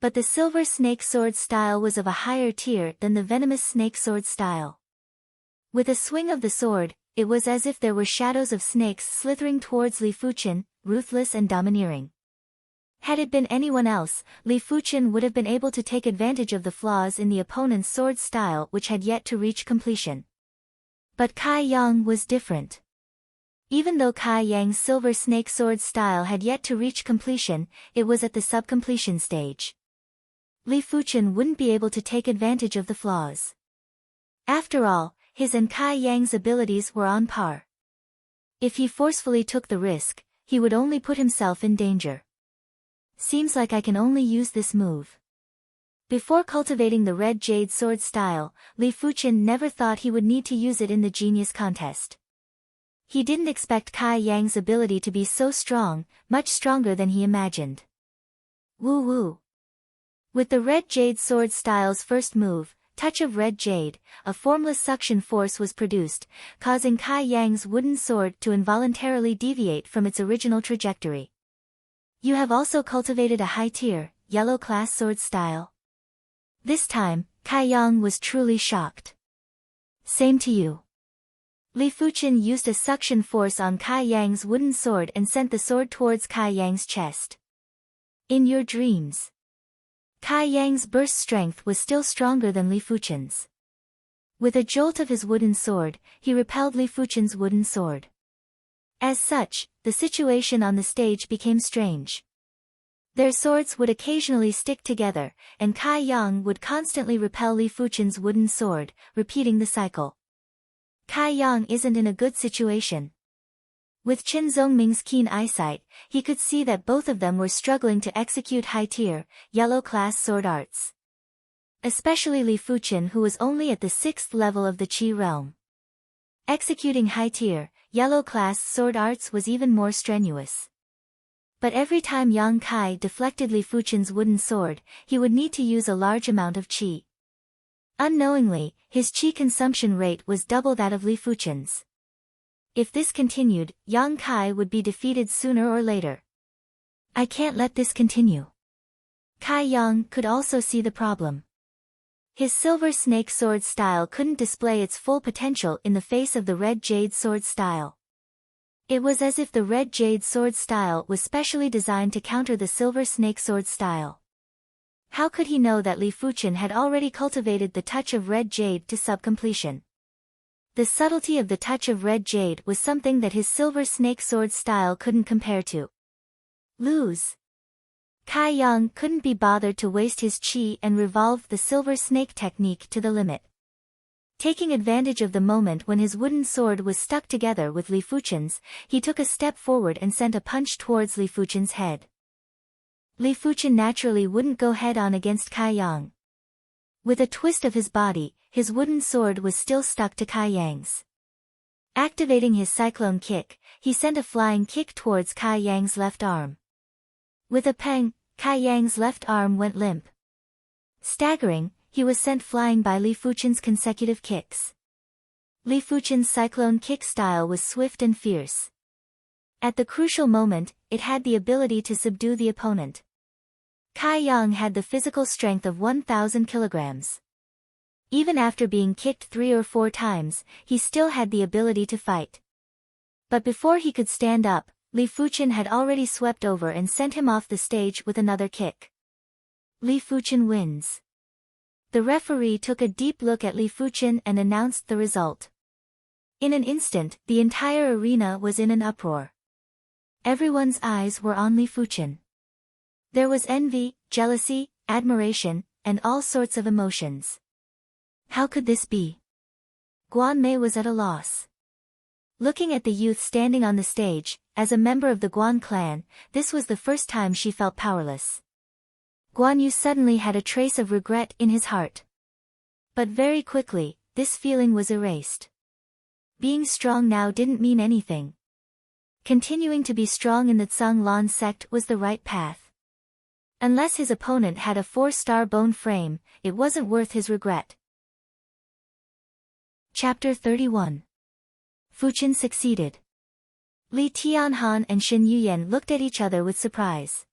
But the silver snake sword style was of a higher tier than the venomous snake sword style. With a swing of the sword, it was as if there were shadows of snakes slithering towards Li Fuchen, ruthless and domineering. Had it been anyone else, Li Fuchen would have been able to take advantage of the flaws in the opponent's sword style which had yet to reach completion. But Kai Yang was different. Even though Kai Yang's silver snake sword style had yet to reach completion, it was at the sub-completion stage. Li Fuchen wouldn't be able to take advantage of the flaws. After all, his and Kai Yang's abilities were on par. If he forcefully took the risk, he would only put himself in danger. Seems like I can only use this move. Before cultivating the red jade sword style, Li Fuchen never thought he would need to use it in the genius contest. He didn't expect Kai Yang's ability to be so strong, much stronger than he imagined. Woo woo. With the red jade sword style's first move, Touch of Red Jade, a formless suction force was produced, causing Kai Yang's wooden sword to involuntarily deviate from its original trajectory. You have also cultivated a high-tier, yellow-class sword style. This time, Kai Yang was truly shocked. Same to you. Li Fuchen used a suction force on Kai Yang's wooden sword and sent the sword towards Kai Yang's chest. In your dreams. Kai Yang's burst strength was still stronger than Li Fuchen's. With a jolt of his wooden sword, he repelled Li Fuchen's wooden sword. As such, the situation on the stage became strange. Their swords would occasionally stick together, and Kai Yang would constantly repel Li Fuchen's wooden sword, repeating the cycle. Kai Yang isn't in a good situation. With Chen Zongming's keen eyesight, he could see that both of them were struggling to execute high-tier, yellow-class sword arts. Especially Li Fuchen, who was only at the 6th level of the Qi realm. Executing high-tier, yellow-class sword arts was even more strenuous. But every time Yang Kai deflected Li Fuchen's wooden sword, he would need to use a large amount of qi. Unknowingly, his qi consumption rate was double that of Li Fuchen's. If this continued, Yang Kai would be defeated sooner or later. I can't let this continue. Kai Yang could also see the problem. His silver snake sword style couldn't display its full potential in the face of the red jade sword style. It was as if the red jade sword style was specially designed to counter the silver snake sword style. How could he know that Li Fuchen had already cultivated the touch of red jade to sub-completion? The subtlety of the touch of red jade was something that his silver snake sword style couldn't compare to. Lose. Kai Yang couldn't be bothered to waste his qi and revolved the silver snake technique to the limit. Taking advantage of the moment when his wooden sword was stuck together with Li Fuchen's, he took a step forward and sent a punch towards Li Fuchen's head. Li Fuchen naturally wouldn't go head-on against Kai Yang. With a twist of his body, his wooden sword was still stuck to Kai Yang's. Activating his cyclone kick, he sent a flying kick towards Kai Yang's left arm. With a pang, Kai Yang's left arm went limp. Staggering, he was sent flying by Li Fuchen's consecutive kicks. Li Fuchen's cyclone kick style was swift and fierce. At the crucial moment, it had the ability to subdue the opponent. Kai Yang had the physical strength of 1,000 kilograms. Even after being kicked 3 or 4 times, he still had the ability to fight. But before he could stand up, Li Fuchen had already swept over and sent him off the stage with another kick. Li Fuchen wins. The referee took a deep look at Li Fuchen and announced the result. In an instant, the entire arena was in an uproar. Everyone's eyes were on Li Fuchen. There was envy, jealousy, admiration, and all sorts of emotions. How could this be? Guan Mei was at a loss. Looking at the youth standing on the stage, as a member of the Guan clan, this was the first time she felt powerless. Guan Yu suddenly had a trace of regret in his heart. But very quickly, this feeling was erased. Being strong now didn't mean anything. Continuing to be strong in the Tsang Lan sect was the right path. Unless his opponent had a 4-star bone frame, it wasn't worth his regret. Chapter 31. Fuchen succeeded. Li Tianhan and Shen Yuyan looked at each other with surprise.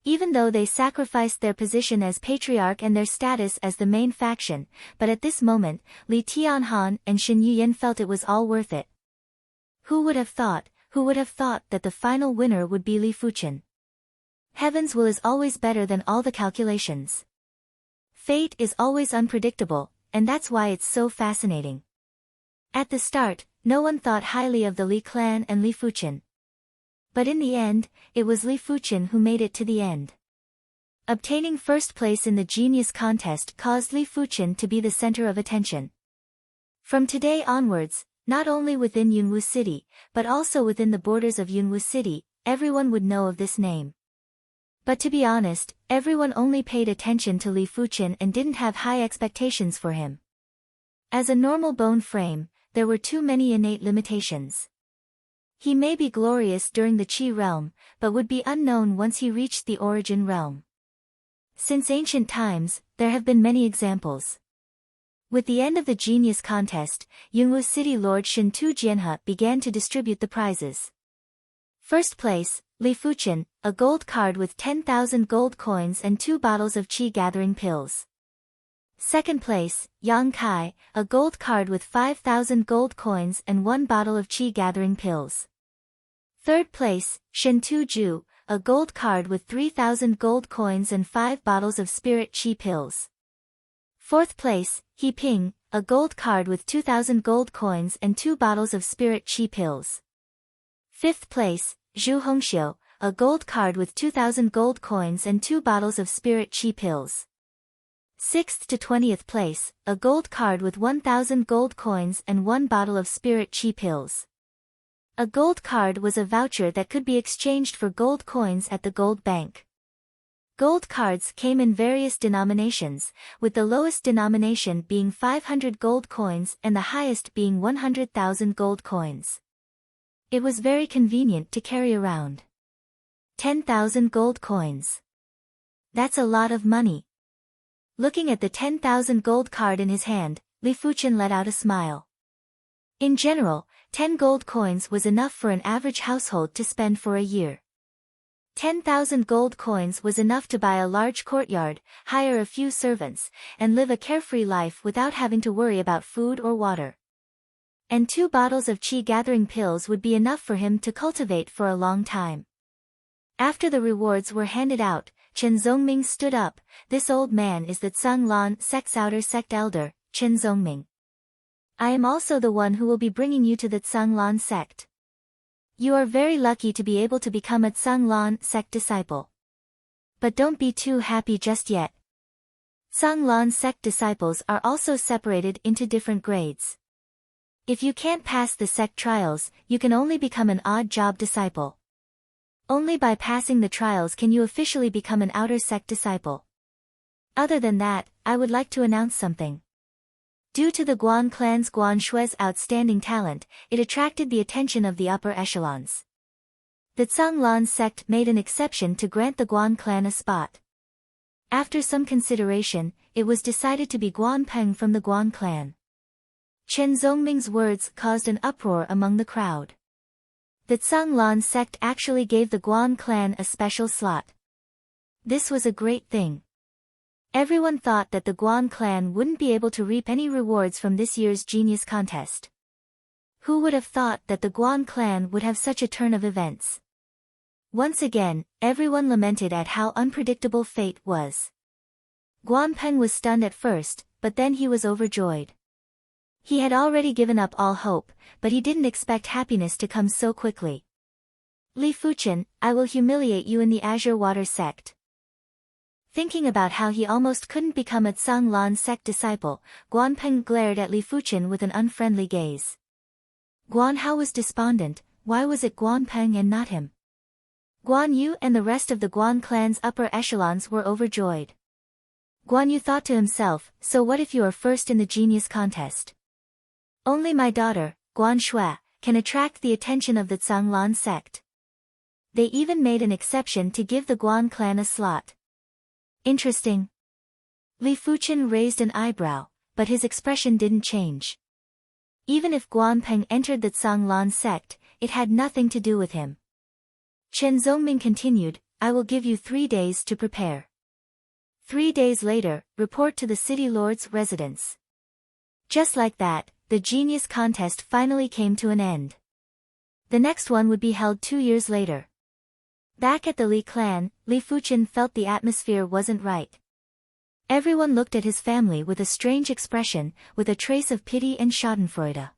Even though they sacrificed their position as patriarch and their status as the main faction, but at this moment, Li Tianhan and Shen Yuyan felt it was all worth it. Who would have thought that the final winner would be Li Fuchen? Heaven's will is always better than all the calculations. Fate is always unpredictable, and that's why it's so fascinating. At the start, no one thought highly of the Li clan and Li Fuchen. But in the end, it was Li Fuchen who made it to the end. Obtaining first place in the genius contest caused Li Fuchen to be the center of attention. From today onwards, not only within Yunwu City, but also within the borders of Yunwu City, everyone would know of this name. But to be honest, everyone only paid attention to Li Fuchen and didn't have high expectations for him. As a normal bone frame, there were too many innate limitations. He may be glorious during the Qi realm, but would be unknown once he reached the origin realm. Since ancient times, there have been many examples. With the end of the genius contest, Yunwu City Lord Shen Tu Jianhe began to distribute the prizes. First place, Li Fuchen, a gold card with 10,000 gold coins and 2 bottles of Qi gathering pills. Second place, Yang Kai, a gold card with 5,000 gold coins and 1 bottle of Qi gathering pills. Third place, Shen Tu Ju, a gold card with 3,000 gold coins and 5 bottles of spirit Qi pills. Fourth place, He Ping, a gold card with 2,000 gold coins and 2 bottles of spirit Qi pills. Fifth place, Zhu Hongxiu, a gold card with 2,000 gold coins and 2 bottles of spirit Qi pills. 6th to 20th place, a gold card with 1,000 gold coins and 1 bottle of spirit Qi pills. A gold card was a voucher that could be exchanged for gold coins at the gold bank. Gold cards came in various denominations, with the lowest denomination being 500 gold coins and the highest being 100,000 gold coins. It was very convenient to carry around. 10,000 gold coins. That's a lot of money. Looking at the 10,000 gold card in his hand, Li Fuchen let out a smile. In general, 10 gold coins was enough for an average household to spend for a year. 10,000 gold coins was enough to buy a large courtyard, hire a few servants, and live a carefree life without having to worry about food or water. And 2 bottles of Qi gathering pills would be enough for him to cultivate for a long time. After the rewards were handed out, Chen Zongming stood up. This old man is the Tsanglan sect's outer sect elder, Chen Zongming. I am also the one who will be bringing you to the Tsanglan sect. You are very lucky to be able to become a Tsanglan sect disciple. But don't be too happy just yet. Tsanglan sect disciples are also separated into different grades. If you can't pass the sect trials, you can only become an odd job disciple. Only by passing the trials can you officially become an outer sect disciple. Other than that, I would like to announce something. Due to the Guan clan's Guan Shue's outstanding talent, it attracted the attention of the upper echelons. The Tsanglan sect made an exception to grant the Guan clan a spot. After some consideration, it was decided to be Guan Peng from the Guan clan. Chen Zongming's words caused an uproar among the crowd. The Tsanglan sect actually gave the Guan clan a special slot. This was a great thing. Everyone thought that the Guan clan wouldn't be able to reap any rewards from this year's genius contest. Who would have thought that the Guan clan would have such a turn of events? Once again, everyone lamented at how unpredictable fate was. Guan Peng was stunned at first, but then he was overjoyed. He had already given up all hope, but he didn't expect happiness to come so quickly. Li Fuchen, I will humiliate you in the Azure Water sect. Thinking about how he almost couldn't become a Tsanglan sect disciple, Guan Peng glared at Li Fuchen with an unfriendly gaze. Guan Hao was despondent. Why was it Guan Peng and not him? Guan Yu and the rest of the Guan clan's upper echelons were overjoyed. Guan Yu thought to himself, so what if you are first in the genius contest? Only my daughter, Guan Shui, can attract the attention of the Tsanglan sect. They even made an exception to give the Guan clan a slot. Interesting. Li Fuchen raised an eyebrow, but his expression didn't change. Even if Guan Peng entered the Tsanglan sect, it had nothing to do with him. Chen Zongming continued, I will give you 3 days to prepare. 3 days later, report to the city lord's residence. Just like that, the genius contest finally came to an end. The next one would be held 2 years later. Back at the Li clan, Li Fuqian felt the atmosphere wasn't right. Everyone looked at his family with a strange expression, with a trace of pity and schadenfreude.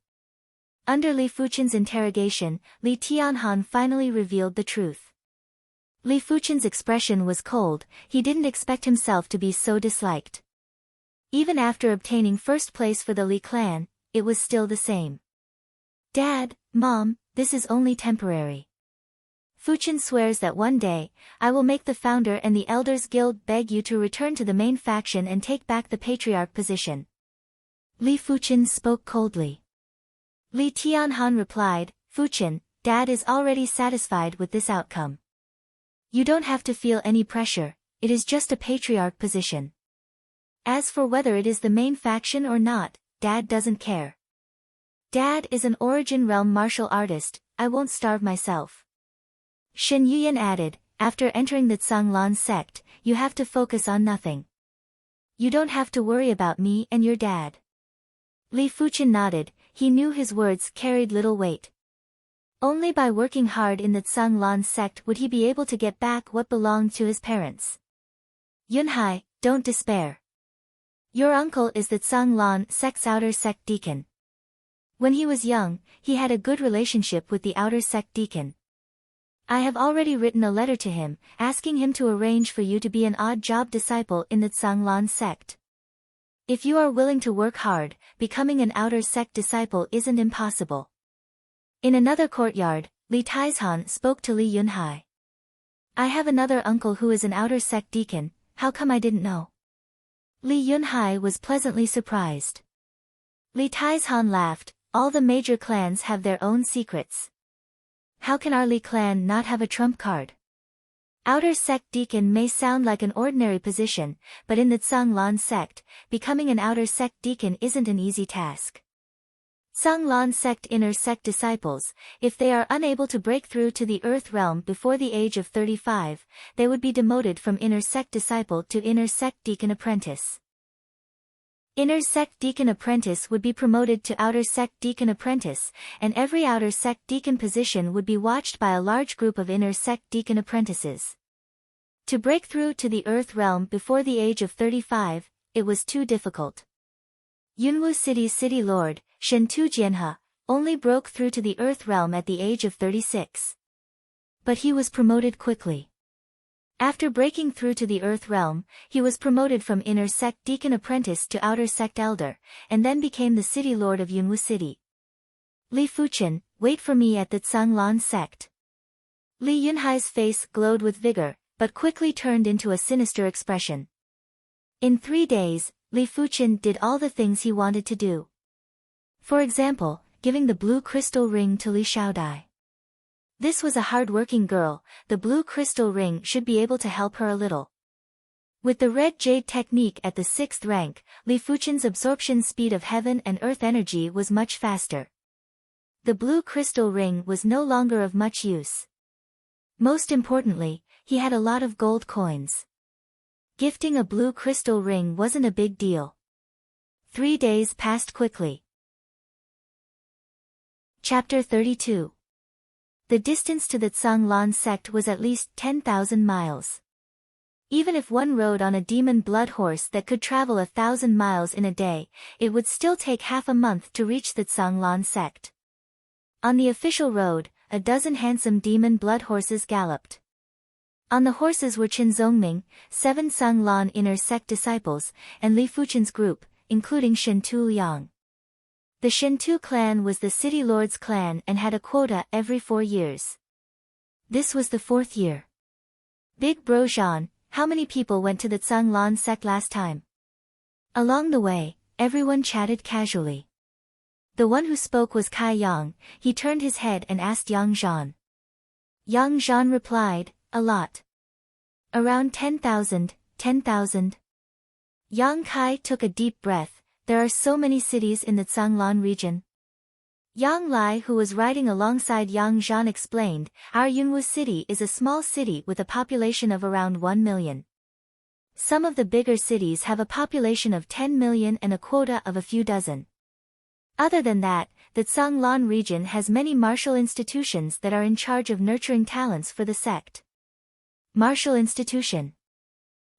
Under Li Fuqian's interrogation, Li Tianhan finally revealed the truth. Li Fuqian's expression was cold, he didn't expect himself to be so disliked. Even after obtaining first place for the Li clan, it was still the same. Dad, Mom, this is only temporary. Fuqian swears that one day, I will make the founder and the Elders Guild beg you to return to the main faction and take back the patriarch position. Li Fuqian spoke coldly. Li Tianhan replied, Fuqian, Dad is already satisfied with this outcome. You don't have to feel any pressure, it is just a patriarch position. As for whether it is the main faction or not, Dad doesn't care. Dad is an origin realm martial artist, I won't starve myself. Shen Yuyan added, after entering the Zhanglan sect, you have to focus on nothing. You don't have to worry about me and your dad. Li Fuqian nodded, he knew his words carried little weight. Only by working hard in the Zhanglan sect would he be able to get back what belonged to his parents. Yunhai, don't despair. Your uncle is the Zhanglan sect's outer sect deacon. When he was young, he had a good relationship with the outer sect deacon. I have already written a letter to him, asking him to arrange for you to be an odd job disciple in the Zhanglan sect. If you are willing to work hard, becoming an outer sect disciple isn't impossible. In another courtyard, Li Taizhan spoke to Li Yunhai. I have another uncle who is an outer sect deacon, how come I didn't know? Li Yunhai was pleasantly surprised. Li Taizhan laughed, all the major clans have their own secrets. How can our Li clan not have a trump card? Outer sect deacon may sound like an ordinary position, but in the Zhanglan sect, becoming an outer sect deacon isn't an easy task. Zhanglan sect inner sect disciples, if they are unable to break through to the earth realm before the age of 35, they would be demoted from inner sect disciple to inner sect deacon apprentice. Inner sect deacon apprentice would be promoted to outer sect deacon apprentice, and every outer sect deacon position would be watched by a large group of inner sect deacon apprentices. To break through to the earth realm before the age of 35, it was too difficult. Yunwu City's city lord, Shen Tujianhe, only broke through to the earth realm at the age of 36. But he was promoted quickly. After breaking through to the earth realm, he was promoted from inner sect deacon apprentice to outer sect elder, and then became the city lord of Yunwu City. Li Fuqian, wait for me at the Zhanglan sect. Li Yunhai's face glowed with vigor, but quickly turned into a sinister expression. In 3 days, Li Fuqian did all the things he wanted to do. For example, giving the blue crystal ring to Li Xiaodai. This was a hard-working girl, the blue crystal ring should be able to help her a little. With the red jade technique at the 6th rank, Li Fuqian's absorption speed of heaven and earth energy was much faster. The blue crystal ring was no longer of much use. Most importantly, he had a lot of gold coins. Gifting a blue crystal ring wasn't a big deal. 3 days passed quickly. Chapter 32. The distance to the Zhanglan sect was at least 10,000 miles. Even if one rode on a demon blood horse that could travel 1,000 miles in a day, it would still take half a month to reach the Zhanglan sect. On the official road, a dozen handsome demon blood horses galloped. On the horses were Qin Zongming, 7 Zhanglan inner sect disciples, and Li Fuqian's group, including Shen Tu Liang. The Shentu clan was the city lord's clan and had a quota every 4 years. This was the 4th year. Big Bro Zhan, how many people went to the Zhanglan sect last time? Along the way, everyone chatted casually. The one who spoke was Kai Yang, he turned his head and asked Yang Zhan. Yang Zhan replied, a lot. Around 10,000, 10,000. Yang Kai took a deep breath. There are so many cities in the Zhanglan region. Yang Lai, who was riding alongside Yang Zhan, explained, "Our Yunwu city is a small city with a population of around 1 million. Some of the bigger cities have a population of 10 million and a quota of a few dozen. Other than that, the Zhanglan region has many martial institutions that are in charge of nurturing talents for the sect." Martial institution.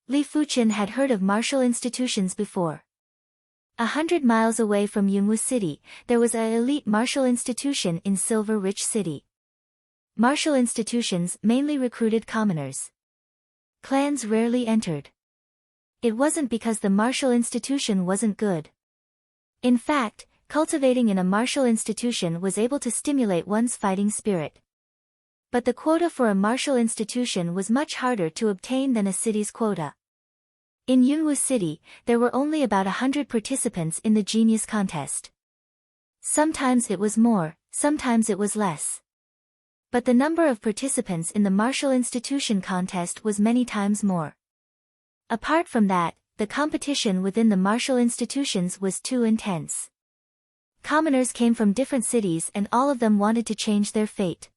Li Fuqian had heard of martial institutions before. 100 miles away from Yunwu City, there was an elite martial institution in Silver Rich City. Martial institutions mainly recruited commoners. Clans rarely entered. It wasn't because the martial institution wasn't good. In fact, cultivating in a martial institution was able to stimulate one's fighting spirit. But the quota for a martial institution was much harder to obtain than a city's quota. In Yunwu City, there were only about 100 participants in the genius contest. Sometimes it was more, sometimes it was less. But the number of participants in the martial institution contest was many times more. Apart from that, the competition within the martial institutions was too intense. Commoners came from different cities and all of them wanted to change their fate.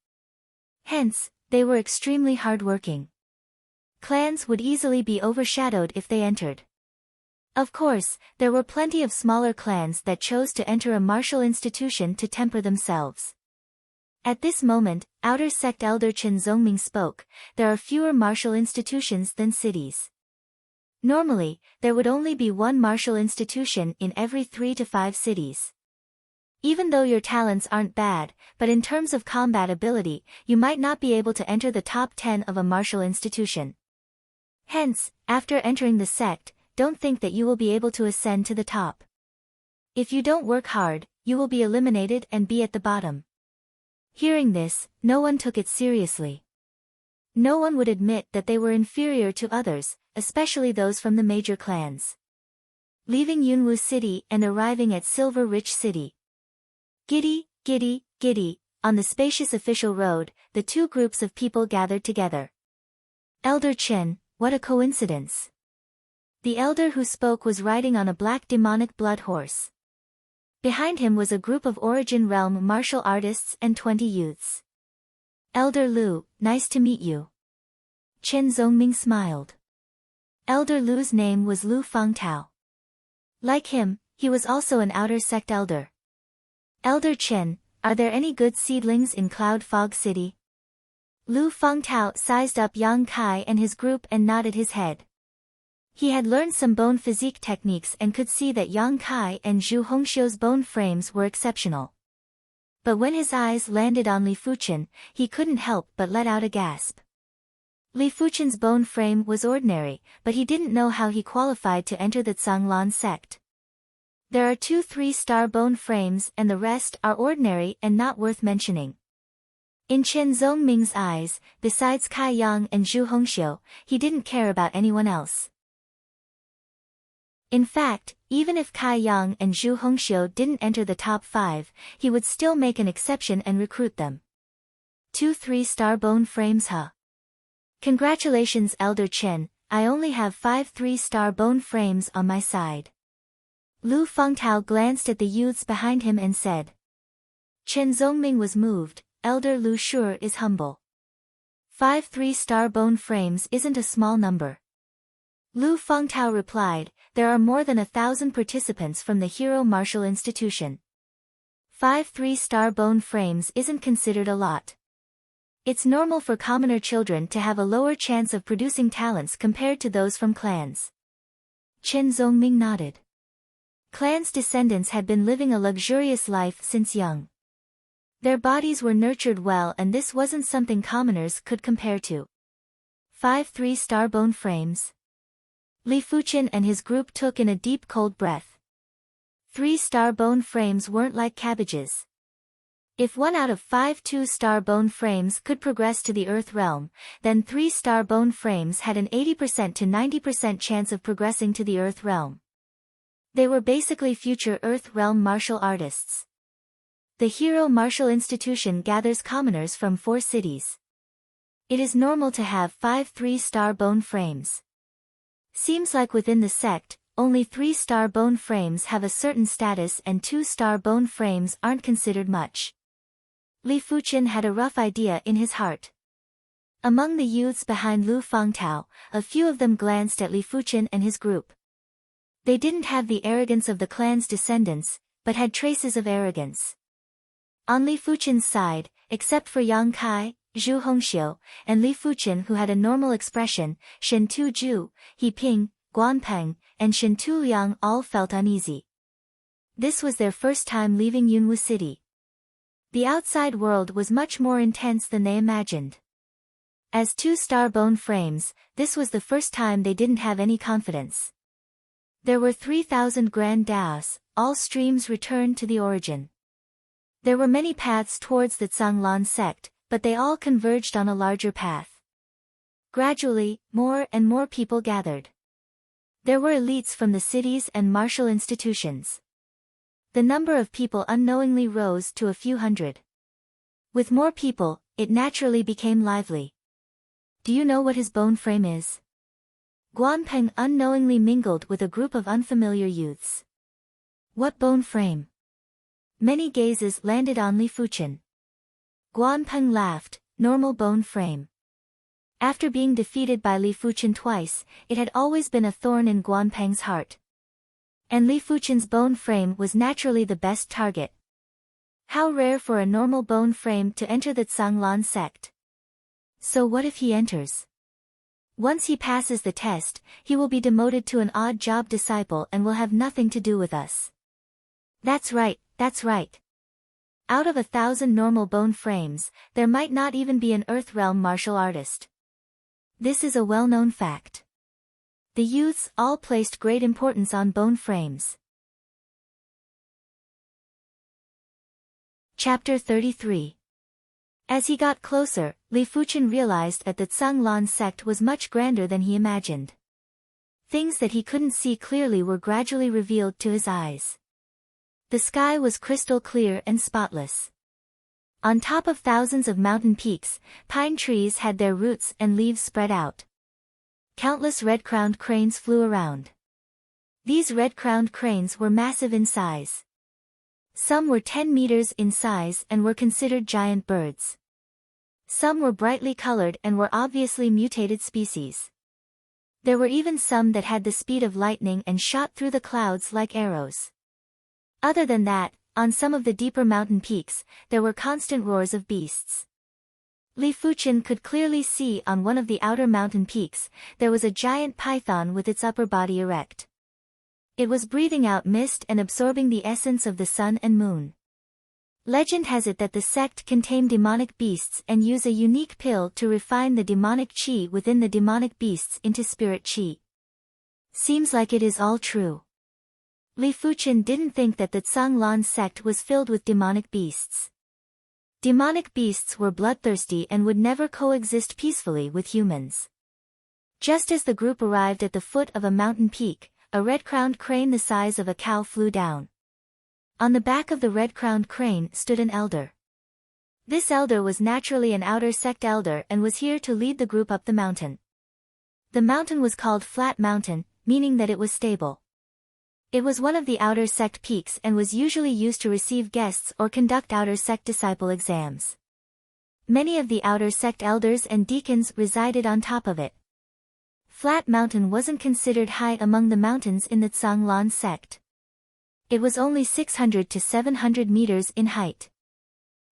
Hence, they were extremely hardworking. Clans would easily be overshadowed if they entered. Of course, there were plenty of smaller clans that chose to enter a martial institution to temper themselves. At this moment, Outer Sect Elder Chen Zongming spoke, "There are fewer martial institutions than cities. Normally, there would only be one martial institution in every 3 to 5 cities. Even though your talents aren't bad, but in terms of combat ability, you might not be able to enter the top 10 of a martial institution. Hence, after entering the sect, don't think that you will be able to ascend to the top. If you don't work hard, you will be eliminated and be at the bottom." Hearing this, no one took it seriously. No one would admit that they were inferior to others, especially those from the major clans. Leaving Yunwu City and arriving at Silver Rich City. Giddy, giddy, giddy, on the spacious official road, the two groups of people gathered together. "Elder Chen, what a coincidence." The elder who spoke was riding on a black demonic blood horse. Behind him was a group of Origin Realm martial artists and 20 youths. "Elder Lu, nice to meet you." Chen Zongming smiled. Elder Lu's name was Lu Fengtao. Like him, he was also an outer sect elder. "Elder Chen, are there any good seedlings in Cloud Fog City?" Lu Fengtao sized up Yang Kai and his group and nodded his head. He had learned some bone physique techniques and could see that Yang Kai and Zhu Hongxiu's bone frames were exceptional. But when his eyes landed on Li Fuqian, he couldn't help but let out a gasp. Li Fuqian's bone frame was ordinary, but he didn't know how he qualified to enter the Zhanglan sect. There are 2 3-star bone frames and the rest are ordinary and not worth mentioning. In Chen Zongming's eyes, besides Kai Yang and Zhu Hongxiu, he didn't care about anyone else. In fact, even if Kai Yang and Zhu Hongxiu didn't enter the top 5, he would still make an exception and recruit them. 2 3-star bone frames, huh? Congratulations, Elder Chen, I only have 5 3-star bone frames on my side. Lu Fengtao glanced at the youths behind him and said. Chen Zongming was moved. Elder Lu sure is humble. 5 3-star bone frames isn't a small number. Lu Fengtao replied, "There are more than 1,000 participants from the Hero Martial Institution. 5 3-star bone frames isn't considered a lot. It's normal for commoner children to have a lower chance of producing talents compared to those from clans." Chen Zongming nodded. Clans' descendants had been living a luxurious life since young. Their bodies were nurtured well and this wasn't something commoners could compare to. 5 3-star bone frames. Li Fuqian and his group took in a deep cold breath. 3-star bone frames weren't like cabbages. If 1 out of 5 2-star bone frames could progress to the Earth Realm, then 3-star bone frames had an 80% to 90% chance of progressing to the Earth Realm. They were basically future Earth Realm martial artists. The Hero Martial Institution gathers commoners from 4 cities. It is normal to have 5 3-star bone frames. Seems like within the sect, only 3-star bone frames have a certain status and 2-star bone frames aren't considered much. Li Fuqian had a rough idea in his heart. Among the youths behind Lu Fangtao, a few of them glanced at Li Fuqian and his group. They didn't have the arrogance of the clan's descendants, but had traces of arrogance. On Li Fuqian's side, except for Yang Kai, Zhu Hongxiu, and Li Fuqian who had a normal expression, Shen Tuzhu, He Ping, Guan Peng, and Shen Tuliang all felt uneasy. This was their first time leaving Yunwu City. The outside world was much more intense than they imagined. As 2-star bone frames, this was the first time they didn't have any confidence. There were 3,000 grand daos, all streams returned to the origin. There were many paths towards the Zhanglan sect, but they all converged on a larger path. Gradually, more and more people gathered. There were elites from the cities and martial institutions. The number of people unknowingly rose to a few hundred. With more people, it naturally became lively. Do you know what his bone frame is? Guan Peng unknowingly mingled with a group of unfamiliar youths. What bone frame? Many gazes landed on Li Fuqian. Guan Peng laughed, normal bone frame. After being defeated by Li Fuqian twice, it had always been a thorn in Guan Peng's heart. And Li Fuqian's bone frame was naturally the best target. How rare for a normal bone frame to enter the Zhanglan sect. So what if he enters? Once he passes the test, he will be demoted to an odd job disciple and will have nothing to do with us. That's right, that's right. Out of 1,000 normal bone frames, there might not even be an Earth Realm martial artist. This is a well-known fact. The youths all placed great importance on bone frames. Chapter 33. As he got closer, Li Fuqian realized that the Zhanglan sect was much grander than he imagined. Things that he couldn't see clearly were gradually revealed to his eyes. The sky was crystal clear and spotless. On top of thousands of mountain peaks, pine trees had their roots and leaves spread out. Countless red-crowned cranes flew around. These red-crowned cranes were massive in size. Some were 10 meters in size and were considered giant birds. Some were brightly colored and were obviously mutated species. There were even some that had the speed of lightning and shot through the clouds like arrows. Other than that, on some of the deeper mountain peaks, there were constant roars of beasts. Li Fuqian could clearly see on one of the outer mountain peaks, there was a giant python with its upper body erect. It was breathing out mist and absorbing the essence of the sun and moon. Legend has it that the sect can tame demonic beasts and use a unique pill to refine the demonic qi within the demonic beasts into spirit qi. Seems like it is all true. Li Fuqian didn't think that the Zhanglan sect was filled with demonic beasts. Demonic beasts were bloodthirsty and would never coexist peacefully with humans. Just as the group arrived at the foot of a mountain peak, a red-crowned crane the size of a cow flew down. On the back of the red-crowned crane stood an elder. This elder was naturally an outer sect elder and was here to lead the group up the mountain. The mountain was called Flat Mountain, meaning that it was stable. It was one of the outer sect peaks and was usually used to receive guests or conduct outer sect disciple exams. Many of the outer sect elders and deacons resided on top of it. Flat Mountain wasn't considered high among the mountains in the Zhanglan sect. It was only 600 to 700 meters in height.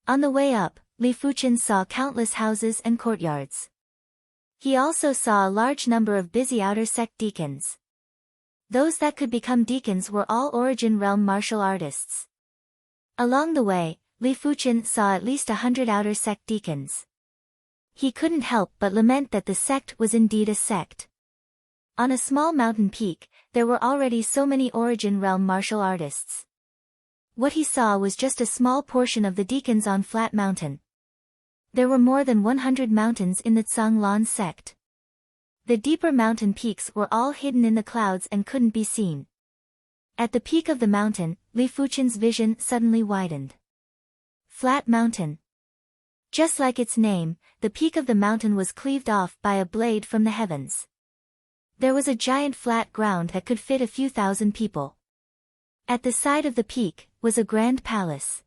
On the way up, Li Fuqian saw countless houses and courtyards. He also saw a large number of busy outer sect deacons. Those that could become deacons were all Origin Realm martial artists. Along the way, Li Fuqian saw at least 100 outer sect deacons. He couldn't help but lament that the sect was indeed a sect. On a small mountain peak, there were already so many Origin Realm martial artists. What he saw was just a small portion of the deacons on Flat Mountain. There were more than 100 mountains in the Zhanglan sect. The deeper mountain peaks were all hidden in the clouds and couldn't be seen. At the peak of the mountain, Li Fuqian's vision suddenly widened. Flat Mountain. Just like its name, the peak of the mountain was cleaved off by a blade from the heavens. There was a giant flat ground that could fit a few thousand people. At the side of the peak was a grand palace.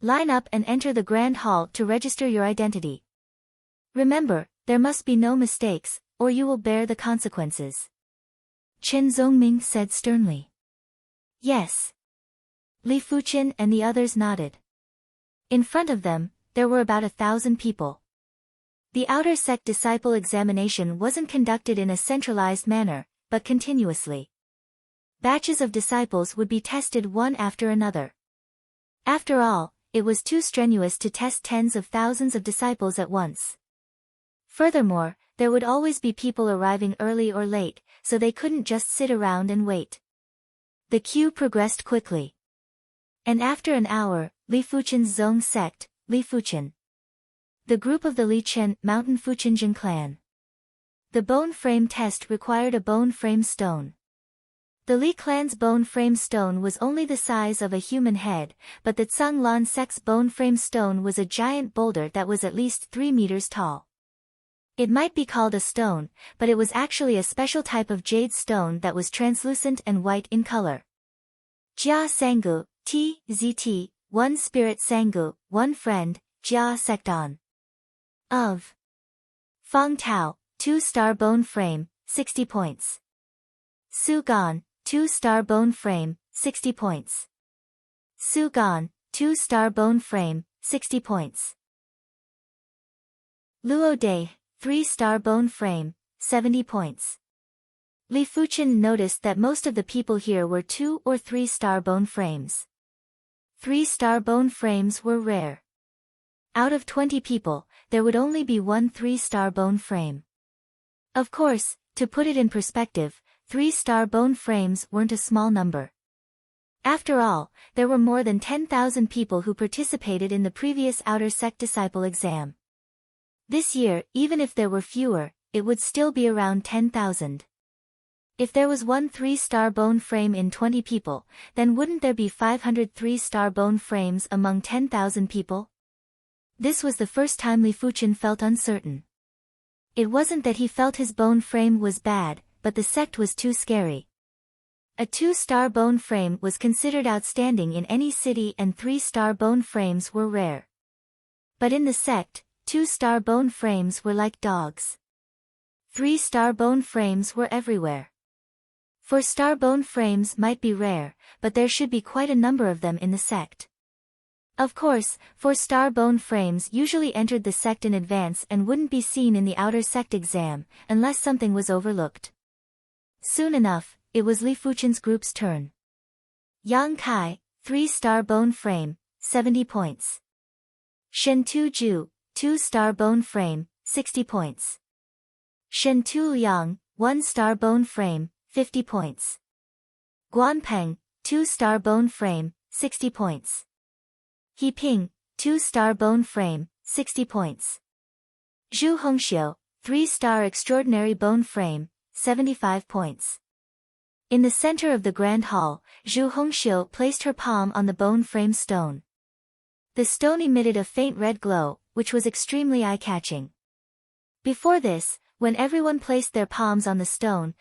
Line up and enter the grand hall to register your identity. Remember, there must be no mistakes, or you will bear the consequences. Chen Zongming said sternly. Yes. Li Fuqin and the others nodded. In front of them, there were about 1,000 people. The outer sect disciple examination wasn't conducted in a centralized manner, but continuously. Batches of disciples would be tested one after another. After all, it was too strenuous to test tens of thousands of disciples at once. Furthermore, there would always be people arriving early or late, so they couldn't just sit around and wait. The queue progressed quickly. And after an hour, Li Fuqin's Zong sect, Li Fuqin. The group of the Li Chen Mountain Fuqinjin clan. The bone frame test required a bone frame stone. The Li clan's bone frame stone was only the size of a human head, but the Tsang Lan sect's bone frame stone was a giant boulder that was at least 3 meters tall. It might be called a stone, but it was actually a special type of jade stone that was translucent and white in color. Jia Sangu, TZT, 1 spirit Sangu, 1 friend, Jia Secton. Of Fang Tao, 2-star bone frame, 60 points. Su Gan, 2-star bone frame, 60 points. Su Gan, 2-star bone frame, 60 points. Luo Dai, 3-star bone frame, 70 points. Li Fuqin noticed that most of the people here were 2 or 3-star bone frames. 3-star bone frames were rare. Out of 20 people, there would only be 1 3-star bone frame. Of course, to put it in perspective, 3-star bone frames weren't a small number. After all, there were more than 10,000 people who participated in the previous outer sect disciple exam. This year, even if there were fewer, it would still be around 10,000. If there was 1 3-star bone frame in 20 people, then wouldn't there be 500 3-star bone frames among 10,000 people? This was the first time Li Fuqin felt uncertain. It wasn't that he felt his bone frame was bad, but the sect was too scary. A 2-star bone frame was considered outstanding in any city and 3-star bone frames were rare. But in the sect, 2-star bone frames were like dogs. 3-star bone frames were everywhere. 4-star bone frames might be rare, but there should be quite a number of them in the sect. Of course, 4-star bone frames usually entered the sect in advance and wouldn't be seen in the outer sect exam, unless something was overlooked. Soon enough, it was Li Fuqin's group's turn. Yang Kai, 3-star bone frame, 70 points. Shen Tu Ju, 2-star bone frame, 60 points. Shen Tu Liang, 1-star bone frame, 50 points. Guan Peng, 2-star bone frame, 60 points. He Ping, 2-star bone frame, 60 points. Zhu Hongxiu, 3-star extraordinary bone frame, 75 points. In the center of the grand hall, Zhu Hongxiu placed her palm on the bone frame stone. The stone emitted a faint red glow, which was extremely eye-catching. Before this, when everyone placed their palms on the stone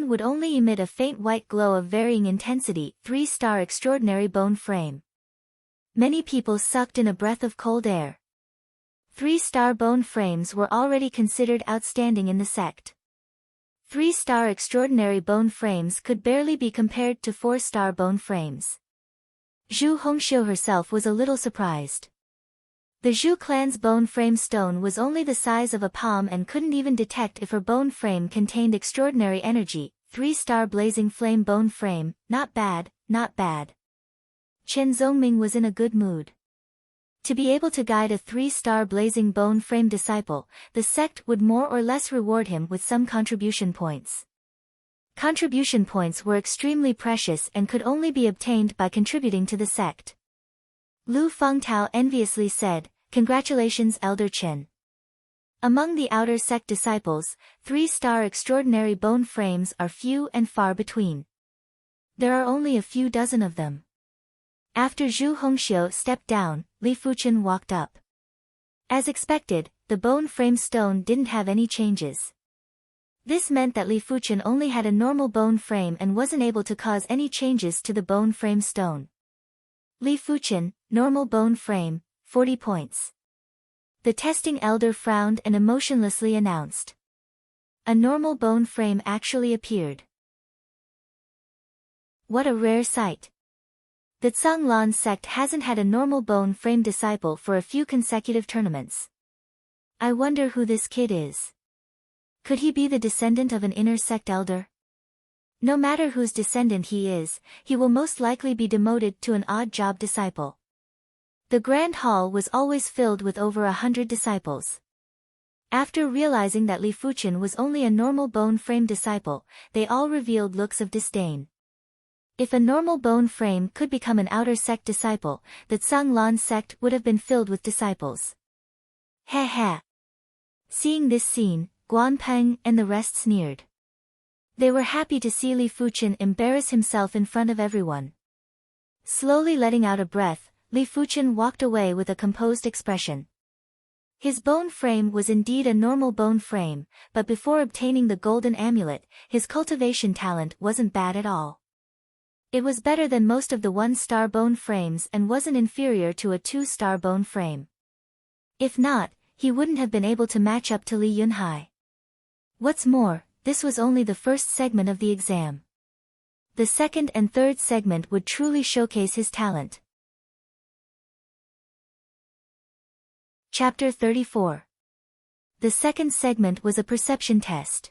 would only emit a faint white glow of varying intensity, 3-star extraordinary bone frame. Many people sucked in a breath of cold air. 3-star bone frames were already considered outstanding in the sect. 3-star extraordinary bone frames could barely be compared to 4-star bone frames. Zhu Hongxiu herself was a little surprised. The Zhu clan's bone frame stone was only the size of a palm and couldn't even detect if her bone frame contained extraordinary energy. 3-star blazing flame bone frame, not bad, not bad. Chen Zongming was in a good mood. To be able to guide a 3-star blazing bone frame disciple, the sect would more or less reward him with some contribution points. Contribution points were extremely precious and could only be obtained by contributing to the sect. Lu Fengtao enviously said, "Congratulations, Elder Chen. Among the outer sect disciples, 3-star extraordinary bone frames are few and far between. There are only a few dozen of them." After Zhu Hongxiu stepped down, Li Fuqin walked up. As expected, the bone frame stone didn't have any changes. This meant that Li Fuchen only had a normal bone frame and wasn't able to cause any changes to the bone frame stone. Li Fuchen, normal bone frame, 40 points. The testing elder frowned and emotionlessly announced. A normal bone frame actually appeared. What a rare sight. The Zhanglan sect hasn't had a normal bone frame disciple for a few consecutive tournaments. I wonder who this kid is. Could he be the descendant of an inner sect elder? No matter whose descendant he is, he will most likely be demoted to an odd job disciple. The Grand Hall was always filled with over 100 disciples. After realizing that Li Fuchen was only a normal bone frame disciple, they all revealed looks of disdain. If a normal bone frame could become an outer sect disciple, the Zhanglan sect would have been filled with disciples. Ha ha. Seeing this scene, Guan Peng and the rest sneered. They were happy to see Li Fuchen embarrass himself in front of everyone. Slowly letting out a breath, Li Fuchen walked away with a composed expression. His bone frame was indeed a normal bone frame, but before obtaining the golden amulet, his cultivation talent wasn't bad at all. It was better than most of the 1-star bone frames and wasn't inferior to a 2-star bone frame. If not, he wouldn't have been able to match up to Li Yunhai. What's more, this was only the first segment of the exam. The second and third segment would truly showcase his talent. Chapter 34. The second segment was a perception test.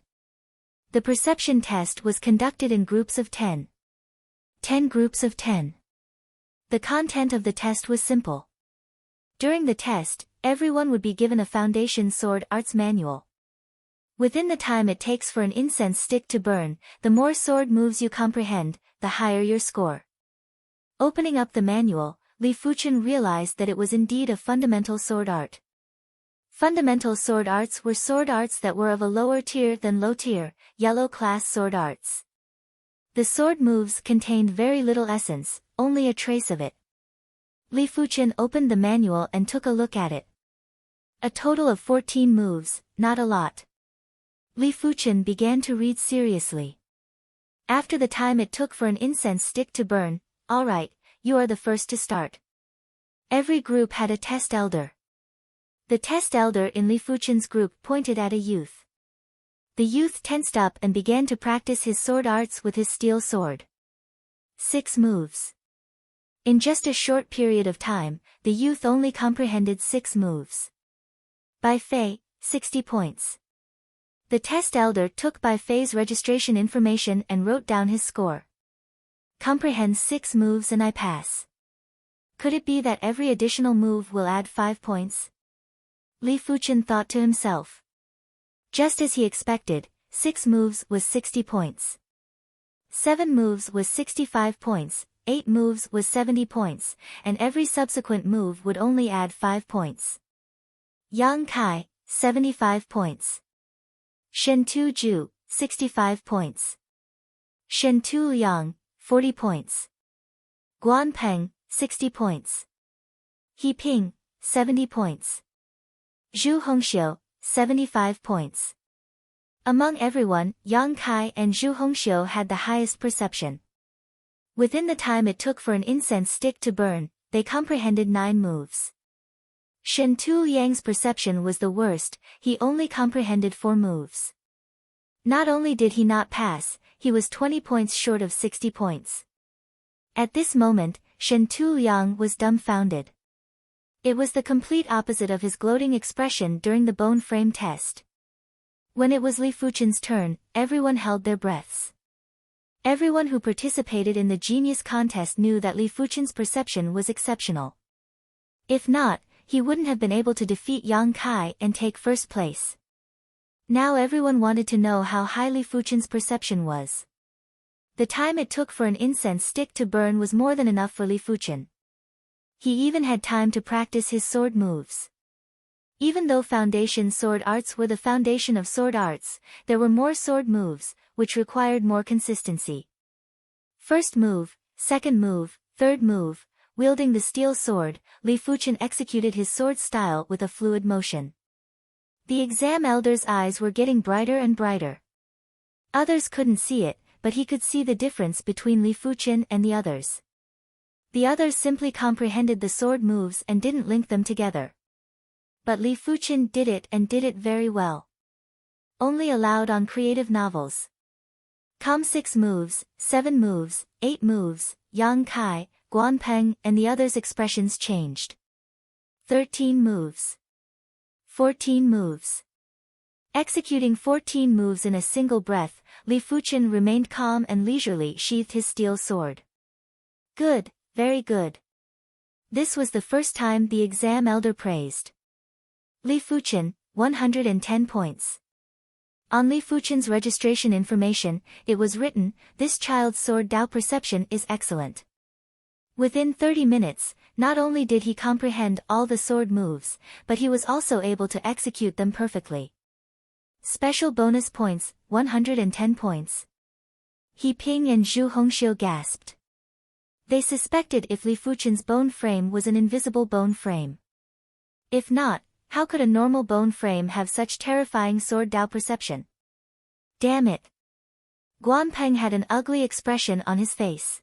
The perception test was conducted in groups of 10. 10 groups of 10. The content of the test was simple. During the test, everyone would be given a foundation sword arts manual. Within the time it takes for an incense stick to burn, the more sword moves you comprehend, the higher your score. Opening up the manual, Li Fuchen realized that it was indeed a fundamental sword art. Fundamental sword arts were sword arts that were of a lower tier than low tier, yellow class sword arts. The sword moves contained very little essence, only a trace of it. Li Fuchen opened the manual and took a look at it. A total of 14 moves, not a lot. Li Fuchen began to read seriously. After the time it took for an incense stick to burn, alright, you are the first to start. Every group had a test elder. The test elder in Li Fuchen's group pointed at a youth. The youth tensed up and began to practice his sword arts with his steel sword. 6 moves. In just a short period of time, the youth only comprehended 6 moves. Bai Fei, 60 points. The test elder took Bai Fei's registration information and wrote down his score. Comprehend 6 moves and I pass. Could it be that every additional move will add 5 points? Li Fuchen thought to himself. Just as he expected, 6 moves was 60 points. 7 moves was 65 points, 8 moves was 70 points, and every subsequent move would only add 5 points. Yang Kai, 75 points. Shen Tu Ju, 65 points. Shen Tu Liang, 40 points. Guan Peng, 60 points. He Ping, 70 points. Zhu Hongxiu, 75 points. Among everyone, Yang Kai and Zhu Hongxiu had the highest perception. Within the time it took for an incense stick to burn, they comprehended 9 moves. Shen Tu Liang's perception was the worst, he only comprehended 4 moves. Not only did he not pass, he was 20 points short of 60 points. At this moment, Shen Tu Liang was dumbfounded. It was the complete opposite of his gloating expression during the bone frame test. When it was Li Fuchen's turn, everyone held their breaths. Everyone who participated in the genius contest knew that Li Fuchen's perception was exceptional. If not, he wouldn't have been able to defeat Yang Kai and take first place. Now everyone wanted to know how high Li Fuchen's perception was. The time it took for an incense stick to burn was more than enough for Li Fuchen. He even had time to practice his sword moves. Even though foundation sword arts were the foundation of sword arts, there were more sword moves, which required more consistency. First move, second move, third move, wielding the steel sword, Li Fuchen executed his sword style with a fluid motion. The exam elder's eyes were getting brighter and brighter. Others couldn't see it, but he could see the difference between Li Fuqian and the others. The others simply comprehended the sword moves and didn't link them together. But Li Fuqian did it and did it very well. Only allowed on creative novels. 6 moves, 7 moves, 8 moves, Yang Kai, Guan Peng and the others' expressions changed. 13 moves. 14 moves. Executing 14 moves in a single breath, Li Fuqian remained calm and leisurely sheathed his steel sword. Good, very good. This was the first time the exam elder praised. Li Fuqian, 110 points. On Li Fuqian's registration information, it was written, "This child's sword Dao perception is excellent." Within 30 minutes, not only did he comprehend all the sword moves, but he was also able to execute them perfectly. Special bonus points, 110 points. He Ping and Zhu Hongxiu gasped. They suspected if Li Fuqian's bone frame was an invisible bone frame. If not, how could a normal bone frame have such terrifying sword Dao perception? Damn it! Guan Peng had an ugly expression on his face.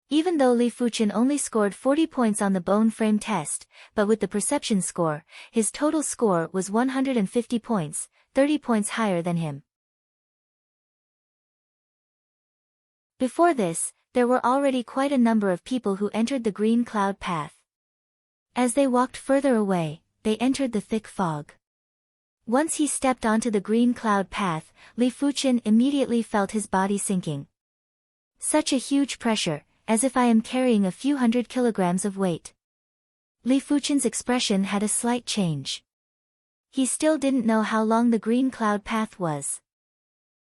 Even though Li Fuqian only scored 40 points on the bone frame test, but with the perception score, his total score was 150 points, 30 points higher than him. Before this, there were already quite a number of people who entered the green cloud path. As they walked further away, they entered the thick fog. Once he stepped onto the green cloud path, Li Fuqian immediately felt his body sinking. Such a huge pressure, as if I am carrying a few hundred kilograms of weight. Li Fuqian's expression had a slight change. He still didn't know how long the green cloud path was.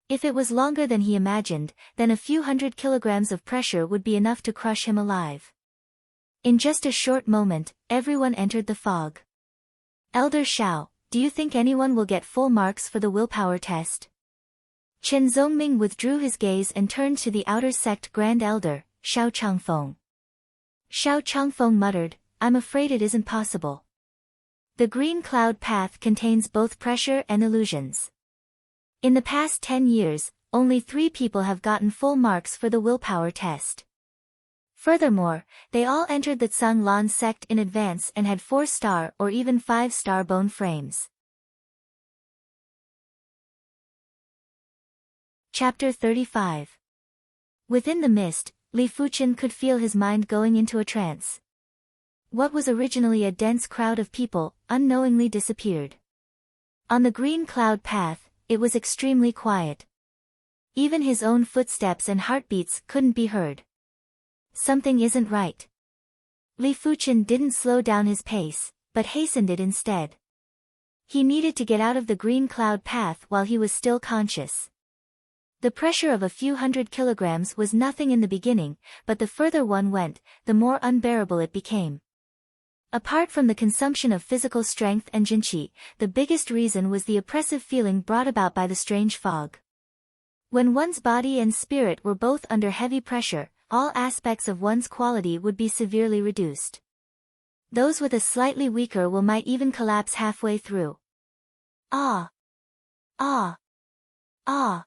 If it was longer than he imagined, then a few hundred kilograms of pressure would be enough to crush him alive. In just a short moment, everyone entered the fog. Elder Xiao, do you think anyone will get full marks for the willpower test? Chen Zongming withdrew his gaze and turned to the outer sect Grand Elder, Xiao Changfeng. Xiao Changfeng muttered, "I'm afraid it isn't possible. The green cloud path contains both pressure and illusions. In the past 10 years, only 3 people have gotten full marks for the willpower test. Furthermore, they all entered the Tsang Lan sect in advance and had 4-star or even 5-star bone frames." Chapter 35. Within the mist, Li Fuqian could feel his mind going into a trance. What was originally a dense crowd of people, unknowingly disappeared. On the green cloud path, it was extremely quiet. Even his own footsteps and heartbeats couldn't be heard. Something isn't right. Li Fuqian didn't slow down his pace, but hastened it instead. He needed to get out of the green cloud path while he was still conscious. The pressure of a few hundred kilograms was nothing in the beginning, but the further one went, the more unbearable it became. Apart from the consumption of physical strength and jinqi, the biggest reason was the oppressive feeling brought about by the strange fog. When one's body and spirit were both under heavy pressure, all aspects of one's quality would be severely reduced. Those with a slightly weaker will might even collapse halfway through. Ah! Ah! Ah!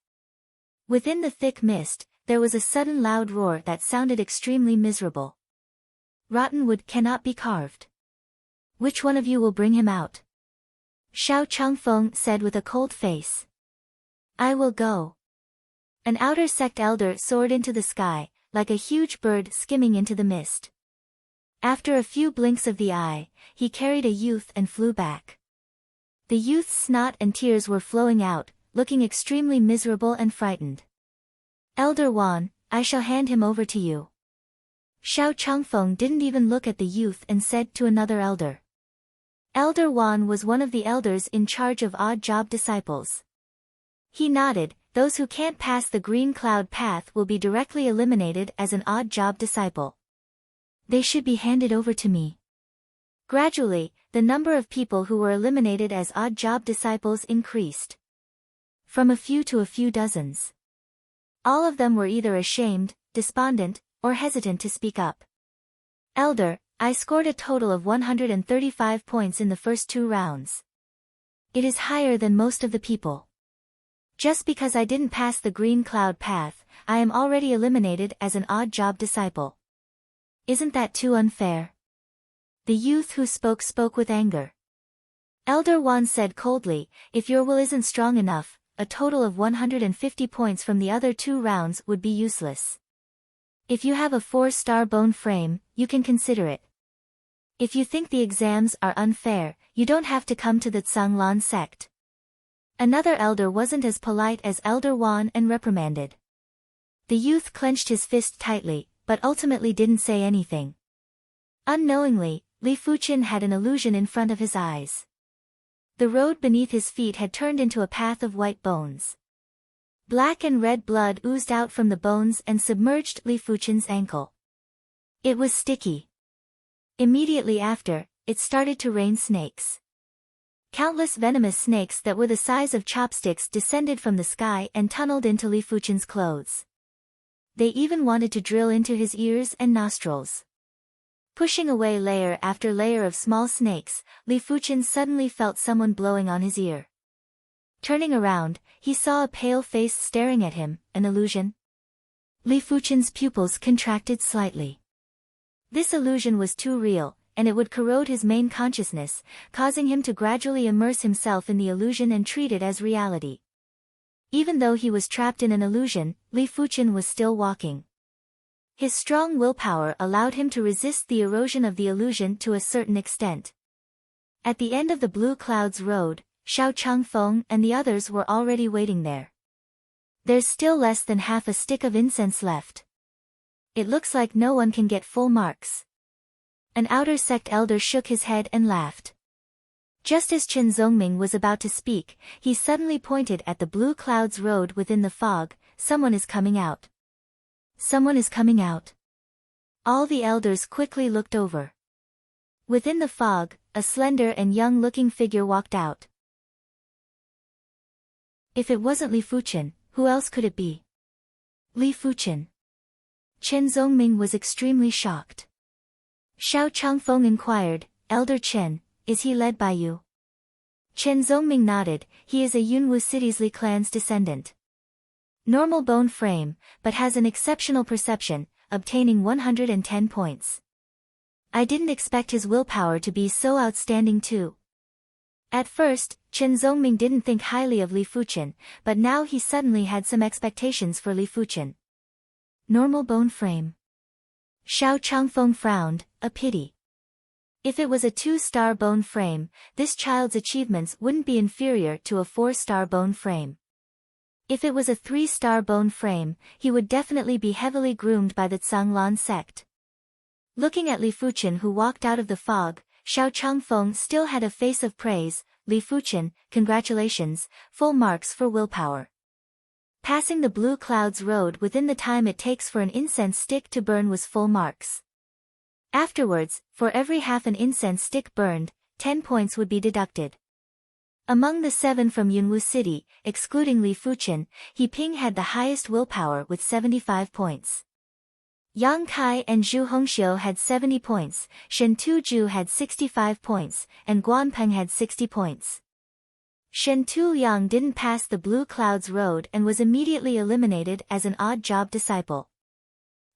Within the thick mist, there was a sudden loud roar that sounded extremely miserable. Rotten wood cannot be carved. Which one of you will bring him out? Xiao Changfeng said with a cold face. I will go. An outer sect elder soared into the sky, like a huge bird skimming into the mist. After a few blinks of the eye, he carried a youth and flew back. The youth's snot and tears were flowing out, looking extremely miserable and frightened. Elder Wan, I shall hand him over to you. Xiao Changfeng didn't even look at the youth and said to another elder. Elder Wan was one of the elders in charge of odd job disciples. He nodded, those who can't pass the green cloud path will be directly eliminated as an odd job disciple. They should be handed over to me. Gradually, the number of people who were eliminated as odd job disciples increased. From a few to a few dozens. All of them were either ashamed, despondent, or hesitant to speak up. Elder, I scored a total of 135 points in the first 2 rounds. It is higher than most of the people. Just because I didn't pass the green cloud path, I am already eliminated as an odd job disciple. Isn't that too unfair? The youth who spoke with anger. Elder Wan said coldly, if your will isn't strong enough, a total of 150 points from the other 2 rounds would be useless. If you have a 4-star bone frame, you can consider it. If you think the exams are unfair, you don't have to come to the Tsanglan sect. Another elder wasn't as polite as Elder Wan and reprimanded. The youth clenched his fist tightly, but ultimately didn't say anything. Unknowingly, Li Fuqin had an illusion in front of his eyes. The road beneath his feet had turned into a path of white bones. Black and red blood oozed out from the bones and submerged Li Fuqin's ankle. It was sticky. Immediately after, it started to rain snakes. Countless venomous snakes that were the size of chopsticks descended from the sky and tunneled into Li Fuqin's clothes. They even wanted to drill into his ears and nostrils. Pushing away layer after layer of small snakes, Li Fuqin suddenly felt someone blowing on his ear. Turning around, he saw a pale face staring at him, an illusion. Li Fuqin's pupils contracted slightly. This illusion was too real, and it would corrode his main consciousness, causing him to gradually immerse himself in the illusion and treat it as reality. Even though he was trapped in an illusion, Li Fuqin was still walking. His strong willpower allowed him to resist the erosion of the illusion to a certain extent. At the end of the Blue Clouds Road, Xiao Changfeng and the others were already waiting there. There's still less than half a stick of incense left. It looks like no one can get full marks. An outer sect elder shook his head and laughed. Just as Chen Zongming was about to speak, he suddenly pointed at the Blue Clouds Road within the fog. Someone is coming out. Someone is coming out. All the elders quickly looked over. Within the fog, a slender and young-looking figure walked out. If it wasn't Li Fuqin, who else could it be? Li Fuqin. Chen Zongming was extremely shocked. Xiao Changfeng inquired, Elder Chen, is he led by you? Chen Zongming nodded, he is a Yunwu City's Li clan's descendant. Normal bone frame, but has an exceptional perception, obtaining 110 points. I didn't expect his willpower to be so outstanding too. At first, Chen Zongming didn't think highly of Li Fuqin, but now he suddenly had some expectations for Li Fuqin. Normal bone frame. Xiao Changfeng frowned, a pity. If it was a 2-star bone frame, this child's achievements wouldn't be inferior to a 4-star bone frame. If it was a 3-star bone frame, he would definitely be heavily groomed by the Tsanglan sect. Looking at Li Fuqin who walked out of the fog, Xiao Changfeng still had a face of praise. Li Fuqin, congratulations, full marks for willpower. Passing the Blue Clouds Road within the time it takes for an incense stick to burn was full marks. Afterwards, for every half an incense stick burned, 10 points would be deducted. Among the 7 from Yunwu City, excluding Li Fuqin, He Ping had the highest willpower with 75 points. Yang Kai and Zhu Hongxiu had 70 points, Shen Tuzhu had 65 points, and Guan Peng had 60 points. Shen Tu-Yang didn't pass the Blue Clouds Road and was immediately eliminated as an odd job disciple.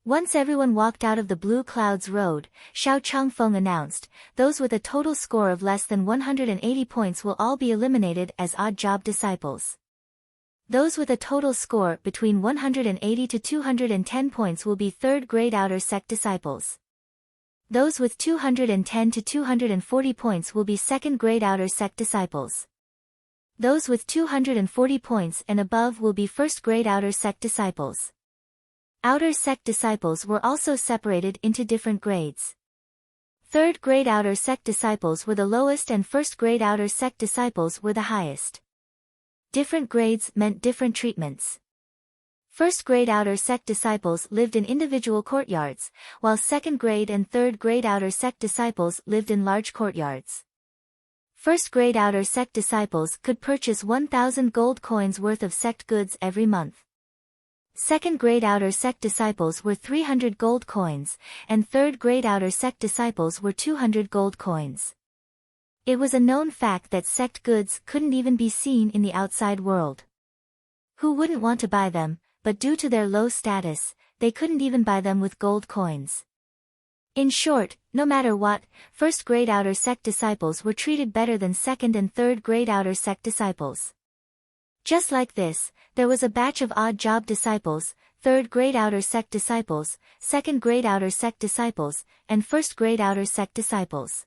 Once everyone walked out of the Blue Clouds Road, Xiao Changfeng announced, those with a total score of less than 180 points will all be eliminated as odd job disciples. Those with a total score between 180 to 210 points will be third-grade outer sect disciples. Those with 210 to 240 points will be second-grade outer sect disciples. Those with 240 points and above will be first-grade outer sect disciples. Outer sect disciples were also separated into different grades. Third-grade outer sect disciples were the lowest and first-grade outer sect disciples were the highest. Different grades meant different treatments. First-grade outer sect disciples lived in individual courtyards, while second-grade and third-grade outer sect disciples lived in large courtyards. First-grade outer sect disciples could purchase 1,000 gold coins worth of sect goods every month. Second-grade outer sect disciples were 300 gold coins, and third-grade outer sect disciples were 200 gold coins. It was a known fact that sect goods couldn't even be seen in the outside world. Who wouldn't want to buy them, but due to their low status, they couldn't even buy them with gold coins. In short, no matter what, first-grade outer sect disciples were treated better than second and third-grade outer sect disciples. Just like this, there was a batch of odd-job disciples, third-grade outer sect disciples, second-grade outer sect disciples, and first-grade outer sect disciples.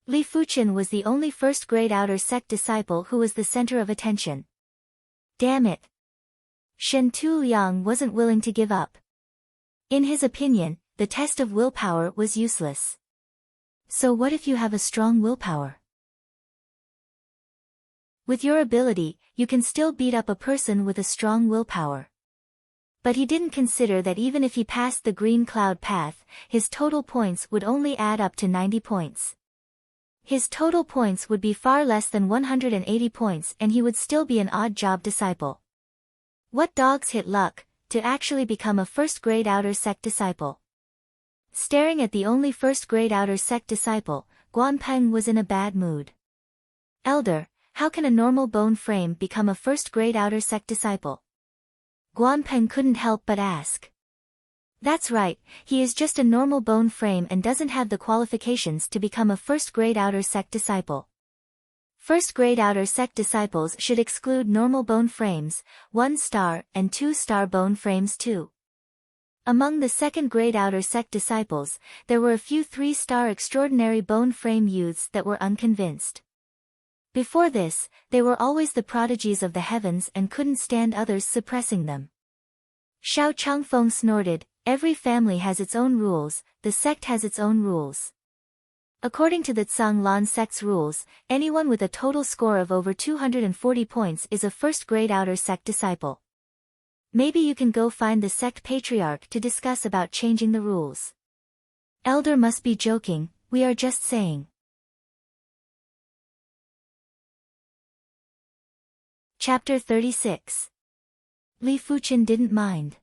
Li Fuqian was the only first-grade outer sect disciple who was the center of attention. Damn it! Shen Tuliang wasn't willing to give up. In his opinion, the test of willpower was useless. So what if you have a strong willpower? With your ability, you can still beat up a person with a strong willpower. But he didn't consider that even if he passed the green cloud path, his total points would only add up to 90 points. His total points would be far less than 180 points and he would still be an odd-job disciple. What dogs hit luck, to actually become a first-grade outer sect disciple. Staring at the only first-grade outer sect disciple, Guanpeng was in a bad mood. Elder, how can a normal bone frame become a first-grade outer sect disciple? Guanpeng couldn't help but ask. That's right, he is just a normal bone frame and doesn't have the qualifications to become a first-grade outer sect disciple. First-grade outer sect disciples should exclude normal bone frames, 1-star and 2-star bone frames too. Among the second-grade outer sect disciples, there were a few 3-star extraordinary bone frame youths that were unconvinced. Before this, they were always the prodigies of the heavens and couldn't stand others suppressing them. Xiao Changfeng snorted, every family has its own rules, the sect has its own rules. According to the Tsang Lan sect's rules, anyone with a total score of over 240 points is a first-grade outer sect disciple. Maybe you can go find the sect patriarch to discuss about changing the rules. Elder must be joking, we are just saying. Chapter 36. Li Fuqian didn't mind.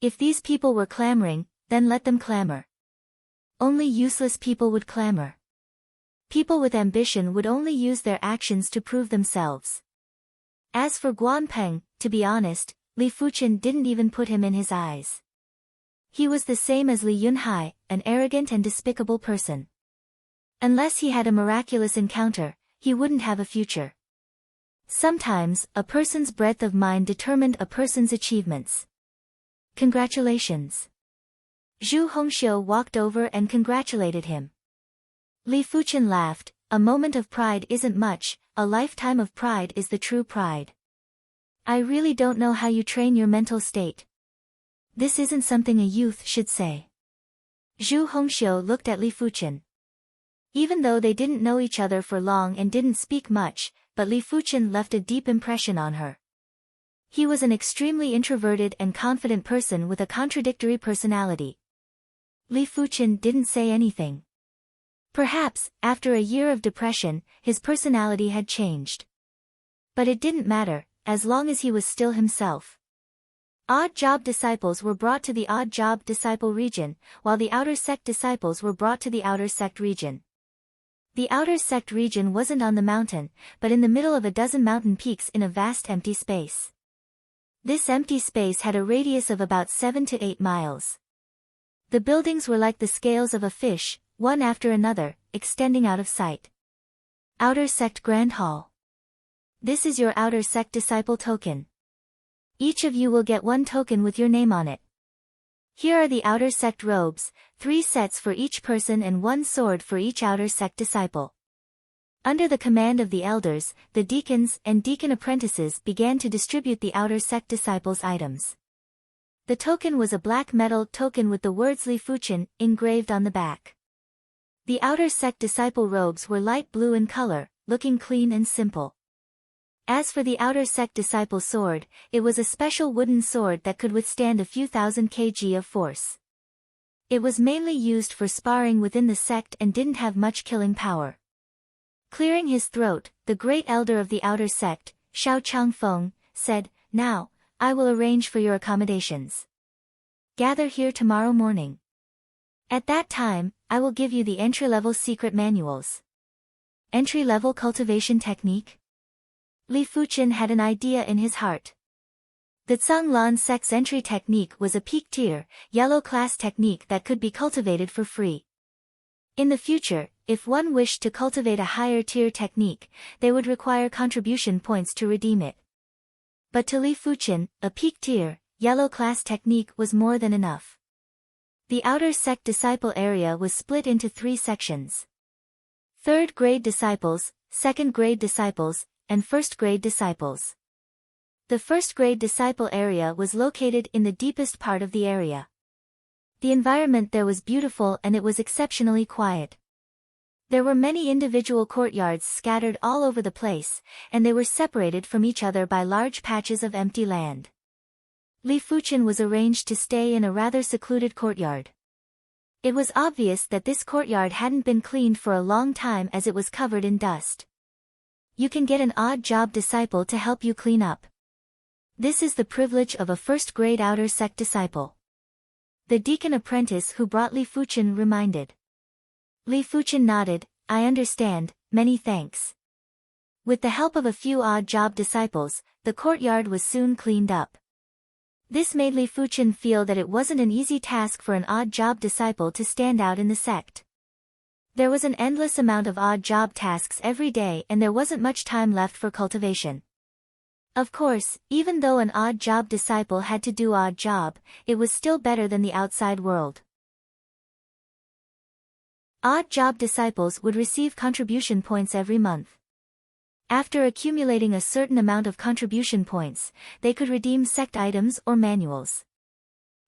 If these people were clamoring, then let them clamor. Only useless people would clamor. People with ambition would only use their actions to prove themselves. As for Guanpeng, to be honest, Li Fuqian didn't even put him in his eyes. He was the same as Li Yunhai, an arrogant and despicable person. Unless he had a miraculous encounter, he wouldn't have a future. Sometimes, a person's breadth of mind determined a person's achievements. Congratulations. Zhu Hongxiu walked over and congratulated him. Li Fuqian laughed, a moment of pride isn't much, a lifetime of pride is the true pride. I really don't know how you train your mental state. This isn't something a youth should say. Zhu Hongxiu looked at Li Fuqian. Even though they didn't know each other for long and didn't speak much, but Li Fuqian left a deep impression on her. He was an extremely introverted and confident person with a contradictory personality. Li Fuqian didn't say anything. Perhaps, after a year of depression, his personality had changed. But it didn't matter, as long as he was still himself. Odd-job disciples were brought to the odd-job disciple region, while the outer sect disciples were brought to the outer sect region. The outer sect region wasn't on the mountain, but in the middle of a dozen mountain peaks in a vast empty space. This empty space had a radius of about 7 to 8 miles. The buildings were like the scales of a fish, one after another, extending out of sight. Outer Sect Grand Hall. This is your outer sect disciple token. Each of you will get one token with your name on it. Here are the outer sect robes, 3 sets for each person and 1 sword for each outer sect disciple. Under the command of the elders, the deacons and deacon apprentices began to distribute the outer sect disciples' items. The token was a black metal token with the words Li Fuqian engraved on the back. The outer sect disciple robes were light blue in color, looking clean and simple. As for the outer sect disciple sword, it was a special wooden sword that could withstand a few thousand kg of force. It was mainly used for sparring within the sect and didn't have much killing power. Clearing his throat, the great elder of the outer sect, Xiao Changfeng, said, "Now, I will arrange for your accommodations. Gather here tomorrow morning. At that time, I will give you the entry-level secret manuals." Entry-level cultivation technique? Li Fuqian had an idea in his heart. The Zhanglan sect's entry technique was a peak tier, yellow class technique that could be cultivated for free. In the future, if one wished to cultivate a higher tier technique, they would require contribution points to redeem it. But to Li Fuqin, a peak tier, yellow class technique was more than enough. The outer sect disciple area was split into 3 sections. 3rd grade disciples, 2nd grade disciples, and 1st grade disciples. The 1st grade disciple area was located in the deepest part of the area. The environment there was beautiful and it was exceptionally quiet. There were many individual courtyards scattered all over the place, and they were separated from each other by large patches of empty land. Li Fuqin was arranged to stay in a rather secluded courtyard. It was obvious that this courtyard hadn't been cleaned for a long time as it was covered in dust. You can get an odd job disciple to help you clean up. This is the privilege of a 1st grade outer sect disciple. The deacon apprentice who brought Li Fuqin reminded. Li Fuqin nodded, I understand, many thanks. With the help of a few odd job disciples, the courtyard was soon cleaned up. This made Li Fuqin feel that it wasn't an easy task for an odd job disciple to stand out in the sect. There was an endless amount of odd job tasks every day and there wasn't much time left for cultivation. Of course, even though an odd job disciple had to do odd job, it was still better than the outside world. Odd job disciples would receive contribution points every month. After accumulating a certain amount of contribution points, they could redeem sect items or manuals.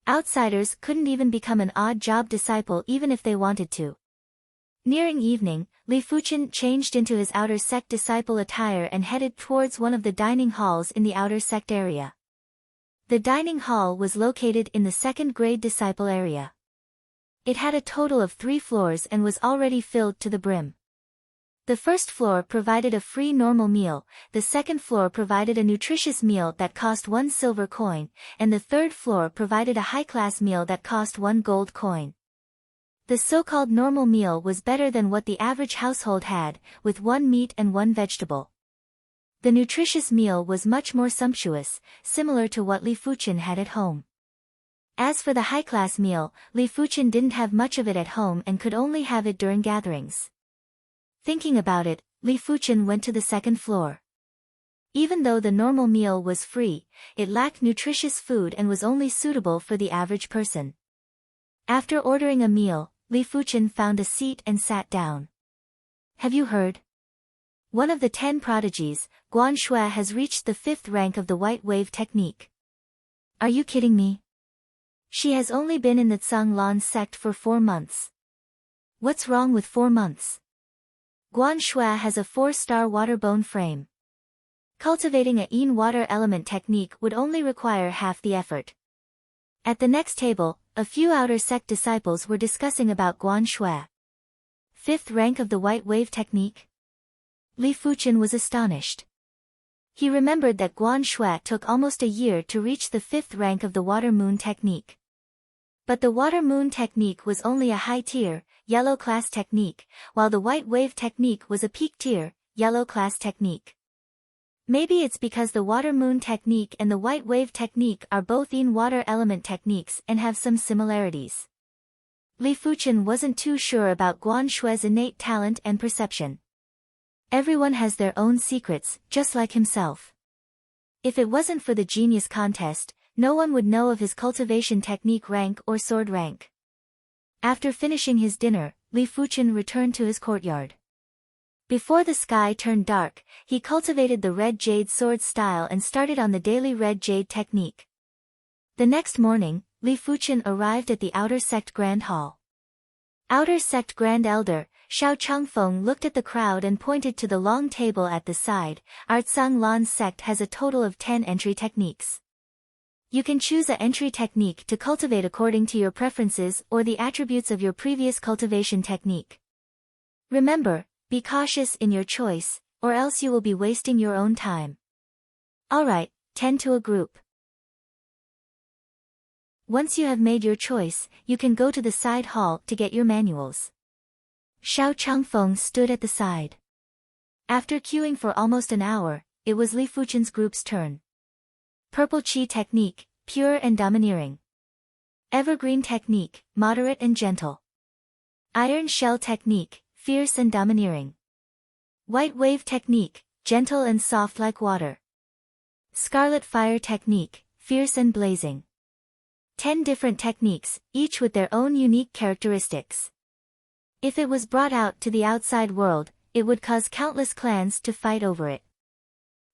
Outsiders couldn't even become an odd job disciple even if they wanted to. Nearing evening, Li Fuqin changed into his outer sect disciple attire and headed towards one of the dining halls in the outer sect area. The dining hall was located in the 2nd grade disciple area. It had a total of 3 floors and was already filled to the brim. The 1st floor provided a free normal meal, the 2nd floor provided a nutritious meal that cost 1 silver coin, and the 3rd floor provided a high-class meal that cost 1 gold coin. The so-called normal meal was better than what the average household had, with 1 meat and 1 vegetable. The nutritious meal was much more sumptuous, similar to what Li Fuqin had at home. As for the high-class meal, Li Fuqin didn't have much of it at home and could only have it during gatherings. Thinking about it, Li Fuqin went to the 2nd floor. Even though the normal meal was free, it lacked nutritious food and was only suitable for the average person. After ordering a meal, Li Fuqin found a seat and sat down. Have you heard? One of the 10 prodigies, Guan Shui, has reached the 5th rank of the White Wave technique. Are you kidding me? She has only been in the Zhanglan sect for 4 months. What's wrong with 4 months? Guan Shui has a 4-star waterbone frame. Cultivating a Yin water element technique would only require half the effort. At the next table, a few outer sect disciples were discussing about Guan Shui. 5th rank of the White Wave technique? Li Fuqin was astonished. He remembered that Guan Shui took almost a year to reach the 5th rank of the Water Moon technique. But the Water Moon technique was only a high-tier, yellow class technique, while the White Wave technique was a peak-tier, yellow class technique. Maybe it's because the Water Moon technique and the White Wave technique are both Yin water element techniques and have some similarities. Li Fuqin wasn't too sure about Guan Shui's innate talent and perception. Everyone has their own secrets, just like himself. If it wasn't for the genius contest, no one would know of his cultivation technique rank or sword rank. After finishing his dinner, Li Fuqin returned to his courtyard. Before the sky turned dark, he cultivated the red jade sword style and started on the daily red jade technique. The next morning, Li Fuqin arrived at the Outer Sect Grand Hall. Outer Sect Grand Elder, Xiao Changfeng, looked at the crowd and pointed to the long table at the side. Our Zhanglan sect has a total of 10 entry techniques. You can choose an entry technique to cultivate according to your preferences or the attributes of your previous cultivation technique. Remember, be cautious in your choice, or else you will be wasting your own time. Alright, 10 to a group. Once you have made your choice, you can go to the side hall to get your manuals. Xiao Changfeng stood at the side. After queuing for almost an hour, it was Li Fuqin's group's turn. Purple Qi technique, pure and domineering. Evergreen technique, moderate and gentle. Iron Shell technique, fierce and domineering. White Wave technique, gentle and soft like water. Scarlet Fire technique, fierce and blazing. 10 different techniques, each with their own unique characteristics. If it was brought out to the outside world, it would cause countless clans to fight over it.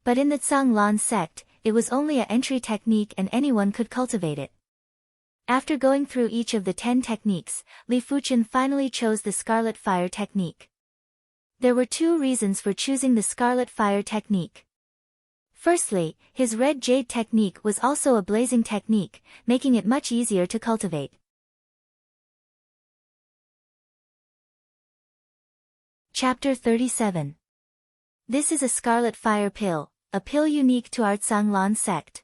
But in the Zhanglan sect, it was only an entry technique and anyone could cultivate it. After going through each of the 10 techniques, Li Fuchen finally chose the Scarlet Fire technique. There were 2 reasons for choosing the Scarlet Fire technique. Firstly, his Red Jade technique was also a blazing technique, making it much easier to cultivate. Chapter 37. This is a Scarlet Fire pill, a pill unique to our Zhanglan sect.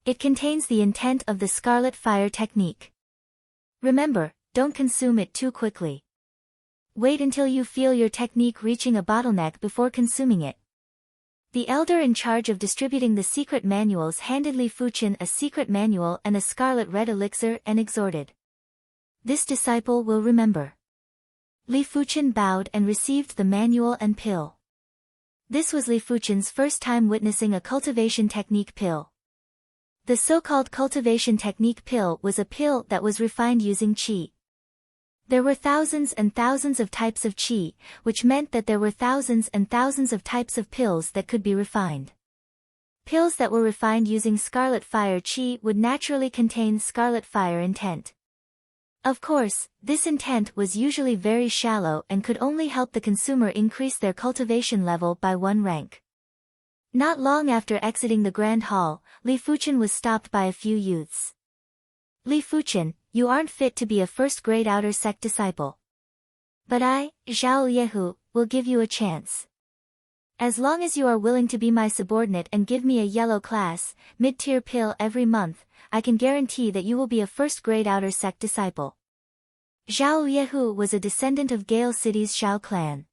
It contains the intent of the Scarlet Fire technique. Remember, don't consume it too quickly. Wait until you feel your technique reaching a bottleneck before consuming it. The elder in charge of distributing the secret manuals handed Li Fuchen a secret manual and a scarlet red elixir and exhorted. This disciple will remember. Li Fuchen bowed and received the manual and pill. This was Li Fuchen's first time witnessing a cultivation technique pill. The so-called cultivation technique pill was a pill that was refined using qi. There were thousands and thousands of types of qi, which meant that there were thousands and thousands of types of pills that could be refined. Pills that were refined using Scarlet Fire qi would naturally contain Scarlet Fire intent. Of course, this intent was usually very shallow and could only help the consumer increase their cultivation level by 1 rank. Not long after exiting the Grand Hall, Li Fuchen was stopped by a few youths. Li Fuchen, you aren't fit to be a first-grade outer sect disciple. But I, Zhao Yehu, will give you a chance. As long as you are willing to be my subordinate and give me a yellow class, mid-tier pill every month, I can guarantee that you will be a first-grade outer sect disciple. Zhao Yehu was a descendant of Gale City's Zhao clan.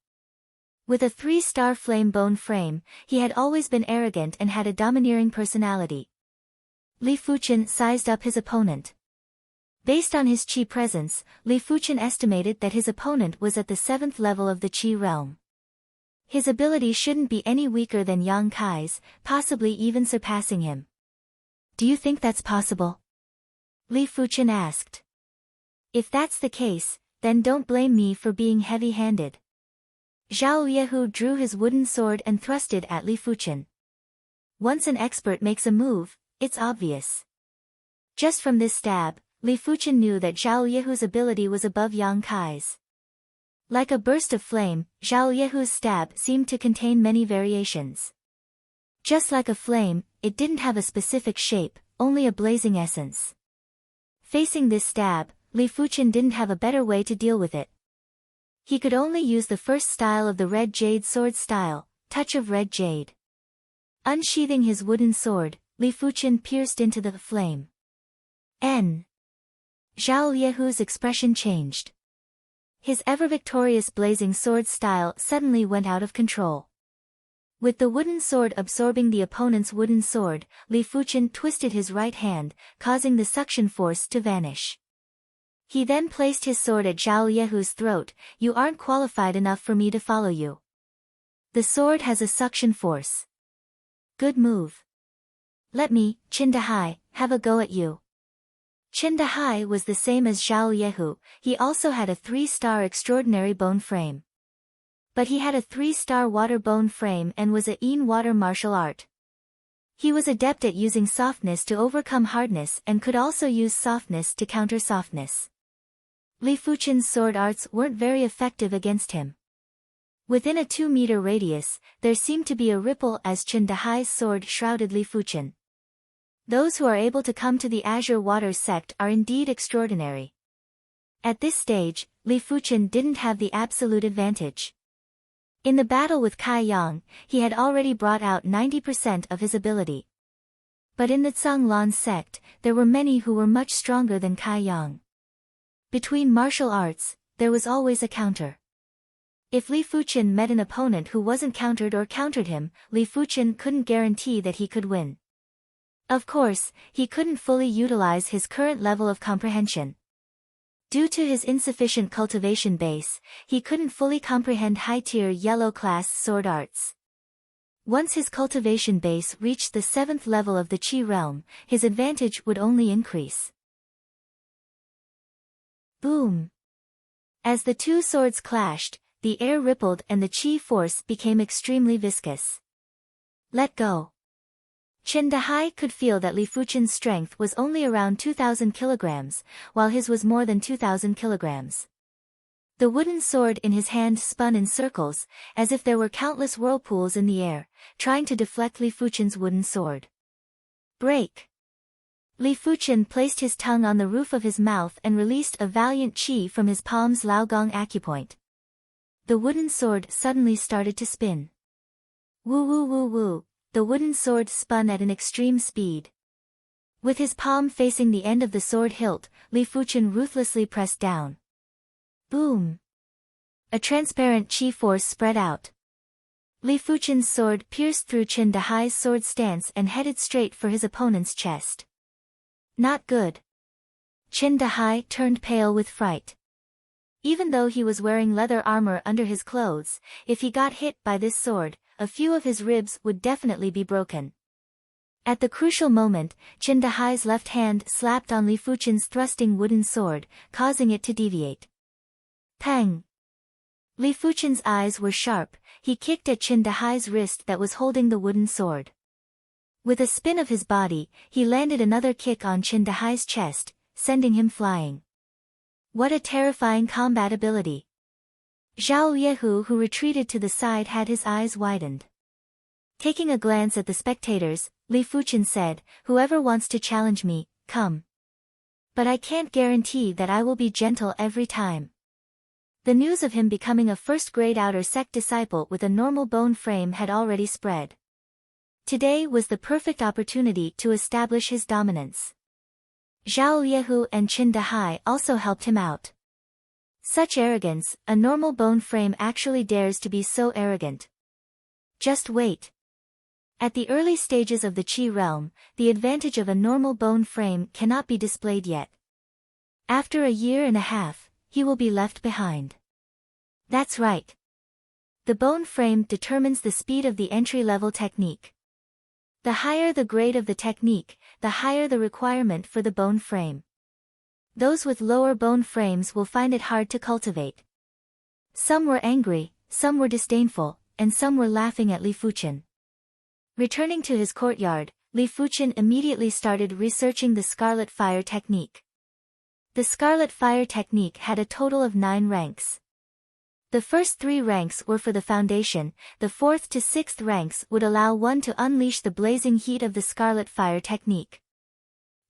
With a 3-star flame bone frame, he had always been arrogant and had a domineering personality. Li Fuchen sized up his opponent. Based on his qi presence, Li Fuchen estimated that his opponent was at the 7th level of the qi realm. His ability shouldn't be any weaker than Yang Kai's, possibly even surpassing him. Do you think that's possible? Li Fuchen asked. If that's the case, then don't blame me for being heavy-handed. Zhao Yehu drew his wooden sword and thrust it at Li Fuchen. Once an expert makes a move, it's obvious. Just from this stab, Li Fuchen knew that Zhao Yehu's ability was above Yang Kai's. Like a burst of flame, Zhao Yehu's stab seemed to contain many variations. Just like a flame, it didn't have a specific shape, only a blazing essence. Facing this stab, Li Fuchen didn't have a better way to deal with it. He could only use the first style of the Red Jade sword style, Touch of Red Jade. Unsheathing his wooden sword, Li Fuchen pierced into the flame. Zhao Yehu's expression changed. His ever-victorious blazing sword style suddenly went out of control. With the wooden sword absorbing the opponent's wooden sword, Li Fuchen twisted his right hand, causing the suction force to vanish. He then placed his sword at Zhao Yehu's throat. You aren't qualified enough for me to follow you. The sword has a suction force. Good move. Let me, Qindahai, have a go at you. Qindahai was the same as Zhao Yehu, he also had a 3-star extraordinary bone frame. But he had a 3-star water bone frame and was a in water martial art. He was adept at using softness to overcome hardness and could also use softness to counter softness. Li Fuchen's sword arts weren't very effective against him. Within a 2-meter radius, there seemed to be a ripple as Qindahai's sword shrouded Li Fuchen. Those who are able to come to the Azure Waters sect are indeed extraordinary. At this stage, Li Fuchen didn't have the absolute advantage. In the battle with Kai Yang, he had already brought out 90% of his ability. But in the Zhanglan sect, there were many who were much stronger than Kai Yang. Between martial arts, there was always a counter. If Li Fuchen met an opponent who wasn't countered or countered him, Li Fuchen couldn't guarantee that he could win. Of course, he couldn't fully utilize his current level of comprehension. Due to his insufficient cultivation base, he couldn't fully comprehend high-tier yellow-class sword arts. Once his cultivation base reached the 7th level of the Qi realm, his advantage would only increase. Boom! As the two swords clashed, the air rippled and the Qi force became extremely viscous. Let go. Qin Dahai could feel that Li Fuchen's strength was only around 2,000 kilograms, while his was more than 2,000 kilograms. The wooden sword in his hand spun in circles, as if there were countless whirlpools in the air, trying to deflect Li Fuchen's wooden sword. Break! Li Fuchen placed his tongue on the roof of his mouth and released a valiant qi from his palm's Laogong acupoint. The wooden sword suddenly started to spin. Woo woo woo woo! The wooden sword spun at an extreme speed. With his palm facing the end of the sword hilt, Li Fuchen ruthlessly pressed down. Boom! A transparent qi force spread out. Li Fuchen's sword pierced through Qin Dahai's sword stance and headed straight for his opponent's chest. Not good. Qin Dahai turned pale with fright. Even though he was wearing leather armor under his clothes, if he got hit by this sword, a few of his ribs would definitely be broken. At the crucial moment, Qin Dahai's left hand slapped on Li Fuchen's thrusting wooden sword, causing it to deviate. Pang! Li Fuchen's eyes were sharp. He kicked at Qin Dahai's wrist that was holding the wooden sword. With a spin of his body, he landed another kick on Qin Dahai's chest, sending him flying. What a terrifying combat ability! Zhao Yehu, who retreated to the side, had his eyes widened. Taking a glance at the spectators, Li Fuchen said, "Whoever wants to challenge me, come. But I can't guarantee that I will be gentle every time." The news of him becoming a first-grade outer sect disciple with a normal bone frame had already spread. Today was the perfect opportunity to establish his dominance. Zhao Yehu and Qin Dahai also helped him out. Such arrogance, a normal bone frame actually dares to be so arrogant. Just wait. At the early stages of the Qi realm, the advantage of a normal bone frame cannot be displayed yet. After a year and a half, he will be left behind. That's right. The bone frame determines the speed of the entry-level technique. The higher the grade of the technique, the higher the requirement for the bone frame. Those with lower bone frames will find it hard to cultivate. Some were angry, some were disdainful, and some were laughing at Li Fuchen. Returning to his courtyard, Li Fuchen immediately started researching the Scarlet Fire technique. The Scarlet Fire technique had a total of 9 ranks. The first 3 ranks were for the foundation, the 4th to 6th ranks would allow one to unleash the blazing heat of the Scarlet Fire technique.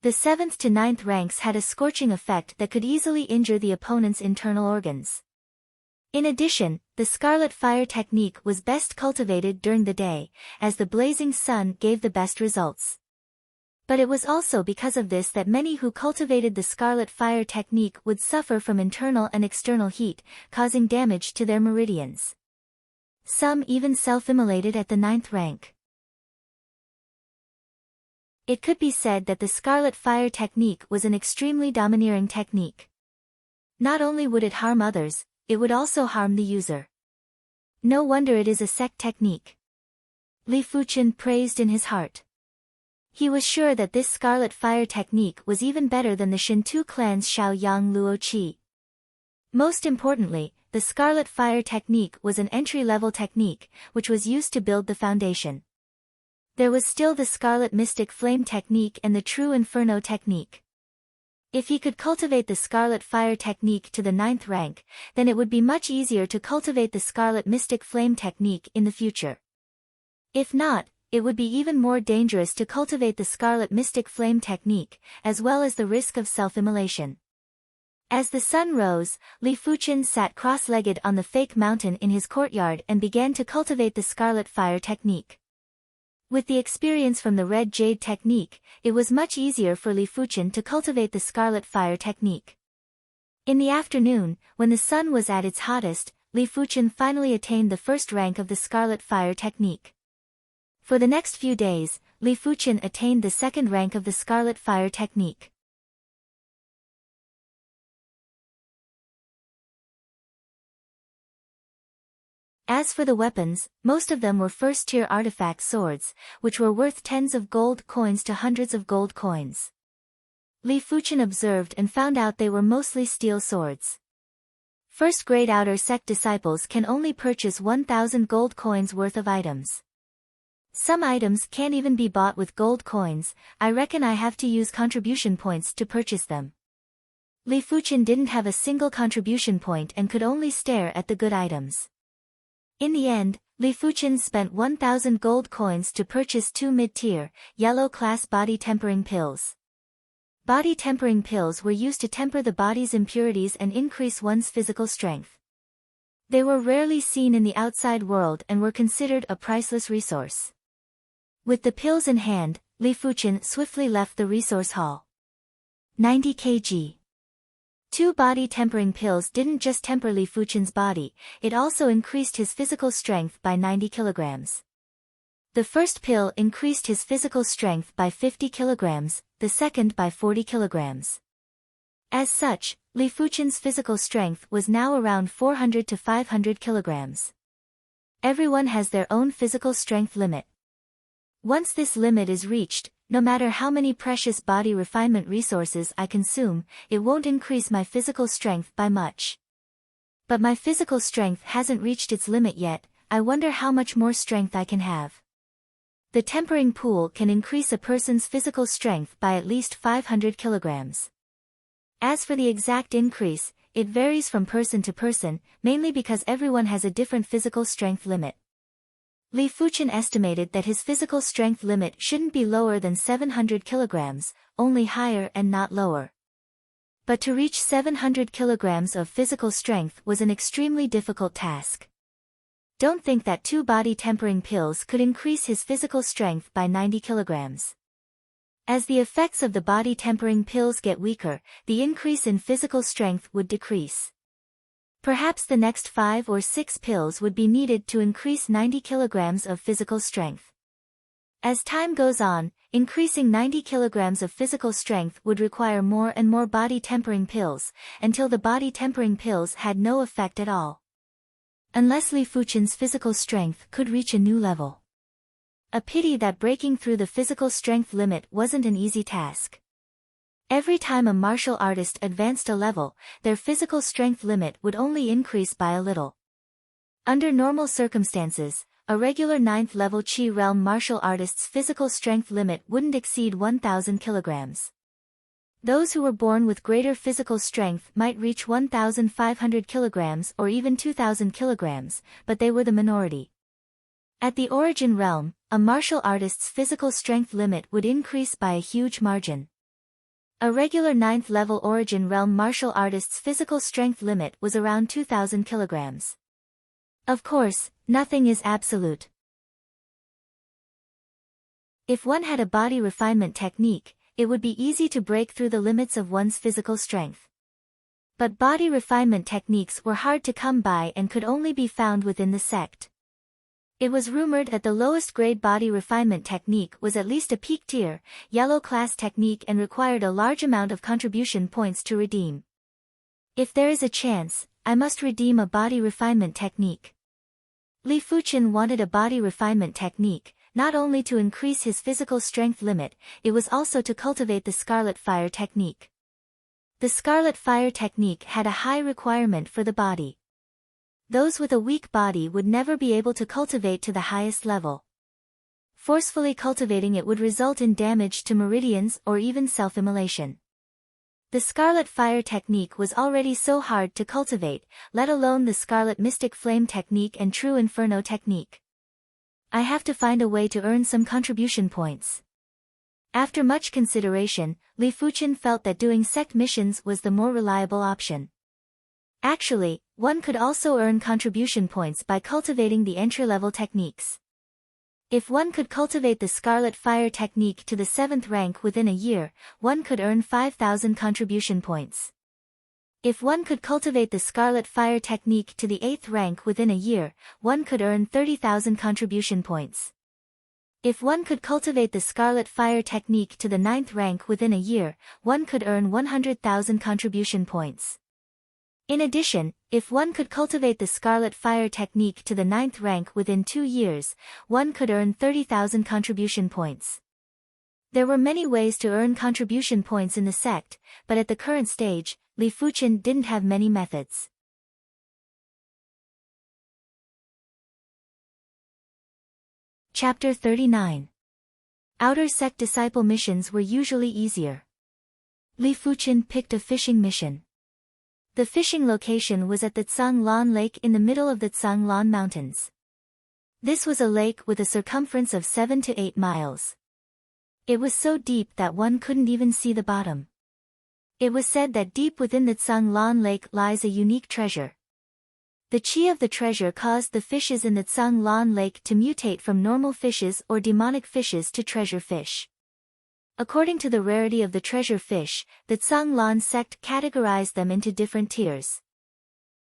The 7th to 9th ranks had a scorching effect that could easily injure the opponent's internal organs. In addition, the Scarlet Fire technique was best cultivated during the day, as the blazing sun gave the best results. But it was also because of this that many who cultivated the Scarlet Fire technique would suffer from internal and external heat, causing damage to their meridians. Some even self-immolated at the 9th rank. It could be said that the Scarlet Fire technique was an extremely domineering technique. Not only would it harm others, it would also harm the user. No wonder it is a sect technique. Li Fuchen praised in his heart. He was sure that this Scarlet Fire technique was even better than the Shintu clan's Xiao Yang Luo Qi. Most importantly, the Scarlet Fire technique was an entry-level technique, which was used to build the foundation. There was still the Scarlet Mystic Flame technique and the True Inferno technique. If he could cultivate the Scarlet Fire technique to the 9th rank, then it would be much easier to cultivate the Scarlet Mystic Flame technique in the future. If not, it would be even more dangerous to cultivate the Scarlet Mystic Flame technique, as well as the risk of self-immolation. As the sun rose, Li Fuchen sat cross-legged on the fake mountain in his courtyard and began to cultivate the Scarlet Fire technique. With the experience from the Red Jade technique, it was much easier for Li Fuchen to cultivate the Scarlet Fire technique. In the afternoon, when the sun was at its hottest, Li Fuchen finally attained the first rank of the Scarlet Fire technique. For the next few days, Li Fuqian attained the second rank of the Scarlet Fire technique. As for the weapons, most of them were first-tier artifact swords, which were worth tens of gold coins to hundreds of gold coins. Li Fuqian observed and found out they were mostly steel swords. First-grade outer sect disciples can only purchase 1,000 gold coins worth of items. Some items can't even be bought with gold coins. I reckon I have to use contribution points to purchase them. Li Fuqian didn't have a single contribution point and could only stare at the good items. In the end, Li Fuqian spent 1,000 gold coins to purchase 2 mid-tier, yellow-class body tempering pills. Body tempering pills were used to temper the body's impurities and increase one's physical strength. They were rarely seen in the outside world and were considered a priceless resource. With the pills in hand, Li Fuqian swiftly left the resource hall. 90 kg. 2 body tempering pills didn't just temper Li Fuqian's body, it also increased his physical strength by 90 kilograms. The first pill increased his physical strength by 50 kilograms, the second by 40 kilograms. As such, Li Fuqian's physical strength was now around 400 to 500 kilograms. Everyone has their own physical strength limit. Once this limit is reached, no matter how many precious body refinement resources I consume, it won't increase my physical strength by much. But my physical strength hasn't reached its limit yet. I wonder how much more strength I can have. The tempering pool can increase a person's physical strength by at least 500 kilograms. As for the exact increase, it varies from person to person, mainly because everyone has a different physical strength limit. Li Fuqian estimated that his physical strength limit shouldn't be lower than 700 kilograms, only higher and not lower. But to reach 700 kilograms of physical strength was an extremely difficult task. Don't think that 2 body tempering pills could increase his physical strength by 90 kilograms. As the effects of the body tempering pills get weaker, the increase in physical strength would decrease. Perhaps the next 5 or 6 pills would be needed to increase 90 kilograms of physical strength. As time goes on, increasing 90 kilograms of physical strength would require more and more body tempering pills, until the body tempering pills had no effect at all. Unless Li Fuqian's physical strength could reach a new level. A pity that breaking through the physical strength limit wasn't an easy task. Every time a martial artist advanced a level, their physical strength limit would only increase by a little. Under normal circumstances, a regular 9th level Qi realm martial artist's physical strength limit wouldn't exceed 1,000 kilograms. Those who were born with greater physical strength might reach 1,500 kilograms or even 2,000 kilograms, but they were the minority. At the origin realm, a martial artist's physical strength limit would increase by a huge margin. A regular 9th level origin realm martial artist's physical strength limit was around 2,000 kilograms. Of course, nothing is absolute. If one had a body refinement technique, it would be easy to break through the limits of one's physical strength. But body refinement techniques were hard to come by and could only be found within the sect. It was rumored that the lowest grade body refinement technique was at least a peak tier, yellow class technique and required a large amount of contribution points to redeem. If there is a chance, I must redeem a body refinement technique. Li Fuqian wanted a body refinement technique, not only to increase his physical strength limit, it was also to cultivate the Scarlet Fire technique. The Scarlet Fire technique had a high requirement for the body. Those with a weak body would never be able to cultivate to the highest level. Forcefully cultivating it would result in damage to meridians or even self-immolation. The Scarlet Fire technique was already so hard to cultivate, let alone the Scarlet Mystic Flame technique and True Inferno technique. I have to find a way to earn some contribution points. After much consideration, Li Fuqian felt that doing sect missions was the more reliable option. Actually, one could also earn contribution points by cultivating the entry-level techniques. If one could cultivate the Scarlet Fire technique to the 7th rank within a year, one could earn 5,000 contribution points. If one could cultivate the Scarlet Fire technique to the 8th rank within a year, one could earn 30,000 contribution points. If one could cultivate the Scarlet Fire technique to the 9th rank within a year, one could earn 100,000 contribution points. In addition, if one could cultivate the Scarlet Fire technique to the 9th rank within 2 years, one could earn 30,000 contribution points. There were many ways to earn contribution points in the sect, but at the current stage, Li Fuqian didn't have many methods. Chapter 39. Outer sect disciple missions were usually easier. Li Fuqian picked a fishing mission. The fishing location was at the Tsanglan Lake in the middle of the Tsanglan Mountains. This was a lake with a circumference of 7 to 8 miles. It was so deep that one couldn't even see the bottom. It was said that deep within the Tsanglan Lake lies a unique treasure. The qi of the treasure caused the fishes in the Tsanglan Lake to mutate from normal fishes or demonic fishes to treasure fish. According to the rarity of the treasure fish, the Tsanglan sect categorized them into different tiers.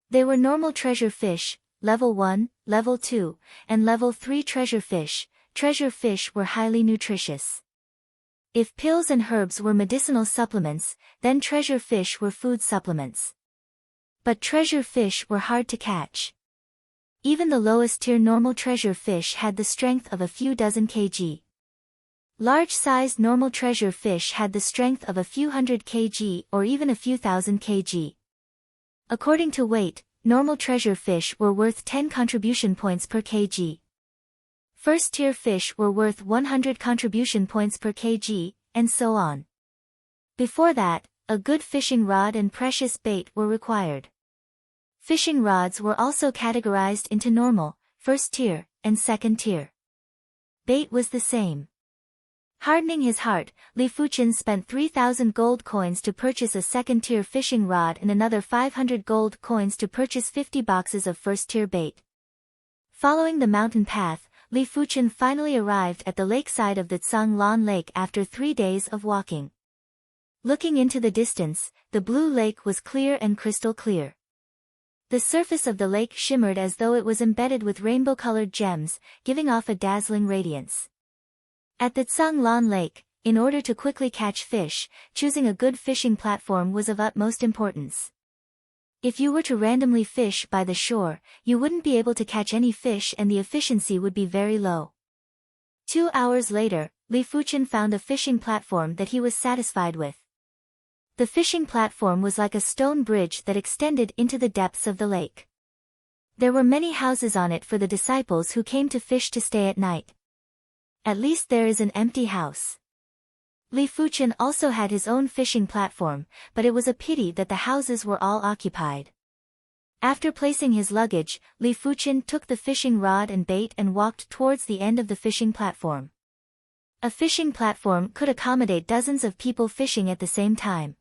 They were normal treasure fish, level 1, level 2, and level 3 treasure fish. Treasure fish were highly nutritious. If pills and herbs were medicinal supplements, then treasure fish were food supplements. But treasure fish were hard to catch. Even the lowest tier normal treasure fish had the strength of a few dozen kg. Large-sized normal treasure fish had the strength of a few hundred kg or even a few thousand kg. According to weight, normal treasure fish were worth 10 contribution points per kg. First-tier fish were worth 100 contribution points per kg, and so on. Before that, a good fishing rod and precious bait were required. Fishing rods were also categorized into normal, first tier, and second tier. Bait was the same. Hardening his heart, Li Fuqian spent 3,000 gold coins to purchase a second-tier fishing rod and another 500 gold coins to purchase 50 boxes of first-tier bait. Following the mountain path, Li Fuqian finally arrived at the lakeside of the Tsanglan Lake after 3 days of walking. Looking into the distance, the blue lake was clear and crystal clear. The surface of the lake shimmered as though it was embedded with rainbow-colored gems, giving off a dazzling radiance. At the Tsanglan Lake, in order to quickly catch fish, choosing a good fishing platform was of utmost importance. If you were to randomly fish by the shore, you wouldn't be able to catch any fish and the efficiency would be very low. 2 hours later, Li Fuqian found a fishing platform that he was satisfied with. The fishing platform was like a stone bridge that extended into the depths of the lake. There were many houses on it for the disciples who came to fish to stay at night. At least there is an empty house. Li Fuqian also had his own fishing platform, but it was a pity that the houses were all occupied. After placing his luggage, Li Fuqian took the fishing rod and bait and walked towards the end of the fishing platform. A fishing platform could accommodate dozens of people fishing at the same time.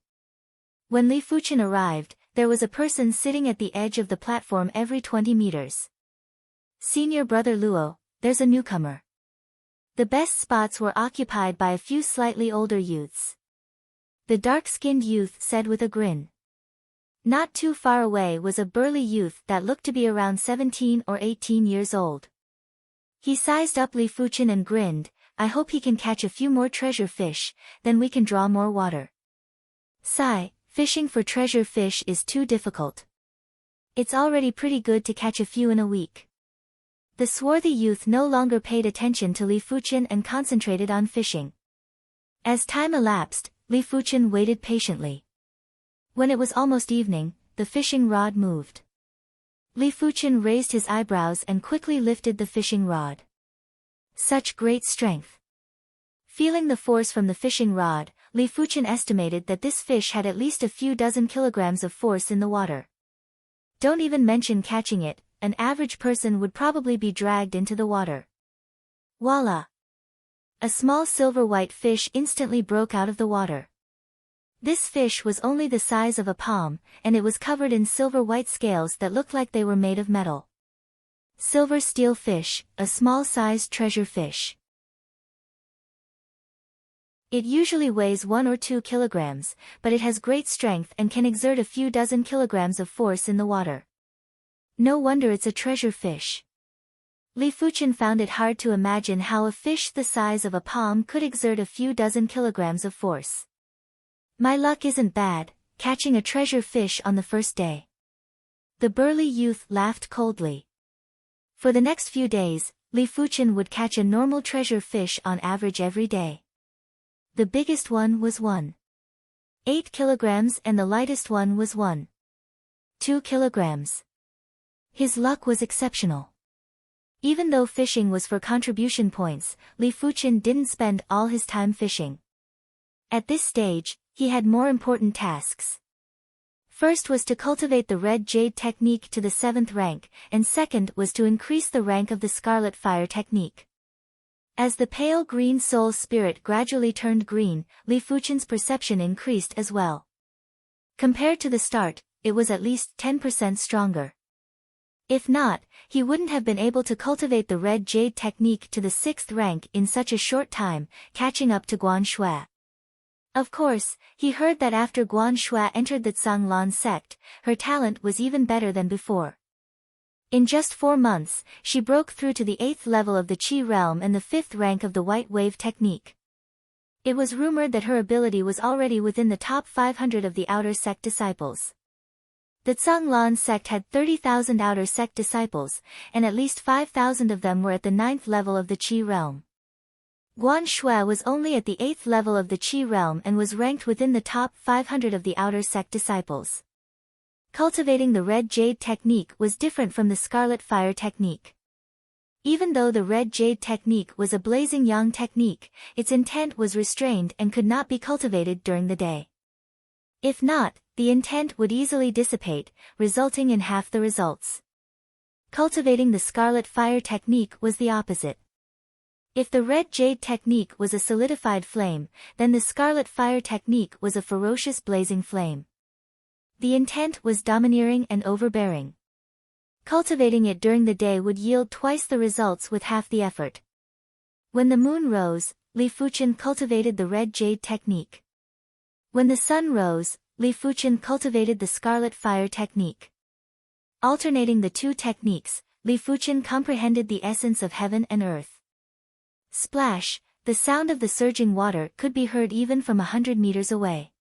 When Li Fuqian arrived, there was a person sitting at the edge of the platform every 20 meters. "Senior brother Luo, there's a newcomer." The best spots were occupied by a few slightly older youths. The dark-skinned youth said with a grin. Not too far away was a burly youth that looked to be around 17 or 18 years old. He sized up Li Fuqian and grinned, "I hope he can catch a few more treasure fish, then we can draw more water." "Sigh, fishing for treasure fish is too difficult. It's already pretty good to catch a few in a week." The swarthy youth no longer paid attention to Li Fuqian and concentrated on fishing. As time elapsed, Li Fuqian waited patiently. When it was almost evening, the fishing rod moved. Li Fuqian raised his eyebrows and quickly lifted the fishing rod. Such great strength! Feeling the force from the fishing rod, Li Fuqian estimated that this fish had at least a few dozen kilograms of force in the water. Don't even mention catching it, an average person would probably be dragged into the water. Voila! A small silver-white fish instantly broke out of the water. This fish was only the size of a palm, and it was covered in silver-white scales that looked like they were made of metal. Silver steel fish, a small-sized treasure fish. It usually weighs 1 or 2 kilograms, but it has great strength and can exert a few dozen kilograms of force in the water. No wonder it's a treasure fish. Li Fuchen found it hard to imagine how a fish the size of a palm could exert a few dozen kilograms of force. My luck isn't bad, catching a treasure fish on the first day. The burly youth laughed coldly. For the next few days, Li Fuchen would catch a normal treasure fish on average every day. The biggest one was 1.8 kilograms and the lightest one was 1.2 kilograms. His luck was exceptional. Even though fishing was for contribution points, Li Fuchen didn't spend all his time fishing. At this stage, he had more important tasks. First was to cultivate the red jade technique to the 7th rank, and second was to increase the rank of the scarlet fire technique. As the pale green soul spirit gradually turned green, Li Fuchen's perception increased as well. Compared to the start, it was at least 10% stronger. If not, he wouldn't have been able to cultivate the red jade technique to the 6th rank in such a short time, catching up to Guan Shui. Of course, he heard that after Guan Shui entered the Zhanglan sect, her talent was even better than before. In just 4 months, she broke through to the 8th level of the Qi realm and the 5th rank of the white wave technique. It was rumored that her ability was already within the top 500 of the outer sect disciples. The Zhanglan sect had 30,000 outer sect disciples, and at least 5,000 of them were at the 9th level of the Qi realm. Guan Shui was only at the 8th level of the Qi realm and was ranked within the top 500 of the outer sect disciples. Cultivating the red jade technique was different from the scarlet fire technique. Even though the red jade technique was a blazing yang technique, its intent was restrained and could not be cultivated during the day. If not, the intent would easily dissipate, resulting in half the results. Cultivating the scarlet fire technique was the opposite. If the red jade technique was a solidified flame, then the scarlet fire technique was a ferocious blazing flame. The intent was domineering and overbearing. Cultivating it during the day would yield twice the results with half the effort. When the moon rose, Li Fuchen cultivated the red jade technique. When the sun rose, Li Fuchen cultivated the scarlet fire technique. Alternating the two techniques, Li Fuchen comprehended the essence of heaven and earth. Splash, the sound of the surging water could be heard even from 100 meters away.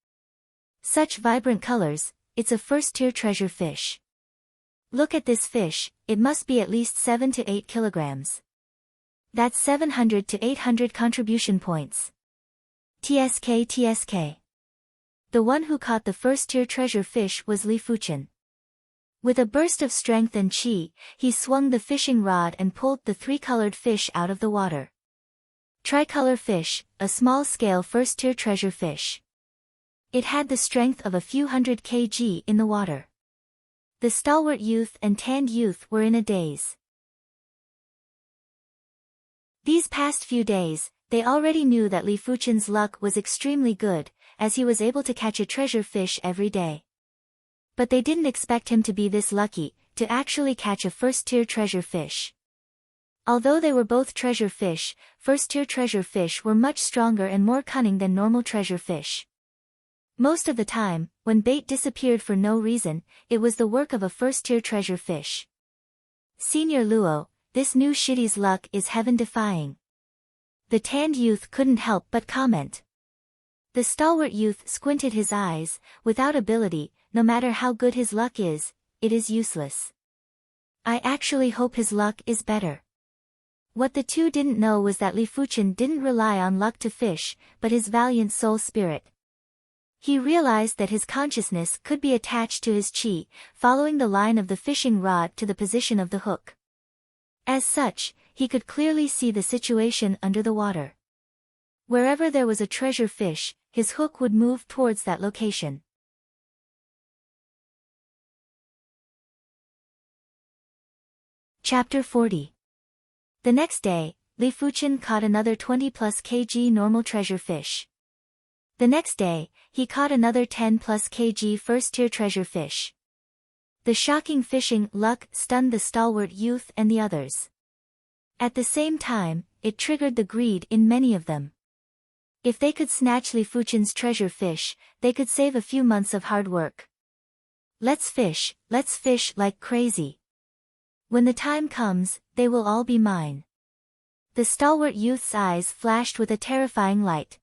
Such vibrant colors, it's a first-tier treasure fish. Look at this fish, it must be at least 7 to 8 kilograms. That's 700 to 800 contribution points. TSK. The one who caught the first-tier treasure fish was Li Fuchen. With a burst of strength and qi, he swung the fishing rod and pulled the 3-colored fish out of the water. Tricolor fish, a small-scale first-tier treasure fish. It had the strength of a few hundred kg in the water. The stalwart youth and tanned youth were in a daze. These past few days, they already knew that Li Fuchen's luck was extremely good, as he was able to catch a treasure fish every day. But they didn't expect him to be this lucky, to actually catch a first-tier treasure fish. Although they were both treasure fish, first-tier treasure fish were much stronger and more cunning than normal treasure fish. Most of the time, when bait disappeared for no reason, it was the work of a first-tier treasure fish. Senior Luo, this new shitty's luck is heaven-defying. The tanned youth couldn't help but comment. The stalwart youth squinted his eyes. Without ability, no matter how good his luck is, it is useless. I actually hope his luck is better. What the two didn't know was that Li Fuchen didn't rely on luck to fish, but his valiant soul spirit. He realized that his consciousness could be attached to his qi, following the line of the fishing rod to the position of the hook. As such, he could clearly see the situation under the water. Wherever there was a treasure fish, his hook would move towards that location. Chapter 40. The next day, Li Fuchen caught another 20+ kg normal treasure fish. The next day, he caught another 10+ kg first-tier treasure fish. The shocking fishing luck stunned the stalwart youth and the others. At the same time, it triggered the greed in many of them. If they could snatch Li Fuchen's treasure fish, they could save a few months of hard work. Let's fish like crazy. When the time comes, they will all be mine. The stalwart youth's eyes flashed with a terrifying light.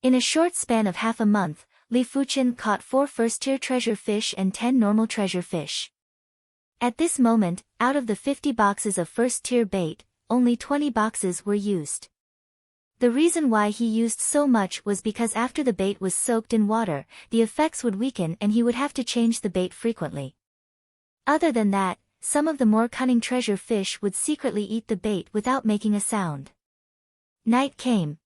In a short span of half a month, Li Fuchen caught 4 first-tier treasure fish and 10 normal treasure fish. At this moment, out of the 50 boxes of first-tier bait, only 20 boxes were used. The reason why he used so much was because after the bait was soaked in water, the effects would weaken and he would have to change the bait frequently. Other than that, some of the more cunning treasure fish would secretly eat the bait without making a sound. Night came.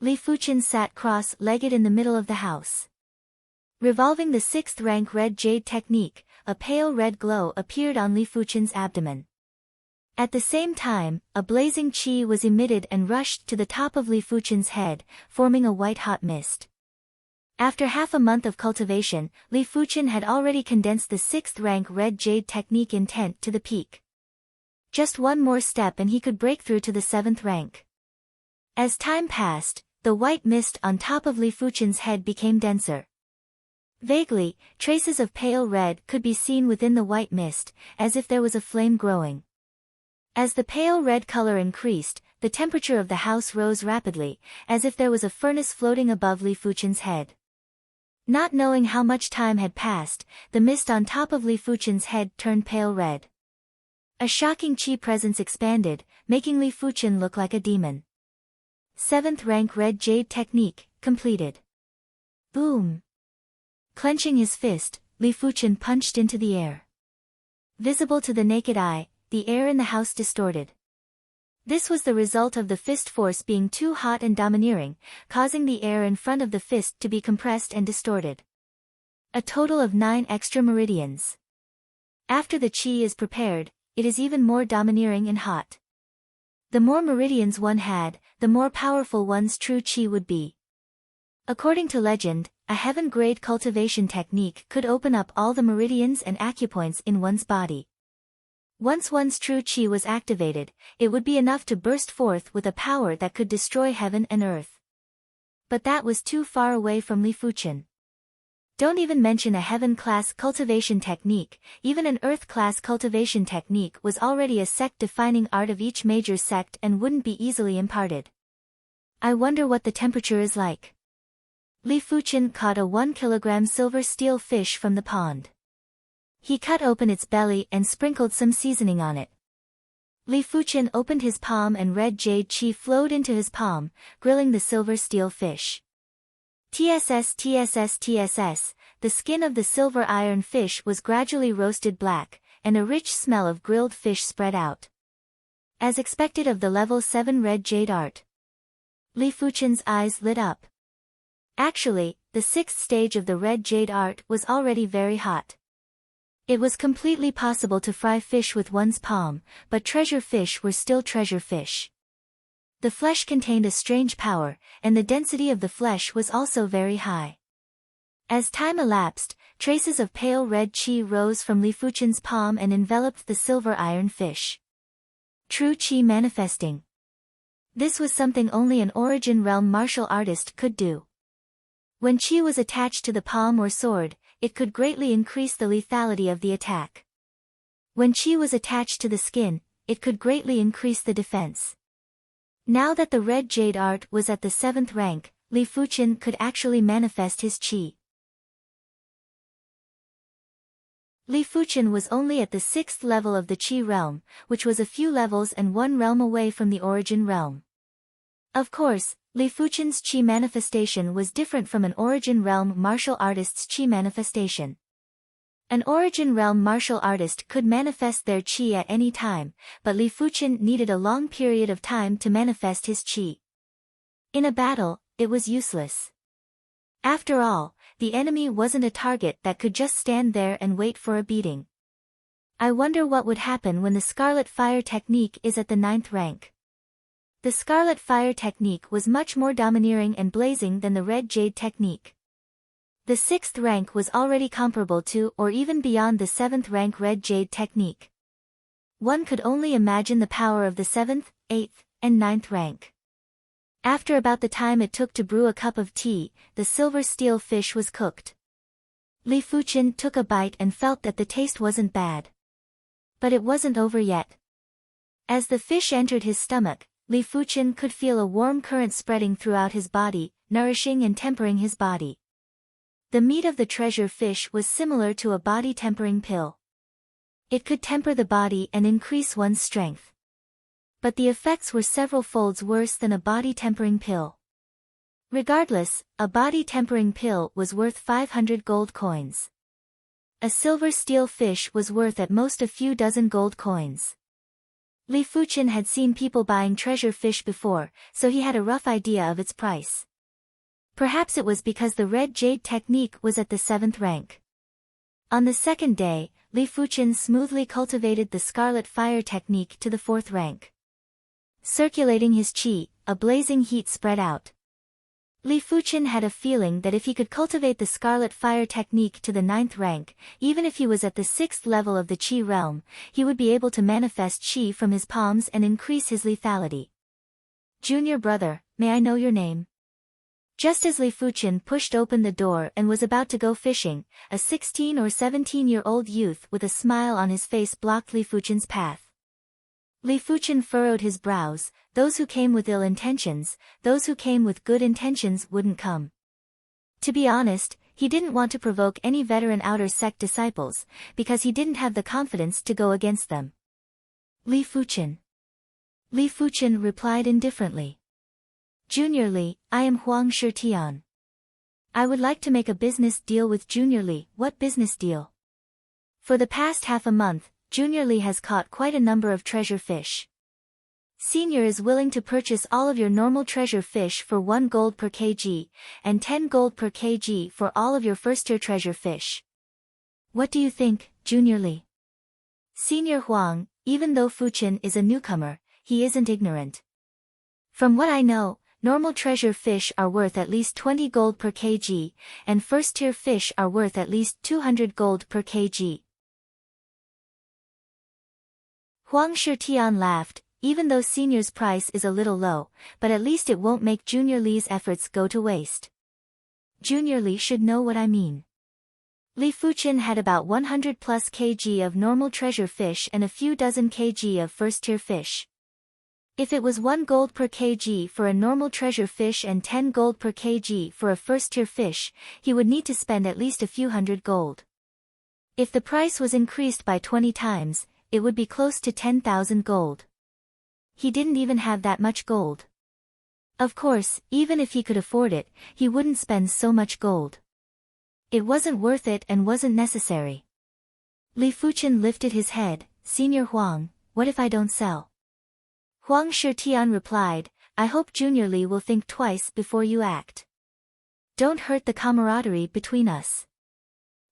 Li Fuchen sat cross-legged in the middle of the house. Revolving the 6th rank red jade technique, a pale red glow appeared on Li Fuchen's abdomen. At the same time, a blazing qi was emitted and rushed to the top of Li Fuchen's head, forming a white-hot mist. After half a month of cultivation, Li Fuchen had already condensed the 6th rank red jade technique intent to the peak. Just one more step and he could break through to the 7th rank. As time passed, the white mist on top of Li Fuchen's head became denser. Vaguely, traces of pale red could be seen within the white mist, as if there was a flame growing. As the pale red color increased, the temperature of the house rose rapidly, as if there was a furnace floating above Li Fuchen's head. Not knowing how much time had passed, the mist on top of Li Fuchen's head turned pale red. A shocking qi presence expanded, making Li Fuchen look like a demon. 7th rank red jade technique, completed. Boom! Clenching his fist, Li Fuchen punched into the air. Visible to the naked eye, the air in the house distorted. This was the result of the fist force being too hot and domineering, causing the air in front of the fist to be compressed and distorted. A total of 9 extra meridians. After the qi is prepared, it is even more domineering and hot. The more meridians one had, the more powerful one's true qi would be. According to legend, a heaven-grade cultivation technique could open up all the meridians and acupoints in one's body. Once one's true qi was activated, it would be enough to burst forth with a power that could destroy heaven and earth. But that was too far away from Li Fuchen. Don't even mention a heaven-class cultivation technique, even an earth-class cultivation technique was already a sect-defining art of each major sect and wouldn't be easily imparted. I wonder what the temperature is like. Li Fuchen caught a 1 kilogram silver steel fish from the pond. He cut open its belly and sprinkled some seasoning on it. Li Fuchen opened his palm and red jade qi flowed into his palm, grilling the silver steel fish. TSS, the skin of the silver iron fish was gradually roasted black, and a rich smell of grilled fish spread out. As expected of the level 7 red jade art. Li Fuchen's eyes lit up. Actually, the 6th stage of the red jade art was already very hot. It was completely possible to fry fish with one's palm, but treasure fish were still treasure fish. The flesh contained a strange power, and the density of the flesh was also very high. As time elapsed, traces of pale red qi rose from Li Fuchen's palm and enveloped the silver iron fish. True qi manifesting. This was something only an origin realm martial artist could do. When qi was attached to the palm or sword, it could greatly increase the lethality of the attack. When qi was attached to the skin, it could greatly increase the defense. Now that the red jade art was at the 7th rank, Li Fuchen could actually manifest his qi. Li Fuchen was only at the 6th level of the qi realm, which was a few levels and 1 realm away from the origin realm. Of course, Li Fuchen's qi manifestation was different from an origin realm martial artist's qi manifestation. An origin realm martial artist could manifest their qi at any time, but Li Fuchen needed a long period of time to manifest his qi. In a battle, it was useless. After all, the enemy wasn't a target that could just stand there and wait for a beating. I wonder what would happen when the Scarlet Fire technique is at the 9th rank. The Scarlet Fire technique was much more domineering and blazing than the Red Jade technique. The 6th rank was already comparable to or even beyond the 7th rank Red Jade technique. One could only imagine the power of the 7th, 8th, and 9th rank. After about the time it took to brew a cup of tea, the silver steel fish was cooked. Li Fuchen took a bite and felt that the taste wasn't bad. But it wasn't over yet. As the fish entered his stomach, Li Fuqian could feel a warm current spreading throughout his body, nourishing and tempering his body. The meat of the treasure fish was similar to a body-tempering pill. It could temper the body and increase one's strength. But the effects were several folds worse than a body-tempering pill. Regardless, a body-tempering pill was worth 500 gold coins. A silver steel fish was worth at most a few dozen gold coins. Li Fuqian had seen people buying treasure fish before, so he had a rough idea of its price. Perhaps it was because the red jade technique was at the 7th rank. On the second day, Li Fuqian smoothly cultivated the scarlet fire technique to the 4th rank. Circulating his qi, a blazing heat spread out. Li Fuqian had a feeling that if he could cultivate the scarlet fire technique to the 9th rank, even if he was at the 6th level of the qi realm, he would be able to manifest qi from his palms and increase his lethality. Junior brother, may I know your name? Just as Li Fuqian pushed open the door and was about to go fishing, a 16 or 17-year-old youth with a smile on his face blocked Li Fuqian's path. Li Fuqian furrowed his brows. Those who came with ill intentions, those who came with good intentions wouldn't come. To be honest, he didn't want to provoke any veteran outer sect disciples, because he didn't have the confidence to go against them. Li Fuqian. Li Fuqian replied indifferently. Junior Li, I am Huang Shitian. I would like to make a business deal with Junior Li. What business deal? For the past half a month, Junior Li has caught quite a number of treasure fish. Senior is willing to purchase all of your normal treasure fish for 1 gold per kg, and 10 gold per kg for all of your first-tier treasure fish. What do you think, Junior Li? Senior Huang, even though Fuqian is a newcomer, he isn't ignorant. From what I know, normal treasure fish are worth at least 20 gold per kg, and first-tier fish are worth at least 200 gold per kg. Huang Shitian laughed. Even though Senior's price is a little low, but at least it won't make Junior Li's efforts go to waste. Junior Li should know what I mean. Li Fuqian had about 100 plus kg of normal treasure fish and a few dozen kg of first-tier fish. If it was 1 gold per kg for a normal treasure fish and 10 gold per kg for a first-tier fish, he would need to spend at least a few hundred gold. If the price was increased by 20 times, it would be close to 10,000 gold. He didn't even have that much gold. Of course, even if he could afford it, he wouldn't spend so much gold. It wasn't worth it and wasn't necessary. Li Fuqian lifted his head. Senior Huang, what if I don't sell? Huang Shitian replied, I hope Junior Li will think twice before you act. Don't hurt the camaraderie between us.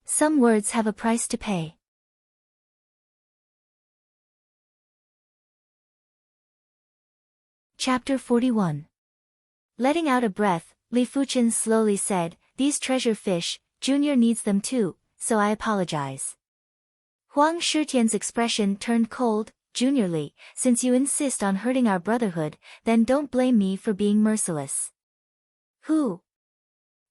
Some words have a price to pay. Chapter 41. Letting out a breath, Li Fuqian slowly said, these treasure fish, Junior needs them too, so I apologize. Huang Shitian's expression turned cold. Junior Li, since you insist on hurting our brotherhood, then don't blame me for being merciless. Who?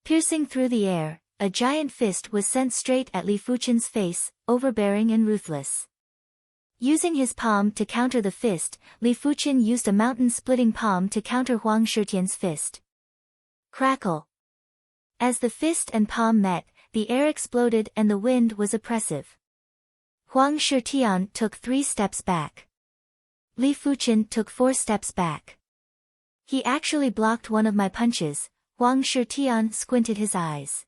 Piercing through the air, a giant fist was sent straight at Li Fuqian's face, overbearing and ruthless. Using his palm to counter the fist, Li Fuqian used a mountain-splitting palm to counter Huang Shitian's fist. Crackle! As the fist and palm met, the air exploded and the wind was oppressive. Huang Shitian took 3 steps back. Li Fuqian took 4 steps back. He actually blocked one of my punches. Huang Shitian squinted his eyes.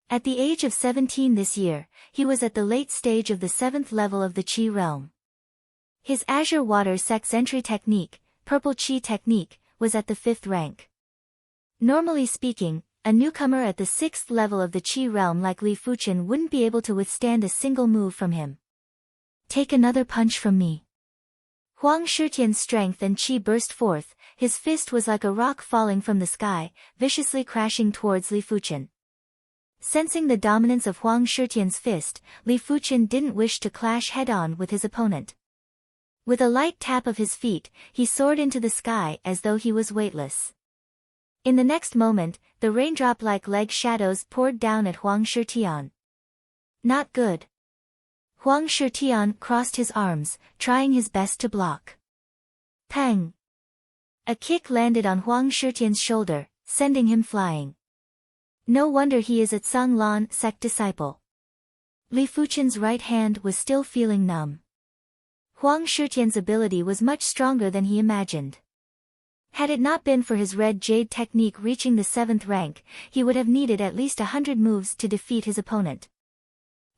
At the age of 17 this year, he was at the late stage of the 7th level of the Qi realm. His Azure Water Sex Entry technique, Purple Qi technique, was at the 5th rank. Normally speaking, a newcomer at the 6th level of the Qi realm like Li Fuqian wouldn't be able to withstand a single move from him. Take another punch from me. Huang Shitian's strength and Qi burst forth. His fist was like a rock falling from the sky, viciously crashing towards Li Fuqian. Sensing the dominance of Huang Shitian's fist, Li Fuqian didn't wish to clash head-on with his opponent. With a light tap of his feet, he soared into the sky as though he was weightless. In the next moment, the raindrop-like leg shadows poured down at Huang Shitian. Not good. Huang Shitian crossed his arms, trying his best to block. Pang! A kick landed on Huang Shitian's shoulder, sending him flying. No wonder he is a Tsanglan sect disciple. Li Fuchen's right hand was still feeling numb. Huang Shitian's ability was much stronger than he imagined. Had it not been for his red jade technique reaching the 7th rank, he would have needed at least 100 moves to defeat his opponent.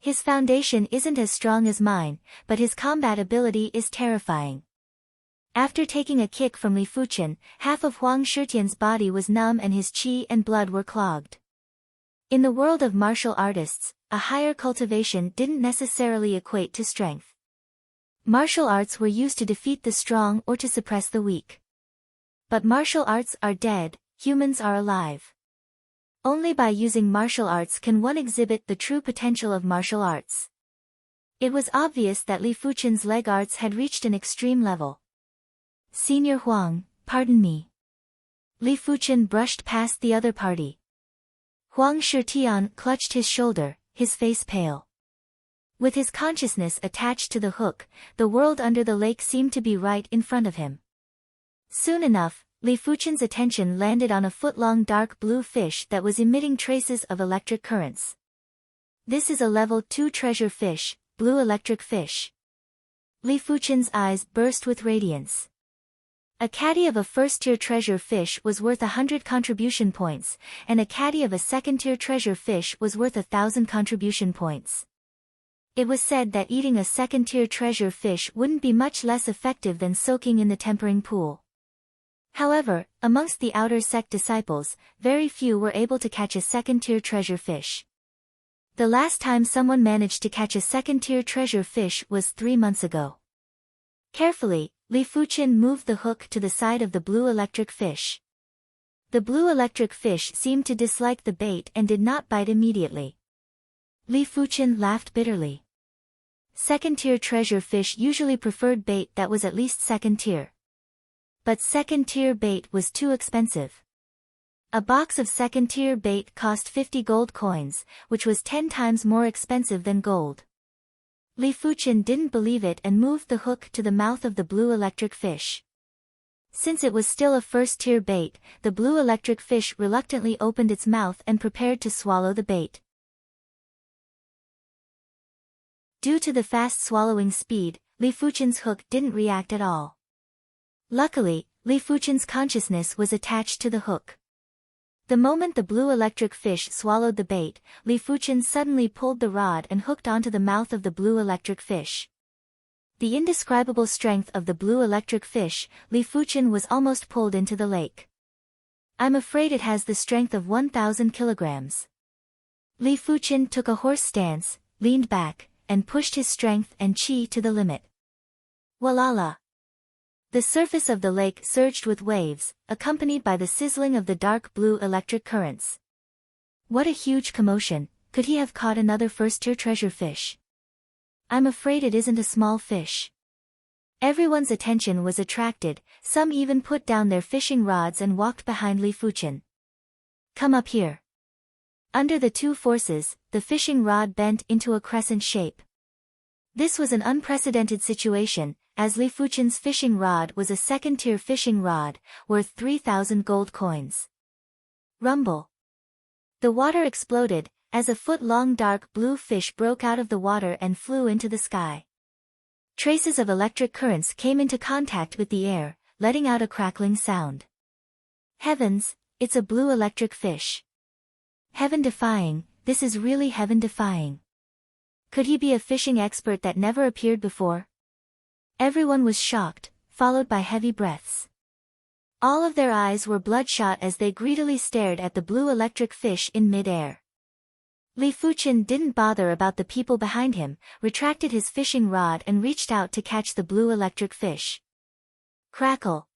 His foundation isn't as strong as mine, but his combat ability is terrifying. After taking a kick from Li Fuchen, half of Huang Shitian's body was numb and his qi and blood were clogged. In the world of martial artists, a higher cultivation didn't necessarily equate to strength. Martial arts were used to defeat the strong or to suppress the weak. But martial arts are dead, humans are alive. Only by using martial arts can one exhibit the true potential of martial arts. It was obvious that Li Fuchen's leg arts had reached an extreme level. Senior Huang, pardon me. Li Fuchen brushed past the other party. Huang Shitian clutched his shoulder, his face pale. With his consciousness attached to the hook, the world under the lake seemed to be right in front of him. Soon enough, Li Fuchen's attention landed on a foot-long dark blue fish that was emitting traces of electric currents. This is a level 2 treasure fish, blue electric fish. Li Fuchen's eyes burst with radiance. A caddy of a first-tier treasure fish was worth 100 contribution points, and a caddy of a second-tier treasure fish was worth 1,000 contribution points. It was said that eating a second-tier treasure fish wouldn't be much less effective than soaking in the tempering pool. However, amongst the outer sect disciples, very few were able to catch a second-tier treasure fish. The last time someone managed to catch a second-tier treasure fish was 3 months ago. Carefully, Li Fuchen moved the hook to the side of the blue electric fish. The blue electric fish seemed to dislike the bait and did not bite immediately. Li Fuchen laughed bitterly. Second-tier treasure fish usually preferred bait that was at least second-tier. But second-tier bait was too expensive. A box of second-tier bait cost 50 gold coins, which was 10 times more expensive than gold. Li Fuchen didn't believe it and moved the hook to the mouth of the blue electric fish. Since it was still a first-tier bait, the blue electric fish reluctantly opened its mouth and prepared to swallow the bait. Due to the fast swallowing speed, Li Fuchen's hook didn't react at all. Luckily, Li Fuchen's consciousness was attached to the hook. The moment the blue electric fish swallowed the bait, Li Fuchen suddenly pulled the rod and hooked onto the mouth of the blue electric fish. The indescribable strength of the blue electric fish, Li Fuchen was almost pulled into the lake. I'm afraid it has the strength of 1,000 kilograms. Li Fuchen took a horse stance, leaned back, and pushed his strength and qi to the limit. Walala! The surface of the lake surged with waves, accompanied by the sizzling of the dark blue electric currents. What a huge commotion! Could he have caught another first-tier treasure fish? I'm afraid it isn't a small fish. Everyone's attention was attracted, some even put down their fishing rods and walked behind Li Fuchen. Come up here. Under the two forces, the fishing rod bent into a crescent shape. This was an unprecedented situation, as Li Fuchen's fishing rod was a second-tier fishing rod, worth 3,000 gold coins. Rumble. The water exploded, as a foot-long dark blue fish broke out of the water and flew into the sky. Traces of electric currents came into contact with the air, letting out a crackling sound. Heavens, it's a blue electric fish. Heaven-defying, this is really heaven-defying. Could he be a fishing expert that never appeared before? Everyone was shocked, followed by heavy breaths. All of their eyes were bloodshot as they greedily stared at the blue electric fish in mid-air. Li Fuchen didn't bother about the people behind him, retracted his fishing rod and reached out to catch the blue electric fish. Crackle!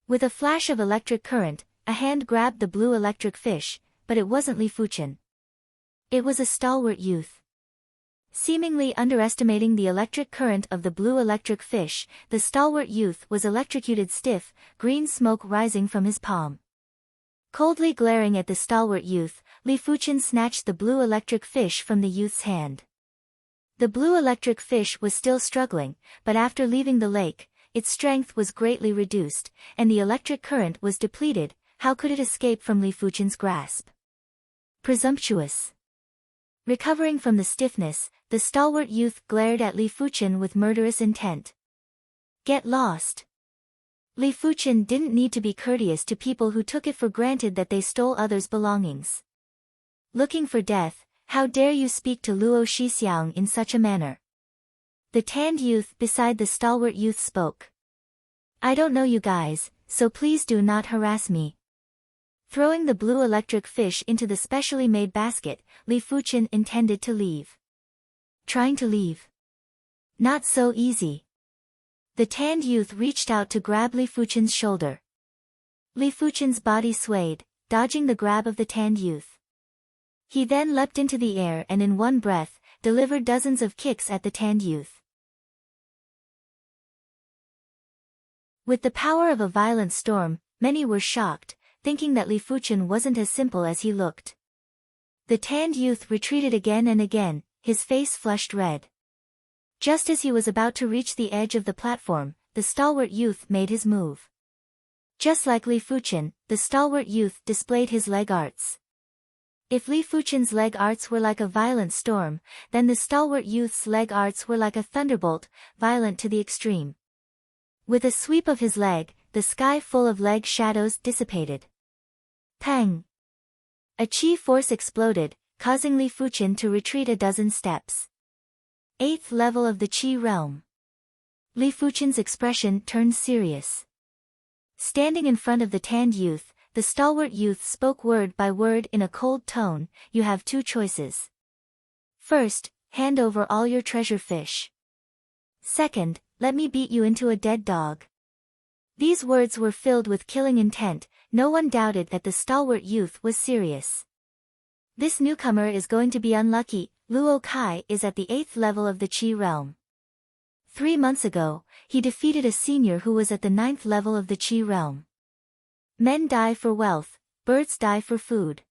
With a flash of electric current, a hand grabbed the blue electric fish, but it wasn't Li Fuchen. It was a stalwart youth. Seemingly underestimating the electric current of the blue electric fish, the stalwart youth was electrocuted stiff, green smoke rising from his palm. Coldly glaring at the stalwart youth, Li Fuchen snatched the blue electric fish from the youth's hand. The blue electric fish was still struggling, but after leaving the lake, its strength was greatly reduced, and the electric current was depleted. How could it escape from Li Fuchen's grasp? Presumptuous. Recovering from the stiffness, the stalwart youth glared at Li Fuchen with murderous intent. Get lost. Li Fuchen didn't need to be courteous to people who took it for granted that they stole others' belongings. Looking for death, how dare you speak to Luo Shixiang in such a manner? The tanned youth beside the stalwart youth spoke. I don't know you guys, so please do not harass me. Throwing the blue electric fish into the specially made basket, Li Fuchen intended to leave. Trying to leave? Not so easy. The tanned youth reached out to grab Li Fuchen's shoulder. Li Fuchen's body swayed, dodging the grab of the tanned youth. He then leapt into the air and in one breath, delivered dozens of kicks at the tanned youth. With the power of a violent storm, many were shocked, thinking that Li Fuchen wasn't as simple as he looked. The tanned youth retreated again and again, his face flushed red. Just as he was about to reach the edge of the platform, the stalwart youth made his move. Just like Li Fuchen, the stalwart youth displayed his leg arts. If Li Fuchen's leg arts were like a violent storm, then the stalwart youth's leg arts were like a thunderbolt, violent to the extreme. With a sweep of his leg, the sky full of leg shadows dissipated. Pang! A chi force exploded, causing Li Fuchen to retreat a dozen steps. 8th level of the chi realm. Li Fuchen's expression turned serious. Standing in front of the tanned youth, the stalwart youth spoke word by word in a cold tone. You have two choices. First, hand over all your treasure fish. Second, let me beat you into a dead dog. These words were filled with killing intent. No one doubted that the stalwart youth was serious. This newcomer is going to be unlucky. Luo Kai is at the 8th level of the Qi realm. 3 months ago, he defeated a senior who was at the 9th level of the Qi realm. Men die for wealth, birds die for food.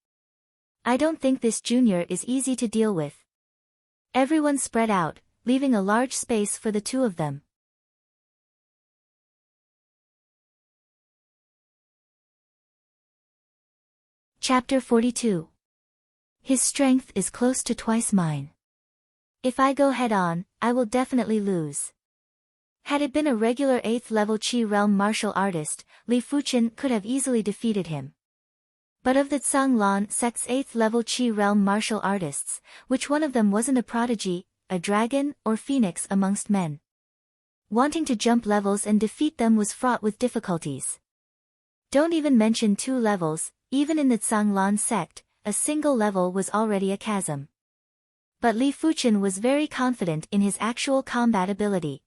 I don't think this junior is easy to deal with. Everyone spread out, leaving a large space for the two of them. Chapter 42. His strength is close to twice mine. If I go head-on, I will definitely lose. Had it been a regular 8th level Qi realm martial artist, Li Fuchen could have easily defeated him. But of the Zhanglan sect's 8th level Qi realm martial artists, which one of them wasn't a prodigy, a dragon, or phoenix amongst men? Wanting to jump levels and defeat them was fraught with difficulties. Don't even mention 2 levels, even in the Zhanglan sect, a single level was already a chasm. But Li Fuchen was very confident in his actual combat ability.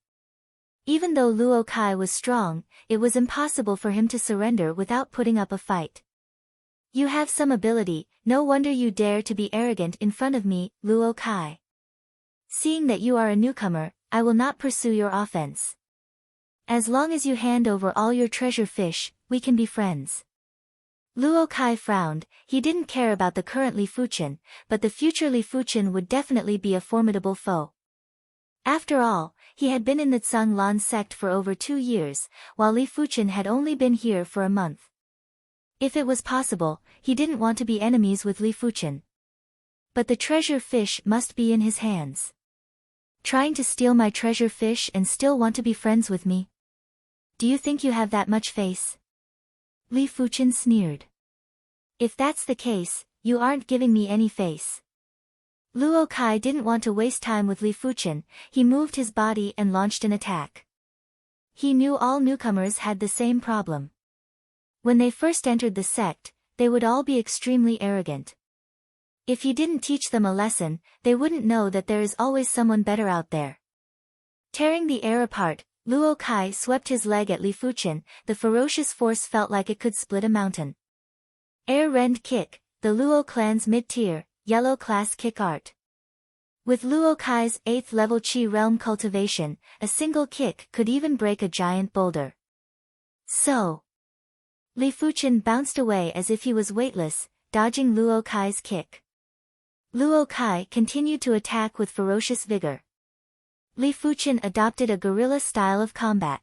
Even though Luo Kai was strong, it was impossible for him to surrender without putting up a fight. You have some ability, no wonder you dare to be arrogant in front of me, Luo Kai. Seeing that you are a newcomer, I will not pursue your offense. As long as you hand over all your treasure fish, we can be friends. Luo Kai frowned. He didn't care about the current Li Fuchen, but the future Li Fuchen would definitely be a formidable foe. After all, he had been in the Zhanglan sect for over 2 years, while Li Fuchen had only been here for a month. If it was possible, he didn't want to be enemies with Li Fuchen. But the treasure fish must be in his hands. Trying to steal my treasure fish and still want to be friends with me? Do you think you have that much face? Li Fuchen sneered. If that's the case, you aren't giving me any face. Luo Kai didn't want to waste time with Li Fuchen. He moved his body and launched an attack. He knew all newcomers had the same problem. When they first entered the sect, they would all be extremely arrogant. If he didn't teach them a lesson, they wouldn't know that there is always someone better out there. Tearing the air apart, Luo Kai swept his leg at Li Fuchen. The ferocious force felt like it could split a mountain. Air Rend Kick, the Luo clan's mid-tier, yellow class kick art. With Luo Kai's 8th level Qi realm cultivation, a single kick could even break a giant boulder. So, Li Fuchen bounced away as if he was weightless, dodging Luo Kai's kick. Luo Kai continued to attack with ferocious vigor. Li Fuqian adopted a guerrilla style of combat.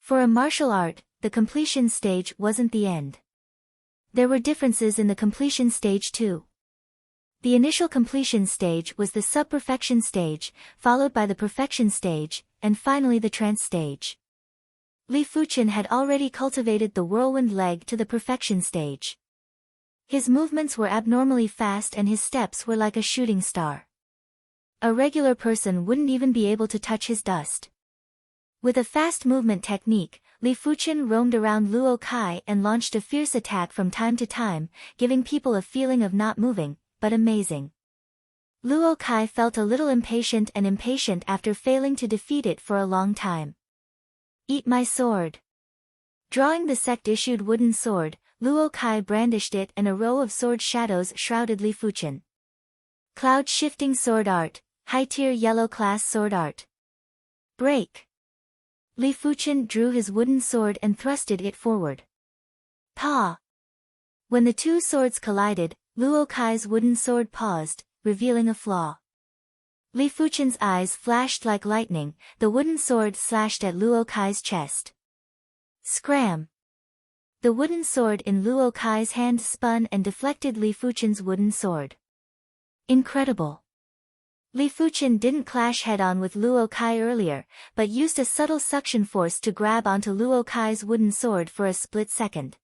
For a martial art, the completion stage wasn't the end. There were differences in the completion stage too. The initial completion stage was the sub-perfection stage, followed by the perfection stage, and finally the trance stage. Li Fuqian had already cultivated the whirlwind leg to the perfection stage. His movements were abnormally fast and his steps were like a shooting star. A regular person wouldn't even be able to touch his dust. With a fast movement technique, Li Fuqian roamed around Luo Kai and launched a fierce attack from time to time, giving people a feeling of not moving, but amazing. Luo Kai felt a little impatient after failing to defeat it for a long time. Eat my sword. Drawing the sect-issued wooden sword, Luo Kai brandished it and a row of sword shadows shrouded Li Fuqian. Cloud-shifting sword art, high-tier yellow class sword art. Break. Li Fuqian drew his wooden sword and thrusted it forward. Pa! When the two swords collided, Luo Kai's wooden sword paused, revealing a flaw. Li Fuqian's eyes flashed like lightning, the wooden sword slashed at Luo Kai's chest. Scram! The wooden sword in Luo Kai's hand spun and deflected Li Fuqian's wooden sword. Incredible! Li Fuqian didn't clash head-on with Luo Kai earlier, but used a subtle suction force to grab onto Luo Kai's wooden sword for a split second.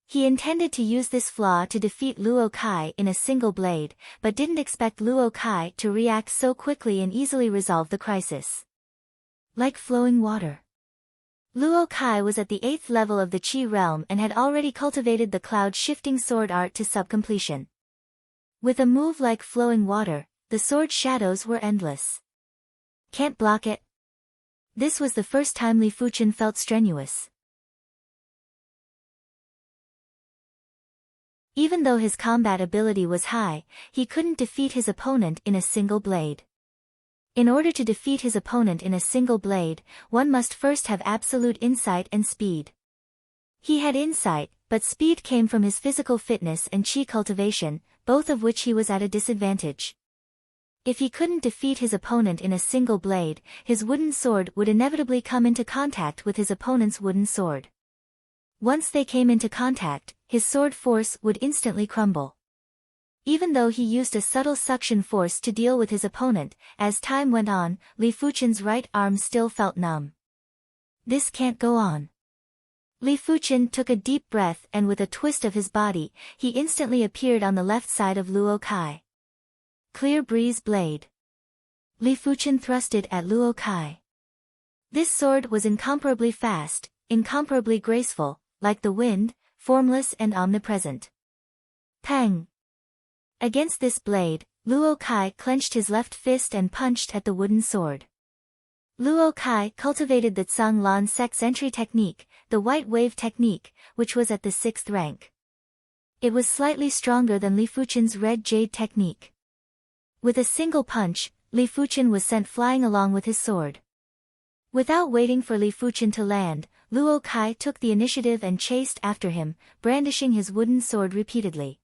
He intended to use this flaw to defeat Luo Kai in a single blade, but didn't expect Luo Kai to react so quickly and easily resolve the crisis. Like flowing water. Luo Kai was at the 8th level of the Qi realm and had already cultivated the cloud-shifting sword art to sub-completion. With a move like flowing water, the sword shadows were endless. Can't block it. This was the first time Li Fuqian felt strenuous. Even though his combat ability was high, he couldn't defeat his opponent in a single blade. In order to defeat his opponent in a single blade, one must first have absolute insight and speed. He had insight, but speed came from his physical fitness and Qi cultivation, both of which he was at a disadvantage. If he couldn't defeat his opponent in a single blade, his wooden sword would inevitably come into contact with his opponent's wooden sword. Once they came into contact, his sword force would instantly crumble. Even though he used a subtle suction force to deal with his opponent, as time went on, Li Fuqian's right arm still felt numb. This can't go on. Li Fuqian took a deep breath and with a twist of his body, he instantly appeared on the left side of Luo Kai. Clear breeze blade. Li Fuqian thrusted at Luo Kai. This sword was incomparably fast, incomparably graceful, like the wind, formless and omnipresent. Pang! Against this blade, Luo Kai clenched his left fist and punched at the wooden sword. Luo Kai cultivated the Tsang Lan sect's entry technique, the white wave technique, which was at the 6th rank. It was slightly stronger than Li Fuqian's red jade technique. With a single punch, Li Fuqian was sent flying along with his sword. Without waiting for Li Fuqian to land, Luo Kai took the initiative and chased after him, brandishing his wooden sword repeatedly.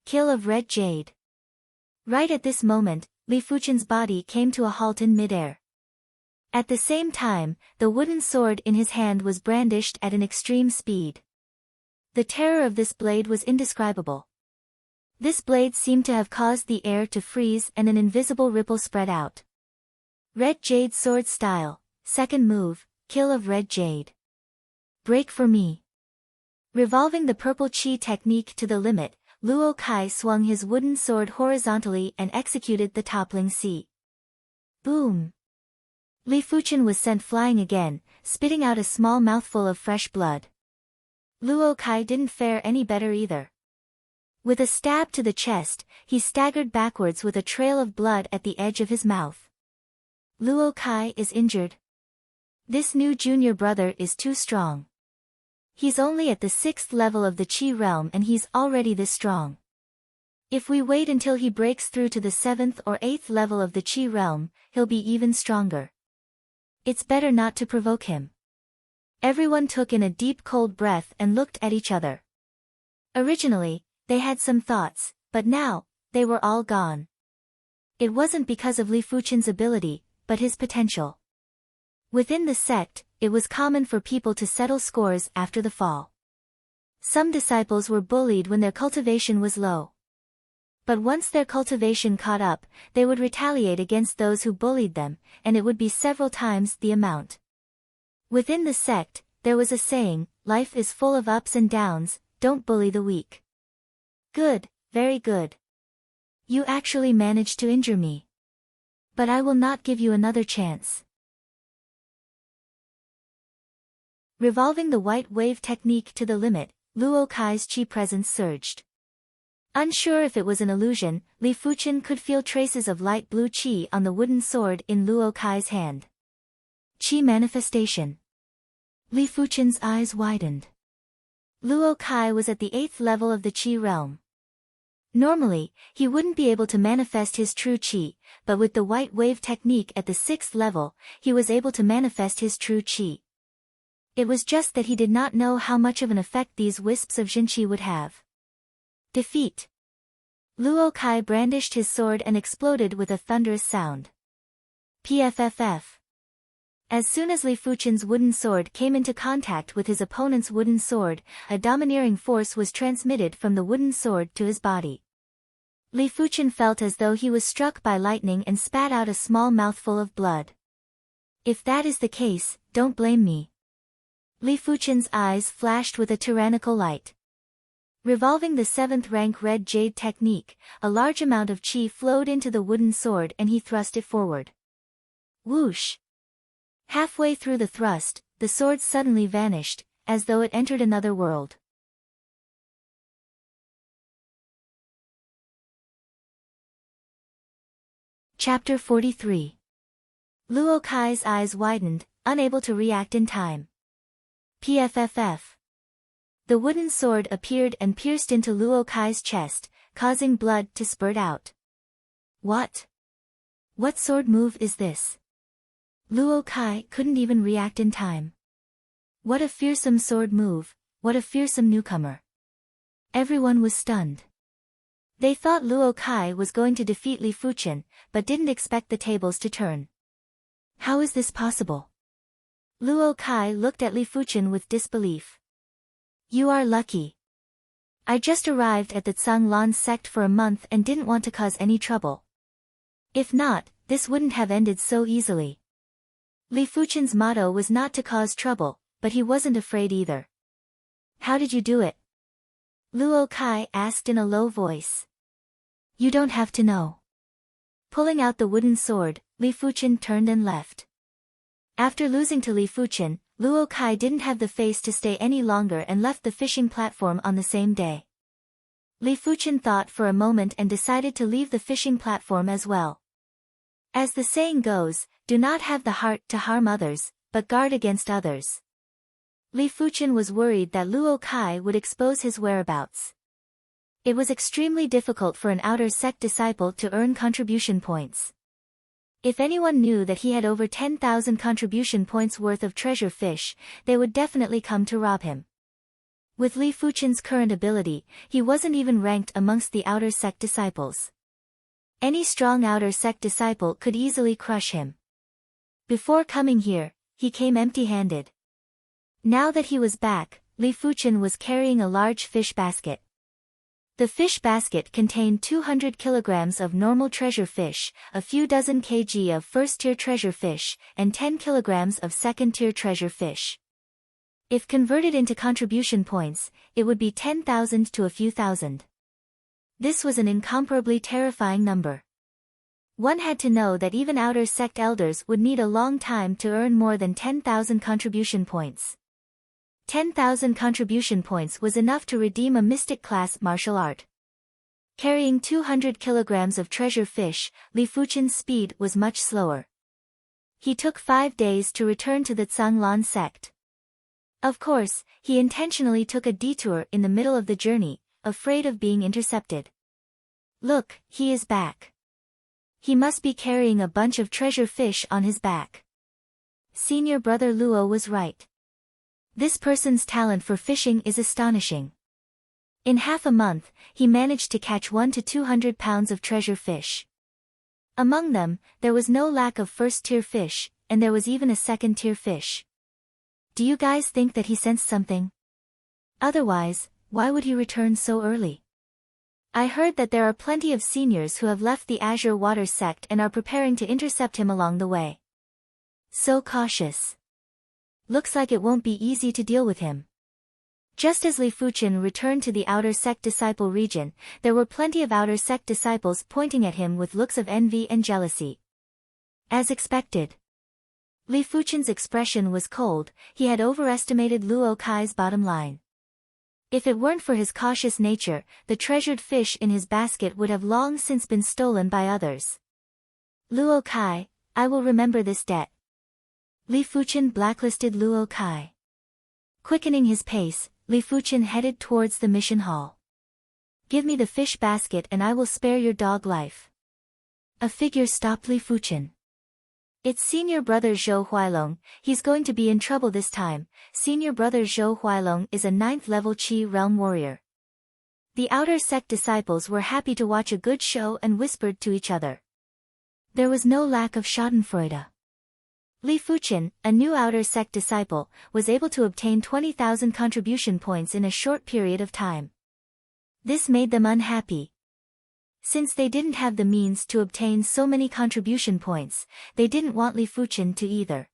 Kill of red jade. Right at this moment, Li Fuqian's body came to a halt in midair. At the same time, the wooden sword in his hand was brandished at an extreme speed. The terror of this blade was indescribable. This blade seemed to have caused the air to freeze and an invisible ripple spread out. Red Jade Sword Style, second move, Kill of Red Jade. Break for me. Revolving the purple Qi technique to the limit, Luo Kai swung his wooden sword horizontally and executed the toppling sea. Boom! Li Fuqian was sent flying again, spitting out a small mouthful of fresh blood. Luo Kai didn't fare any better either. With a stab to the chest, he staggered backwards with a trail of blood at the edge of his mouth. Luo Kai is injured. This new junior brother is too strong. He's only at the 6th level of the Qi realm and he's already this strong. If we wait until he breaks through to the 7th or 8th level of the Qi realm, he'll be even stronger. It's better not to provoke him. Everyone took in a deep cold breath and looked at each other. Originally, they had some thoughts, but now, they were all gone. It wasn't because of Li Fuqian's ability, but his potential. Within the sect, it was common for people to settle scores after the fall. Some disciples were bullied when their cultivation was low. But once their cultivation caught up, they would retaliate against those who bullied them, and it would be several times the amount. Within the sect, there was a saying, "Life is full of ups and downs, don't bully the weak." Good, very good. You actually managed to injure me. But I will not give you another chance. Revolving the white wave technique to the limit, Luo Kai's chi presence surged. Unsure if it was an illusion, Li Fuchen could feel traces of light blue chi on the wooden sword in Luo Kai's hand. Chi manifestation. Li Fuchen's eyes widened. Luo Kai was at the 8th level of the chi realm. Normally, he wouldn't be able to manifest his true chi, but with the white wave technique at the 6th level, he was able to manifest his true chi. It was just that he did not know how much of an effect these wisps of Jinchi would have. Defeat. Luo Kai brandished his sword and exploded with a thunderous sound. PFFF. As soon as Li Fuchen's wooden sword came into contact with his opponent's wooden sword, a domineering force was transmitted from the wooden sword to his body. Li Fuchen felt as though he was struck by lightning and spat out a small mouthful of blood. If that is the case, don't blame me. Li Fuchen's eyes flashed with a tyrannical light. Revolving the 7th rank red jade technique, a large amount of chi flowed into the wooden sword and he thrust it forward. Whoosh! Halfway through the thrust, the sword suddenly vanished, as though it entered another world. Chapter 43. Luo Kai's eyes widened, unable to react in time. PFFF. The wooden sword appeared and pierced into Luo Kai's chest, causing blood to spurt out. What? What sword move is this? Luo Kai couldn't even react in time. What a fearsome sword move, what a fearsome newcomer. Everyone was stunned. They thought Luo Kai was going to defeat Li Fuchen, but didn't expect the tables to turn. How is this possible? Luo Kai looked at Li Fuchen with disbelief. You are lucky. I just arrived at the Zhanglan sect for a month and didn't want to cause any trouble. If not, this wouldn't have ended so easily. Li Fuchen's motto was not to cause trouble, but he wasn't afraid either. How did you do it? Luo Kai asked in a low voice. You don't have to know. Pulling out the wooden sword, Li Fuchen turned and left. After losing to Li Fuchen, Luo Kai didn't have the face to stay any longer and left the fishing platform on the same day. Li Fuchen thought for a moment and decided to leave the fishing platform as well. As the saying goes, do not have the heart to harm others, but guard against others. Li Fuchen was worried that Luo Kai would expose his whereabouts. It was extremely difficult for an outer sect disciple to earn contribution points. If anyone knew that he had over 10,000 contribution points worth of treasure fish, they would definitely come to rob him. With Li Fuchen's current ability, he wasn't even ranked amongst the outer sect disciples. Any strong outer sect disciple could easily crush him. Before coming here, he came empty-handed. Now that he was back, Li Fuchen was carrying a large fish basket. The fish basket contained 200 kilograms of normal treasure fish, a few dozen kg of first-tier treasure fish, and 10 kilograms of second-tier treasure fish. If converted into contribution points, it would be 10,000 to a few thousand. This was an incomparably terrifying number. One had to know that even outer sect elders would need a long time to earn more than 10,000 contribution points. 10,000 contribution points was enough to redeem a mystic-class martial art. Carrying 200 kilograms of treasure fish, Li Fuchen's speed was much slower. He took 5 days to return to the Zhanglan sect. Of course, he intentionally took a detour in the middle of the journey, afraid of being intercepted. Look, he is back. He must be carrying a bunch of treasure fish on his back. Senior brother Luo was right. This person's talent for fishing is astonishing. In half a month, he managed to catch 1 to 200 pounds of treasure fish. Among them, there was no lack of first-tier fish, and there was even a second-tier fish. Do you guys think that he sensed something? Otherwise, why would he return so early? I heard that there are plenty of seniors who have left the Azure Water sect and are preparing to intercept him along the way. So cautious. Looks like it won't be easy to deal with him. Just as Li Fuchen returned to the outer sect disciple region, there were plenty of outer sect disciples pointing at him with looks of envy and jealousy. As expected. Li Fuchen's expression was cold. He had overestimated Luo Kai's bottom line. If it weren't for his cautious nature, the treasured fish in his basket would have long since been stolen by others. Luo Kai, I will remember this debt. Li Fuchen blacklisted Luo Kai. Quickening his pace, Li Fuchen headed towards the mission hall. Give me the fish basket and I will spare your dog life. A figure stopped Li Fuchen. It's senior brother Zhou Huailong. He's going to be in trouble this time. Senior brother Zhou Huailong is a 9th level Qi realm warrior. The outer sect disciples were happy to watch a good show and whispered to each other. There was no lack of schadenfreude. Li Fuchen, a new outer sect disciple, was able to obtain 20,000 contribution points in a short period of time. This made them unhappy. Since they didn't have the means to obtain so many contribution points, they didn't want Li Fuchen to either.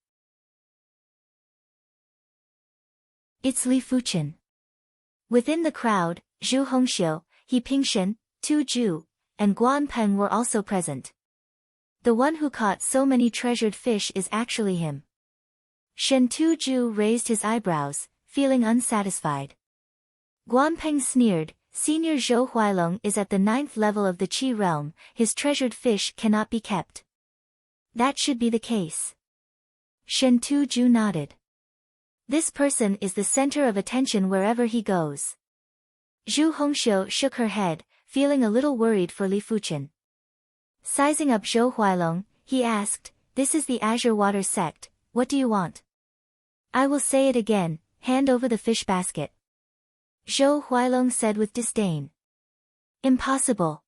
It's Li Fuchen. Within the crowd, Zhu Hongxiu, He Pingshen, Tu Zhu, and Guan Peng were also present. The one who caught so many treasured fish is actually him. Shen Tu Zhu raised his eyebrows, feeling unsatisfied. Guan Peng sneered, Senior Zhou Huailong is at the 9th level of the Qi realm, his treasured fish cannot be kept. That should be the case. Shen Tu Zhu nodded. This person is the center of attention wherever he goes. Zhu Hongxiu shook her head, feeling a little worried for Li Fuchen. Sizing up Zhou Huailong, he asked, This is the Azure Water sect, what do you want? I will say it again, hand over the fish basket. Zhou Huailong said with disdain. Impossible.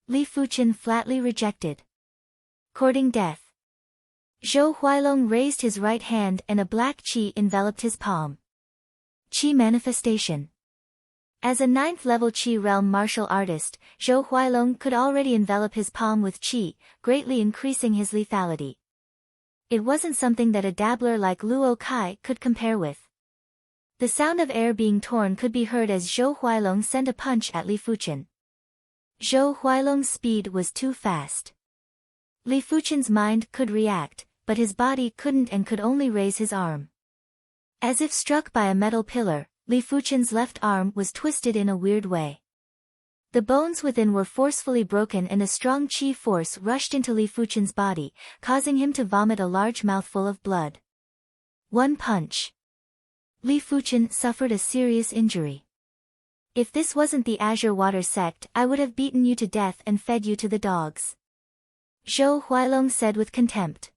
Li Fuchen flatly rejected. Courting death. Zhou Huailong raised his right hand and a black qi enveloped his palm. Qi manifestation. As a 9th level Qi realm martial artist, Zhou Huailong could already envelop his palm with Qi, greatly increasing his lethality. It wasn't something that a dabbler like Luo Kai could compare with. The sound of air being torn could be heard as Zhou Huailong sent a punch at Li Fuchen. Zhou Huailong's speed was too fast. Li Fuchen's mind could react, but his body couldn't and could only raise his arm. As if struck by a metal pillar, Li Fuchen's left arm was twisted in a weird way. The bones within were forcefully broken and a strong qi force rushed into Li Fuchen's body, causing him to vomit a large mouthful of blood. One punch. Li Fuchen suffered a serious injury. If this wasn't the Azure Water sect, I would have beaten you to death and fed you to the dogs. Zhou Huailong said with contempt.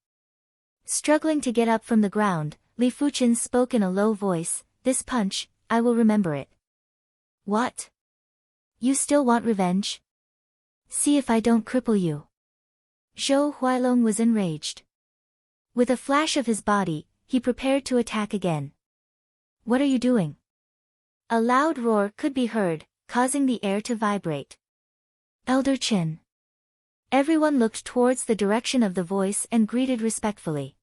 Struggling to get up from the ground, Li Fuchen spoke in a low voice, This punch, I will remember it. What? You still want revenge? See if I don't cripple you. Zhou Huailong was enraged. With a flash of his body, he prepared to attack again. What are you doing? A loud roar could be heard, causing the air to vibrate. Elder Qin. Everyone looked towards the direction of the voice and greeted respectfully.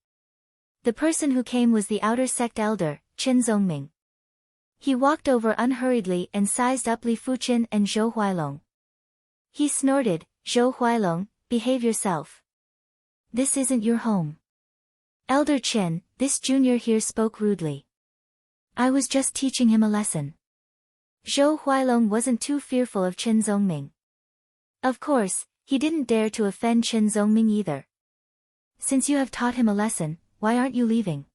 The person who came was the outer sect elder, Qin Zongming. He walked over unhurriedly and sized up Li Fuchen and Zhou Huailong. He snorted, Zhou Huailong, behave yourself. This isn't your home. Elder Qin, this junior here spoke rudely. I was just teaching him a lesson. Zhou Huailong wasn't too fearful of Qin Zongming. Of course, he didn't dare to offend Qin Zongming either. Since you have taught him a lesson, why aren't you leaving?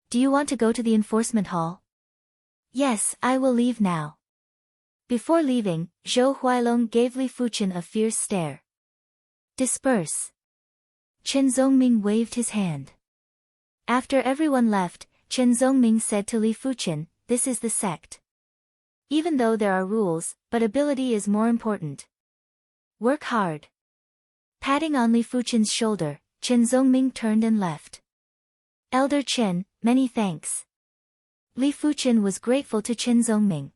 Do you want to go to the enforcement hall? Yes, I will leave now. Before leaving, Zhou Huailong gave Li Fuchen a fierce stare. Disperse. Qin Zongming waved his hand. After everyone left, Qin Zongming said to Li Fuchen, This is the sect. Even though there are rules, but ability is more important. Work hard. Patting on Li Fuchen's shoulder, Chen Zongming turned and left. Elder Chen, many thanks. Li Fuchen was grateful to Chen Zongming.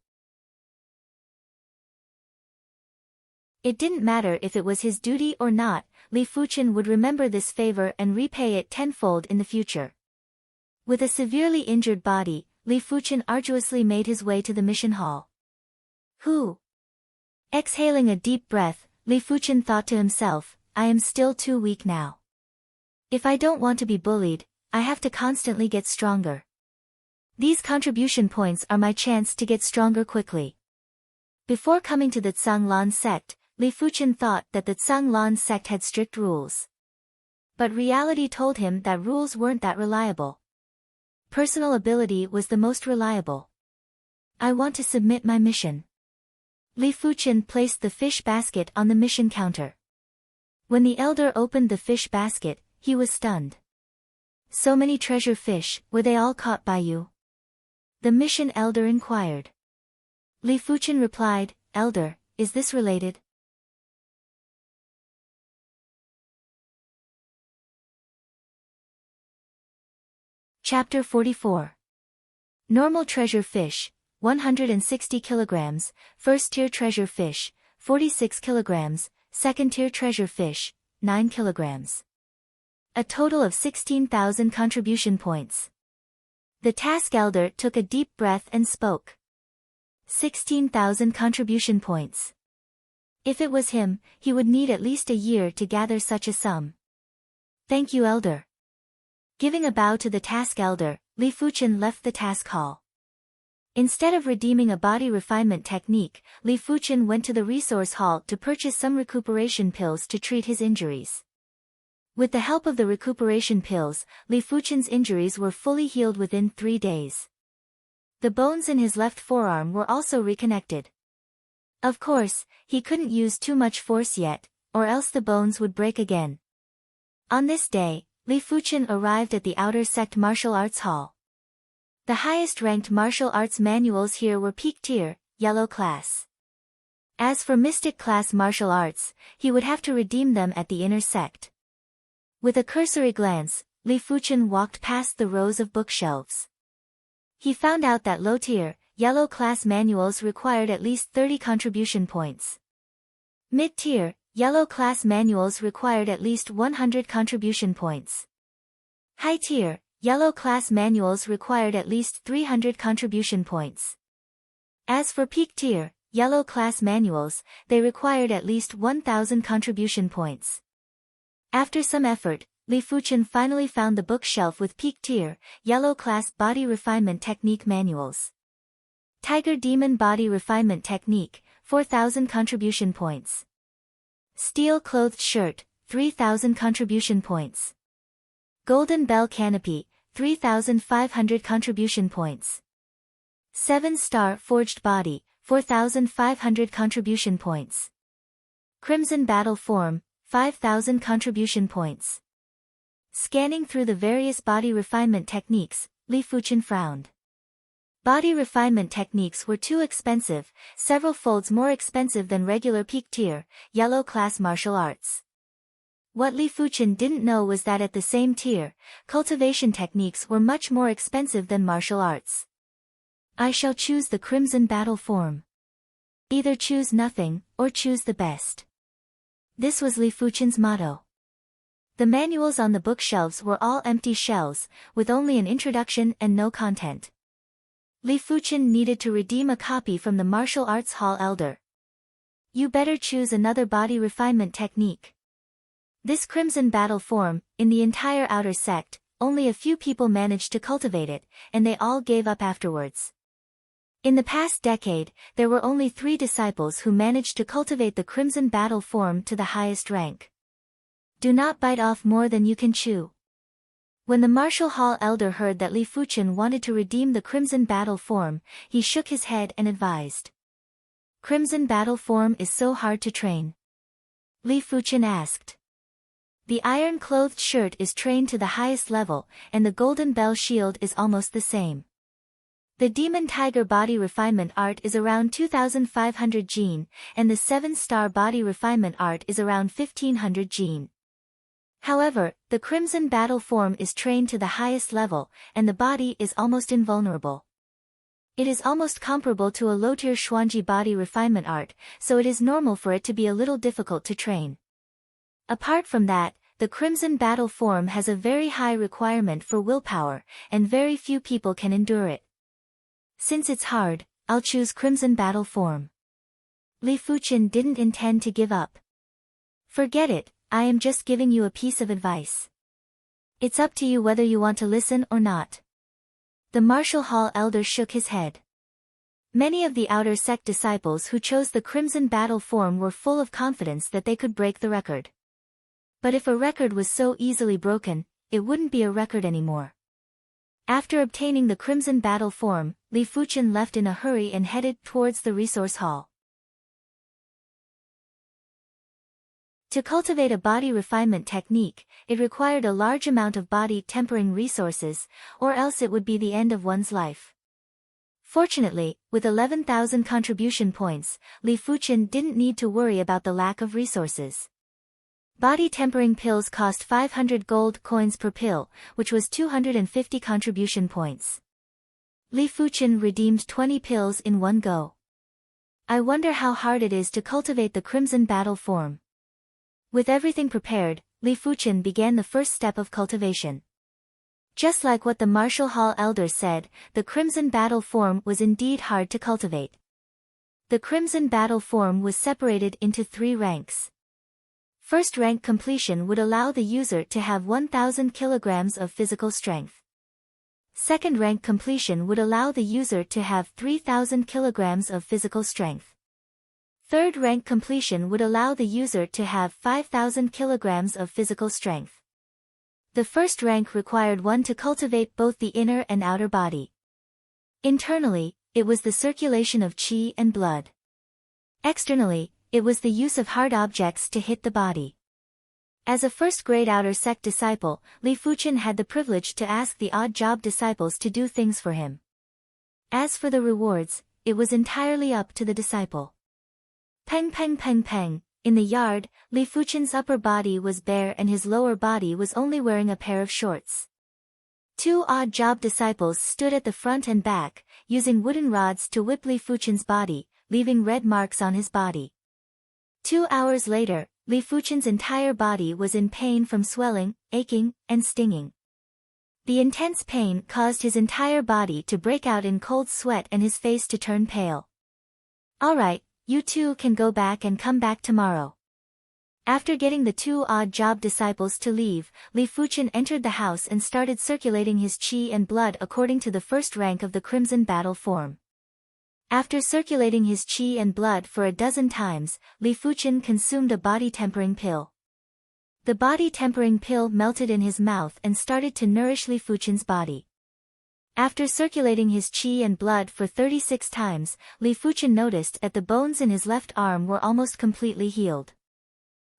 It didn't matter if it was his duty or not, Li Fuchen would remember this favor and repay it tenfold in the future. With a severely injured body, Li Fuchen arduously made his way to the mission hall. Who? Exhaling a deep breath, Li Fuchen thought to himself, I am still too weak now. If I don't want to be bullied, I have to constantly get stronger. These contribution points are my chance to get stronger quickly. Before coming to the Zhanglan sect, Li Fuchen thought that the Zhanglan sect had strict rules. But reality told him that rules weren't that reliable. Personal ability was the most reliable. I want to submit my mission. Li Fuchen placed the fish basket on the mission counter. When the elder opened the fish basket, he was stunned. So many treasure fish, were they all caught by you? The mission elder inquired. Li Fuchen replied, Elder, is this related? Chapter 44. Normal treasure fish, 160 kilograms, first-tier treasure fish, 46 kilograms, second-tier treasure fish, 9 kilograms. A total of 16,000 contribution points. The task elder took a deep breath and spoke. 16,000 contribution points. If it was him, he would need at least a year to gather such a sum. Thank you, elder. Giving a bow to the task elder, Li Fuchen left the task hall. Instead of redeeming a body refinement technique, Li Fuchen went to the resource hall to purchase some recuperation pills to treat his injuries. With the help of the recuperation pills, Li Fuchen's injuries were fully healed within 3 days. The bones in his left forearm were also reconnected. Of course, he couldn't use too much force yet, or else the bones would break again. On this day, Li Fuchen arrived at the Outer Sect Martial Arts Hall. The highest-ranked martial arts manuals here were Peak Tier, Yellow Class. As for Mystic Class martial arts, he would have to redeem them at the Inner Sect. With a cursory glance, Li Fuchen walked past the rows of bookshelves. He found out that low-tier, Yellow Class manuals required at least 30 contribution points. Mid-tier, Yellow Class manuals required at least 100 contribution points. High-tier, Yellow Class manuals required at least 300 contribution points. As for Peak Tier, Yellow Class manuals, they required at least 1,000 contribution points. After some effort, Li Fuchen finally found the bookshelf with Peak Tier, Yellow Class Body Refinement Technique manuals. Tiger Demon Body Refinement Technique, 4,000 contribution points. Steel Clothed Shirt, 3,000 contribution points. Golden Bell Canopy, 3,500 contribution points. 7-Star Forged Body, 4,500 contribution points. Crimson Battle Form, 5,000 contribution points. Scanning through the various body refinement techniques, Li Fuchen frowned. Body refinement techniques were too expensive, several folds more expensive than regular Peak Tier, Yellow Class martial arts. What Li Fuchen didn't know was that at the same tier, cultivation techniques were much more expensive than martial arts. I shall choose the Crimson Battle Form. Either choose nothing, or choose the best. This was Li Fuchen's motto. The manuals on the bookshelves were all empty shells, with only an introduction and no content. Li Fuchen needed to redeem a copy from the martial arts hall elder. You better choose another body refinement technique. This Crimson Battle Form, in the entire Outer Sect, only a few people managed to cultivate it, and they all gave up afterwards. In the past decade, there were only 3 disciples who managed to cultivate the Crimson Battle Form to the highest rank. Do not bite off more than you can chew. When the Martial Hall elder heard that Li Fuchen wanted to redeem the Crimson Battle Form, he shook his head and advised. Crimson Battle Form is so hard to train. Li Fuchen asked. The Iron Clothed Shirt is trained to the highest level, and the Golden Bell Shield is almost the same. The Demon Tiger Body Refinement Art is around 2500 Gene, and the 7-Star Body Refinement Art is around 1500 Gene. However, the Crimson Battle form is trained to the highest level, and the body is almost invulnerable. It is almost comparable to a low-tier Xuanji Body Refinement Art, so it is normal for it to be a little difficult to train. Apart from that, the Crimson Battle form has a very high requirement for willpower, and very few people can endure it. Since it's hard, I'll choose Crimson Battle form. Li Fuqian didn't intend to give up. Forget it, I am just giving you a piece of advice. It's up to you whether you want to listen or not. The Martial Hall elder shook his head. Many of the outer sect disciples who chose the Crimson Battle form were full of confidence that they could break the record. But if a record was so easily broken, it wouldn't be a record anymore. After obtaining the Crimson Battle form, Li Fuqian left in a hurry and headed towards the resource hall. To cultivate a body refinement technique, it required a large amount of body tempering resources, or else it would be the end of one's life. Fortunately, with 11,000 contribution points, Li Fuqian didn't need to worry about the lack of resources. Body tempering pills cost 500 gold coins per pill, which was 250 contribution points. Li Fuqian redeemed 20 pills in one go. I wonder how hard it is to cultivate the Crimson Battle form. With everything prepared, Li Fuqian began the first step of cultivation. Just like what the Martial Hall elders said, the Crimson Battle form was indeed hard to cultivate. The Crimson Battle form was separated into 3 ranks. First rank completion would allow the user to have 1000 kilograms of physical strength. Second rank completion would allow the user to have 3000 kilograms of physical strength. Third rank completion would allow the user to have 5000 kilograms of physical strength. The first rank required one to cultivate both the inner and outer body. Internally, it was the circulation of qi and blood. Externally, it was the use of hard objects to hit the body. As a first-grade outer sect disciple, Li Fuqian had the privilege to ask the odd job disciples to do things for him. As for the rewards, it was entirely up to the disciple. Peng peng peng peng. In the yard, Li Fuqian's upper body was bare and his lower body was only wearing a pair of shorts. 2 odd job disciples stood at the front and back, using wooden rods to whip Li Fuqian's body, leaving red marks on his body. 2 hours later, Li Fuqian's entire body was in pain from swelling, aching, and stinging. The intense pain caused his entire body to break out in cold sweat and his face to turn pale. Alright, you two can go back and come back tomorrow. After getting the 2 odd job disciples to leave, Li Fuqian entered the house and started circulating his qi and blood according to the first rank of the Crimson Battle form. After circulating his qi and blood for a dozen times, Li Fuqian consumed a body tempering pill. The body tempering pill melted in his mouth and started to nourish Li Fuqian's body. After circulating his qi and blood for 36 times, Li Fuqian noticed that the bones in his left arm were almost completely healed.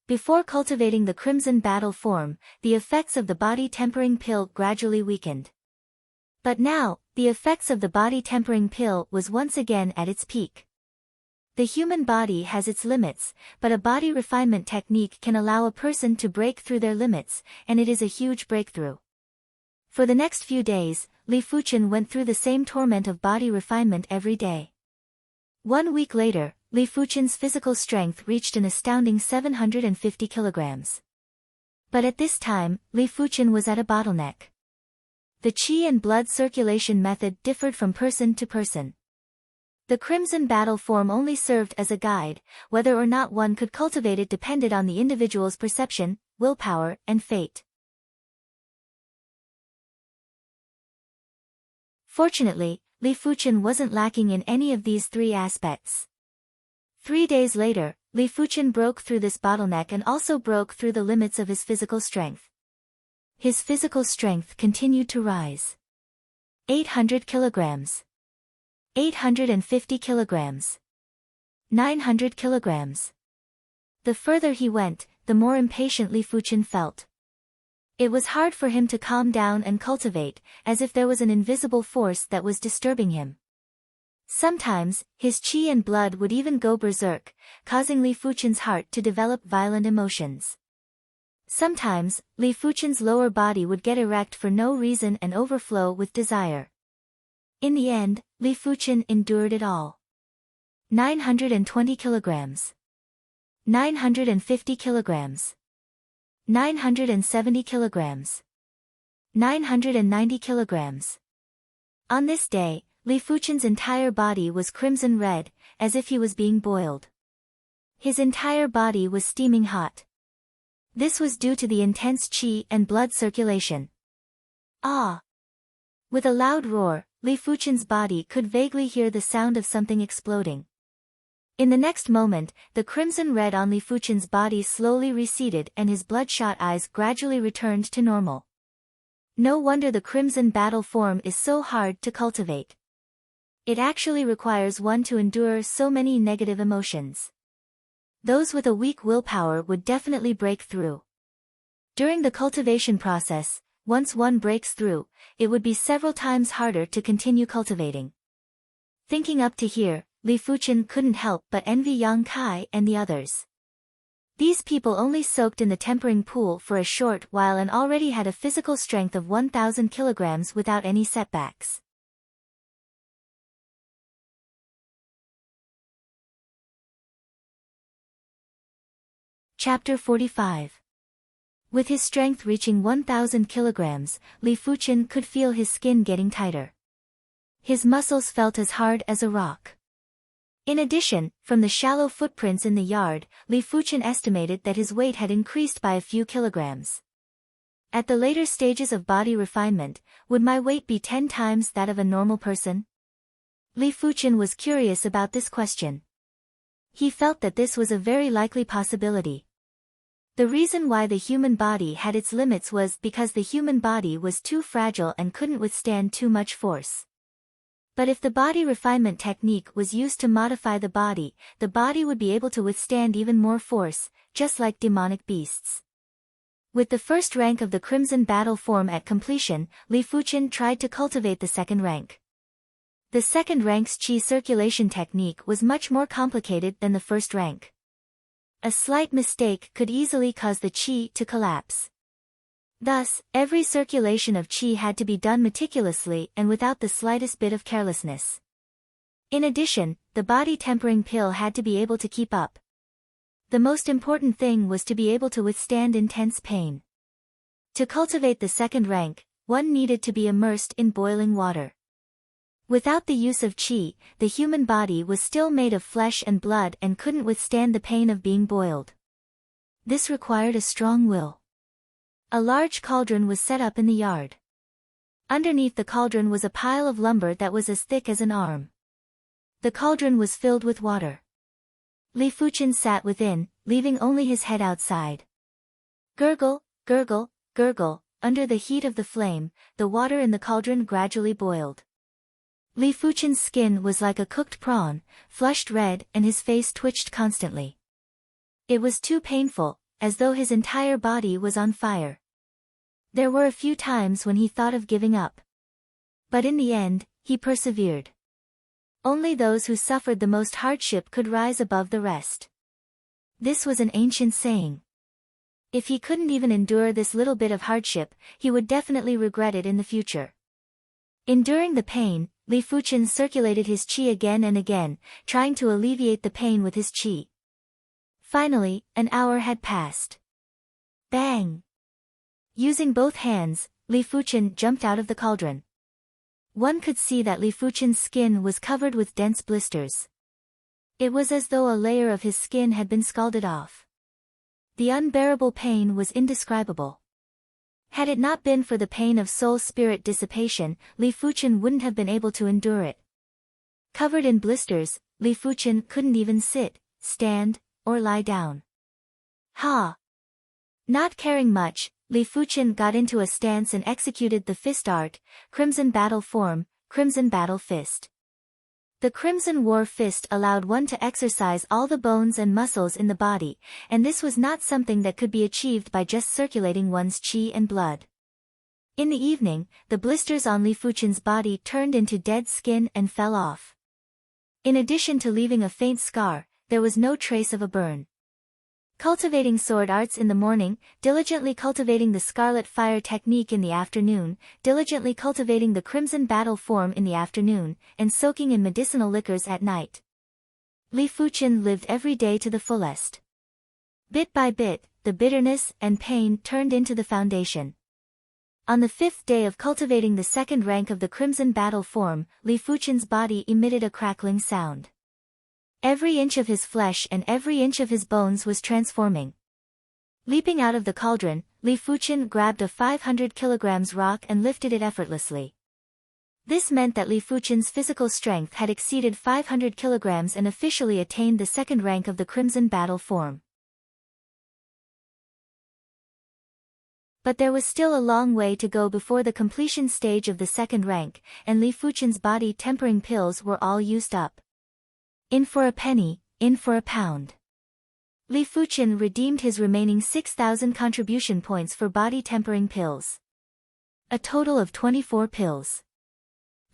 Before cultivating the Crimson Battle form, the effects of the body tempering pill gradually weakened. But now, the effects of the body tempering pill was once again at its peak. The human body has its limits, but a body refinement technique can allow a person to break through their limits, and it is a huge breakthrough. For the next few days, Li Fuqian went through the same torment of body refinement every day. 1 week later, Li Fuqian's physical strength reached an astounding 750 kilograms. But at this time, Li Fuqian was at a bottleneck. The qi and blood circulation method differed from person to person. The Crimson Battle form only served as a guide, whether or not one could cultivate it depended on the individual's perception, willpower, and fate. Fortunately, Li Fuqian wasn't lacking in any of these 3 aspects. 3 days later, Li Fuqian broke through this bottleneck and also broke through the limits of his physical strength. His physical strength continued to rise. 800 kilograms. 850 kilograms. 900 kilograms. The further he went, the more impatient Li Fuqian felt. It was hard for him to calm down and cultivate, as if there was an invisible force that was disturbing him. Sometimes, his qi and blood would even go berserk, causing Li Fuchen's heart to develop violent emotions. Sometimes, Li Fuchen's lower body would get erect for no reason and overflow with desire. In the end, Li Fuchen endured it all. 920 kilograms. 950 kilograms. 970 kilograms. 990 kilograms. On this day, Li Fuchen's entire body was crimson red, as if he was being boiled. His entire body was steaming hot. This was due to the intense qi and blood circulation. Ah! With a loud roar, Li Fuchen's body could vaguely hear the sound of something exploding. In the next moment, the crimson red on Li Fuchen's body slowly receded and his bloodshot eyes gradually returned to normal. No wonder the crimson battle form is so hard to cultivate. It actually requires one to endure so many negative emotions. Those with a weak willpower would definitely break through. During the cultivation process, once one breaks through, it would be several times harder to continue cultivating. Thinking up to here, Li Fuchen couldn't help but envy Yang Kai and the others. These people only soaked in the tempering pool for a short while and already had a physical strength of 1,000 kilograms without any setbacks. Chapter 45. With his strength reaching 1,000 kilograms, Li Fuchen could feel his skin getting tighter. His muscles felt as hard as a rock. In addition, from the shallow footprints in the yard, Li Fuchen estimated that his weight had increased by a few kilograms. At the later stages of body refinement, would my weight be 10 times that of a normal person? Li Fuchen was curious about this question. He felt that this was a very likely possibility. The reason why the human body had its limits was because the human body was too fragile and couldn't withstand too much force. But if the body refinement technique was used to modify the body would be able to withstand even more force, just like demonic beasts. With the first rank of the Crimson Battle form at completion, Li Fuchen tried to cultivate the second rank. The second rank's qi circulation technique was much more complicated than the first rank. A slight mistake could easily cause the qi to collapse. Thus, every circulation of qi had to be done meticulously and without the slightest bit of carelessness. In addition, the body tempering pill had to be able to keep up. The most important thing was to be able to withstand intense pain. To cultivate the second rank, one needed to be immersed in boiling water. Without the use of qi, the human body was still made of flesh and blood and couldn't withstand the pain of being boiled. This required a strong will. A large cauldron was set up in the yard. Underneath the cauldron was a pile of lumber that was as thick as an arm. The cauldron was filled with water. Li Fuchen sat within, leaving only his head outside. Gurgle, gurgle, gurgle, under the heat of the flame, the water in the cauldron gradually boiled. Li Fuchen's skin was like a cooked prawn, flushed red, and his face twitched constantly. It was too painful, as though his entire body was on fire. There were a few times when he thought of giving up. But in the end, he persevered. Only those who suffered the most hardship could rise above the rest. This was an ancient saying. If he couldn't even endure this little bit of hardship, he would definitely regret it in the future. Enduring the pain, Li Fuchen circulated his qi again and again, trying to alleviate the pain with his qi. Finally, an hour had passed. Bang! Using both hands, Li Fuchen jumped out of the cauldron. One could see that Li Fuchen's skin was covered with dense blisters. It was as though a layer of his skin had been scalded off. The unbearable pain was indescribable. Had it not been for the pain of soul-spirit dissipation, Li Fuchen wouldn't have been able to endure it. Covered in blisters, Li Fuchen couldn't even sit, stand, or lie down. Ha! Not caring much, Li Fuchen got into a stance and executed the fist art, Crimson Battle form, Crimson Battle Fist. The Crimson War Fist allowed one to exercise all the bones and muscles in the body, and this was not something that could be achieved by just circulating one's chi and blood. In the evening, the blisters on Li Fuchen's body turned into dead skin and fell off. In addition to leaving a faint scar, there was no trace of a burn. Cultivating sword arts in the morning, diligently cultivating the scarlet fire technique in the afternoon, diligently cultivating the crimson battle form in the afternoon, and soaking in medicinal liquors at night. Li Fuchen lived every day to the fullest. Bit by bit, the bitterness and pain turned into the foundation. On the 5th day of cultivating the second rank of the crimson battle form, Li Fuchen's body emitted a crackling sound. Every inch of his flesh and every inch of his bones was transforming. Leaping out of the cauldron, Li Fuchen grabbed a 500 kilograms rock and lifted it effortlessly. This meant that Li Fuchen's physical strength had exceeded 500 kilograms and officially attained the second rank of the crimson battle form. But there was still a long way to go before the completion stage of the second rank, and Li Fuchen's body tempering pills were all used up. In for a penny, in for a pound. Li Fuchen redeemed his remaining 6,000 contribution points for body tempering pills. A total of 24 pills.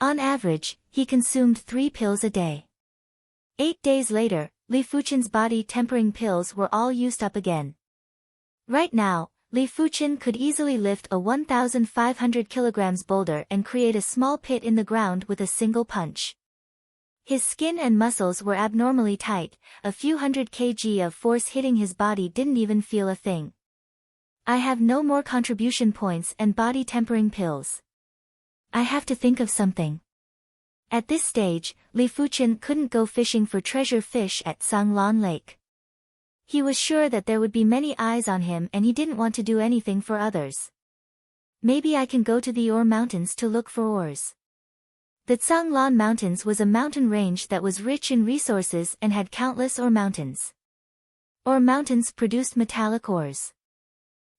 On average, he consumed 3 pills a day. 8 days later, Li Fuchen's body tempering pills were all used up again. Right now, Li Fuchen could easily lift a 1,500 kilograms boulder and create a small pit in the ground with a single punch. His skin and muscles were abnormally tight, a few hundred kg of force hitting his body didn't even feel a thing. I have no more contribution points and body tempering pills. I have to think of something. At this stage, Li Fuchen couldn't go fishing for treasure fish at Sanglan Lake. He was sure that there would be many eyes on him and he didn't want to do anything for others. Maybe I can go to the Ore Mountains to look for ores. The Zhanglan Mountains was a mountain range that was rich in resources and had countless ore mountains. Ore mountains produced metallic ores.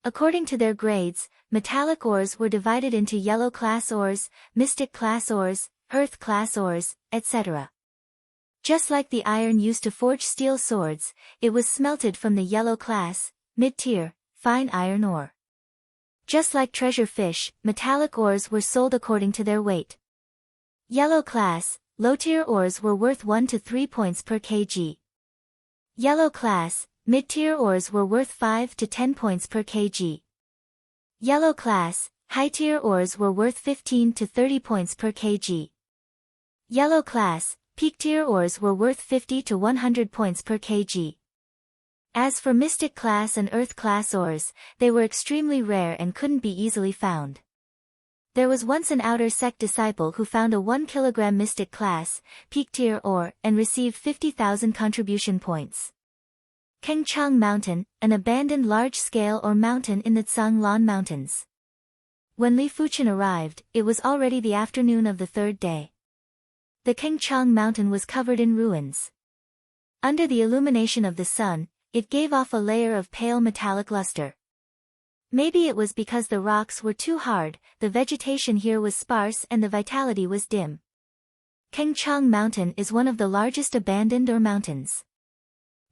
According to their grades, metallic ores were divided into yellow class ores, mystic class ores, earth class ores, etc. Just like the iron used to forge steel swords, it was smelted from the yellow class, mid-tier, fine iron ore. Just like treasure fish, metallic ores were sold according to their weight. Yellow class, low-tier ores were worth 1 to 3 points per kg. Yellow class, mid-tier ores were worth 5 to 10 points per kg. Yellow class, high-tier ores were worth 15 to 30 points per kg. Yellow class, peak-tier ores were worth 50 to 100 points per kg. As for mystic class and earth class ores, they were extremely rare and couldn't be easily found. There was once an outer sect disciple who found a 1 kilogram mystic class, peak tier ore, and received 50,000 contribution points. Kengchang Mountain, an abandoned large-scale ore mountain in the Zhanglan Mountains. When Li Fuchen arrived, it was already the afternoon of the 3rd day. The Kengchang Mountain was covered in ruins. Under the illumination of the sun, it gave off a layer of pale metallic luster. Maybe it was because the rocks were too hard, the vegetation here was sparse and the vitality was dim. Kengchang Mountain is one of the largest abandoned ore mountains.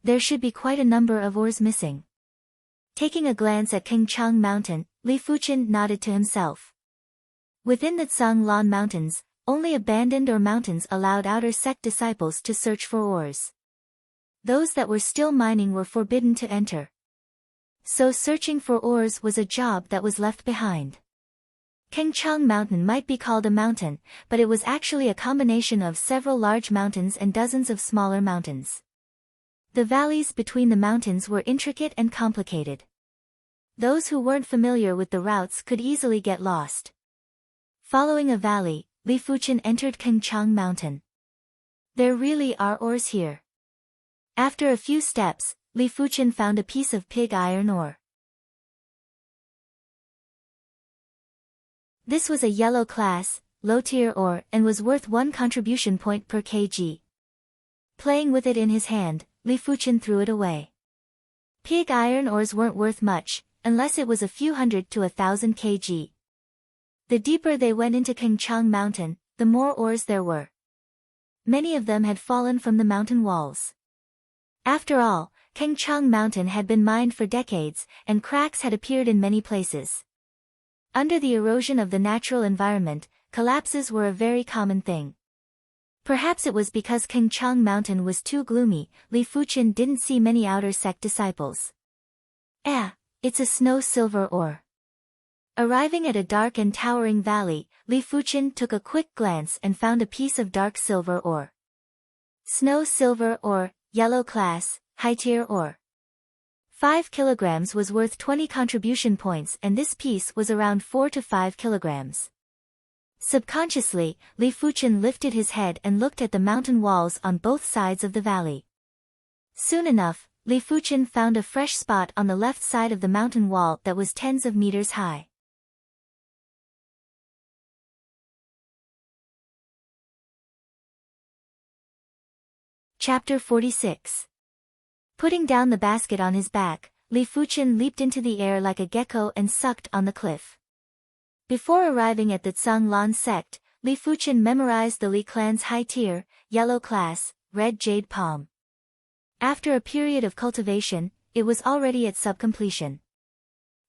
There should be quite a number of ores missing. Taking a glance at Kengchang Mountain, Li Fuchen nodded to himself. Within the Zhanglan Mountains, only abandoned ore mountains allowed outer sect disciples to search for ores. Those that were still mining were forbidden to enter. So searching for ores was a job that was left behind. Kengchang Mountain might be called a mountain, but it was actually a combination of several large mountains and dozens of smaller mountains. The valleys between the mountains were intricate and complicated. Those who weren't familiar with the routes could easily get lost. Following a valley, Li Fuchen entered Kengchang Mountain. There really are ores here. After a few steps, Li Fuchen found a piece of pig iron ore. This was a yellow class, low-tier ore and was worth 1 contribution point per kg. Playing with it in his hand, Li Fuchen threw it away. Pig iron ores weren't worth much, unless it was a few hundred to 1,000 kg. The deeper they went into Kengchang Mountain, the more ores there were. Many of them had fallen from the mountain walls. After all, Kengchang Mountain had been mined for decades, and cracks had appeared in many places. Under the erosion of the natural environment, collapses were a very common thing. Perhaps it was because Kengchang Mountain was too gloomy, Li Fuqian didn't see many outer sect disciples. It's a snow silver ore. Arriving at a dark and towering valley, Li Fuqian took a quick glance and found a piece of dark silver ore. Snow silver ore, yellow class, high-tier ore. 5 kilograms was worth 20 contribution points, and this piece was around 4 to 5 kilograms. Subconsciously, Li Fuqian lifted his head and looked at the mountain walls on both sides of the valley. Soon enough, Li Fuqian found a fresh spot on the left side of the mountain wall that was tens of meters high. Chapter 46. Putting down the basket on his back, Li Fuqian leaped into the air like a gecko and sucked on the cliff. Before arriving at the Zhanglan sect, Li Fuqian memorized the Li clan's high-tier, yellow class, red jade palm. After a period of cultivation, it was already at sub-completion.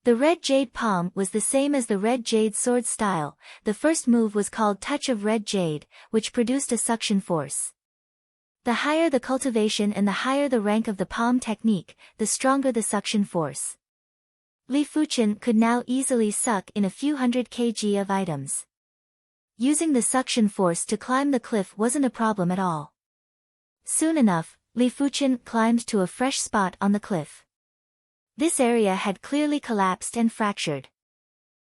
The red jade palm was the same as the red jade sword style. The first move was called Touch of Red Jade, which produced a suction force. The higher the cultivation and the higher the rank of the palm technique, the stronger the suction force. Li Fuqian could now easily suck in a few hundred kg of items. Using the suction force to climb the cliff wasn't a problem at all. Soon enough, Li Fuqian climbed to a fresh spot on the cliff. This area had clearly collapsed and fractured.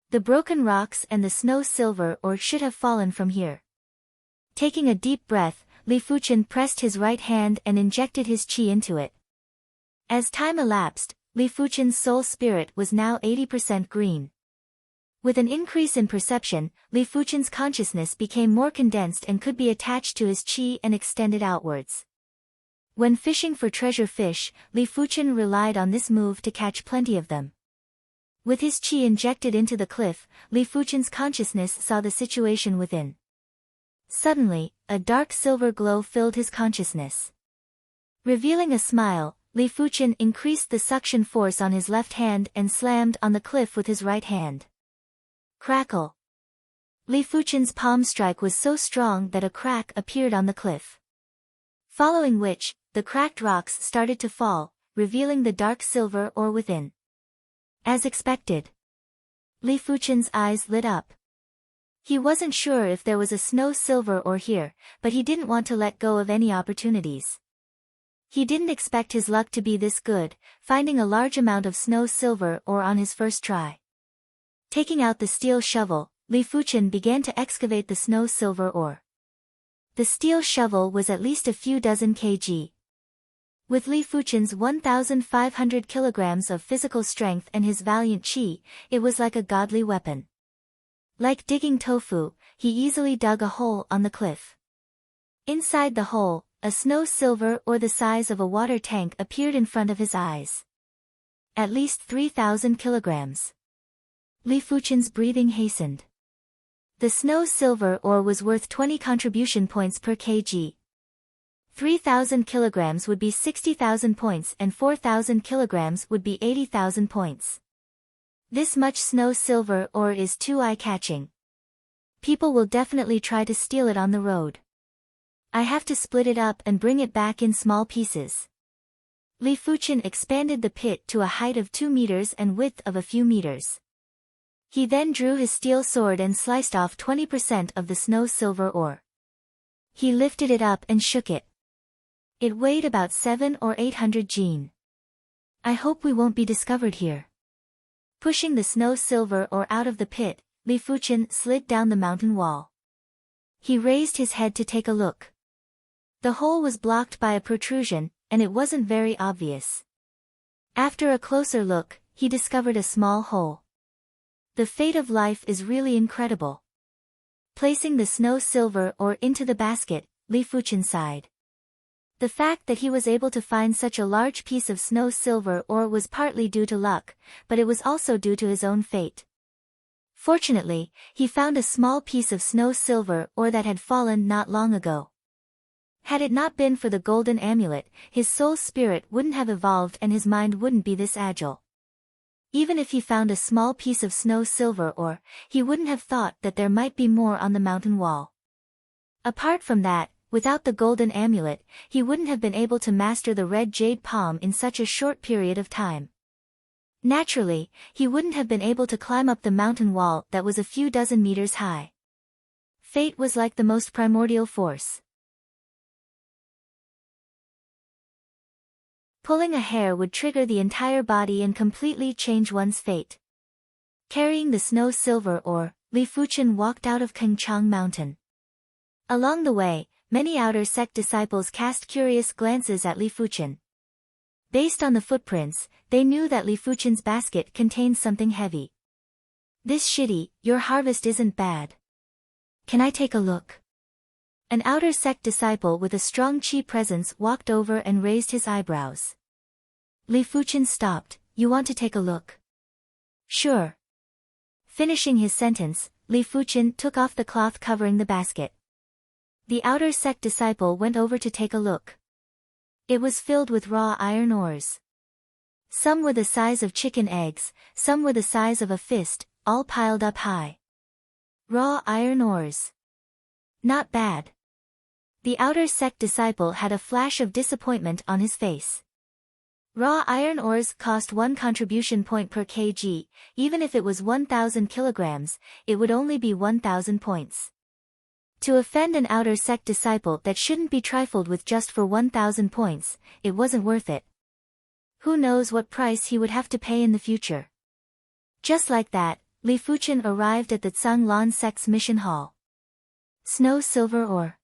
The broken rocks and the snow silver ore should have fallen from here. Taking a deep breath, Li Fuqian pressed his right hand and injected his qi into it. As time elapsed, Li Fuqian's soul spirit was now 80% green. With an increase in perception, Li Fuqian's consciousness became more condensed and could be attached to his qi and extended outwards. When fishing for treasure fish, Li Fuqian relied on this move to catch plenty of them. With his qi injected into the cliff, Li Fuqian's consciousness saw the situation within. Suddenly, a dark silver glow filled his consciousness. Revealing a smile, Li Fuqian increased the suction force on his left hand and slammed on the cliff with his right hand. Crackle! Li Fuqian's palm strike was so strong that a crack appeared on the cliff. Following which, the cracked rocks started to fall, revealing the dark silver ore within. As expected, Li Fuqian's eyes lit up. He wasn't sure if there was a snow silver ore here, but he didn't want to let go of any opportunities. He didn't expect his luck to be this good, finding a large amount of snow silver ore on his first try. Taking out the steel shovel, Li Fuqian began to excavate the snow silver ore. The steel shovel was at least a few dozen kg. With Li Fuqian's 1,500 kilograms of physical strength and his valiant qi, it was like a godly weapon. Like digging tofu, he easily dug a hole on the cliff. Inside the hole, a snow silver ore the size of a water tank appeared in front of his eyes. At least 3,000 kilograms. Li Fuqian's breathing hastened. The snow silver ore was worth 20 contribution points per kg. 3,000 kilograms would be 60,000 points and 4,000 kilograms would be 80,000 points. This much snow silver ore is too eye-catching. People will definitely try to steal it on the road. I have to split it up and bring it back in small pieces. Li Fuqian expanded the pit to a height of 2 meters and width of a few meters. He then drew his steel sword and sliced off 20% of the snow silver ore. He lifted it up and shook it. It weighed about 700 or 800 jin. I hope we won't be discovered here. Pushing the snow silver ore out of the pit, Li Fuqian slid down the mountain wall. He raised his head to take a look. The hole was blocked by a protrusion, and it wasn't very obvious. After a closer look, he discovered a small hole. The fate of life is really incredible. Placing the snow silver ore into the basket, Li Fuqian sighed. The fact that he was able to find such a large piece of snow silver ore was partly due to luck, but it was also due to his own fate. Fortunately, he found a small piece of snow silver ore that had fallen not long ago. Had it not been for the golden amulet, his soul's spirit wouldn't have evolved and his mind wouldn't be this agile. Even if he found a small piece of snow silver ore, he wouldn't have thought that there might be more on the mountain wall. Apart from that, without the golden amulet, he wouldn't have been able to master the red jade palm in such a short period of time. Naturally, he wouldn't have been able to climb up the mountain wall that was a few dozen meters high. Fate was like the most primordial force. Pulling a hair would trigger the entire body and completely change one's fate. Carrying the snow silver ore, Li Fuchen walked out of Kengchang Mountain. Along the way, many outer sect disciples cast curious glances at Li Fuchen. Based on the footprints, they knew that Li Fuchen's basket contained something heavy. "This shitty, your harvest isn't bad. Can I take a look?" An outer sect disciple with a strong chi presence walked over and raised his eyebrows. Li Fuchen stopped. "You want to take a look?" "Sure." Finishing his sentence, Li Fuchen took off the cloth covering the basket. The outer sect disciple went over to take a look. It was filled with raw iron ores. Some were the size of chicken eggs, some were the size of a fist, all piled up high. Raw iron ores. Not bad. The outer sect disciple had a flash of disappointment on his face. Raw iron ores cost 1 contribution point per kg, even if it was 1,000 kilograms, it would only be 1,000 points. To offend an outer sect disciple that shouldn't be trifled with just for 1,000 points, it wasn't worth it. Who knows what price he would have to pay in the future. Just like that, Li Fuchen arrived at the Tsanglan sect's mission hall. Snow silver ore.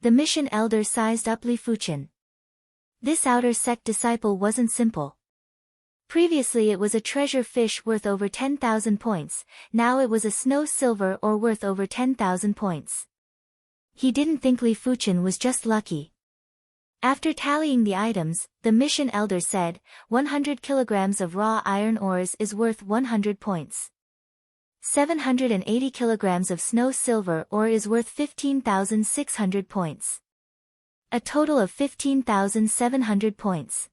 The mission elder sized up Li Fuchen. This outer sect disciple wasn't simple. Previously it was a treasure fish worth over 10,000 points, now it was a snow silver ore worth over 10,000 points. He didn't think Li Fuchen was just lucky. After tallying the items, the mission elder said, 100 kilograms of raw iron ores is worth 100 points. 780 kilograms of snow silver ore is worth 15,600 points. A total of 15,700 points.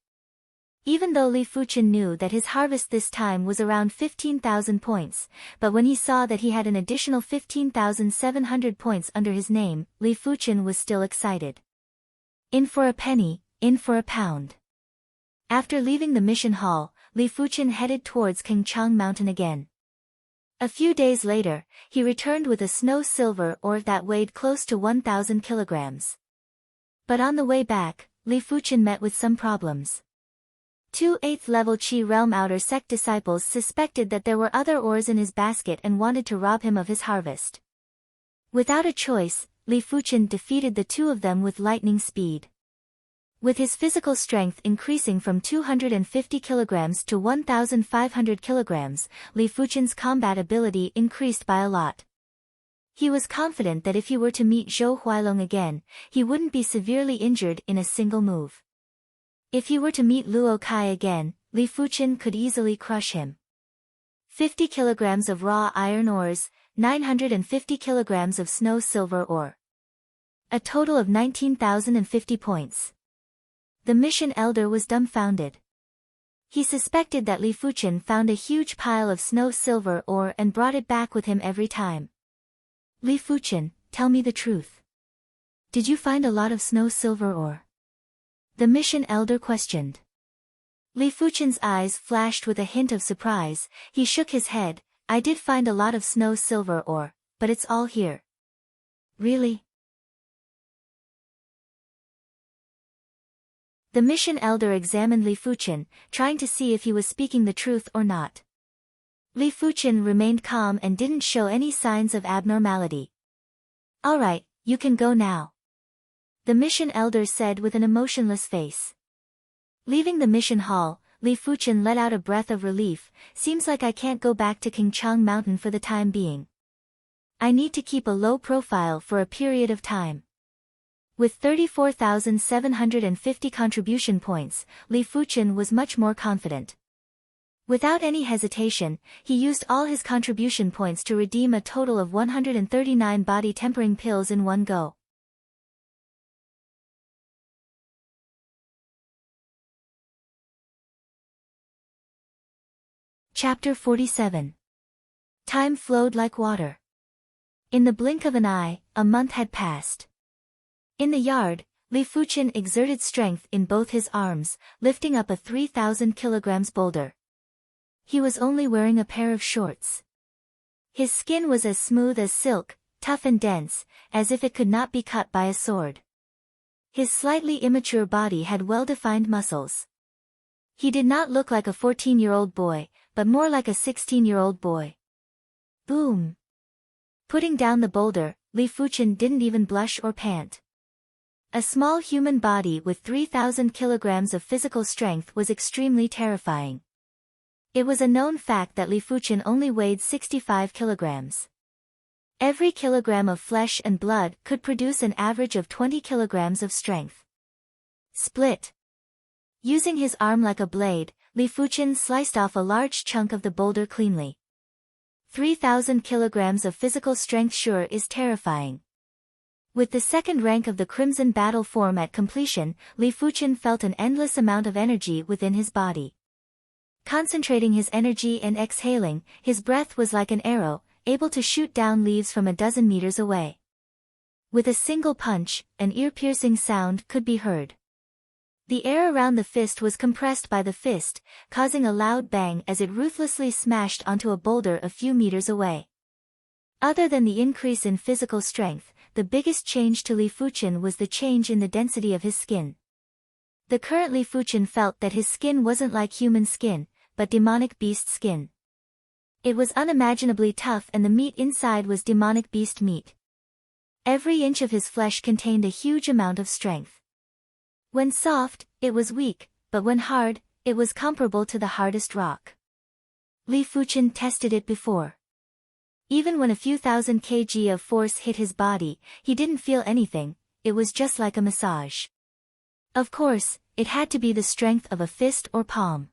Even though Li Fuchen knew that his harvest this time was around 15,000 points, but when he saw that he had an additional 15,700 points under his name, Li Fuchen was still excited. In for a penny, in for a pound. After leaving the mission hall, Li Fuchen headed towards Kengchang Mountain again. A few days later, he returned with a snow silver ore that weighed close to 1,000 kilograms. But on the way back, Li Fuchen met with some problems. 2 8th-level Qi Realm outer sect disciples suspected that there were other ores in his basket and wanted to rob him of his harvest. Without a choice, Li Fuchen defeated the two of them with lightning speed. With his physical strength increasing from 250 kilograms to 1,500 kilograms, Li Fuchen's combat ability increased by a lot. He was confident that if he were to meet Zhou Huailong again, he wouldn't be severely injured in a single move. If he were to meet Luo Kai again, Li Fuchen could easily crush him. 50 kilograms of raw iron ores, 950 kilograms of snow silver ore. A total of 19,050 points. The mission elder was dumbfounded. He suspected that Li Fuchen found a huge pile of snow silver ore and brought it back with him every time. Li Fuchen, tell me the truth. Did you find a lot of snow silver ore? The mission elder questioned. Li Fuchen's eyes flashed with a hint of surprise. He shook his head. I did find a lot of snow silver ore, but it's all here. Really? The mission elder examined Li Fuchen, trying to see if he was speaking the truth or not. Li Fuchen remained calm and didn't show any signs of abnormality. All right, you can go now. The mission elder said with an emotionless face. Leaving the mission hall, Li Fuchen let out a breath of relief. Seems like I can't go back to Kengchang Mountain for the time being. I need to keep a low profile for a period of time. With 34,750 contribution points, Li Fuchen was much more confident. Without any hesitation, he used all his contribution points to redeem a total of 139 body tempering pills in one go. Chapter 47. Time flowed like water. In the blink of an eye, a month had passed. In the yard, Li Fuqian exerted strength in both his arms, lifting up a 3,000 kilograms boulder. He was only wearing a pair of shorts. His skin was as smooth as silk, tough and dense, as if it could not be cut by a sword. His slightly immature body had well-defined muscles. He did not look like a 14-year-old boy, but more like a 16-year-old boy. Boom! Putting down the boulder, Li Fuqian didn't even blush or pant. A small human body with 3,000 kilograms of physical strength was extremely terrifying. It was a known fact that Li Fuqian only weighed 65 kilograms. Every kilogram of flesh and blood could produce an average of 20 kilograms of strength. Split. Using his arm like a blade, Li Fuqian sliced off a large chunk of the boulder cleanly. 3,000 kilograms of physical strength sure is terrifying. With the second rank of the Crimson Battle form at completion, Li Fuqian felt an endless amount of energy within his body. Concentrating his energy and exhaling, his breath was like an arrow, able to shoot down leaves from a dozen meters away. With a single punch, an ear-piercing sound could be heard. The air around the fist was compressed by the fist, causing a loud bang as it ruthlessly smashed onto a boulder a few meters away. Other than the increase in physical strength, the biggest change to Li Fuqian was the change in the density of his skin. The current Li Fuqian felt that his skin wasn't like human skin, but demonic beast skin. It was unimaginably tough and the meat inside was demonic beast meat. Every inch of his flesh contained a huge amount of strength. When soft, it was weak, but when hard, it was comparable to the hardest rock. Li Fuqian tested it before. Even when a few thousand kg of force hit his body, he didn't feel anything, it was just like a massage. Of course, it had to be the strength of a fist or palm.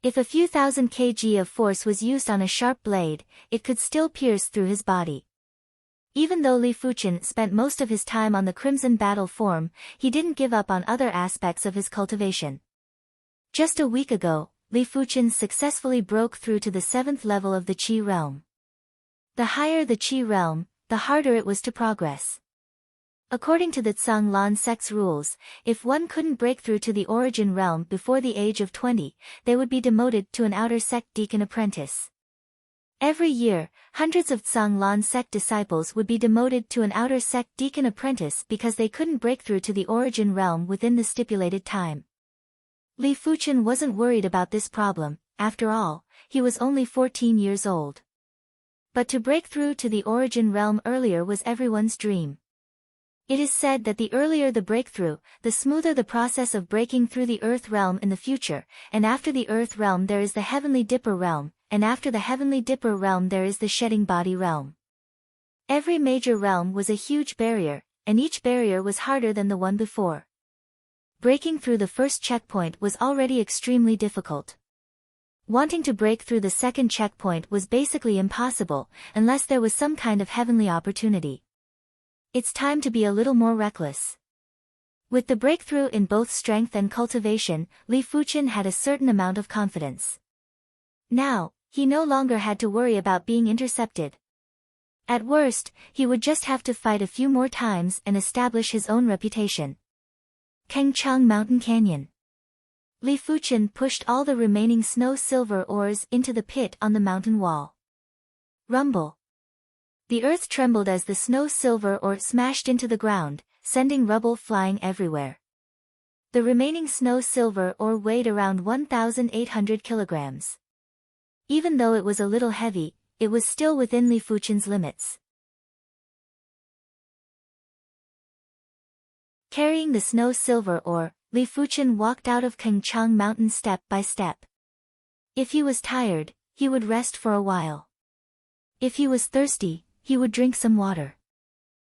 If a few thousand kg of force was used on a sharp blade, it could still pierce through his body. Even though Li Fuqian spent most of his time on the Crimson Battle form, he didn't give up on other aspects of his cultivation. Just a week ago, Li Fuqian successfully broke through to the 7th level of the Qi realm. The higher the Qi realm, the harder it was to progress. According to the Tsang Lan sect's rules, if one couldn't break through to the origin realm before the age of 20, they would be demoted to an outer sect deacon apprentice. Every year, hundreds of Tsang Lan sect disciples would be demoted to an outer sect deacon apprentice because they couldn't break through to the origin realm within the stipulated time. Li Fuqian wasn't worried about this problem, after all, he was only 14 years old. But to break through to the origin realm earlier was everyone's dream. It is said that the earlier the breakthrough, the smoother the process of breaking through the Earth realm in the future, and after the Earth realm there is the Heavenly Dipper realm, and after the Heavenly Dipper realm there is the Shedding Body realm. Every major realm was a huge barrier, and each barrier was harder than the one before. Breaking through the first checkpoint was already extremely difficult. Wanting to break through the second checkpoint was basically impossible, unless there was some kind of heavenly opportunity. It's time to be a little more reckless. With the breakthrough in both strength and cultivation, Li Fuqian had a certain amount of confidence. Now, he no longer had to worry about being intercepted. At worst, he would just have to fight a few more times and establish his own reputation. Kengchang Mountain Canyon. Li Fuqian pushed all the remaining snow-silver ores into the pit on the mountain wall. Rumble. The earth trembled as the snow-silver ore smashed into the ground, sending rubble flying everywhere. The remaining snow-silver ore weighed around 1,800 kilograms. Even though it was a little heavy, it was still within Li Fuqian's limits. Carrying the snow-silver ore, Li Fuqian walked out of Kengchang Mountain step by step. If he was tired, he would rest for a while. If he was thirsty, he would drink some water.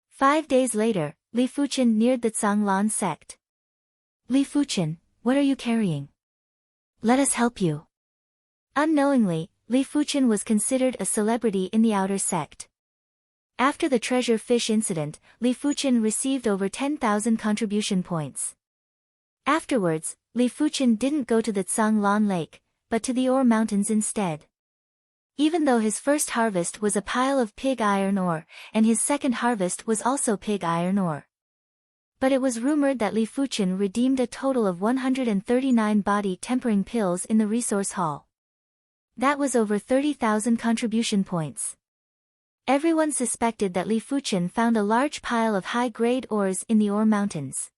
5 days later, Li Fuqian neared the Tsang Lan sect. Li Fuqian, what are you carrying? Let us help you. Unknowingly, Li Fuqian was considered a celebrity in the outer sect. After the treasure fish incident, Li Fuqian received over 10,000 contribution points. Afterwards, Li Fuqian didn't go to the Tsang Lan lake, but to the ore mountains instead. Even though his first harvest was a pile of pig iron ore, and his second harvest was also pig iron ore. But it was rumored that Li Fuchen redeemed a total of 139 body tempering pills in the resource hall. That was over 30,000 contribution points. Everyone suspected that Li Fuchen found a large pile of high-grade ores in the ore mountains.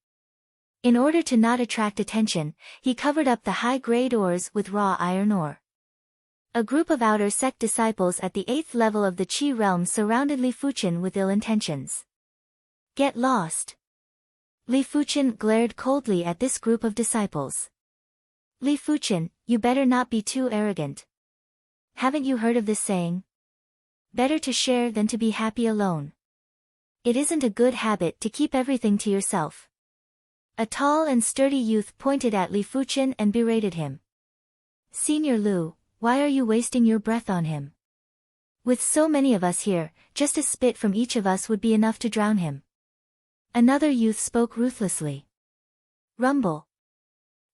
In order to not attract attention, he covered up the high-grade ores with raw iron ore. A group of outer sect disciples at the 8th level of the Qi realm surrounded Li Fuchen with ill intentions. Get lost. Li Fuchen glared coldly at this group of disciples. Li Fuchen, you better not be too arrogant. Haven't you heard of this saying? Better to share than to be happy alone. It isn't a good habit to keep everything to yourself. A tall and sturdy youth pointed at Li Fuchen and berated him. Senior Lu, why are you wasting your breath on him? With so many of us here, just a spit from each of us would be enough to drown him. Another youth spoke ruthlessly. Rumble.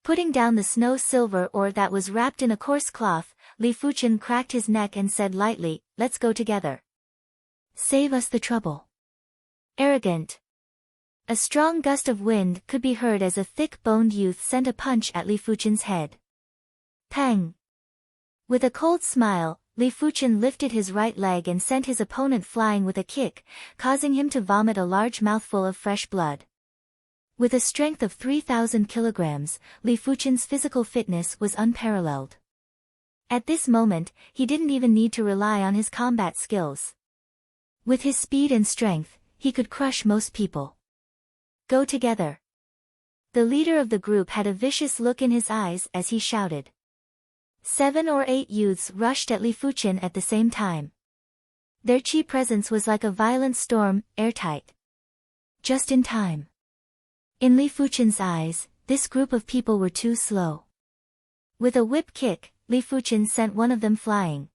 Putting down the snow silver ore that was wrapped in a coarse cloth, Li Fuchen cracked his neck and said lightly, let's go together. Save us the trouble. Arrogant. A strong gust of wind could be heard as a thick-boned youth sent a punch at Li Fuchen's head. Pang. With a cold smile, Li Fuchen lifted his right leg and sent his opponent flying with a kick, causing him to vomit a large mouthful of fresh blood. With a strength of 3,000 kilograms, Li Fuchen's physical fitness was unparalleled. At this moment, he didn't even need to rely on his combat skills. With his speed and strength, he could crush most people. Go together. The leader of the group had a vicious look in his eyes as he shouted. 7 or 8 youths rushed at Li Fuchen at the same time. Their Qi presence was like a violent storm, airtight. Just in time. In Li Fuchen's eyes, this group of people were too slow. With a whip kick, Li Fuchen sent one of them flying.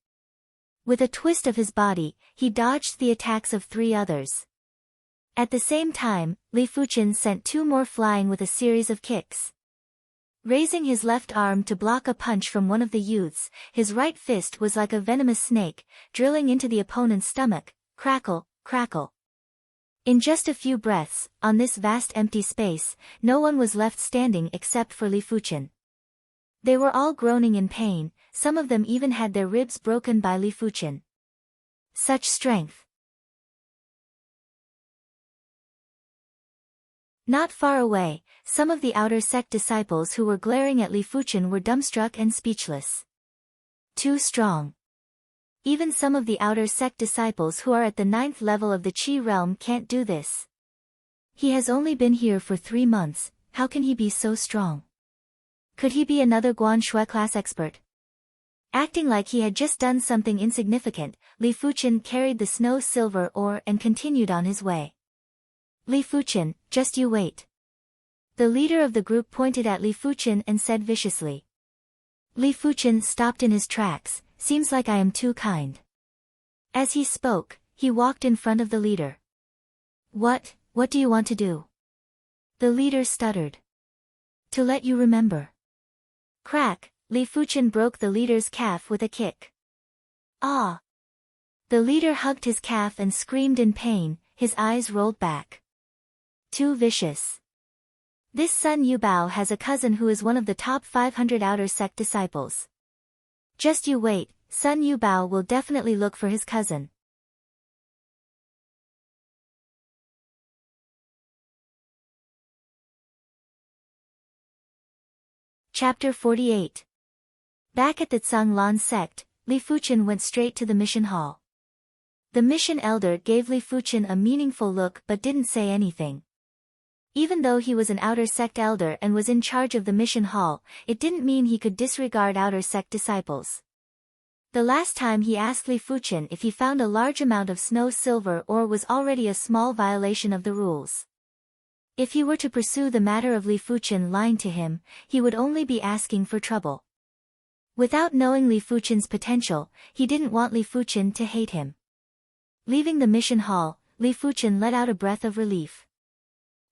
With a twist of his body, he dodged the attacks of 3 others. At the same time, Li Fuchen sent 2 more flying with a series of kicks. Raising his left arm to block a punch from one of the youths, his right fist was like a venomous snake, drilling into the opponent's stomach, crackle, crackle. In just a few breaths, on this vast empty space, no one was left standing except for Li Fuchen. They were all groaning in pain, some of them even had their ribs broken by Li Fuchen. Such strength. Not far away, some of the outer sect disciples who were glaring at Li Fuchen were dumbstruck and speechless. Too strong. Even some of the outer sect disciples who are at the 9th level of the Qi realm can't do this. He has only been here for 3 months, how can he be so strong? Could he be another Guan Shui class expert? Acting like he had just done something insignificant, Li Fuchen carried the snow silver ore and continued on his way. Li Fuchen, just you wait. The leader of the group pointed at Li Fuchen and said viciously. Li Fuchen stopped in his tracks, seems like I am too kind. As he spoke, he walked in front of the leader. What do you want to do? The leader stuttered. To let you remember. Crack, Li Fuchen broke the leader's calf with a kick. Ah! The leader hugged his calf and screamed in pain, his eyes rolled back. Too vicious. This Sun Yubao has a cousin who is one of the top 500 outer sect disciples. Just you wait, Sun Yubao will definitely look for his cousin. Chapter 48. Back at the Zhanglan sect, Li Fuchen went straight to the mission hall. The mission elder gave Li Fuchen a meaningful look but didn't say anything. Even though he was an outer sect elder and was in charge of the mission hall, it didn't mean he could disregard outer sect disciples. The last time he asked Li Fuchen if he found a large amount of snow silver ore was already a small violation of the rules. If he were to pursue the matter of Li Fuchen lying to him, he would only be asking for trouble. Without knowing Li Fuchen's potential, he didn't want Li Fuchen to hate him. Leaving the mission hall, Li Fuchen let out a breath of relief.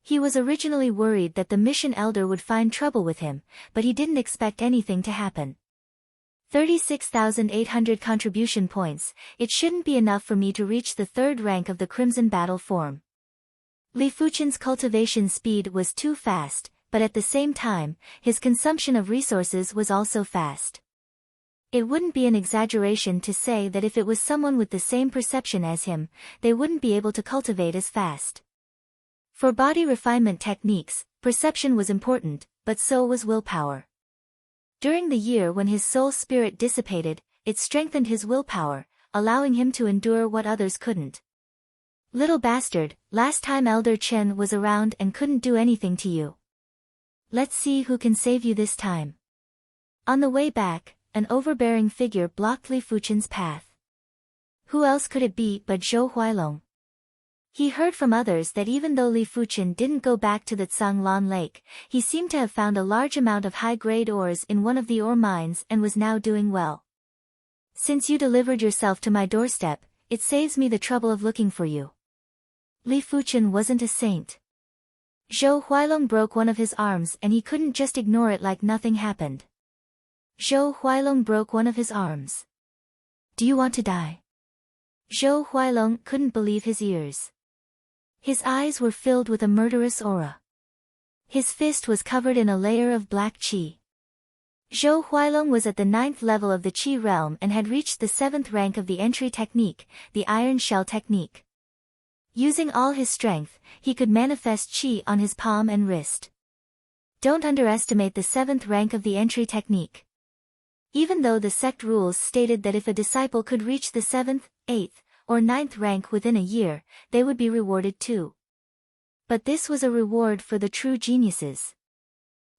He was originally worried that the mission elder would find trouble with him, but he didn't expect anything to happen. 36,800 contribution points. It shouldn't be enough for me to reach the 3rd rank of the Crimson Battle form. Li Fuchen's cultivation speed was too fast, but at the same time, his consumption of resources was also fast. It wouldn't be an exaggeration to say that if it was someone with the same perception as him, they wouldn't be able to cultivate as fast. For body refinement techniques, perception was important, but so was willpower. During the year when his soul spirit dissipated, it strengthened his willpower, allowing him to endure what others couldn't. Little bastard, last time Elder Chen was around and couldn't do anything to you. Let's see who can save you this time. On the way back, an overbearing figure blocked Li Fuchen's path. Who else could it be but Zhou Huailong? He heard from others that even though Li Fuchen didn't go back to the Tsanglan Lake, he seemed to have found a large amount of high-grade ores in one of the ore mines and was now doing well. Since you delivered yourself to my doorstep, it saves me the trouble of looking for you. Li Fuchen wasn't a saint. Zhou Huailong broke one of his arms and he couldn't just ignore it like nothing happened. Zhou Huailong broke one of his arms. Do you want to die? Zhou Huailong couldn't believe his ears. His eyes were filled with a murderous aura. His fist was covered in a layer of black qi. Zhou Huailong was at the 9th level of the qi realm and had reached the 7th rank of the entry technique, the Iron Shell technique. Using all his strength, he could manifest qi on his palm and wrist. Don't underestimate the 7th rank of the entry technique. Even though the sect rules stated that if a disciple could reach the 7th, 8th, or 9th rank within a year, they would be rewarded too. But this was a reward for the true geniuses.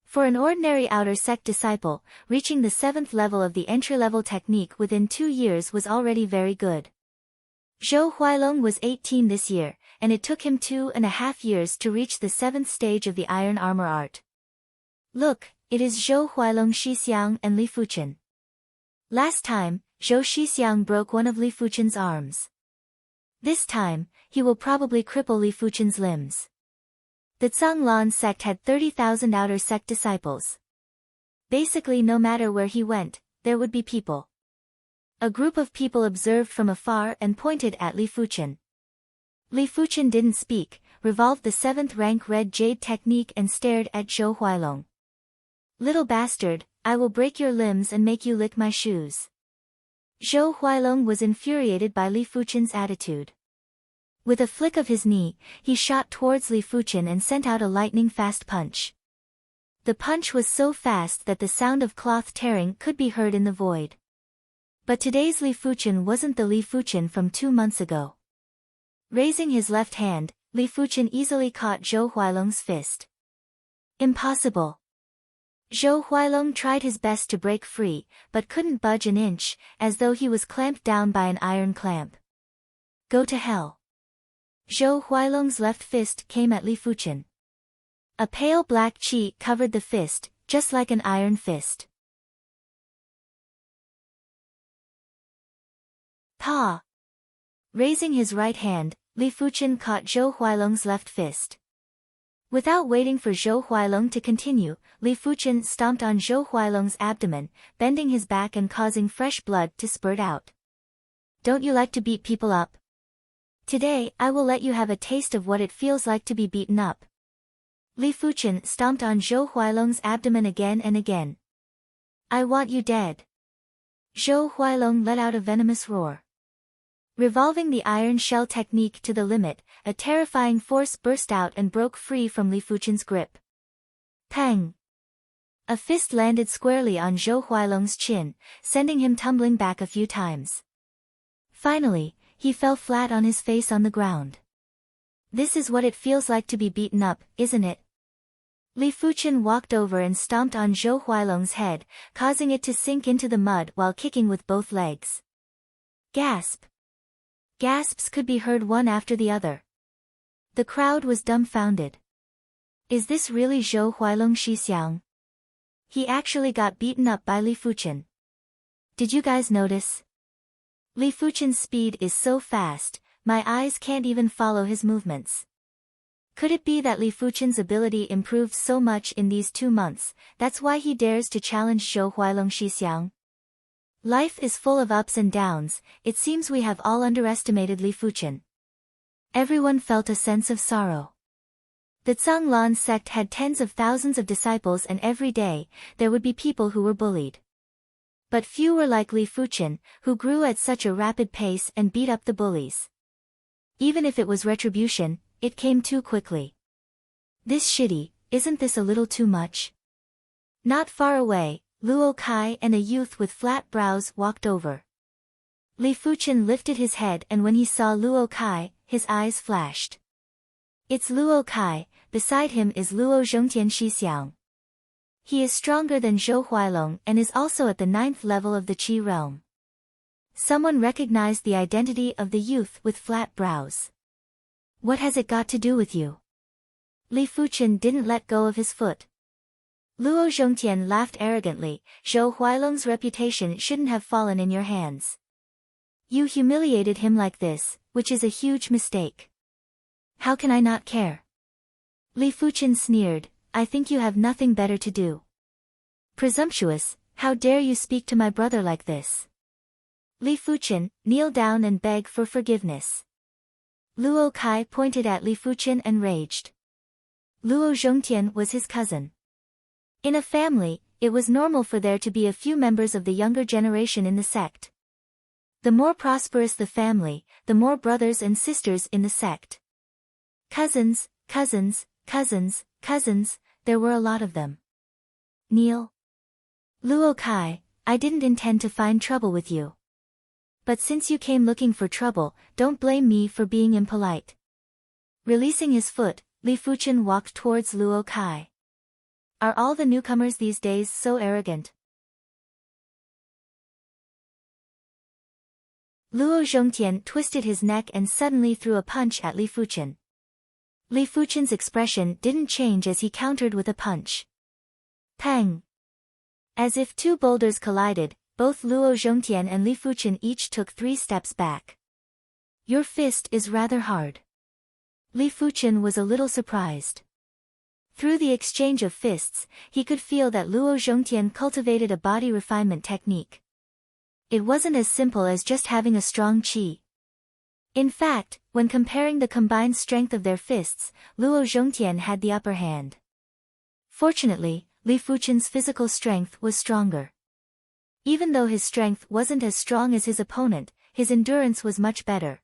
For an ordinary outer sect disciple, reaching the 7th level of the entry-level technique within 2 years was already very good. Zhou Huailong was 18 this year, and it took him 2.5 years to reach the 7th stage of the iron armor art. Look, it is Zhou Huailong, Shixiang and Li Fuchen. Last time, Zhou Shixiang broke one of Li Fuchen's arms. This time, he will probably cripple Li Fuchen's limbs. The Tsanglan sect had 30,000 outer sect disciples. Basically no matter where he went, there would be people. A group of people observed from afar and pointed at Li Fuchen. Li Fuchen didn't speak, revolved the 7th rank red jade technique and stared at Zhou Huailong. Little bastard, I will break your limbs and make you lick my shoes. Zhou Huailong was infuriated by Li Fuchen's attitude. With a flick of his knee, he shot towards Li Fuchen and sent out a lightning-fast punch. The punch was so fast that the sound of cloth tearing could be heard in the void. But today's Li Fuchen wasn't the Li Fuchen from 2 months ago. Raising his left hand, Li Fuchen easily caught Zhou Huailong's fist. Impossible. Zhou Huailong tried his best to break free, but couldn't budge an inch, as though he was clamped down by an iron clamp. Go to hell. Zhou Huailong's left fist came at Li Fuchen. A pale black qi covered the fist, just like an iron fist. Pa! Raising his right hand, Li Fuchen caught Zhou Huailong's left fist. Without waiting for Zhou Huailong to continue, Li Fuchen stomped on Zhou Huailong's abdomen, bending his back and causing fresh blood to spurt out. Don't you like to beat people up? Today, I will let you have a taste of what it feels like to be beaten up. Li Fuchen stomped on Zhou Huailong's abdomen again and again. I want you dead. Zhou Huailong let out a venomous roar. Revolving the iron shell technique to the limit, a terrifying force burst out and broke free from Li Fuchen's grip. Pang! A fist landed squarely on Zhou Huailong's chin, sending him tumbling back a few times. Finally, he fell flat on his face on the ground. This is what it feels like to be beaten up, isn't it? Li Fuchen walked over and stomped on Zhou Huailong's head, causing it to sink into the mud while kicking with both legs. Gasp! Gasps could be heard one after the other. The crowd was dumbfounded. Is this really Zhou Huailong Shixiang? He actually got beaten up by Li Fuchen. Did you guys notice? Li Fuchen's speed is so fast, my eyes can't even follow his movements. Could it be that Li Fuchen's ability improved so much in these 2 months, that's why he dares to challenge Zhou Huailong Shixiang? Life is full of ups and downs, it seems we have all underestimated Li Fuchen. Everyone felt a sense of sorrow. The Zhanglan sect had tens of thousands of disciples, and every day, there would be people who were bullied. But few were like Li Fuchen, who grew at such a rapid pace and beat up the bullies. Even if it was retribution, it came too quickly. This shitty, isn't this a little too much? Not far away, Luo Kai and a youth with flat brows walked over. Li Fuchen lifted his head, and when he saw Luo Kai, his eyes flashed. It's Luo Kai, beside him is Luo Zhongtian Shixiang. He is stronger than Zhou Huailong and is also at the 9th level of the Qi realm. Someone recognized the identity of the youth with flat brows. What has it got to do with you? Li Fuchen didn't let go of his foot. Luo Zhongtian laughed arrogantly. Zhou Huailong's reputation shouldn't have fallen in your hands. You humiliated him like this, which is a huge mistake. How can I not care? Li Fuchen sneered, I think you have nothing better to do. Presumptuous, how dare you speak to my brother like this? Li Fuchen, kneel down and beg for forgiveness. Luo Kai pointed at Li Fuchen and raged. Luo Zhongtian was his cousin. In a family, it was normal for there to be a few members of the younger generation in the sect. The more prosperous the family, the more brothers and sisters in the sect. Cousins, cousins, cousins, cousins, there were a lot of them. Kneel. Luo Kai, I didn't intend to find trouble with you. But since you came looking for trouble, don't blame me for being impolite. Releasing his foot, Li Fuchen walked towards Luo Kai. Are all the newcomers these days so arrogant? Luo Zhongtian twisted his neck and suddenly threw a punch at Li Fuchen. Li Fuchen's expression didn't change as he countered with a punch. Pang! As if two boulders collided, both Luo Zhongtian and Li Fuchen each took 3 steps back. Your fist is rather hard. Li Fuchen was a little surprised. Through the exchange of fists, he could feel that Luo Zhongtian cultivated a body refinement technique. It wasn't as simple as just having a strong qi. In fact, when comparing the combined strength of their fists, Luo Zhongtian had the upper hand. Fortunately, Li Fuchen's physical strength was stronger. Even though his strength wasn't as strong as his opponent, his endurance was much better.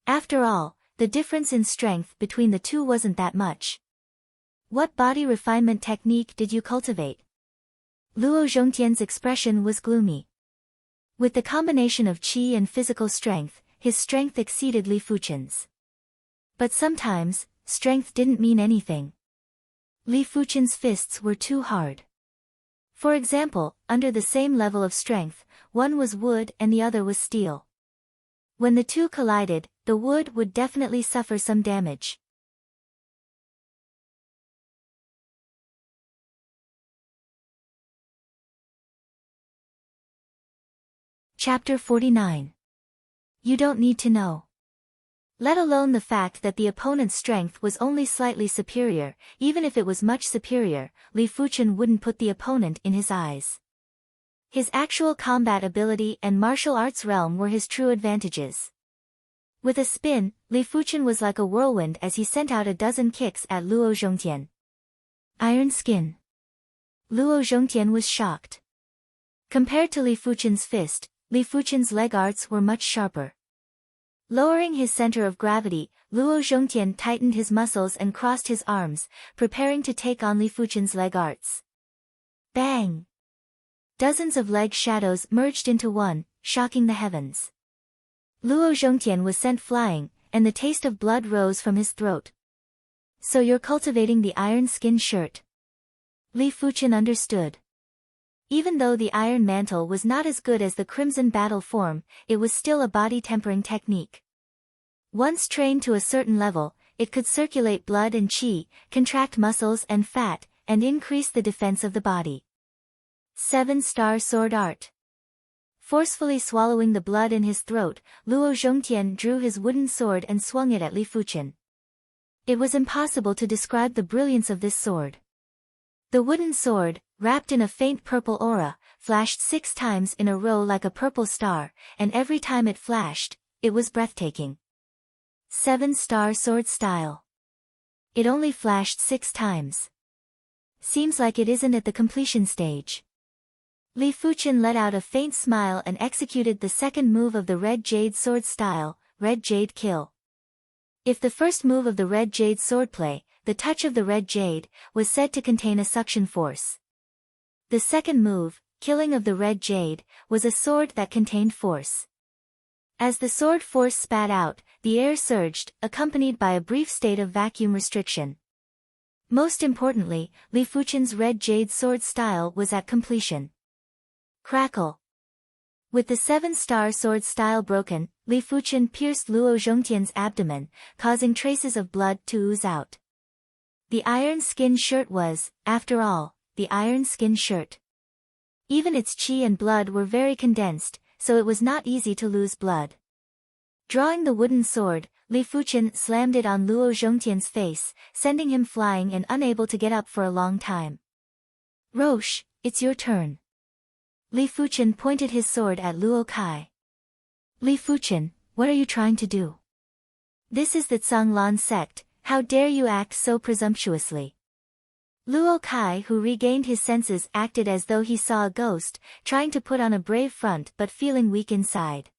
After all, the difference in strength between the two wasn't that much. What body refinement technique did you cultivate? Luo Zhongtian's expression was gloomy. With the combination of qi and physical strength, his strength exceeded Li Fuchen's. But sometimes, strength didn't mean anything. Li Fuchen's fists were too hard. For example, under the same level of strength, one was wood and the other was steel. When the two collided, the wood would definitely suffer some damage. Chapter 49. You don't need to know. Let alone the fact that the opponent's strength was only slightly superior, even if it was much superior, Li Fuchen wouldn't put the opponent in his eyes. His actual combat ability and martial arts realm were his true advantages. With a spin, Li Fuchen was like a whirlwind as he sent out a dozen kicks at Luo Zhongtian. Iron skin. Luo Zhongtian was shocked. Compared to Li Fuchen's fist, Li Fuchen's leg arts were much sharper. Lowering his center of gravity, Luo Zhongtian tightened his muscles and crossed his arms, preparing to take on Li Fuchen's leg arts. Bang! Dozens of leg shadows merged into one, shocking the heavens. Luo Zhongtian was sent flying, and the taste of blood rose from his throat. So you're cultivating the iron skin shirt. Li Fuchen understood. Even though the iron mantle was not as good as the crimson battle form, it was still a body tempering technique. Once trained to a certain level, it could circulate blood and qi, contract muscles and fat, and increase the defense of the body. 7-star sword art. Forcefully swallowing the blood in his throat, Luo Zhongtian drew his wooden sword and swung it at Li Fuchen. It was impossible to describe the brilliance of this sword. The wooden sword, wrapped in a faint purple aura, flashed 6 times in a row like a purple star, and every time it flashed, it was breathtaking. 7-star sword style. It only flashed 6 times. Seems like it isn't at the completion stage. Li Fuqian let out a faint smile and executed the second move of the Red Jade sword style, Red Jade Kill. If the first move of the Red Jade swordplay, the touch of the Red Jade, was said to contain a suction force, the second move, Killing of the Red Jade, was a sword that contained force. As the sword force spat out, the air surged, accompanied by a brief state of vacuum restriction. Most importantly, Li Fuqian's Red Jade sword style was at completion. Crackle. With the 7-star sword style broken, Li Fuqian pierced Luo Zhongtian's abdomen, causing traces of blood to ooze out. The iron skin shirt was, after all, the iron skin shirt. Even its qi and blood were very condensed, so it was not easy to lose blood. Drawing the wooden sword, Li Fuqian slammed it on Luo Zhongtian's face, sending him flying and unable to get up for a long time. Roche, it's your turn. Li Fuqian pointed his sword at Luo Kai. Li Fuqian, what are you trying to do? This is the Zhanglan sect, how dare you act so presumptuously? Luo Kai, who regained his senses, acted as though he saw a ghost, trying to put on a brave front but feeling weak inside.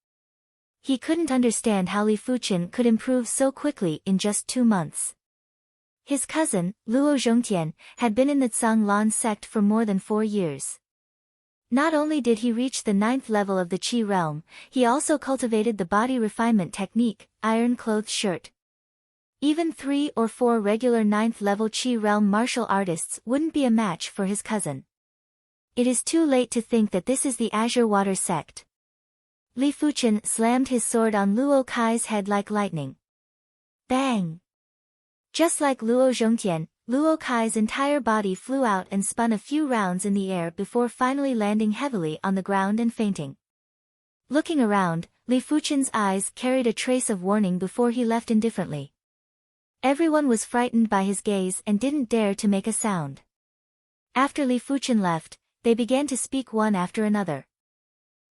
He couldn't understand how Li Fuqian could improve so quickly in just 2 months. His cousin, Luo Zhongtian, had been in the Zhanglan sect for more than 4 years. Not only did he reach the 9th level of the Qi realm, he also cultivated the body refinement technique, iron-clothed shirt. Even 3 or 4 regular 9th level Qi realm martial artists wouldn't be a match for his cousin. It is too late to think that this is the Azure Water sect. Li Fuqian slammed his sword on Luo Kai's head like lightning. Bang! Just like Luo Zhongtian, Luo Kai's entire body flew out and spun a few rounds in the air before finally landing heavily on the ground and fainting. Looking around, Li Fuqian's eyes carried a trace of warning before he left indifferently. Everyone was frightened by his gaze and didn't dare to make a sound. After Li Fuqian left, they began to speak one after another.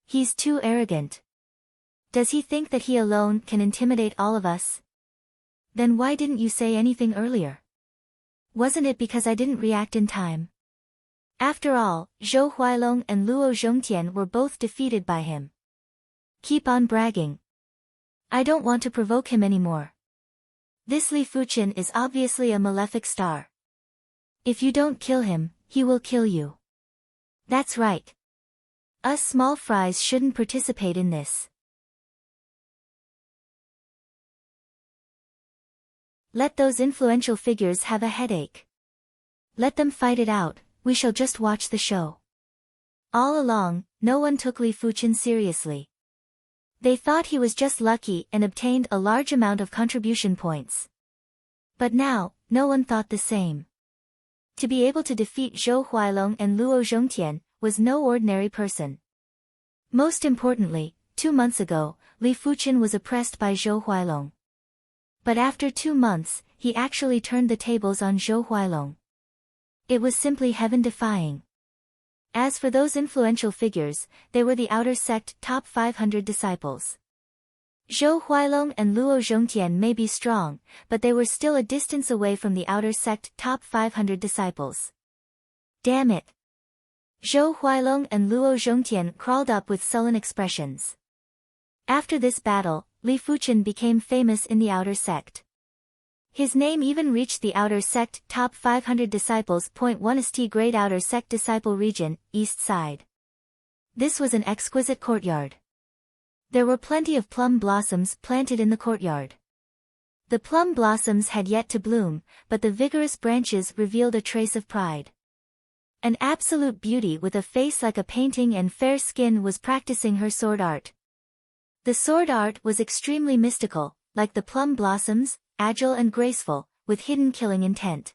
He's too arrogant. Does he think that he alone can intimidate all of us? Then why didn't you say anything earlier? Wasn't it because I didn't react in time? After all, Zhou Huailong and Luo Zhongtian were both defeated by him. Keep on bragging. I don't want to provoke him anymore. This Li Fuqian is obviously a malefic star. If you don't kill him, he will kill you. That's right. Us small fries shouldn't participate in this. Let those influential figures have a headache. Let them fight it out, we shall just watch the show. All along, no one took Li Fuqian seriously. They thought he was just lucky and obtained a large amount of contribution points. But now, no one thought the same. To be able to defeat Zhou Huailong and Luo Zhongtian was no ordinary person. Most importantly, 2 months ago, Li Fuqian was oppressed by Zhou Huailong. But after 2 months, he actually turned the tables on Zhou Huailong. It was simply heaven-defying. As for those influential figures, they were the outer sect top 500 disciples. Zhou Huailong and Luo Zhongtian may be strong, but they were still a distance away from the outer sect top 500 disciples. Damn it! Zhou Huailong and Luo Zhongtian crawled up with sullen expressions. After this battle, Li Fuqian became famous in the outer sect. His name even reached the outer sect top 500 disciples. 1 St. Great Outer Sect Disciple Region, East Side. This was an exquisite courtyard. There were plenty of plum blossoms planted in the courtyard. The plum blossoms had yet to bloom, but the vigorous branches revealed a trace of pride. An absolute beauty with a face like a painting and fair skin was practicing her sword art. The sword art was extremely mystical, like the plum blossoms, agile and graceful, with hidden killing intent.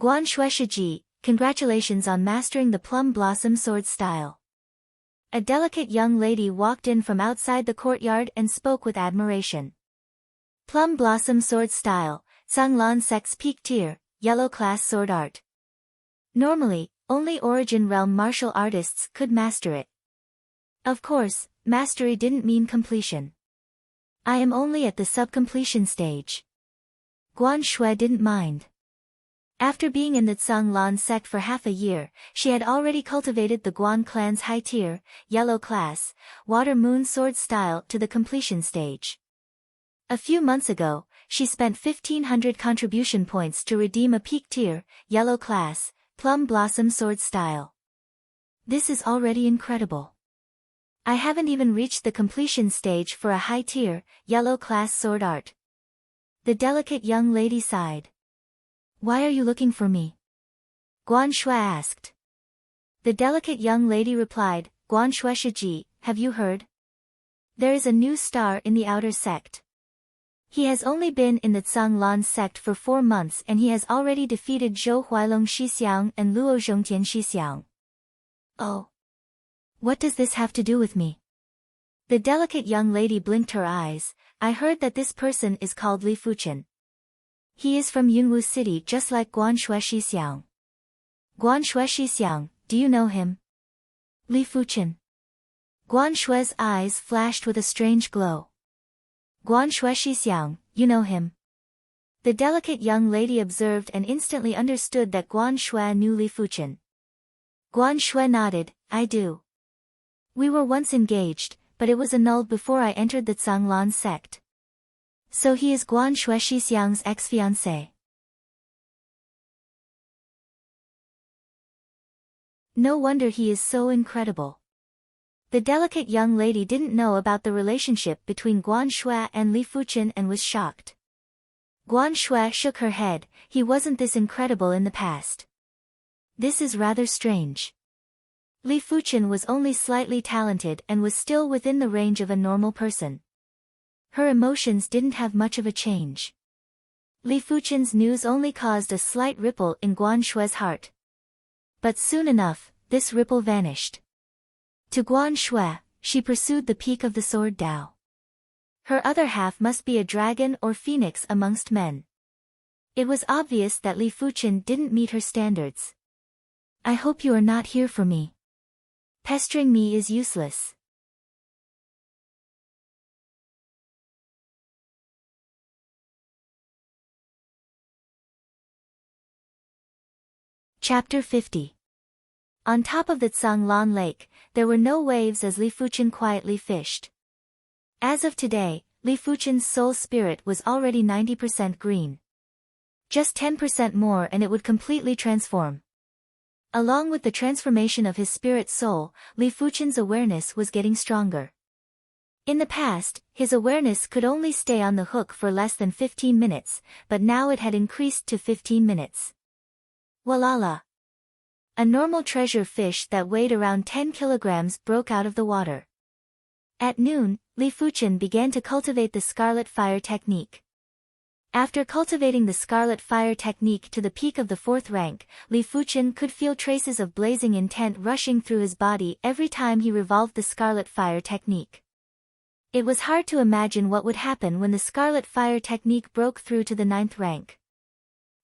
Guan Shueshiji, congratulations on mastering the plum blossom sword style. A delicate young lady walked in from outside the courtyard and spoke with admiration. Plum blossom sword style, Zhanglan sect's peak tier, yellow class sword art. Normally, only Origin Realm martial artists could master it. Of course, mastery didn't mean completion. I am only at the sub-completion stage. Guan Shui didn't mind. After being in the Zhanglan sect for half a year, she had already cultivated the Guan clan's high-tier, yellow class, water moon sword style to the completion stage. A few months ago, she spent 1,500 contribution points to redeem a peak tier, yellow class, plum blossom sword style. This is already incredible. I haven't even reached the completion stage for a high-tier, yellow class sword art. The delicate young lady sighed. Why are you looking for me? Guan Shui asked. The delicate young lady replied, Guan Shui Shiji, have you heard? There is a new star in the outer sect. He has only been in the Zhanglan sect for 4 months and he has already defeated Zhou Huailong Shixiang and Luo Zhongtian Shixiang. Oh. What does this have to do with me? The delicate young lady blinked her eyes. I heard that this person is called Li Fuchen. He is from Yunwu City just like Guan Shui Shixiang. Guan Shui Shixiang, do you know him? Li Fuchen. Guan Shui's eyes flashed with a strange glow. Guan Shui Shixiang, you know him. The delicate young lady observed and instantly understood that Guan Shui knew Li Fuchen. Guan Shui nodded, I do. We were once engaged, but it was annulled before I entered the Zhanglan sect. So he is Guan Shui Shixiang's ex-fiancé. No wonder he is so incredible. The delicate young lady didn't know about the relationship between Guan Shui and Li Fuchen and was shocked. Guan Shui shook her head, he wasn't this incredible in the past. This is rather strange. Li Fuchen was only slightly talented and was still within the range of a normal person. Her emotions didn't have much of a change. Li Fuchen's news only caused a slight ripple in Guan Shui's heart. But soon enough, this ripple vanished. To Guan Shui, she pursued the peak of the sword Dao. Her other half must be a dragon or phoenix amongst men. It was obvious that Li Fuchen didn't meet her standards. I hope you are not here for me. Pestering me is useless. Chapter 50. On top of the Zhanglan Lake, there were no waves as Li Fuchen quietly fished. As of today, Li Fuchen's soul spirit was already 90% green. Just 10% more and it would completely transform. Along with the transformation of his spirit soul, Li Fuchen's awareness was getting stronger. In the past, his awareness could only stay on the hook for less than 15 minutes, but now it had increased to 15 minutes. Walala! A normal treasure fish that weighed around 10 kilograms broke out of the water. At noon, Li Fuchen began to cultivate the Scarlet Fire technique. After cultivating the Scarlet Fire technique to the peak of the 4th rank, Li Fuchen could feel traces of blazing intent rushing through his body every time he revolved the Scarlet Fire technique. It was hard to imagine what would happen when the Scarlet Fire technique broke through to the 9th rank.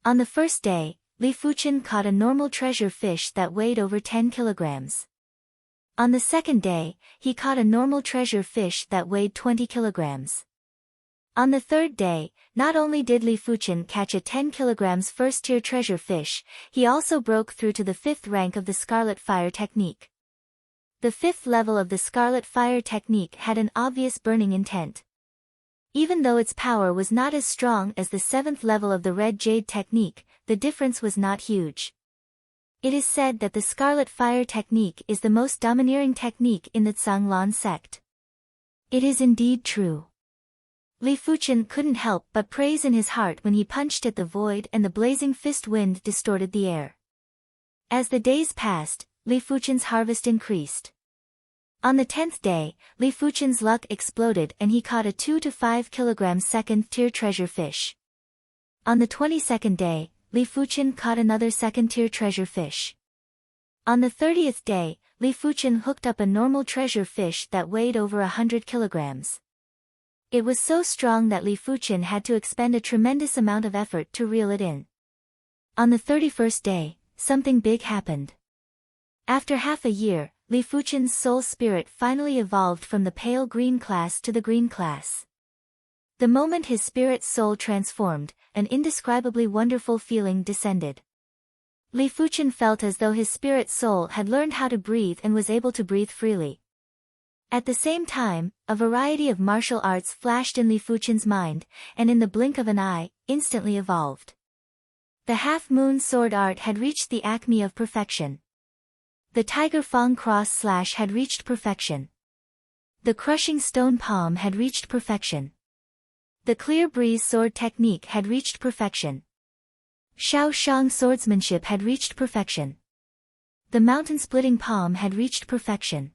On the first day, Li Fuchen caught a normal treasure fish that weighed over 10 kilograms. On the second day, he caught a normal treasure fish that weighed 20 kilograms. On the third day, not only did Li Fuchen catch a 10 kilograms first-tier treasure fish, he also broke through to the 5th rank of the Scarlet Fire technique. The 5th level of the Scarlet Fire technique had an obvious burning intent. Even though its power was not as strong as the 7th level of the Red Jade technique, the difference was not huge. It is said that the Scarlet Fire technique is the most domineering technique in the Zhanglan sect. It is indeed true. Li Fuchen couldn't help but praise in his heart when he punched at the void and the blazing fist wind distorted the air. As the days passed, Li Fuchen's harvest increased. On the 10th day, Li Fuchen's luck exploded and he caught a 2 to 5 kilogram second-tier treasure fish. On the 22nd day, Li Fuchen caught another second-tier treasure fish. On the 30th day, Li Fuchen hooked up a normal treasure fish that weighed over 100 kilograms. It was so strong that Li Fuchen had to expend a tremendous amount of effort to reel it in. On the 31st day, something big happened. After half a year, Li Fuchen's soul spirit finally evolved from the pale green class to the green class. The moment his spirit's soul transformed, an indescribably wonderful feeling descended. Li Fuchen felt as though his spirit soul had learned how to breathe and was able to breathe freely. At the same time, a variety of martial arts flashed in Li Fuchen's mind, and in the blink of an eye, instantly evolved. The half-moon sword art had reached the acme of perfection. The Tiger Fang cross slash had reached perfection. The crushing stone palm had reached perfection. The clear breeze sword technique had reached perfection. Shao Shang swordsmanship had reached perfection. The mountain-splitting palm had reached perfection.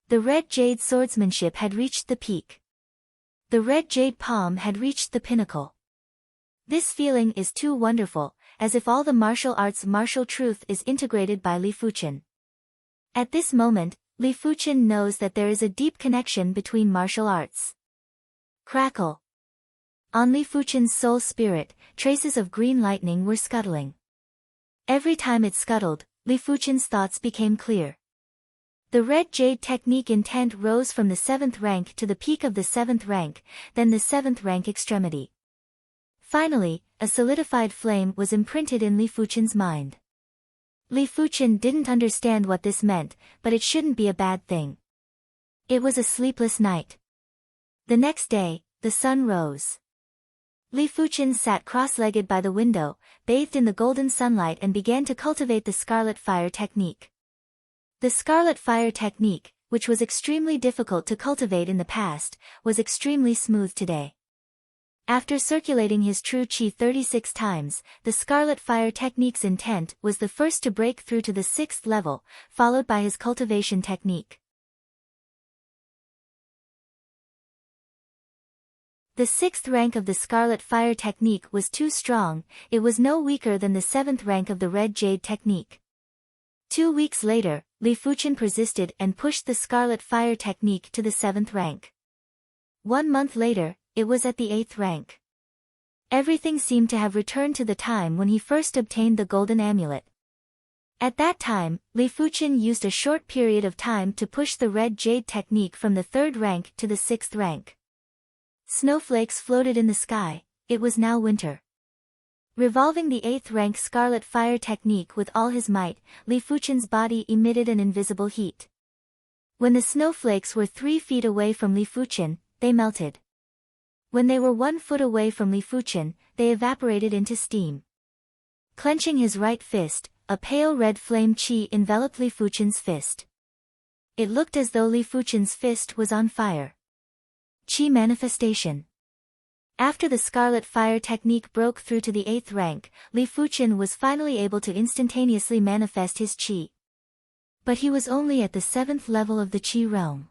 The red jade swordsmanship had reached the peak. The red jade palm had reached the pinnacle. This feeling is too wonderful, as if all the martial arts' martial truth is integrated by Li Fuchen. At this moment, Li Fuchen knows that there is a deep connection between martial arts. Crackle. On Li Fuchen's soul spirit, traces of green lightning were scuttling. Every time it scuttled, Li Fuchen's thoughts became clear. The red jade technique intent rose from the 7th rank to the peak of the 7th rank, then the 7th rank extremity. Finally, a solidified flame was imprinted in Li Fuchen's mind. Li Fuchen didn't understand what this meant, but it shouldn't be a bad thing. It was a sleepless night. The next day, the sun rose. Li Fuchen sat cross-legged by the window, bathed in the golden sunlight and began to cultivate the scarlet fire technique. The scarlet fire technique, which was extremely difficult to cultivate in the past, was extremely smooth today. After circulating his true qi 36 times, the scarlet fire technique's intent was the first to break through to the 6th level, followed by his cultivation technique. The 6th rank of the scarlet fire technique was too strong, it was no weaker than the 7th rank of the red jade technique. 2 weeks later, Li Fuchen persisted and pushed the scarlet fire technique to the 7th rank. 1 month later, it was at the 8th rank. Everything seemed to have returned to the time when he first obtained the golden amulet. At that time, Li Fuchen used a short period of time to push the red jade technique from the 3rd rank to the 6th rank. Snowflakes floated in the sky, it was now winter. Revolving the 8th rank scarlet fire technique with all his might, Li Fuchen's body emitted an invisible heat. When the snowflakes were 3 feet away from Li Fuchen, they melted. When they were 1 foot away from Li Fuchen, they evaporated into steam. Clenching his right fist, a pale red flame qi enveloped Li Fuchen's fist. It looked as though Li Fuchen's fist was on fire. Qi manifestation. After the scarlet fire technique broke through to the 8th rank, Li Fuchen was finally able to instantaneously manifest his qi. But he was only at the 7th level of the qi realm.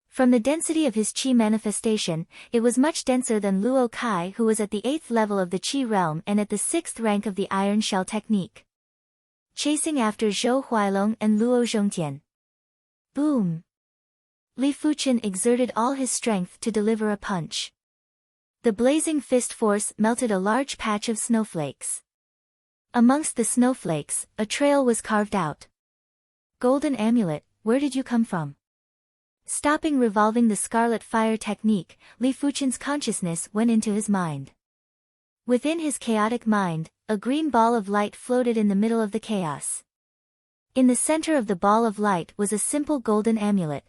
From the density of his qi manifestation, it was much denser than Luo Kai, who was at the 8th level of the qi realm and at the 6th rank of the iron shell technique. Chasing after Zhou Huailong and Luo Zhongtian. Boom! Li Fuchen exerted all his strength to deliver a punch. The blazing fist force melted a large patch of snowflakes. Amongst the snowflakes, a trail was carved out. Golden amulet, where did you come from? Stopping revolving the scarlet fire technique, Li Fuchen's consciousness went into his mind. Within his chaotic mind, a green ball of light floated in the middle of the chaos. In the center of the ball of light was a simple golden amulet.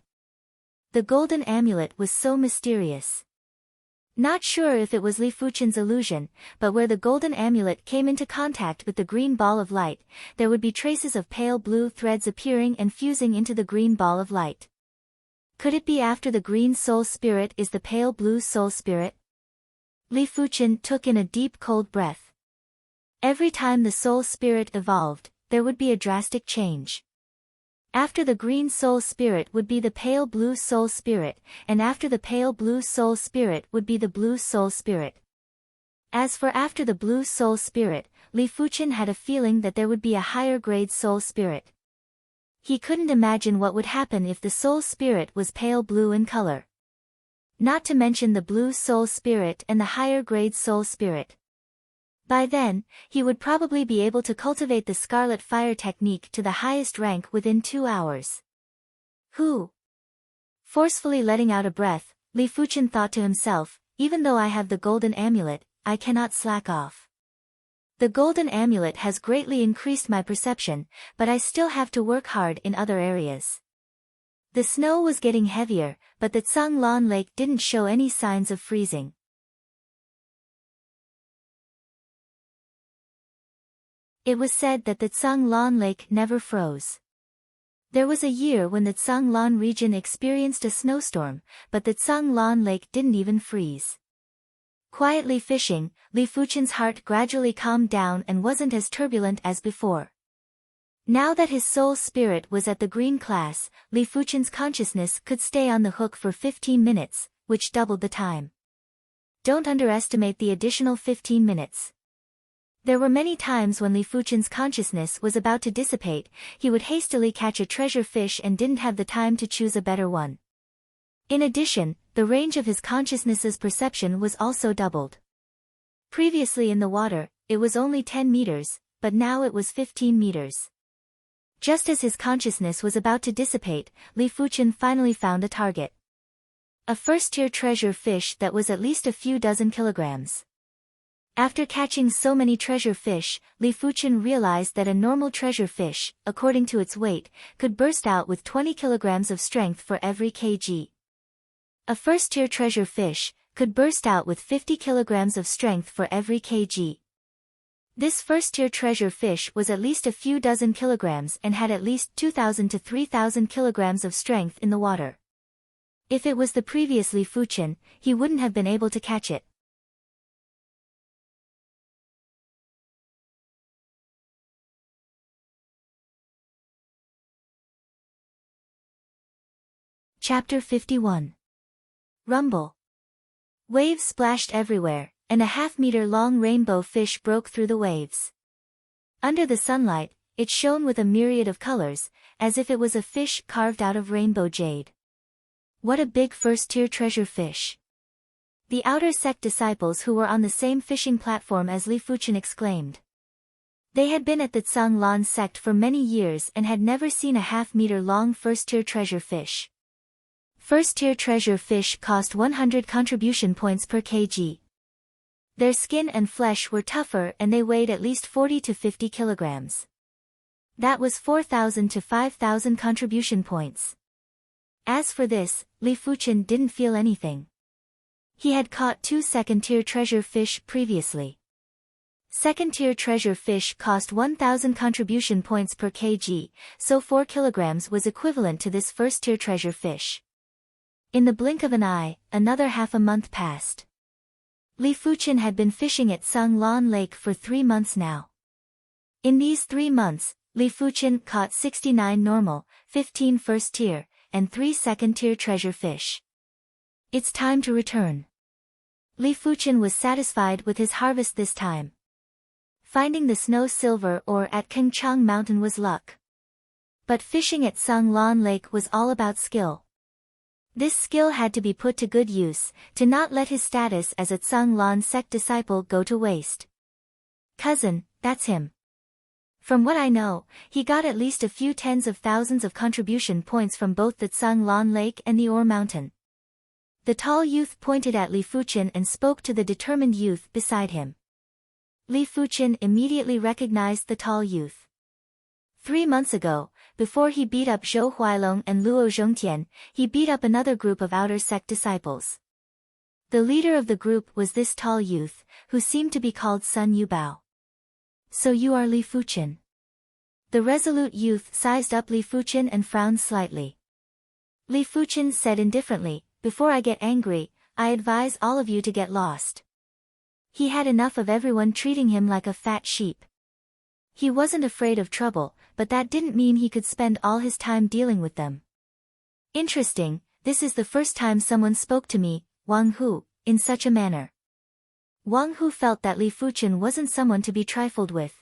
The golden amulet was so mysterious. Not sure if it was Li Fuchen's illusion, but where the golden amulet came into contact with the green ball of light, there would be traces of pale blue threads appearing and fusing into the green ball of light. Could it be after the green soul spirit is the pale blue soul spirit? Li Fuchen took in a deep cold breath. Every time the soul spirit evolved, there would be a drastic change. After the green soul spirit would be the pale blue soul spirit, and after the pale blue soul spirit would be the blue soul spirit. As for after the blue soul spirit, Li Fuchen had a feeling that there would be a higher grade soul spirit. He couldn't imagine what would happen if the soul spirit was pale blue in color. Not to mention the blue soul spirit and the higher grade soul spirit. By then, he would probably be able to cultivate the Scarlet Fire technique to the highest rank within 2 hours. Who? Forcefully letting out a breath, Li Fuchen thought to himself, even though I have the golden amulet, I cannot slack off. The golden amulet has greatly increased my perception, but I still have to work hard in other areas. The snow was getting heavier, but the Tsanglan Lake didn't show any signs of freezing. It was said that the Tsanglan Lake never froze. There was a year when the Tsanglan region experienced a snowstorm, but the Tsanglan Lake didn't even freeze. Quietly fishing, Li Fuchen's heart gradually calmed down and wasn't as turbulent as before. Now that his soul spirit was at the green class, Li Fuchen's consciousness could stay on the hook for 15 minutes, which doubled the time. Don't underestimate the additional 15 minutes. There were many times when Li Fuchen's consciousness was about to dissipate, he would hastily catch a treasure fish and didn't have the time to choose a better one. In addition, the range of his consciousness's perception was also doubled. Previously in the water, it was only 10 meters, but now it was 15 meters. Just as his consciousness was about to dissipate, Li Fuchen finally found a target. A first-tier treasure fish that was at least a few dozen kilograms. After catching so many treasure fish, Li Fuchen realized that a normal treasure fish, according to its weight, could burst out with 20 kilograms of strength for every kg. A first-tier treasure fish could burst out with 50 kilograms of strength for every kg. This first-tier treasure fish was at least a few dozen kilograms and had at least 2,000 to 3,000 kilograms of strength in the water. If it was the previous Li Fuchen, he wouldn't have been able to catch it. Chapter 51. Rumble. Waves splashed everywhere, and a half-meter-long rainbow fish broke through the waves. Under the sunlight, it shone with a myriad of colors, as if it was a fish carved out of rainbow jade. What a big first-tier treasure fish! The outer sect disciples who were on the same fishing platform as Li Fuchen exclaimed. They had been at the Tsanglan sect for many years and had never seen a half-meter-long first-tier treasure fish. First-tier treasure fish cost 100 contribution points per kg. Their skin and flesh were tougher and they weighed at least 40 to 50 kilograms. That was 4,000 to 5,000 contribution points. As for this, Li Fuchen didn't feel anything. He had caught 2 second-tier treasure fish previously. Second-tier treasure fish cost 1,000 contribution points per kg, so 4 kilograms was equivalent to this first-tier treasure fish. In the blink of an eye, another half a month passed. Li Fuchen had been fishing at Tsanglan Lake for 3 months now. In these 3 months, Li Fuchen caught 69 normal, 15 first-tier, and 3 second-tier treasure fish. It's time to return. Li Fuchen was satisfied with his harvest this time. Finding the snow silver ore at Kengchang Mountain was luck. But fishing at Tsanglan Lake was all about skill. This skill had to be put to good use, to not let his status as a Tsanglan sect disciple go to waste. Cousin, that's him. From what I know, he got at least a few tens of thousands of contribution points from both the Tsanglan Lake and the Ore Mountain. The tall youth pointed at Li Fuchen and spoke to the determined youth beside him. Li Fuchen immediately recognized the tall youth. 3 months ago, before he beat up Zhou Huailong and Luo Zhongtian, he beat up another group of outer sect disciples. The leader of the group was this tall youth, who seemed to be called Sun Yubao. So you are Li Fuchen. The resolute youth sized up Li Fuchen and frowned slightly. Li Fuchen said indifferently, before I get angry, I advise all of you to get lost. He had enough of everyone treating him like a fat sheep. He wasn't afraid of trouble, but that didn't mean he could spend all his time dealing with them. Interesting, this is the first time someone spoke to me, Wang Hu, in such a manner. Wang Hu felt that Li Fuchen wasn't someone to be trifled with.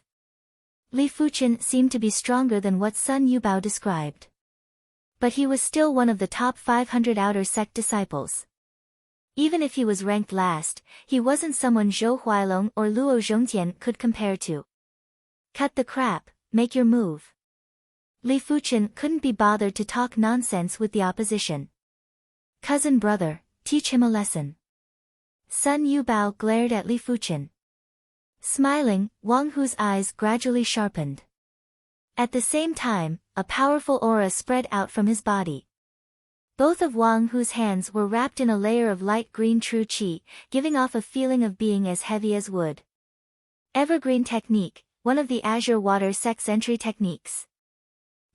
Li Fuchen seemed to be stronger than what Sun Yubao described. But he was still one of the top 500 outer sect disciples. Even if he was ranked last, he wasn't someone Zhou Huailong or Luo Zhongjian could compare to. Cut the crap, make your move. Li Fuchen couldn't be bothered to talk nonsense with the opposition. Cousin brother, teach him a lesson. Sun Yubao glared at Li Fuchen. Smiling, Wang Hu's eyes gradually sharpened. At the same time, a powerful aura spread out from his body. Both of Wang Hu's hands were wrapped in a layer of light green true qi, giving off a feeling of being as heavy as wood. Evergreen technique, one of the Azure Water Sex entry techniques.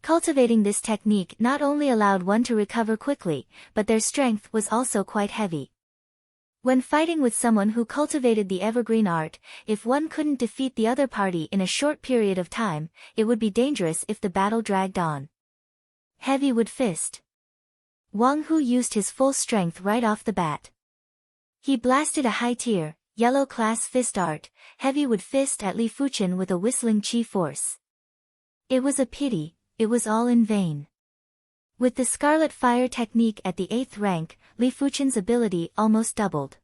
Cultivating this technique not only allowed one to recover quickly, but their strength was also quite heavy. When fighting with someone who cultivated the evergreen art, if one couldn't defeat the other party in a short period of time, it would be dangerous if the battle dragged on. Heavy wood fist. Wang Hu used his full strength right off the bat. He blasted a high-tier, yellow class fist art, heavy wood fist at Li Fuchen with a whistling chi force. It was a pity, it was all in vain. With the Scarlet Fire technique at the 8th rank, Li Fuchen's ability almost doubled.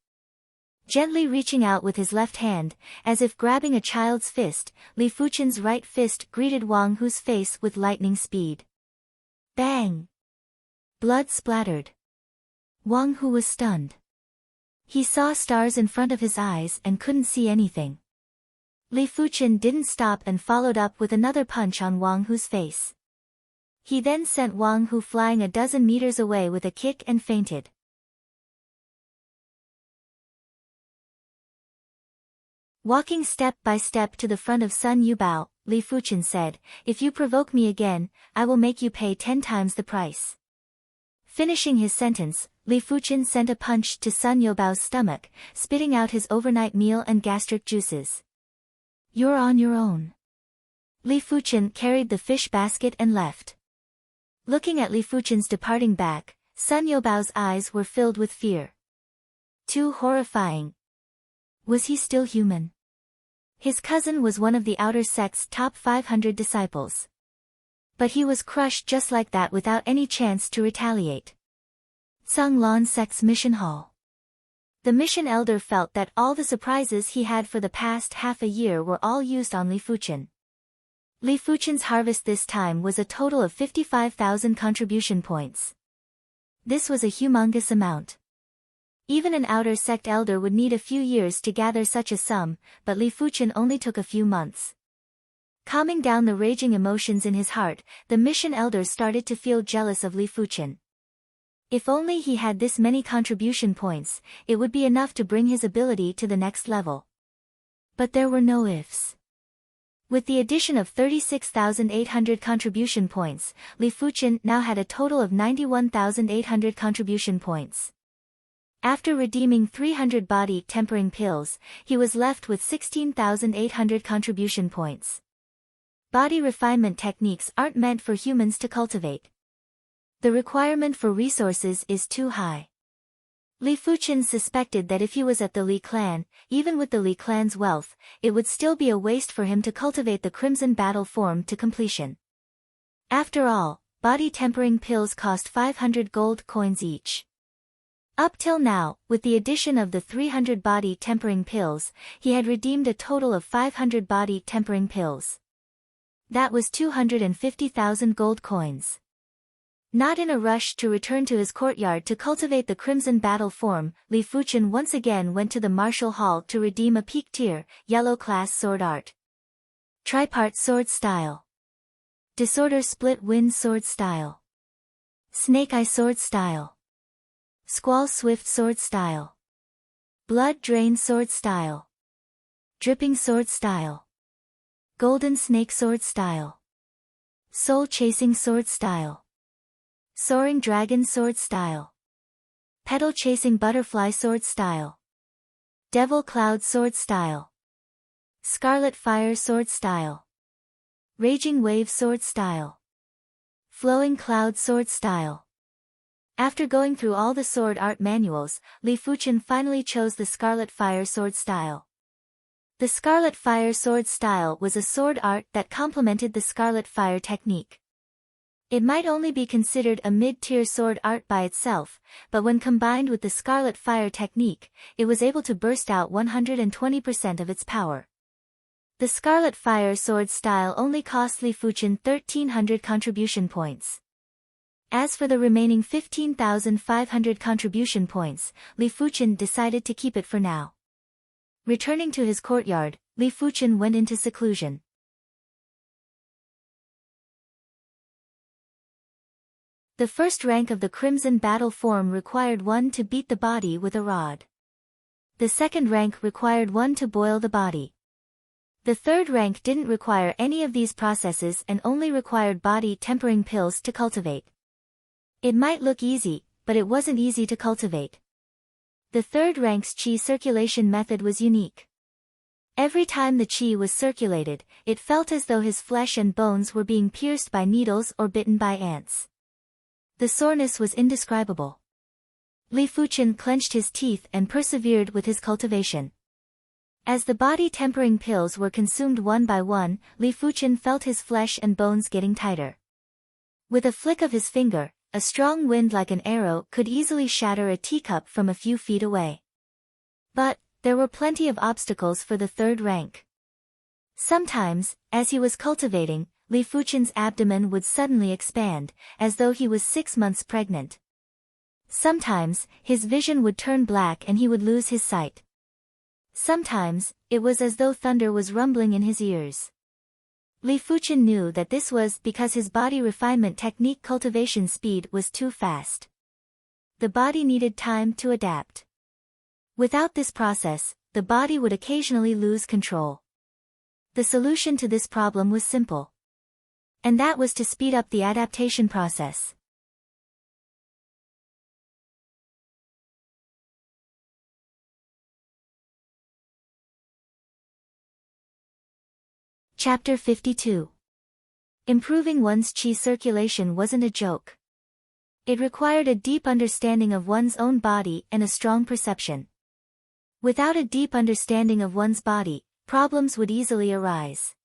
Gently reaching out with his left hand, as if grabbing a child's fist, Li Fuchen's right fist greeted Wang Hu's face with lightning speed. Bang! Blood splattered. Wang Hu was stunned. He saw stars in front of his eyes and couldn't see anything. Li Fuchen didn't stop and followed up with another punch on Wang Hu's face. He then sent Wang Hu flying a dozen meters away with a kick and fainted. Walking step by step to the front of Sun Yubao, Li Fuchen said, "If you provoke me again, I will make you pay 10 times the price." Finishing his sentence, Li Fuchen sent a punch to Sun Yubao's stomach, spitting out his overnight meal and gastric juices. "You're on your own." Li Fuchen carried the fish basket and left. Looking at Li Fuchen's departing back, Sun Yubao's eyes were filled with fear. Too horrifying. Was he still human? His cousin was one of the outer sect's top 500 disciples. But he was crushed just like that without any chance to retaliate. Zhanglan Sect's Mission Hall. The mission elder felt that all the surprises he had for the past half a year were all used on Li Fuchen. Li Fuchen's harvest this time was a total of 55,000 contribution points. This was a humongous amount. Even an outer sect elder would need a few years to gather such a sum, but Li Fuchen only took a few months. Calming down the raging emotions in his heart, the mission elder started to feel jealous of Li Fuchen. If only he had this many contribution points, it would be enough to bring his ability to the next level. But there were no ifs. With the addition of 36,800 contribution points, Li Fuchen now had a total of 91,800 contribution points. After redeeming 300 body tempering pills, he was left with 16,800 contribution points. Body refinement techniques aren't meant for humans to cultivate. The requirement for resources is too high. Li Fuchen suspected that if he was at the Li clan, even with the Li clan's wealth, it would still be a waste for him to cultivate the Crimson Battle form to completion. After all, body tempering pills cost 500 gold coins each. Up till now, with the addition of the 300 body tempering pills, he had redeemed a total of 500 body tempering pills. That was 250,000 gold coins. Not in a rush to return to his courtyard to cultivate the Crimson Battle form, Li Fuchen once again went to the Martial Hall to redeem a peak tier, yellow class sword art. Tripart sword style. Disorder split wind sword style. Snake eye sword style. Squall swift sword style. Blood drain sword style. Dripping sword style. Golden snake sword style. Soul chasing sword style. Soaring dragon sword style. Petal chasing butterfly sword style. Devil cloud sword style. Scarlet fire sword style. Raging wave sword style. Flowing cloud sword style. After going through all the sword art manuals, Li Fuchen finally chose the Scarlet Fire sword style. The Scarlet Fire sword style was a sword art that complemented the Scarlet Fire technique. It might only be considered a mid-tier sword art by itself, but when combined with the Scarlet Fire technique, it was able to burst out 120% of its power. The Scarlet Fire sword style only cost Li Fuchen 1,300 contribution points. As for the remaining 15,500 contribution points, Li Fuchen decided to keep it for now. Returning to his courtyard, Li Fuchen went into seclusion. The first rank of the Crimson Battle form required one to beat the body with a rod. The second rank required one to boil the body. The third rank didn't require any of these processes and only required body tempering pills to cultivate. It might look easy, but it wasn't easy to cultivate. The third rank's qi circulation method was unique. Every time the qi was circulated, it felt as though his flesh and bones were being pierced by needles or bitten by ants. The soreness was indescribable. Li Fuchen clenched his teeth and persevered with his cultivation. As the body tempering pills were consumed one by one, Li Fuchen felt his flesh and bones getting tighter. With a flick of his finger, a strong wind like an arrow could easily shatter a teacup from a few feet away. But there were plenty of obstacles for the third rank. Sometimes, as he was cultivating, Li Fuchen's abdomen would suddenly expand, as though he was 6 months pregnant. Sometimes, his vision would turn black and he would lose his sight. Sometimes, it was as though thunder was rumbling in his ears. Li Fuchen knew that this was because his body refinement technique cultivation speed was too fast. The body needed time to adapt. Without this process, the body would occasionally lose control. The solution to this problem was simple. And that was to speed up the adaptation process. Chapter 52. Improving one's qi circulation wasn't a joke. It required a deep understanding of one's own body and a strong perception. Without a deep understanding of one's body, problems would easily arise.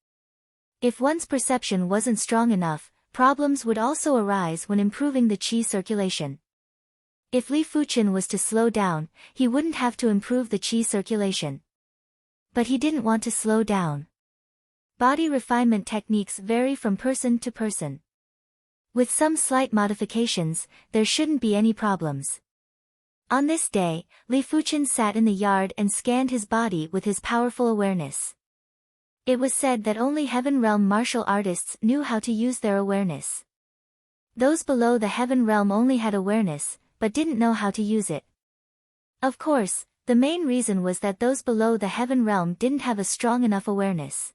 If one's perception wasn't strong enough, problems would also arise when improving the qi circulation. If Li Fuchen was to slow down, he wouldn't have to improve the qi circulation. But he didn't want to slow down. Body refinement techniques vary from person to person. With some slight modifications, there shouldn't be any problems. On this day, Li Fuchen sat in the yard and scanned his body with his powerful awareness. It was said that only Heaven Realm martial artists knew how to use their awareness. Those below the Heaven Realm only had awareness, but didn't know how to use it. Of course, the main reason was that those below the Heaven Realm didn't have a strong enough awareness.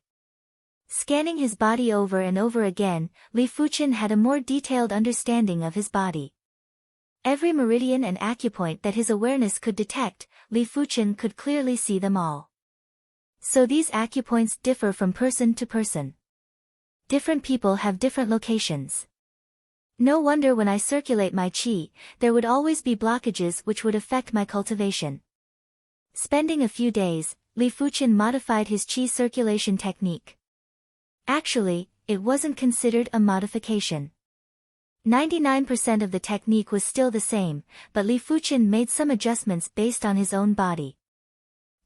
Scanning his body over and over again, Li Fuchen had a more detailed understanding of his body. Every meridian and acupoint that his awareness could detect, Li Fuchen could clearly see them all. So these acupoints differ from person to person. Different people have different locations. No wonder when I circulate my qi, there would always be blockages which would affect my cultivation. Spending a few days, Li Fuchen modified his qi circulation technique. Actually, it wasn't considered a modification. 99% of the technique was still the same, but Li Fuchen made some adjustments based on his own body.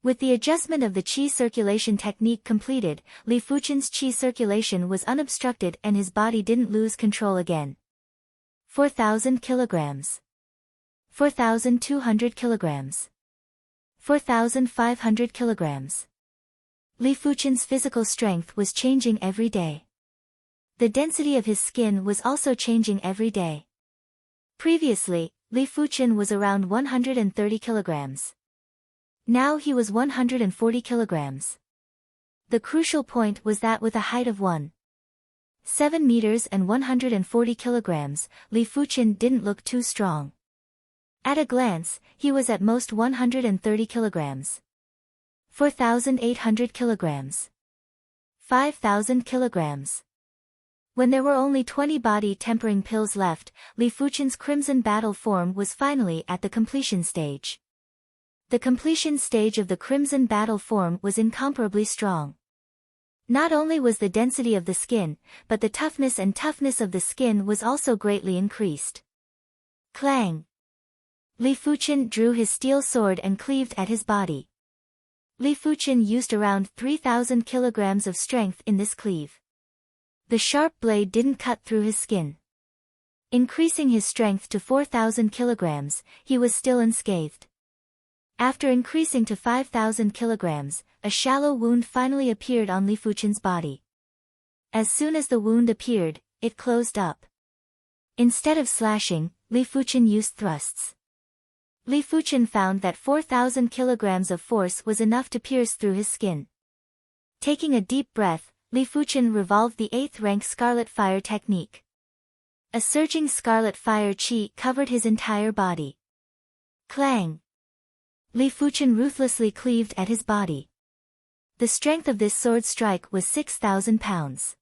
With the adjustment of the qi circulation technique completed, Li Fuchen's qi circulation was unobstructed and his body didn't lose control again. 4,000 kilograms. 4,200 kilograms. 4,500 kilograms. Li Fuchen's physical strength was changing every day. The density of his skin was also changing every day. Previously, Li Fuchen was around 130 kilograms. Now he was 140 kilograms. The crucial point was that with a height of 1.7 meters and 140 kilograms, Li Fuchen didn't look too strong. At a glance, he was at most 130 kilograms. 4,800 kilograms. 5,000 kilograms. When there were only 20 body tempering pills left, Li Fuchen's Crimson Battle form was finally at the completion stage. The completion stage of the Crimson Battle form was incomparably strong. Not only was the density of the skin, but the toughness of the skin was also greatly increased. Clang! Li Fuqian drew his steel sword and cleaved at his body. Li Fuqian used around 3,000 kilograms of strength in this cleave. The sharp blade didn't cut through his skin. Increasing his strength to 4,000 kilograms, he was still unscathed. After increasing to 5,000 kilograms, a shallow wound finally appeared on Li Fuqian's body. As soon as the wound appeared, it closed up. Instead of slashing, Li Fuqian used thrusts. Li Fuqian found that 4,000 kilograms of force was enough to pierce through his skin. Taking a deep breath, Li Fuqian revolved the 8th rank Scarlet Fire technique. A surging scarlet fire chi covered his entire body. Clang! Li Fuqian ruthlessly cleaved at his body. The strength of this sword strike was 6,000 pounds.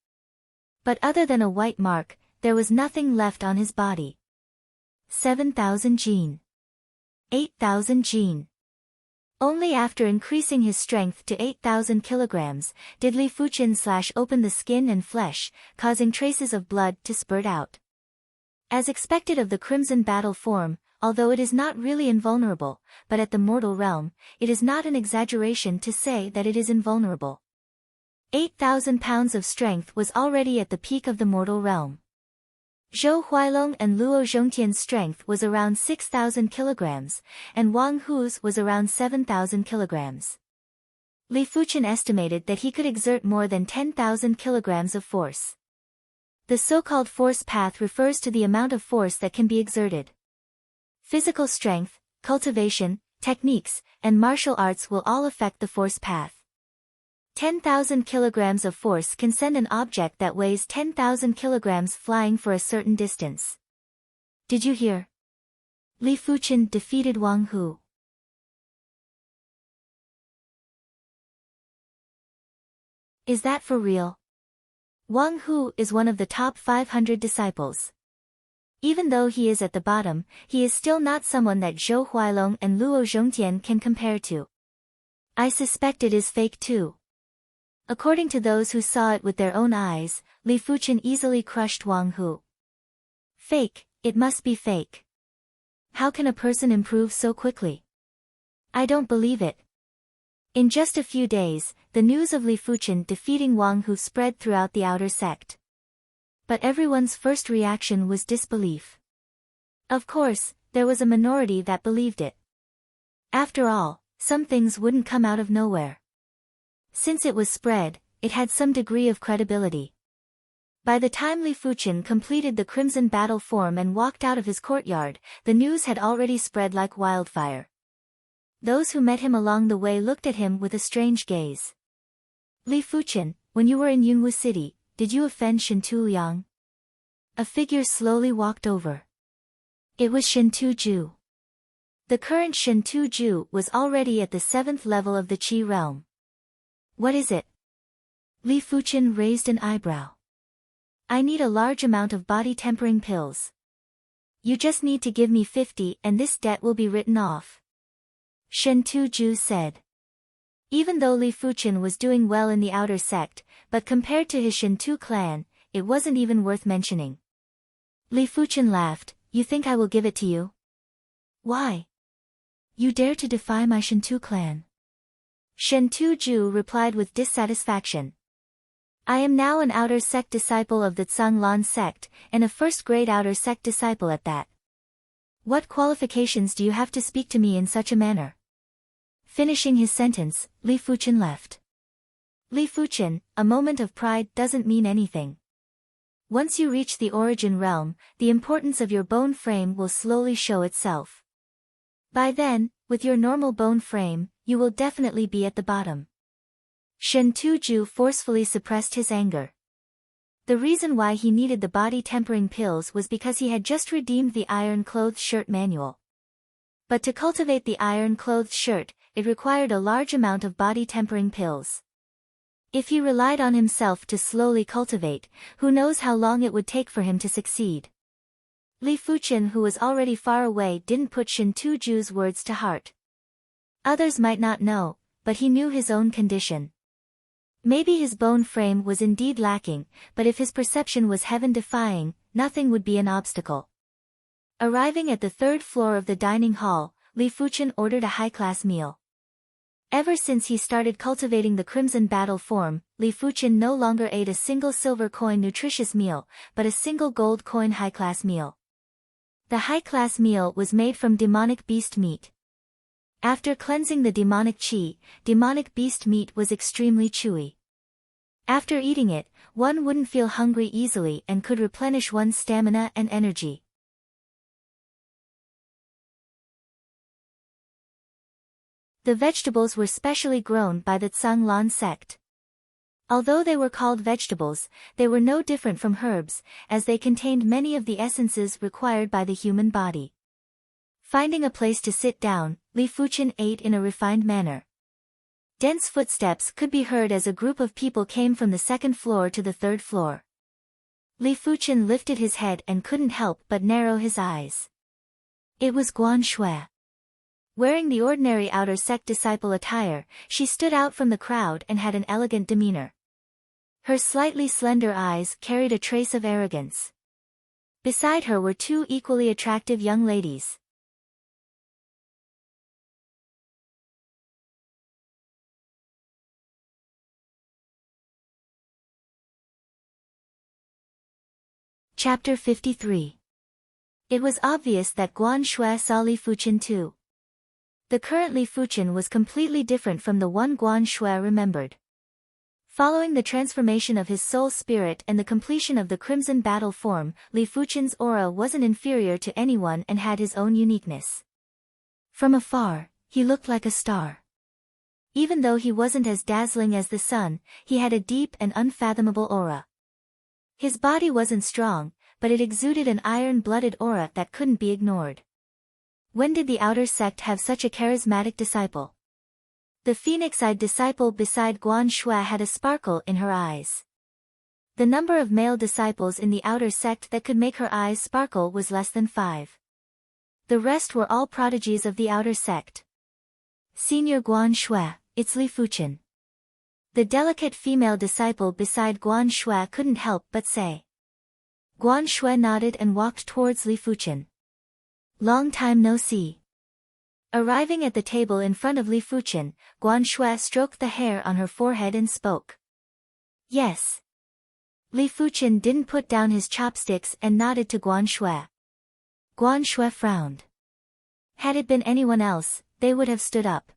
But other than a white mark, there was nothing left on his body. 7,000 jin. 8,000 jin. Only after increasing his strength to 8,000 kilograms, did Li Fuqian slash open the skin and flesh, causing traces of blood to spurt out. As expected of the Crimson Battle form, although it is not really invulnerable, but at the mortal realm, it is not an exaggeration to say that it is invulnerable. 8,000 pounds of strength was already at the peak of the mortal realm. Zhou Huailong and Luo Zhongtian's strength was around 6,000 kilograms, and Wang Hu's was around 7,000 kilograms. Li Fuqian estimated that he could exert more than 10,000 kilograms of force. The so-called force path refers to the amount of force that can be exerted. Physical strength, cultivation, techniques, and martial arts will all affect the force path. 10,000 kilograms of force can send an object that weighs 10,000 kilograms flying for a certain distance. Did you hear? Li Fuqian defeated Wang Hu. Is that for real? Wang Hu is one of the top 500 disciples. Even though he is at the bottom, he is still not someone that Zhou Huailong and Luo Zhongtian can compare to. I suspect it is fake too. According to those who saw it with their own eyes, Li Fuqian easily crushed Wang Hu. Fake, it must be fake. How can a person improve so quickly? I don't believe it. In just a few days, the news of Li Fuqian defeating Wang Hu spread throughout the outer sect. But everyone's first reaction was disbelief. Of course, there was a minority that believed it. After all, some things wouldn't come out of nowhere. Since it was spread, it had some degree of credibility. By the time Li Fuqian completed the Crimson Battle form and walked out of his courtyard, the news had already spread like wildfire. Those who met him along the way looked at him with a strange gaze. Li Fuqian, when you were in Yunwu City, did you offend Shintu Liang? A figure slowly walked over. It was Shintu Ju. The current Shintu Ju was already at the 7th level of the Qi realm. What is it? Li Fuqian raised an eyebrow. I need a large amount of body tempering pills. You just need to give me 50 and this debt will be written off. Shintu Ju said. Even though Li Fuqian was doing well in the outer sect, but compared to his Shintu clan, it wasn't even worth mentioning. Li Fuqian laughed, you think I will give it to you? Why? You dare to defy my Shintu clan? Shintu Ju replied with dissatisfaction. I am now an outer sect disciple of the Zhanglan sect, and a first-grade outer sect disciple at that. What qualifications do you have to speak to me in such a manner? Finishing his sentence, Li Fuqian left. Li Fuqian, a moment of pride doesn't mean anything. Once you reach the origin realm, the importance of your bone frame will slowly show itself. By then, with your normal bone frame, you will definitely be at the bottom. Shintu Ju forcefully suppressed his anger. The reason why he needed the body tempering pills was because he had just redeemed the iron-clothed shirt manual. But to cultivate the iron-clothed shirt, it required a large amount of body tempering pills. If he relied on himself to slowly cultivate, who knows how long it would take for him to succeed. Li Fuqian, who was already far away, didn't put Shintu Ju's words to heart. Others might not know, but he knew his own condition. Maybe his bone frame was indeed lacking, but if his perception was heaven-defying, nothing would be an obstacle. Arriving at the third floor of the dining hall, Li Fuchen ordered a high-class meal. Ever since he started cultivating the Crimson Battle form, Li Fuchen no longer ate a single silver coin nutritious meal, but a single gold coin high-class meal. The high-class meal was made from demonic beast meat. After cleansing the demonic qi, demonic beast meat was extremely chewy. After eating it, one wouldn't feel hungry easily and could replenish one's stamina and energy. The vegetables were specially grown by the Tsang Lan sect. Although they were called vegetables, they were no different from herbs, as they contained many of the essences required by the human body. Finding a place to sit down, Li Fuchen ate in a refined manner. Dense footsteps could be heard as a group of people came from the second floor to the third floor. Li Fuchen lifted his head and couldn't help but narrow his eyes. It was Guan Shui. Wearing the ordinary outer sect disciple attire, she stood out from the crowd and had an elegant demeanor. Her slightly slender eyes carried a trace of arrogance. Beside her were two equally attractive young ladies. Chapter 53. It was obvious that Guan Shui saw Li Fuchen too. The current Li Fuchen was completely different from the one Guan Shui remembered. Following the transformation of his soul spirit and the completion of the Crimson Battle form, Li Fuchen's aura wasn't inferior to anyone and had his own uniqueness. From afar, he looked like a star. Even though he wasn't as dazzling as the sun, he had a deep and unfathomable aura. His body wasn't strong, but it exuded an iron-blooded aura that couldn't be ignored. When did the outer sect have such a charismatic disciple? The phoenix-eyed disciple beside Guan Shui had a sparkle in her eyes. The number of male disciples in the outer sect that could make her eyes sparkle was less than 5. The rest were all prodigies of the outer sect. Senior Guan Shui, it's Li Fuchen. The delicate female disciple beside Guan Shui couldn't help but say. Guan Shui nodded and walked towards Li Fuchen. Long time no see. Arriving at the table in front of Li Fuchen, Guan Shui stroked the hair on her forehead and spoke. Yes. Li Fuchen didn't put down his chopsticks and nodded to Guan Shui. Guan Shui frowned. Had it been anyone else, they would have stood up.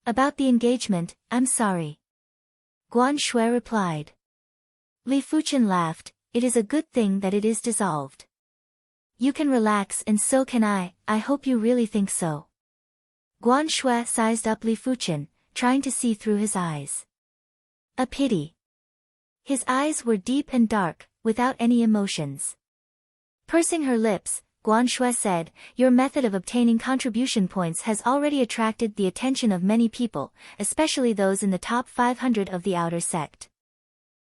About the engagement, I'm sorry. Guan Shui replied. Li Fuchen laughed, it is a good thing that it is dissolved. You can relax and so can I hope you really think so. Guan Shui sized up Li Fuchen, trying to see through his eyes. A pity. His eyes were deep and dark, without any emotions. Pursing her lips, Guan Shui said, your method of obtaining contribution points has already attracted the attention of many people, especially those in the top 500 of the outer sect.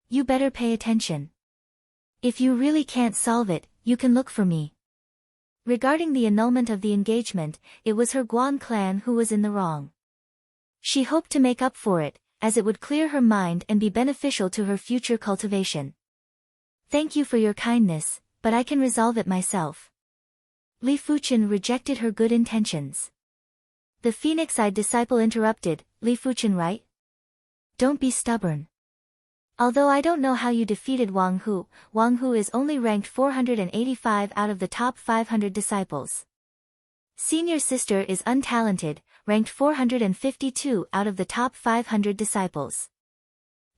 You better pay attention. If you really can't solve it, you can look for me. Regarding the annulment of the engagement, it was her Guan clan who was in the wrong. She hoped to make up for it, as it would clear her mind and be beneficial to her future cultivation. Thank you for your kindness, but I can resolve it myself. Li Fuchen rejected her good intentions. The phoenix-eyed disciple interrupted, Li Fuchen, right? Don't be stubborn. Although I don't know how you defeated Wang Hu is only ranked 485 out of the top 500 disciples. Senior sister is untalented, ranked 452 out of the top 500 disciples.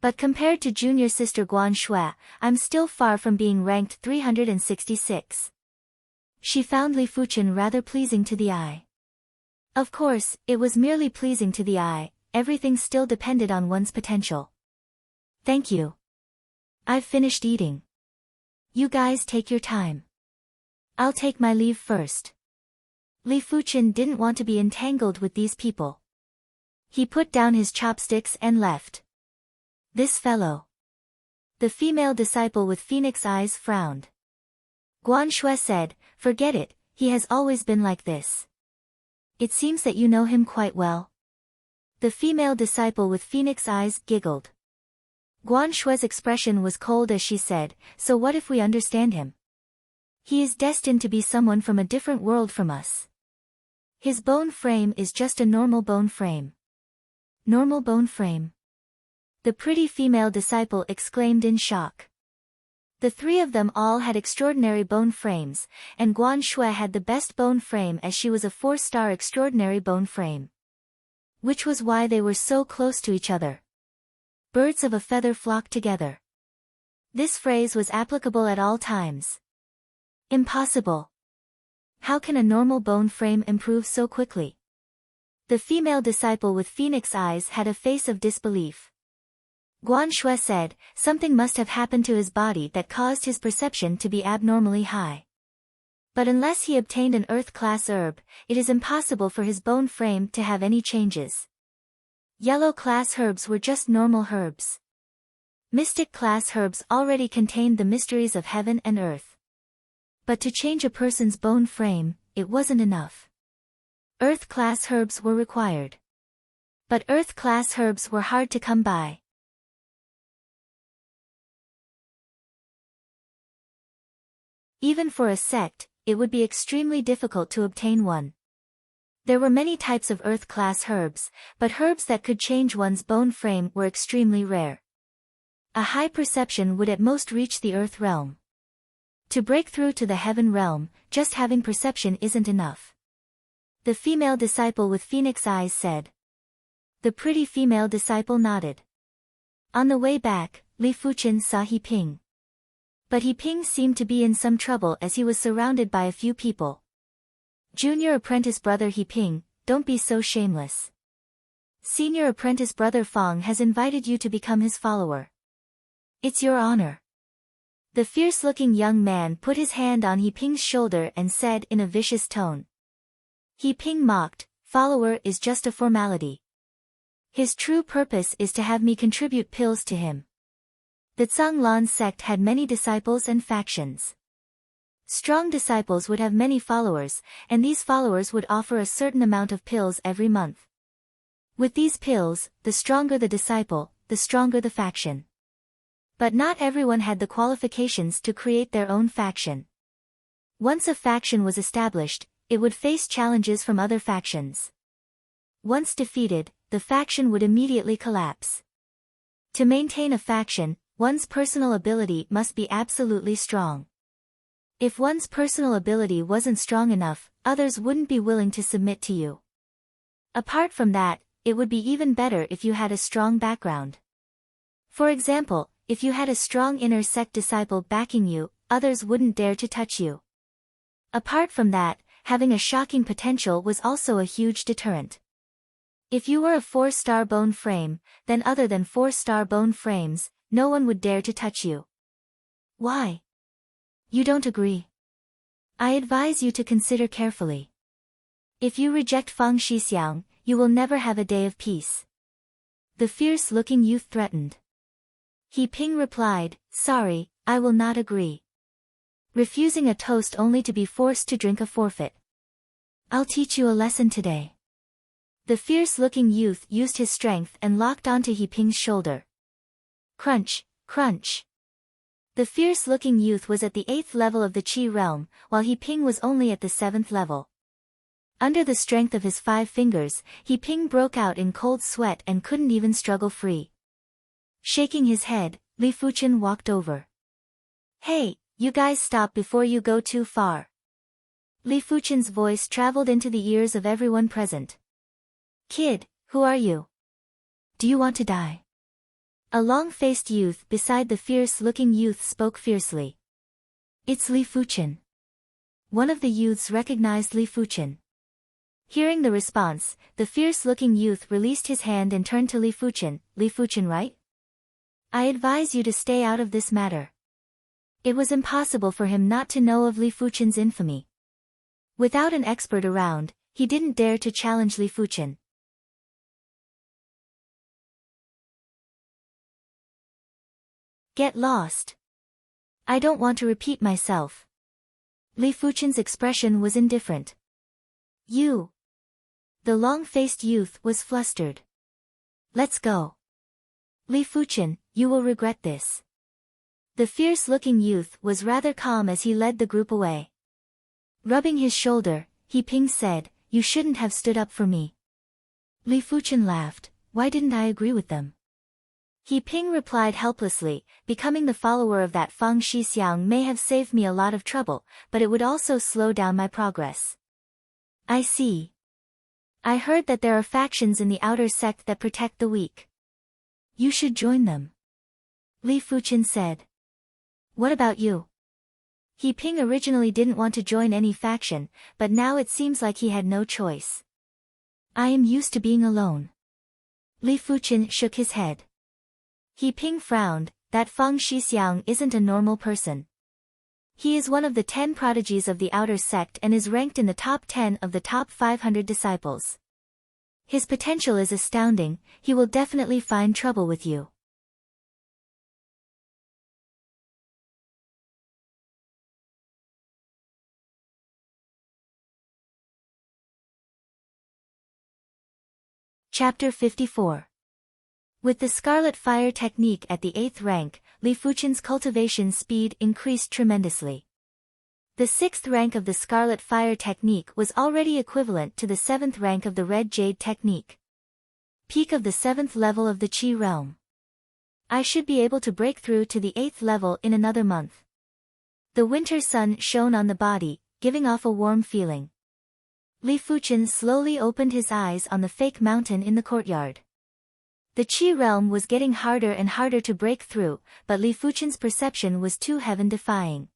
But compared to junior sister Guan Shui, I'm still far from being ranked 366. She found Li Fuchen rather pleasing to the eye. Of course, it was merely pleasing to the eye, everything still depended on one's potential. Thank you. I've finished eating. You guys take your time. I'll take my leave first. Li Fuchen didn't want to be entangled with these people. He put down his chopsticks and left. This fellow. The female disciple with phoenix eyes frowned. Guan Shui said, forget it, he has always been like this. It seems that you know him quite well. The female disciple with phoenix eyes giggled. Guan Shue's expression was cold as she said, "So what if we understand him? He is destined to be someone from a different world from us. His bone frame is just a normal bone frame." Normal bone frame? The pretty female disciple exclaimed in shock. The three of them all had extraordinary bone frames, and Guan Shui had the best bone frame as she was a 4-star extraordinary bone frame. Which was why they were so close to each other. Birds of a feather flock together. This phrase was applicable at all times. Impossible. How can a normal bone frame improve so quickly? The female disciple with phoenix eyes had a face of disbelief. Guan Shui said, "Something must have happened to his body that caused his perception to be abnormally high. But unless he obtained an earth-class herb, it is impossible for his bone frame to have any changes. Yellow-class herbs were just normal herbs. Mystic-class herbs already contained the mysteries of heaven and earth. But to change a person's bone frame, it wasn't enough. Earth-class herbs were required. But earth-class herbs were hard to come by. Even for a sect, it would be extremely difficult to obtain one. There were many types of earth-class herbs, but herbs that could change one's bone frame were extremely rare. A high perception would at most reach the earth realm. To break through to the heaven realm, just having perception isn't enough. The female disciple with phoenix eyes said. The pretty female disciple nodded. On the way back, Li Fuqin saw He Ping. But He Ping seemed to be in some trouble as he was surrounded by a few people. Junior apprentice brother He Ping, don't be so shameless. Senior apprentice brother Fong has invited you to become his follower. It's your honor. The fierce-looking young man put his hand on He Ping's shoulder and said in a vicious tone. He Ping mocked, "Follower is just a formality. His true purpose is to have me contribute pills to him." The Zhanglan sect had many disciples and factions. Strong disciples would have many followers, and these followers would offer a certain amount of pills every month. With these pills, the stronger the disciple, the stronger the faction. But not everyone had the qualifications to create their own faction. Once a faction was established, it would face challenges from other factions. Once defeated, the faction would immediately collapse. To maintain a faction, one's personal ability must be absolutely strong. If one's personal ability wasn't strong enough, others wouldn't be willing to submit to you. Apart from that, it would be even better if you had a strong background. For example, if you had a strong inner sect disciple backing you, others wouldn't dare to touch you. Apart from that, having a shocking potential was also a huge deterrent. If you were a 4-star bone frame, then other than 4-star bone frames, no one would dare to touch you. Why? You don't agree? I advise you to consider carefully. If you reject Fang Shixiang, you will never have a day of peace. The fierce-looking youth threatened. He Ping replied, "Sorry, I will not agree. Refusing a toast only to be forced to drink a forfeit. I'll teach you a lesson today." The fierce-looking youth used his strength and locked onto He Ping's shoulder. Crunch, crunch. The fierce-looking youth was at the 8th level of the Qi realm, while He Ping was only at the 7th level. Under the strength of his 5 fingers, He Ping broke out in cold sweat and couldn't even struggle free. Shaking his head, Li Fuqin walked over. "Hey, you guys stop before you go too far." Li Fuqin's voice traveled into the ears of everyone present. "Kid, who are you? Do you want to die?" A long-faced youth beside the fierce-looking youth spoke fiercely. "It's Li Fuqin." One of the youths recognized Li Fuqin. Hearing the response, the fierce-looking youth released his hand and turned to Li Fuqin. "Li Fuqin, right? I advise you to stay out of this matter." It was impossible for him not to know of Li Fuqin's infamy. Without an expert around, he didn't dare to challenge Li Fuqin. Get lost. I don't want to repeat myself. Li Fuqin's expression was indifferent. You. The long-faced youth was flustered. Let's go. Li Fuqin, You will regret this. The fierce-looking youth was rather calm as he led the group away. Rubbing his shoulder, He Ping said, "You shouldn't have stood up for me." Li Fuchen laughed, "Why didn't I agree with them?" He Ping replied helplessly, "Becoming the follower of that Fang Shixiang may have saved me a lot of trouble, but it would also slow down my progress." I see. I heard that there are factions in the outer sect that protect the weak. You should join them. Li Fuchen said. What about you? He Ping originally didn't want to join any faction, but now it seems like he had no choice. I am used to being alone. Li Fuchen shook his head. He Ping frowned, that Fang Shixiang isn't a normal person. He is one of the 10 prodigies of the outer sect and is ranked in the top 10 of the top 500 disciples. His potential is astounding, he will definitely find trouble with you. Chapter 54. With the Scarlet Fire technique at the 8th rank, Li Fuchen's cultivation speed increased tremendously. The 6th rank of the Scarlet Fire technique was already equivalent to the 7th rank of the Red Jade technique. Peak of the 7th level of the Qi realm. I should be able to break through to the 8th level in another month. The winter sun shone on the body, giving off a warm feeling. Li Fuchen slowly opened his eyes on the fake mountain in the courtyard. The Qi realm was getting harder and harder to break through, but Li Fuchen's perception was too heaven-defying.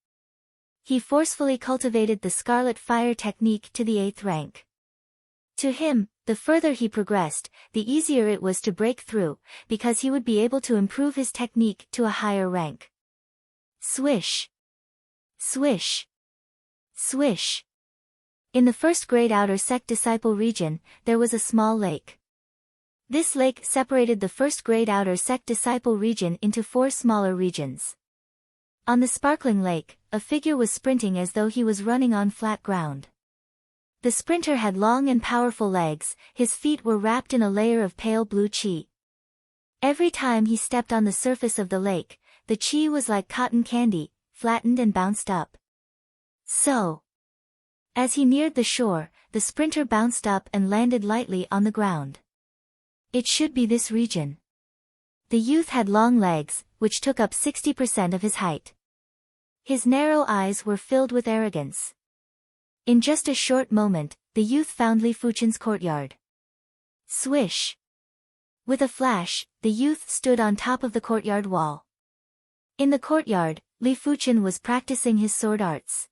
He forcefully cultivated the Scarlet Fire technique to the 8th rank. To him, the further he progressed, the easier it was to break through, because he would be able to improve his technique to a higher rank. Swish! Swish! Swish! In the first grade outer sect disciple region, there was a small lake. This lake separated the first grade outer sect disciple region into 4 smaller regions. On the sparkling lake, a figure was sprinting as though he was running on flat ground. The sprinter had long and powerful legs, his feet were wrapped in a layer of pale blue qi. Every time he stepped on the surface of the lake, the qi was like cotton candy, flattened and bounced up. So, as he neared the shore, the sprinter bounced up and landed lightly on the ground. It should be this region. The youth had long legs, which took up 60% of his height. His narrow eyes were filled with arrogance. In just a short moment, the youth found Li Fuchen's courtyard. Swish! With a flash, the youth stood on top of the courtyard wall. In the courtyard, Li Fuchen was practicing his sword arts.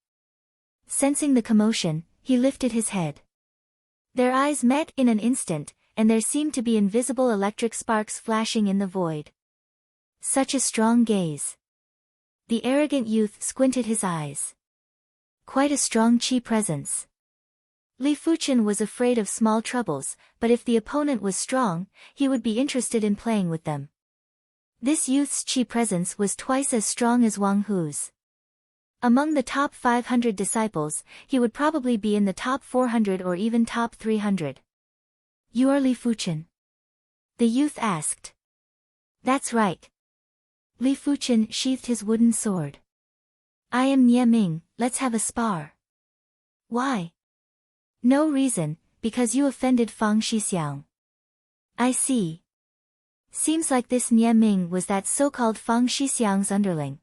Sensing the commotion, he lifted his head. Their eyes met in an instant, and there seemed to be invisible electric sparks flashing in the void. Such a strong gaze. The arrogant youth squinted his eyes. Quite a strong qi presence. Li Fuchen was afraid of small troubles, but if the opponent was strong, he would be interested in playing with them. This youth's qi presence was twice as strong as Wang Hu's. Among the top 500 disciples, he would probably be in the top 400 or even top 300. You are Li Fuchen? The youth asked. That's right. Li Fuchen sheathed his wooden sword. I am Nie Ming, let's have a spar. Why? No reason, because you offended Fang Shixiang. I see. Seems like this Nie Ming was that so-called Fang Shixiang's underling.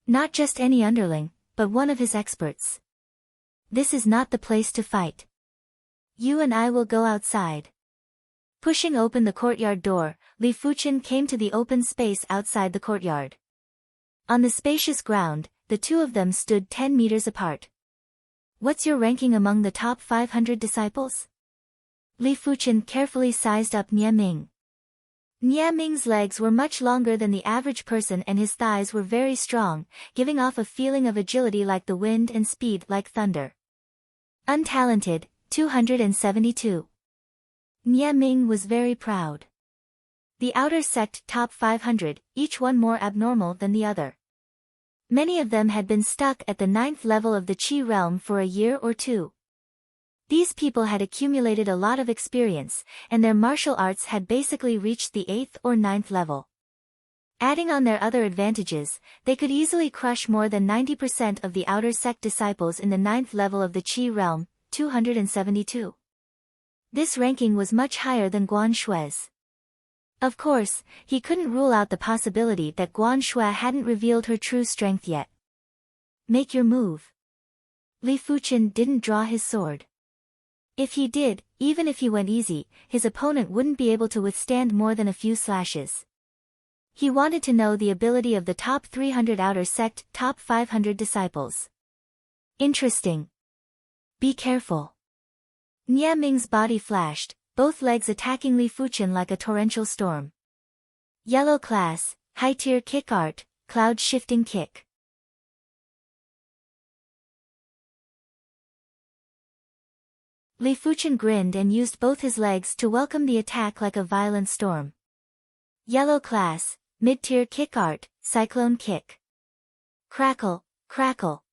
Not just any underling, but one of his experts. This is not the place to fight. You and I will go outside. Pushing open the courtyard door, Li Fuchen came to the open space outside the courtyard. On the spacious ground, the two of them stood 10 meters apart. What's your ranking among the top 500 disciples? Li Fuchen carefully sized up Nie Ming. Nie Ming's legs were much longer than the average person and his thighs were very strong, giving off a feeling of agility like the wind and speed like thunder. Untalented, 272. Nie Ming was very proud. The outer sect top 500, each one more abnormal than the other. Many of them had been stuck at the 9th level of the Qi realm for a year or two. These people had accumulated a lot of experience, and their martial arts had basically reached the 8th or 9th level. Adding on their other advantages, they could easily crush more than 90% of the outer sect disciples in the 9th level of the Qi realm, 272. This ranking was much higher than Guan Shui's. Of course, he couldn't rule out the possibility that Guan Shui hadn't revealed her true strength yet. Make your move. Li Fuchen didn't draw his sword. If he did, even if he went easy, his opponent wouldn't be able to withstand more than a few slashes. He wanted to know the ability of the top 300 outer sect, top 500 disciples. Interesting. Be careful. Nie Ming's body flashed, both legs attacking Li Fuchen like a torrential storm. Yellow class, high tier kick art, cloud shifting kick. Li Fuchen grinned and used both his legs to welcome the attack like a violent storm. Yellow class, mid-tier kick art, cyclone kick. Crackle, crackle.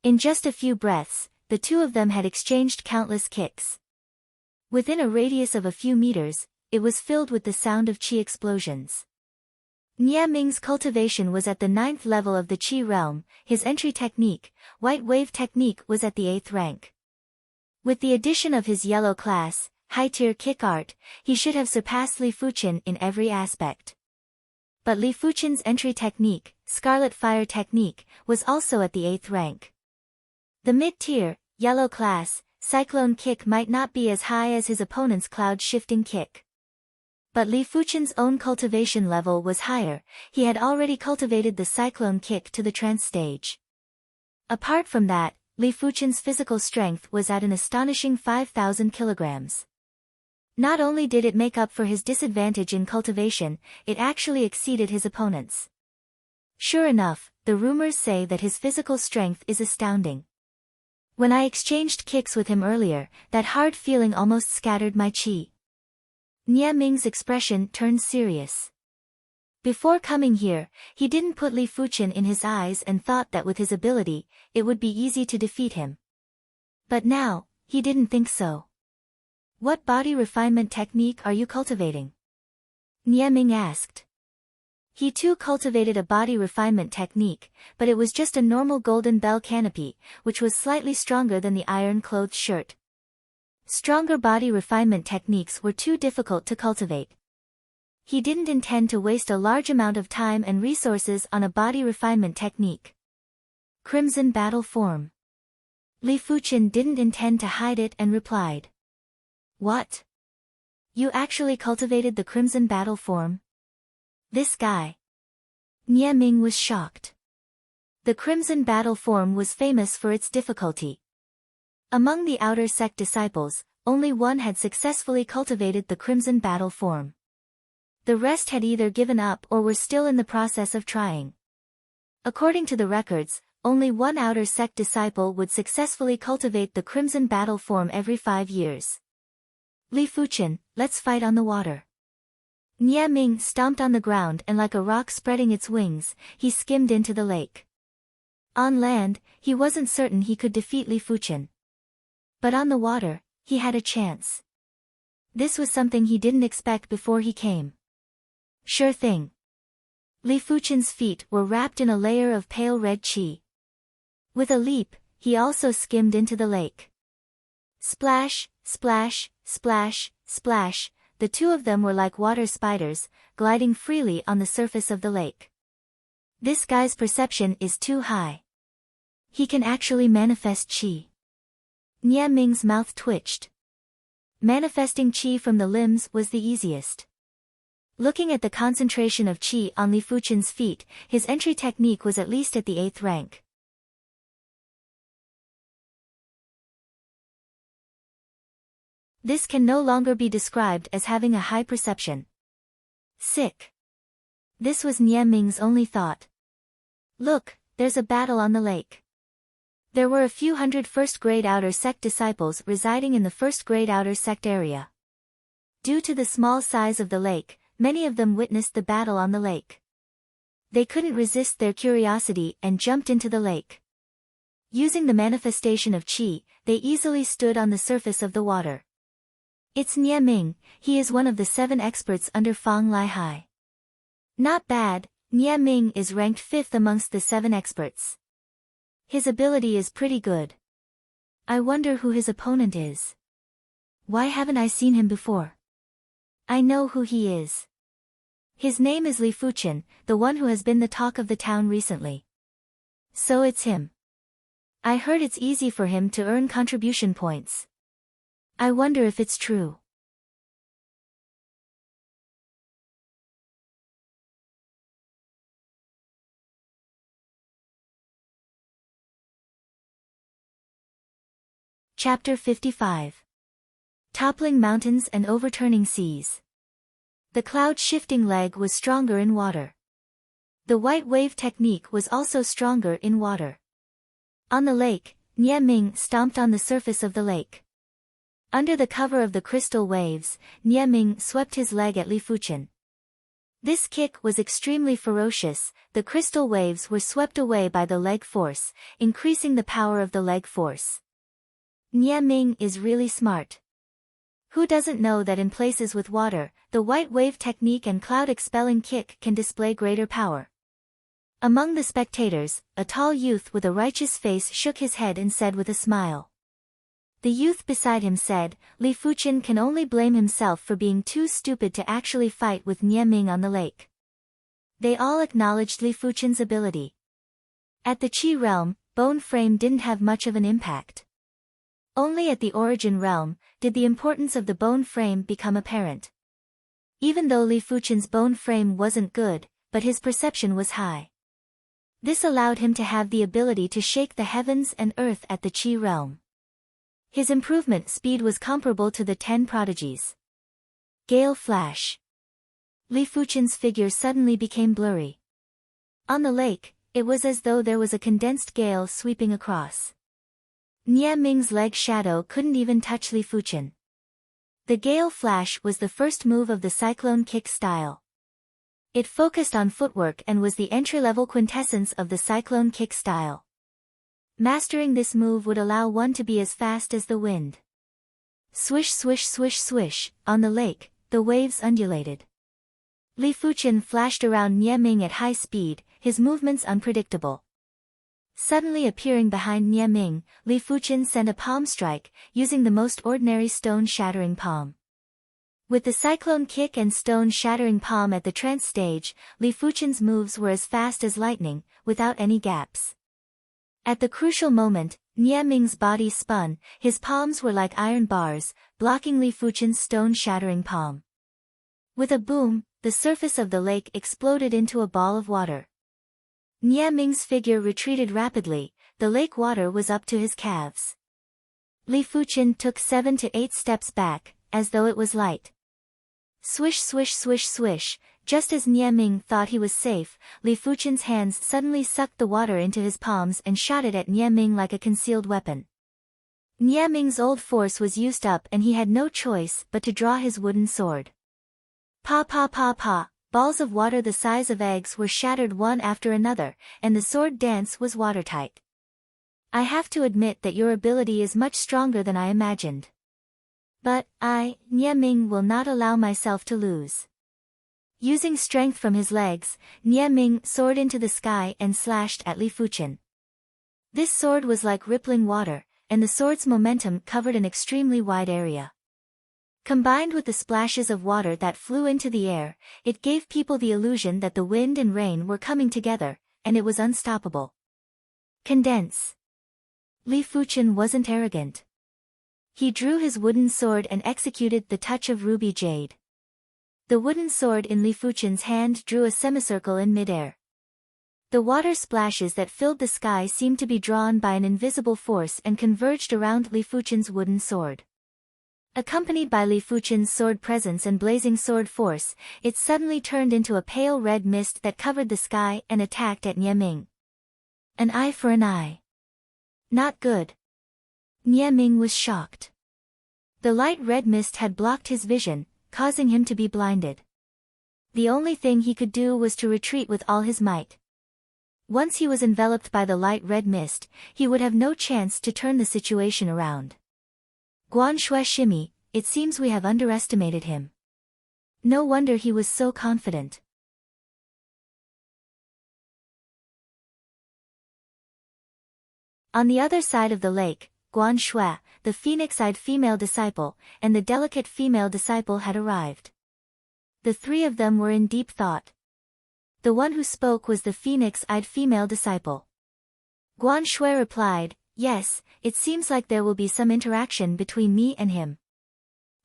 In just a few breaths, the two of them had exchanged countless kicks. Within a radius of a few meters, it was filled with the sound of Qi explosions. Nie Ming's cultivation was at the 9th level of the Qi realm, his entry technique, White Wave technique, was at the 8th rank. With the addition of his yellow class, high-tier kick art, he should have surpassed Li Fuchen in every aspect. But Li Fuchen's entry technique, Scarlet Fire technique, was also at the 8th rank. The mid-tier, yellow class, cyclone kick might not be as high as his opponent's cloud-shifting kick. But Li Fuchen's own cultivation level was higher, he had already cultivated the cyclone kick to the trance stage. Apart from that, Li Fuchen's physical strength was at an astonishing 5,000 kilograms. Not only did it make up for his disadvantage in cultivation, it actually exceeded his opponent's. Sure enough, the rumors say that his physical strength is astounding. When I exchanged kicks with him earlier, that hard feeling almost scattered my qi. Nie Ming's expression turned serious. Before coming here, he didn't put Li Fuchen in his eyes and thought that with his ability, it would be easy to defeat him. But now, he didn't think so. What body refinement technique are you cultivating? Nie Ming asked. He too cultivated a body refinement technique, but it was just a normal golden bell canopy, which was slightly stronger than the iron-clothed shirt. Stronger body refinement techniques were too difficult to cultivate. He didn't intend to waste a large amount of time and resources on a body refinement technique. Crimson Battle Form. Li Fuchen didn't intend to hide it and replied. What? You actually cultivated the Crimson Battle Form? This guy. Nie Ming was shocked. The Crimson Battle Form was famous for its difficulty. Among the outer sect disciples, only one had successfully cultivated the Crimson Battle Form. The rest had either given up or were still in the process of trying. According to the records, only one outer sect disciple would successfully cultivate the Crimson Battle Form every 5 years. Li Fuchen, let's fight on the water. Nie Ming stomped on the ground and like a rock spreading its wings, he skimmed into the lake. On land, he wasn't certain he could defeat Li Fuchen. But on the water, he had a chance. This was something he didn't expect before he came. Sure thing. Li Fuchen's feet were wrapped in a layer of pale red qi. With a leap, he also skimmed into the lake. Splash, splash, splash, splash, the two of them were like water spiders, gliding freely on the surface of the lake. This guy's perception is too high. He can actually manifest qi. Nie Ming's mouth twitched. Manifesting qi from the limbs was the easiest. Looking at the concentration of qi on Li Fuchen's feet, his entry technique was at least at the 8th rank. This can no longer be described as having a high perception. Sick. This was Nie Ming's only thought. Look, there's a battle on the lake. There were a few hundred first-grade outer sect disciples residing in the first-grade outer sect area. Due to the small size of the lake, many of them witnessed the battle on the lake. They couldn't resist their curiosity and jumped into the lake. Using the manifestation of qi, they easily stood on the surface of the water. It's Nie Ming, he is one of the 7 experts under Fang Lai Hai. Not bad, Nie Ming is ranked 5th amongst the 7 experts. His ability is pretty good. I wonder who his opponent is. Why haven't I seen him before? I know who he is. His name is Li Fuchen, the one who has been the talk of the town recently. So it's him. I heard it's easy for him to earn contribution points. I wonder if it's true. Chapter 55. Toppling mountains and overturning seas. The cloud-shifting leg was stronger in water. The white wave technique was also stronger in water. On the lake, Nie Ming stomped on the surface of the lake. Under the cover of the crystal waves, Nie Ming swept his leg at Li Fuchen. This kick was extremely ferocious. The crystal waves were swept away by the leg force, increasing the power of the leg force. Nie Ming is really smart. Who doesn't know that in places with water, the white wave technique and cloud-expelling kick can display greater power? Among the spectators, a tall youth with a righteous face shook his head and said with a smile. The youth beside him said, Li Fuchen can only blame himself for being too stupid to actually fight with Nie Ming on the lake. They all acknowledged Li Fuchen's ability. At the Qi realm, bone frame didn't have much of an impact. Only at the origin realm did the importance of the bone frame become apparent. Even though Li Fuchen's bone frame wasn't good, but his perception was high. This allowed him to have the ability to shake the heavens and earth at the Qi realm. His improvement speed was comparable to the 10 prodigies. Gale flash. Li Fuchen's figure suddenly became blurry. On the lake, it was as though there was a condensed gale sweeping across. Nie Ming's leg shadow couldn't even touch Li Fuchen. The gale flash was the first move of the cyclone kick style. It focused on footwork and was the entry-level quintessence of the cyclone kick style. Mastering this move would allow one to be as fast as the wind. Swish swish swish swish, on the lake, the waves undulated. Li Fuchen flashed around Nie Ming at high speed, his movements unpredictable. Suddenly appearing behind Nie Ming, Li Fuchen sent a palm strike, using the most ordinary stone-shattering palm. With the cyclone kick and stone-shattering palm at the trance stage, Li Fuchen's moves were as fast as lightning, without any gaps. At the crucial moment, Nie Ming's body spun, his palms were like iron bars, blocking Li Fuchen's stone-shattering palm. With a boom, the surface of the lake exploded into a ball of water. Nie Ming's figure retreated rapidly, the lake water was up to his calves. Li Fuchen took 7 to 8 steps back, as though it was light. Swish swish swish swish, just as Nie Ming thought he was safe, Li Fuchen's hands suddenly sucked the water into his palms and shot it at Nie Ming like a concealed weapon. Nie Ming's old force was used up and he had no choice but to draw his wooden sword. Pa pa pa pa, balls of water the size of eggs were shattered one after another, and the sword dance was watertight. I have to admit that your ability is much stronger than I imagined. But, Nie Ming will not allow myself to lose. Using strength from his legs, Nie Ming soared into the sky and slashed at Li Fuchen. This sword was like rippling water, and the sword's momentum covered an extremely wide area. Combined with the splashes of water that flew into the air, it gave people the illusion that the wind and rain were coming together, and it was unstoppable. Condense. Li Fuchen wasn't arrogant. He drew his wooden sword and executed the touch of ruby jade. The wooden sword in Li Fuchen's hand drew a semicircle in midair. The water splashes that filled the sky seemed to be drawn by an invisible force and converged around Li Fuchen's wooden sword. Accompanied by Li Fuchen's sword presence and blazing sword force, it suddenly turned into a pale red mist that covered the sky and attacked at Nie Ming. An eye for an eye. Not good. Nie Ming was shocked. The light red mist had blocked his vision, causing him to be blinded. The only thing he could do was to retreat with all his might. Once he was enveloped by the light red mist, he would have no chance to turn the situation around. Guan Shui Shimi, it seems we have underestimated him. No wonder he was so confident. On the other side of the lake, Guan Shui, the phoenix-eyed female disciple, and the delicate female disciple had arrived. The three of them were in deep thought. The one who spoke was the phoenix-eyed female disciple. Guan Shui replied, "Yes, it seems like there will be some interaction between me and him.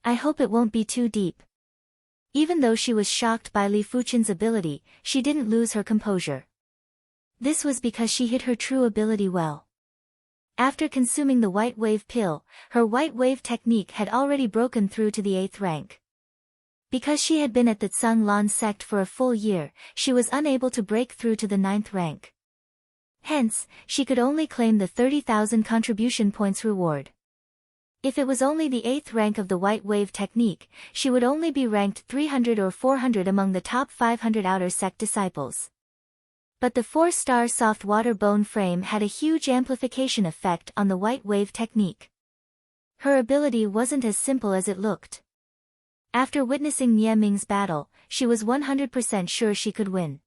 I hope it won't be too deep." Even though she was shocked by Li Fuchen's ability, she didn't lose her composure. This was because she hid her true ability well. After consuming the white wave pill, her white wave technique had already broken through to the 8th rank. Because she had been at the Tsung Lan sect for a full year, she was unable to break through to the 9th rank. Hence, she could only claim the 30,000 contribution points reward. If it was only the 8th rank of the white wave technique, she would only be ranked 300 or 400 among the top 500 outer sect disciples. But the 4-star soft water bone frame had a huge amplification effect on the white wave technique. Her ability wasn't as simple as it looked. After witnessing Nie Ming's battle, she was 100% sure she could win.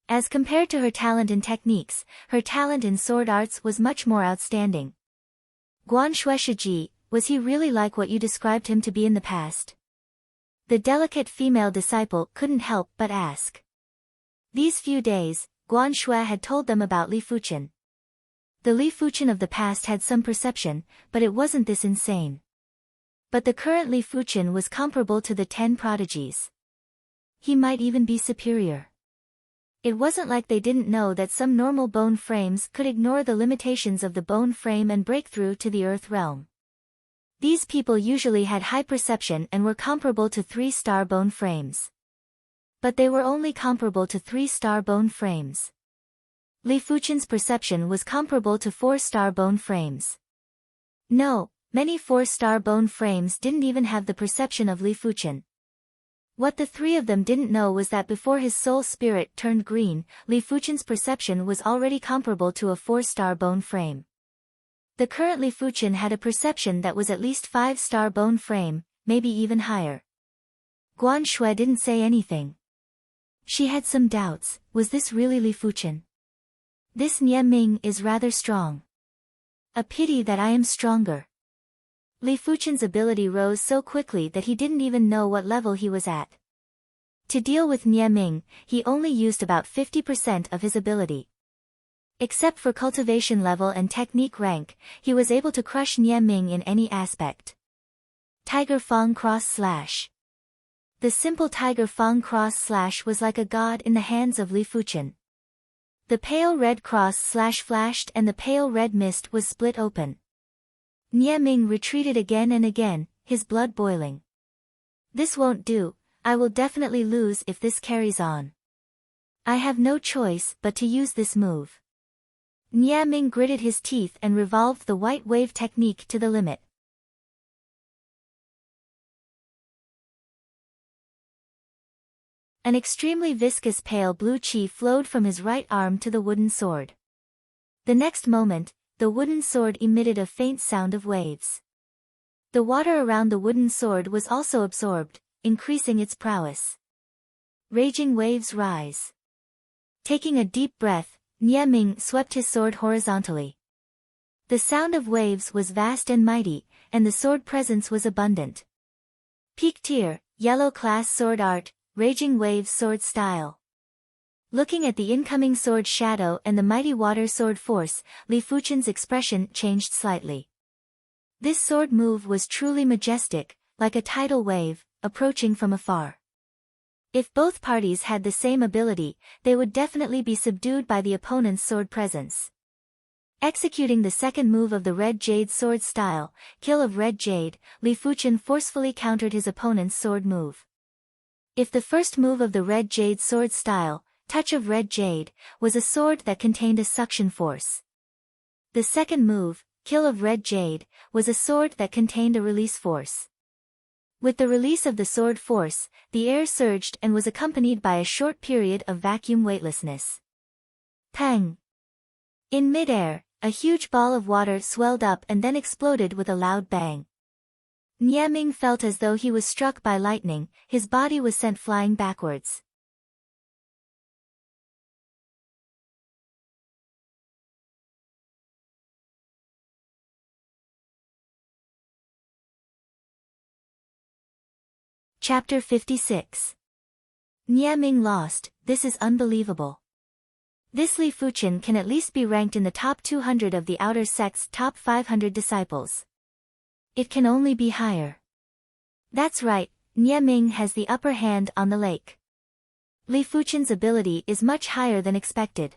As compared to her talent in techniques, her talent in sword arts was much more outstanding. Guan Shui Shiji, was he really like what you described him to be in the past? The delicate female disciple couldn't help but ask. These few days, Guan Shui had told them about Li Fuchen. The Li Fuchen of the past had some perception, but it wasn't this insane. But the current Li Fuchen was comparable to the 10 prodigies. He might even be superior. It wasn't like they didn't know that some normal bone frames could ignore the limitations of the bone frame and break through to the earth realm. These people usually had high perception and were comparable to 3-star bone frames. But they were only comparable to 3-star bone frames. Li Fuchen's perception was comparable to 4-star bone frames. No, many 4-star bone frames didn't even have the perception of Li Fuchen. What the three of them didn't know was that before his soul spirit turned green, Li Fuchen's perception was already comparable to a 4-star bone frame. The current Li Fuchen had a perception that was at least 5-star bone frame, maybe even higher. Guan Shui didn't say anything. She had some doubts. Was this really Li Fuchen? This Nie Ming is rather strong. A pity that I am stronger. Li Fuchen's ability rose so quickly that he didn't even know what level he was at. To deal with Nie Ming, he only used about 50% of his ability. Except for cultivation level and technique rank, he was able to crush Nie Ming in any aspect. Tiger Fang Cross Slash. The simple Tiger Fang Cross Slash was like a god in the hands of Li Fuchen. The pale red cross slash flashed and the pale red mist was split open. Nie Ming retreated again and again, his blood boiling. This won't do, I will definitely lose if this carries on. I have no choice but to use this move. Nie Ming gritted his teeth and revolved the white wave technique to the limit. An extremely viscous pale blue qi flowed from his right arm to the wooden sword. The next moment, the wooden sword emitted a faint sound of waves. The water around the wooden sword was also absorbed, increasing its prowess. Raging waves rise. Taking a deep breath, Nie Ming swept his sword horizontally. The sound of waves was vast and mighty, and the sword presence was abundant. Peak tier, yellow class sword art, raging waves sword style. Looking at the incoming sword shadow and the mighty water sword force, Li Fuchen's expression changed slightly. This sword move was truly majestic, like a tidal wave, approaching from afar. If both parties had the same ability, they would definitely be subdued by the opponent's sword presence. Executing the second move of the Red Jade sword style, Kill of Red Jade, Li Fuchen forcefully countered his opponent's sword move. If the first move of the Red Jade sword style, Touch of Red Jade, was a sword that contained a suction force. The second move, Kill of Red Jade, was a sword that contained a release force. With the release of the sword force, the air surged and was accompanied by a short period of vacuum weightlessness. Pang! In midair, a huge ball of water swelled up and then exploded with a loud bang. Nie Ming felt as though he was struck by lightning, his body was sent flying backwards. Chapter 56. Nie Ming lost, this is unbelievable. This Li Fuchen can at least be ranked in the top 200 of the outer sect's top 500 disciples. It can only be higher. That's right, Nie Ming has the upper hand on the lake. Li Fuchen's ability is much higher than expected.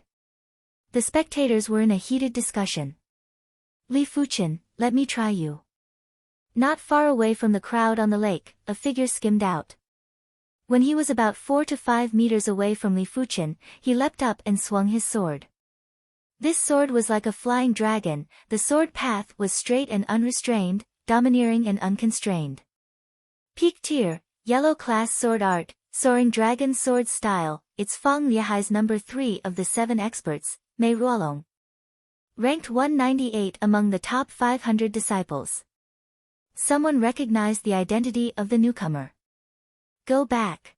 The spectators were in a heated discussion. Li Fuchen, let me try you. Not far away from the crowd on the lake, a figure skimmed out. When he was about 4 to 5 meters away from Li Fuchen, he leapt up and swung his sword. This sword was like a flying dragon, the sword path was straight and unrestrained, domineering and unconstrained. Peak tier, yellow class sword art, soaring dragon sword style, it's Fang Liehai's number 3 of the 7 experts, Mei Ruolong. Ranked 198 among the top 500 disciples. Someone recognized the identity of the newcomer. Go back.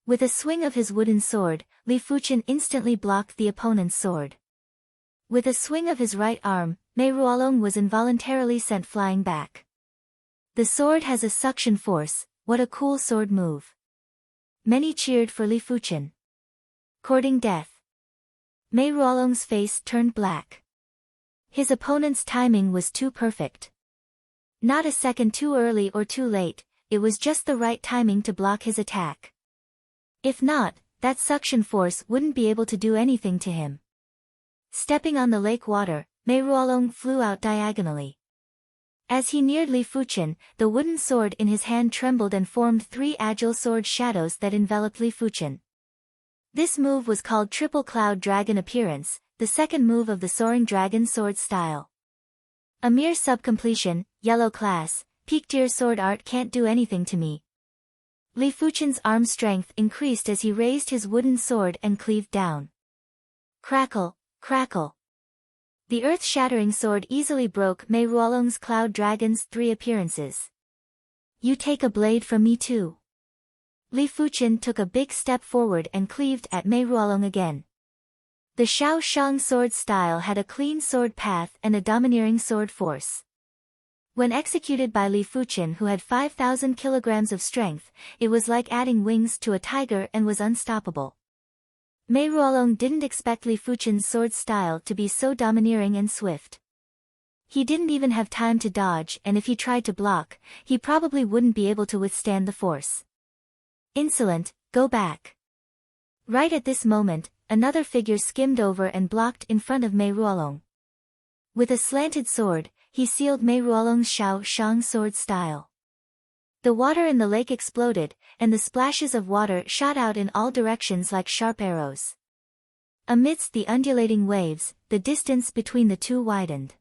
With a swing of his wooden sword, Li Fuchen instantly blocked the opponent's sword. With a swing of his right arm, Mei Ruolong was involuntarily sent flying back. The sword has a suction force, what a cool sword move. Many cheered for Li Fuchen. Courting death. Mei Ruolong's face turned black. His opponent's timing was too perfect. Not a second too early or too late, it was just the right timing to block his attack. If not, that suction force wouldn't be able to do anything to him. Stepping on the lake water, Mei Ruolong flew out diagonally. As he neared Li Fuchen, the wooden sword in his hand trembled and formed 3 agile sword shadows that enveloped Li Fuchen. This move was called Triple Cloud Dragon Appearance, the second move of the soaring dragon sword style. A mere sub-completion, yellow class, peak tier sword art can't do anything to me. Li Fuchen's arm strength increased as he raised his wooden sword and cleaved down. Crackle, crackle. The earth-shattering sword easily broke Mei Ruolong's Cloud Dragon's 3 appearances. You take a blade from me too. Li Fuchen took a big step forward and cleaved at Mei Ruolong again. The Xiao Shang sword style had a clean sword path and a domineering sword force. When executed by Li Fuchen, who had 5,000 kilograms of strength, it was like adding wings to a tiger and was unstoppable. Mei Ruolong didn't expect Li Fuchen's sword style to be so domineering and swift. He didn't even have time to dodge, and if he tried to block, he probably wouldn't be able to withstand the force. Insolent, go back. Right at this moment, another figure skimmed over and blocked in front of Mei Ruolong. With a slanted sword, he sealed Mei Ruolong's Xiao Shang sword style. The water in the lake exploded, and the splashes of water shot out in all directions like sharp arrows. Amidst the undulating waves, the distance between the two widened.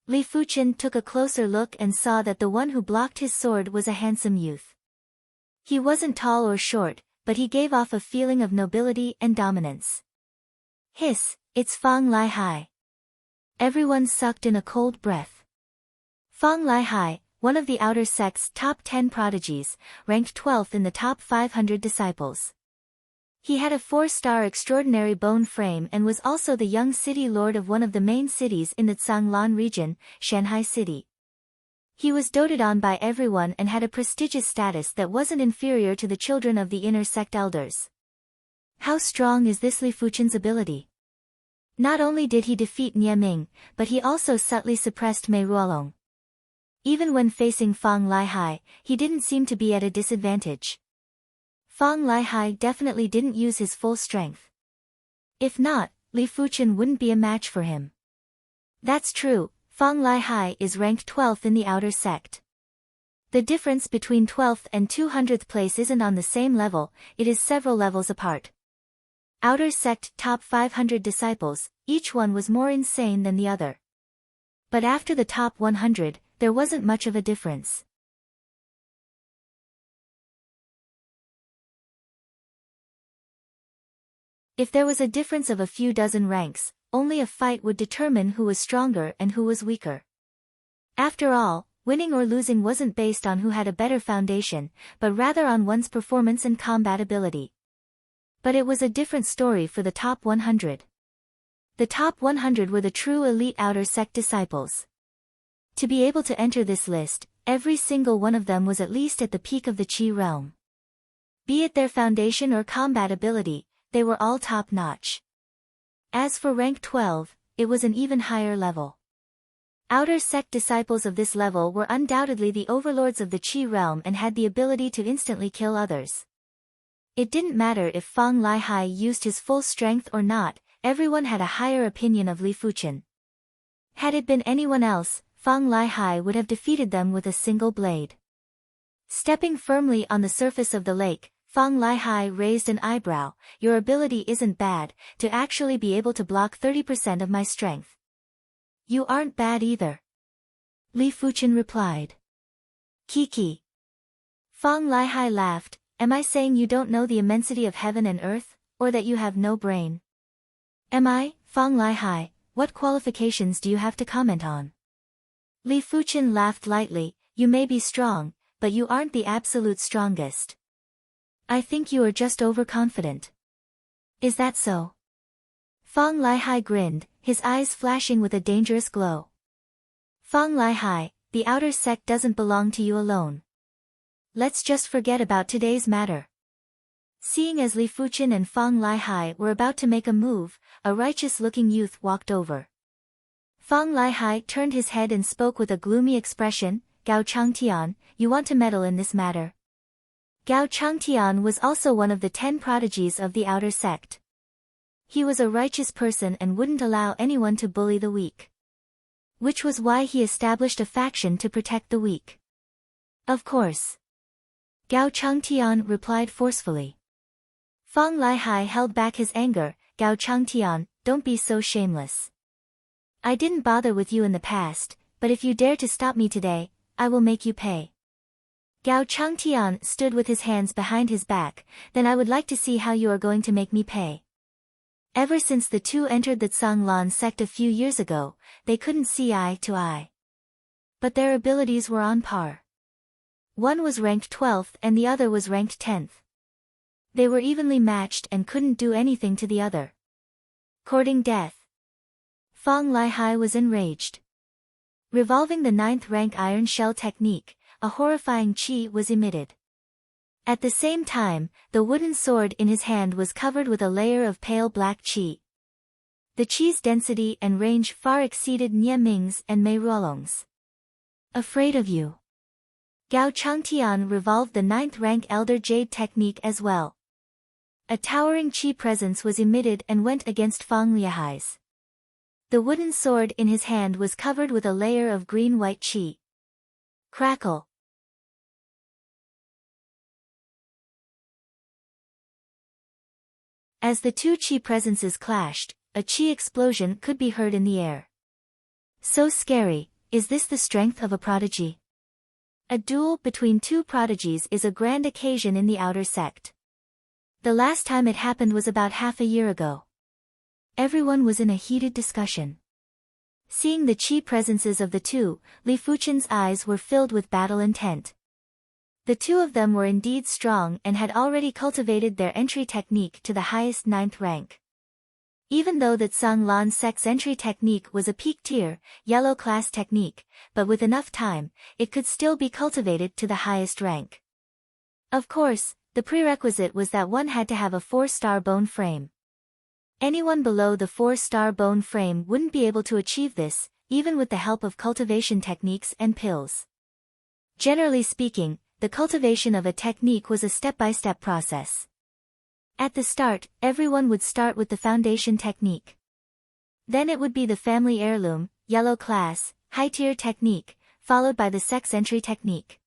Li Fuchen took a closer look and saw that the one who blocked his sword was a handsome youth. He wasn't tall or short, but he gave off a feeling of nobility and dominance. Hiss, it's Fang Liehai. Everyone sucked in a cold breath. Fang Liehai, one of the outer sect's top 10 prodigies, ranked 12th in the top 500 disciples. He had a 4-star extraordinary bone frame and was also the young city lord of one of the main cities in the Zhanglan region, Shanghai City. He was doted on by everyone and had a prestigious status that wasn't inferior to the children of the inner sect elders. How strong is this Li Fuchen's ability? Not only did he defeat Nie Ming, but he also subtly suppressed Mei Ruolong. Even when facing Fang Liehai, he didn't seem to be at a disadvantage. Fang Liehai definitely didn't use his full strength. If not, Li Fuchen wouldn't be a match for him. That's true, Fang Liehai is ranked 12th in the outer sect. The difference between 12th and 200th place isn't on the same level, it is several levels apart. Outer sect top 500 disciples, each one was more insane than the other. But after the top 100, there wasn't much of a difference. If there was a difference of a few dozen ranks, only a fight would determine who was stronger and who was weaker. After all, winning or losing wasn't based on who had a better foundation, but rather on one's performance and combat ability. But it was a different story for the top 100. The top 100 were the true elite outer sect disciples. To be able to enter this list, Every single one of them was at least at the peak of the Qi realm. Be it their foundation or combat ability, they were all top-notch. As for rank 12, it was an even higher level. Outer sect disciples of this level were undoubtedly the overlords of the Qi realm and had the ability to instantly kill others. It didn't matter if Fang Lihai used his full strength or not, everyone had a higher opinion of Li Fuchen. Had it been anyone else, Fang Lihai would have defeated them with a single blade. Stepping firmly on the surface of the lake, Fang Lihai raised an eyebrow. Your ability isn't bad, to actually be able to block 30% of my strength. You aren't bad either. Li Fuchen replied. Kiki. Fang Lihai laughed. Am I saying you don't know the immensity of heaven and earth, or that you have no brain? Am I, Fang Lihai? What qualifications do you have to comment on? Li Fuchen laughed lightly. You may be strong, but you aren't the absolute strongest. I think you are just overconfident. Is that so? Fang Lihai grinned, his eyes flashing with a dangerous glow. Fang Lihai, the outer sect doesn't belong to you alone. Let's just forget about today's matter. Seeing as Li Fuchen and Fang Lihai were about to make a move, a righteous-looking youth walked over. Fang Lihai turned his head and spoke with a gloomy expression. Gao Changtian, you want to meddle in this matter? Gao Changtian was also one of the 10 prodigies of the outer sect. He was a righteous person and wouldn't allow anyone to bully the weak. Which was why he established a faction to protect the weak. Of course. Gao Changtian replied forcefully. Fang Lihai held back his anger. Gao Changtian, don't be so shameless. I didn't bother with you in the past, but if you dare to stop me today, I will make you pay. Gao Changtian stood with his hands behind his back. Then I would like to see how you are going to make me pay. Ever since the two entered the Zhanglan sect a few years ago, they couldn't see eye to eye. But their abilities were on par. One was ranked 12th and the other was ranked 10th. They were evenly matched and couldn't do anything to the other. Courting death. Fang Lihai was enraged. Revolving the 9th rank iron shell technique, a horrifying qi was emitted. At the same time, the wooden sword in his hand was covered with a layer of pale black qi. The qi's density and range far exceeded Nie Ming's and Mei Ruolong's. Afraid of you. Gao Changtian revolved the 9th rank Elder Jade technique as well. A towering qi presence was emitted and went against Fang Lihai's. The wooden sword in his hand was covered with a layer of green-white qi. Crackle. As the two qi presences clashed, a qi explosion could be heard in the air. So scary, is this the strength of a prodigy? A duel between two prodigies is a grand occasion in the outer sect. The last time it happened was about half a year ago. Everyone was in a heated discussion. Seeing the qi presences of the two, Li Fuchen's eyes were filled with battle intent. The two of them were indeed strong and had already cultivated their entry technique to the highest 9th rank. Even though that Zhanglan sect's entry technique was a peak tier, yellow class technique, but with enough time, it could still be cultivated to the highest rank. Of course, the prerequisite was that one had to have a 4-star bone frame. Anyone below the 4-star bone frame wouldn't be able to achieve this, even with the help of cultivation techniques and pills. Generally speaking, the cultivation of a technique was a step-by-step process. At the start, everyone would start with the foundation technique. Then it would be the family heirloom, yellow class, high-tier technique, followed by the sex entry technique.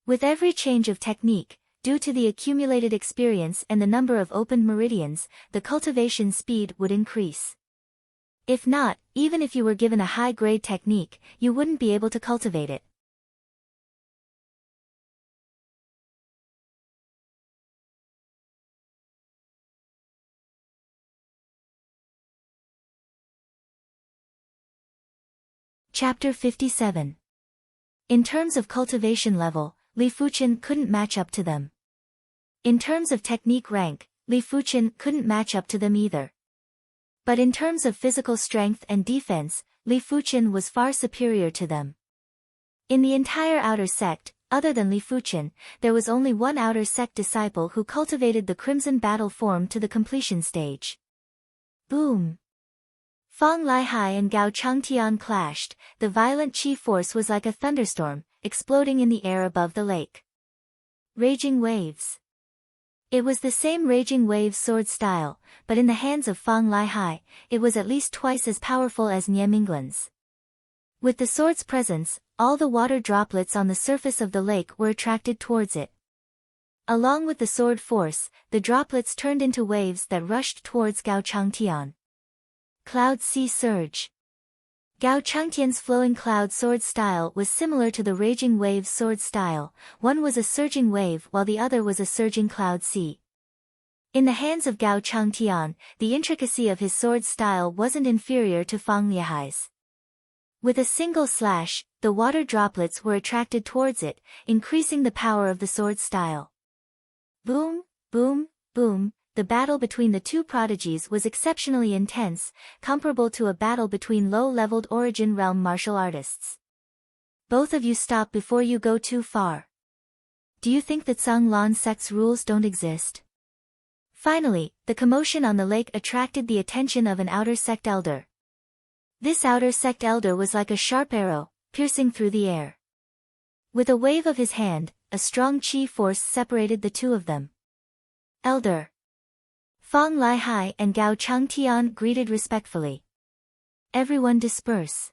With every change of technique, due to the accumulated experience and the number of opened meridians, the cultivation speed would increase. If not, even if you were given a high-grade technique, you wouldn't be able to cultivate it. Chapter 57. In terms of cultivation level, Li Fuchen couldn't match up to them. In terms of technique rank, Li Fuchen couldn't match up to them either. But in terms of physical strength and defense, Li Fuchen was far superior to them. In the entire outer sect, other than Li Fuqian, there was only one outer sect disciple who cultivated the crimson battle form to the completion stage. Boom! Fang Lihai and Gao Changtian clashed. The violent chi force was like a thunderstorm, exploding in the air above the lake. Raging waves. It was the same raging waves sword style, but in the hands of Fang Lihai, it was at least twice as powerful as Nie Minglan's. With the sword's presence, all the water droplets on the surface of the lake were attracted towards it. Along with the sword force, the droplets turned into waves that rushed towards Gao Changtian. Cloud Sea Surge. Gao Changtian's flowing cloud sword style was similar to the raging waves sword style. One was a surging wave while the other was a surging cloud sea. In the hands of Gao Changtian, the intricacy of his sword style wasn't inferior to Fang Lihai's. With a single slash, the water droplets were attracted towards it, increasing the power of the sword style. Boom, boom, boom. The battle between the two prodigies was exceptionally intense, comparable to a battle between low-leveled Origin Realm martial artists. Both of you stop before you go too far. Do you think that Zhang Lan sect's rules don't exist? Finally, the commotion on the lake attracted the attention of an outer sect elder. This outer sect elder was like a sharp arrow, piercing through the air. With a wave of his hand, a strong chi force separated the two of them. Elder. Fang Lihai and Gao Changtian greeted respectfully. Everyone disperse.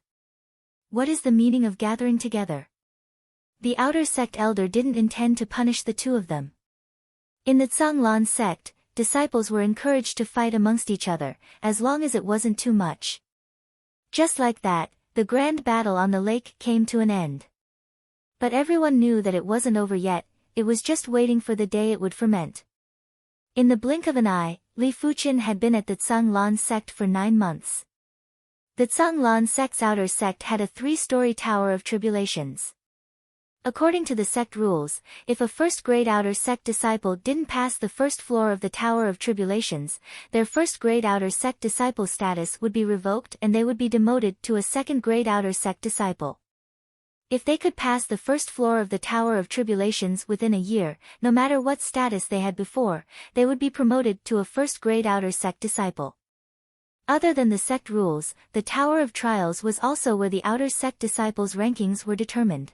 What is the meaning of gathering together? The outer sect elder didn't intend to punish the two of them. In the Zhanglan sect, disciples were encouraged to fight amongst each other, as long as it wasn't too much. Just like that, the grand battle on the lake came to an end. But everyone knew that it wasn't over yet, it was just waiting for the day it would ferment. In the blink of an eye, Li Fuqian had been at the Zhanglan sect for 9 months. The Zhanglan sect's outer sect had a 3-story tower of tribulations. According to the sect rules, if a first-grade outer sect disciple didn't pass the first floor of the Tower of Tribulations, their first-grade outer sect disciple status would be revoked and they would be demoted to a second-grade outer sect disciple. If they could pass the first floor of the Tower of Tribulations within a year, no matter what status they had before, they would be promoted to a first-grade outer sect disciple. Other than the sect rules, the Tower of Trials was also where the outer sect disciples' rankings were determined.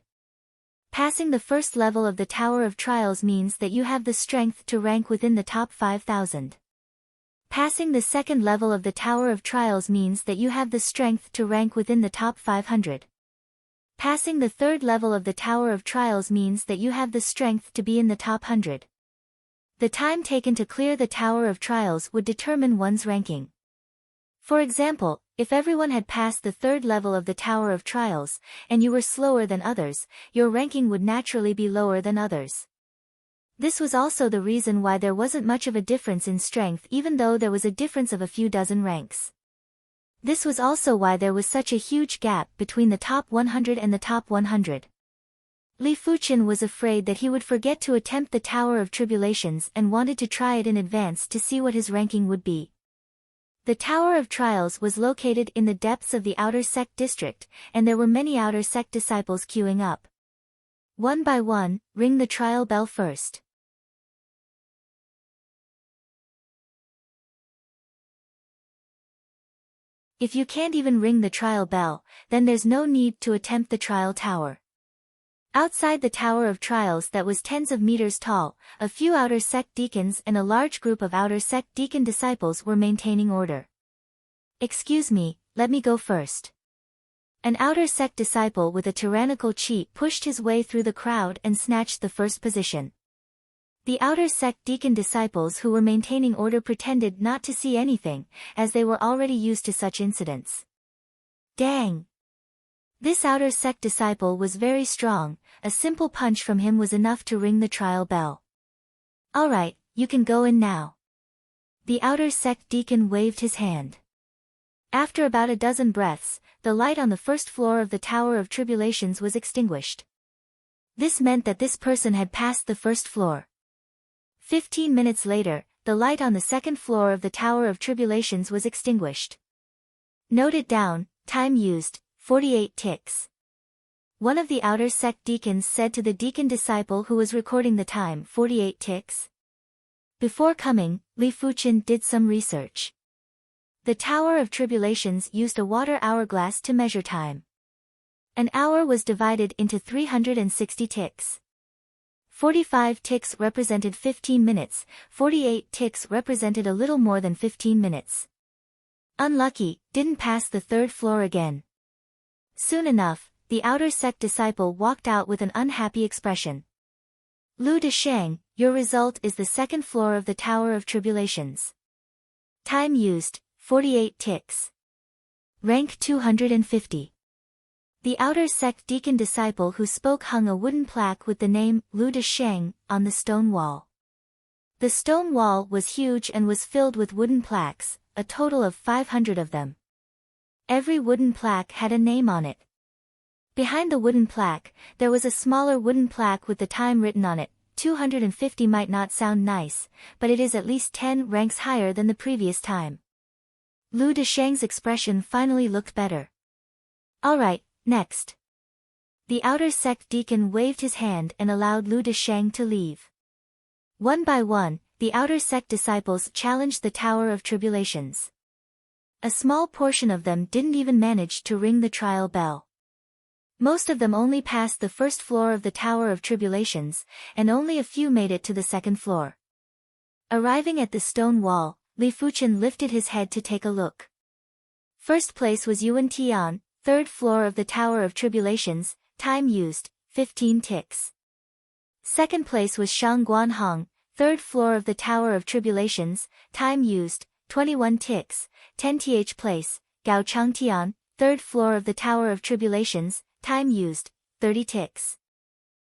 Passing the first level of the Tower of Trials means that you have the strength to rank within the top 5,000. Passing the second level of the Tower of Trials means that you have the strength to rank within the top 500. Passing the third level of the Tower of Trials means that you have the strength to be in the top 100. The time taken to clear the Tower of Trials would determine one's ranking. For example, if everyone had passed the third level of the Tower of Trials, and you were slower than others, your ranking would naturally be lower than others. This was also the reason why there wasn't much of a difference in strength even though there was a difference of a few dozen ranks. This was also why there was such a huge gap between the top 100 and the top 100. Li Fuqian was afraid that he would forget to attempt the Tower of Tribulations and wanted to try it in advance to see what his ranking would be. The Tower of Trials was located in the depths of the Outer Sect district, and there were many Outer Sect disciples queuing up. One by one, ring the trial bell first. If you can't even ring the trial bell, then there's no need to attempt the trial tower. Outside the Tower of Trials that was tens of meters tall, a few Outer Sect deacons and a large group of Outer Sect deacon disciples were maintaining order. Excuse me, let me go first. An Outer Sect disciple with a tyrannical chi pushed his way through the crowd and snatched the first position. The Outer Sect deacon disciples who were maintaining order pretended not to see anything, as they were already used to such incidents. Dang! This Outer Sect disciple was very strong, a simple punch from him was enough to ring the trial bell. Alright, you can go in now. The Outer Sect deacon waved his hand. After about a dozen breaths, the light on the first floor of the Tower of Tribulations was extinguished. This meant that this person had passed the first floor. 15 minutes later, the light on the second floor of the Tower of Tribulations was extinguished. Note it down, time used, 48 ticks. One of the outer sect deacons said to the deacon disciple who was recording the time, 48 ticks. Before coming, Li Fuchen did some research. The Tower of Tribulations used a water hourglass to measure time. An hour was divided into 360 ticks. 45 ticks represented 15 minutes, 48 ticks represented a little more than 15 minutes. Unlucky, didn't pass the third floor again. Soon enough, the outer sect disciple walked out with an unhappy expression. Lu Desheng, your result is the second floor of the Tower of Tribulations. Time used, 48 ticks. Rank 250. The outer sect deacon disciple who spoke hung a wooden plaque with the name, Lu Desheng, on the stone wall. The stone wall was huge and was filled with wooden plaques, a total of 500 of them. Every wooden plaque had a name on it. Behind the wooden plaque, there was a smaller wooden plaque with the time written on it. 250 might not sound nice, but it is at least 10 ranks higher than the previous time. Lu Desheng's expression finally looked better. Alright, next. The outer sect deacon waved his hand and allowed Lu Desheng to leave. One by one, the outer sect disciples challenged the Tower of Tribulations. A small portion of them didn't even manage to ring the trial bell. Most of them only passed the first floor of the Tower of Tribulations, and only a few made it to the second floor. Arriving at the stone wall, Li Fuchen lifted his head to take a look. First place was Yuan Tian, third floor of the Tower of Tribulations, time used, 15 ticks. Second place was Shang Guanhong, third floor of the Tower of Tribulations, time used, 21 ticks. 10th place, Gao Changtian, third floor of the Tower of Tribulations, time used, 30 ticks.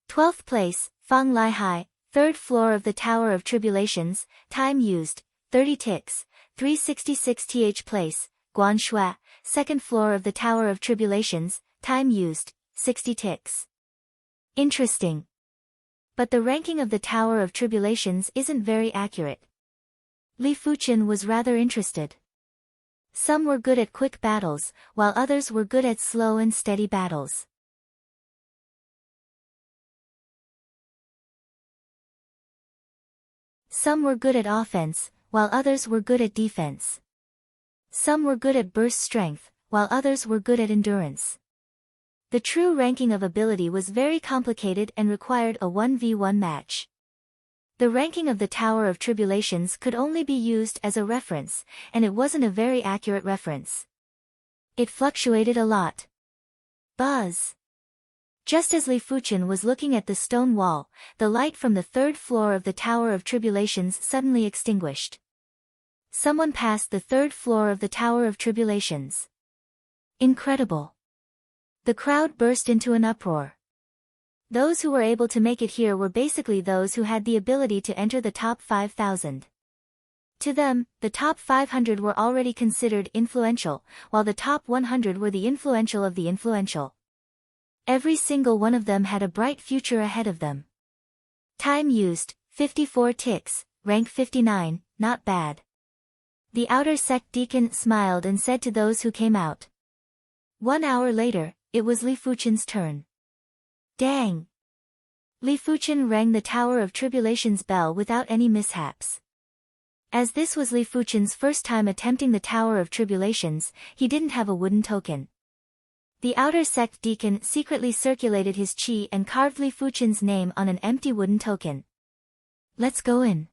12th place, Fang Laihai, third floor of the Tower of Tribulations, time used, 30 ticks. 366th place, Guan Shui, second floor of the Tower of Tribulations, time used, 60 ticks. Interesting. But the ranking of the Tower of Tribulations isn't very accurate. Li Fuchen was rather interested. Some were good at quick battles, while others were good at slow and steady battles. Some were good at offense, while others were good at defense. Some were good at burst strength, while others were good at endurance. The true ranking of ability was very complicated and required a 1v1 match. The ranking of the Tower of Tribulations could only be used as a reference, and it wasn't a very accurate reference. It fluctuated a lot. Buzz. Just as Li Fuchen was looking at the stone wall, the light from the third floor of the Tower of Tribulations suddenly extinguished. Someone passed the third floor of the Tower of Tribulations. Incredible. The crowd burst into an uproar. Those who were able to make it here were basically those who had the ability to enter the top 5,000. To them, the top 500 were already considered influential, while the top 100 were the influential of the influential. Every single one of them had a bright future ahead of them. Time used, 54 ticks, rank 59, not bad. The outer sect deacon smiled and said to those who came out. 1 hour later, it was Li Fuchen's turn. Dang! Li Fuchen rang the Tower of Tribulations bell without any mishaps. As this was Li Fuchen's first time attempting the Tower of Tribulations, he didn't have a wooden token. The outer sect deacon secretly circulated his qi and carved Li Fuchen's name on an empty wooden token. Let's go in.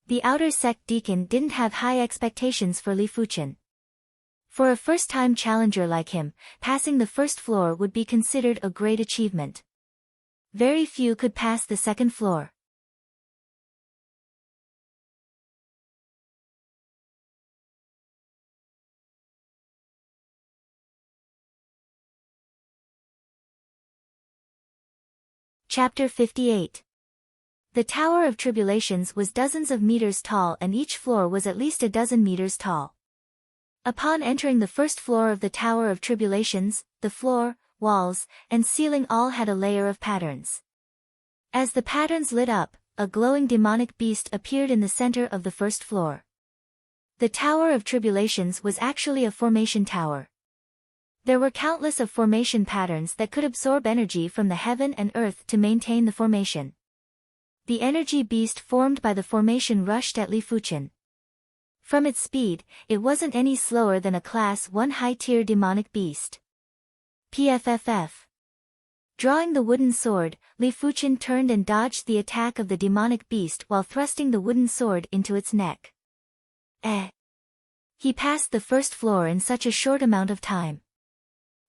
The outer sect deacon didn't have high expectations for Li Fuchen. For a first-time challenger like him, passing the first floor would be considered a great achievement. Very few could pass the second floor. Chapter 58. The Tower of Tribulations was dozens of meters tall and each floor was at least a dozen meters tall. Upon entering the first floor of the Tower of Tribulations, the floor, walls, and ceiling all had a layer of patterns. As the patterns lit up, a glowing demonic beast appeared in the center of the first floor. The Tower of Tribulations was actually a formation tower. There were countless of formation patterns that could absorb energy from the heaven and earth to maintain the formation. The energy beast formed by the formation rushed at Li Fuchen. From its speed, it wasn't any slower than a Class 1 high-tier demonic beast. PFFF. Drawing the wooden sword, Li Fuchen turned and dodged the attack of the demonic beast while thrusting the wooden sword into its neck. He passed the first floor in such a short amount of time.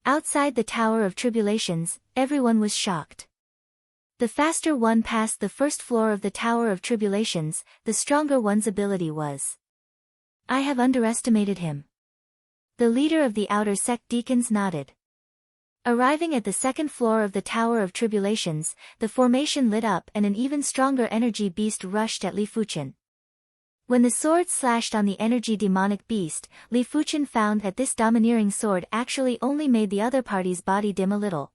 Outside the Tower of Tribulations, everyone was shocked. The faster one passed the first floor of the Tower of Tribulations, the stronger one's ability was. I have underestimated him. The leader of the outer sect deacons nodded. Arriving at the second floor of the Tower of Tribulations, the formation lit up and an even stronger energy beast rushed at Li Fuchen. When the sword slashed on the energy demonic beast, Li Fuchen found that this domineering sword actually only made the other party's body dim a little.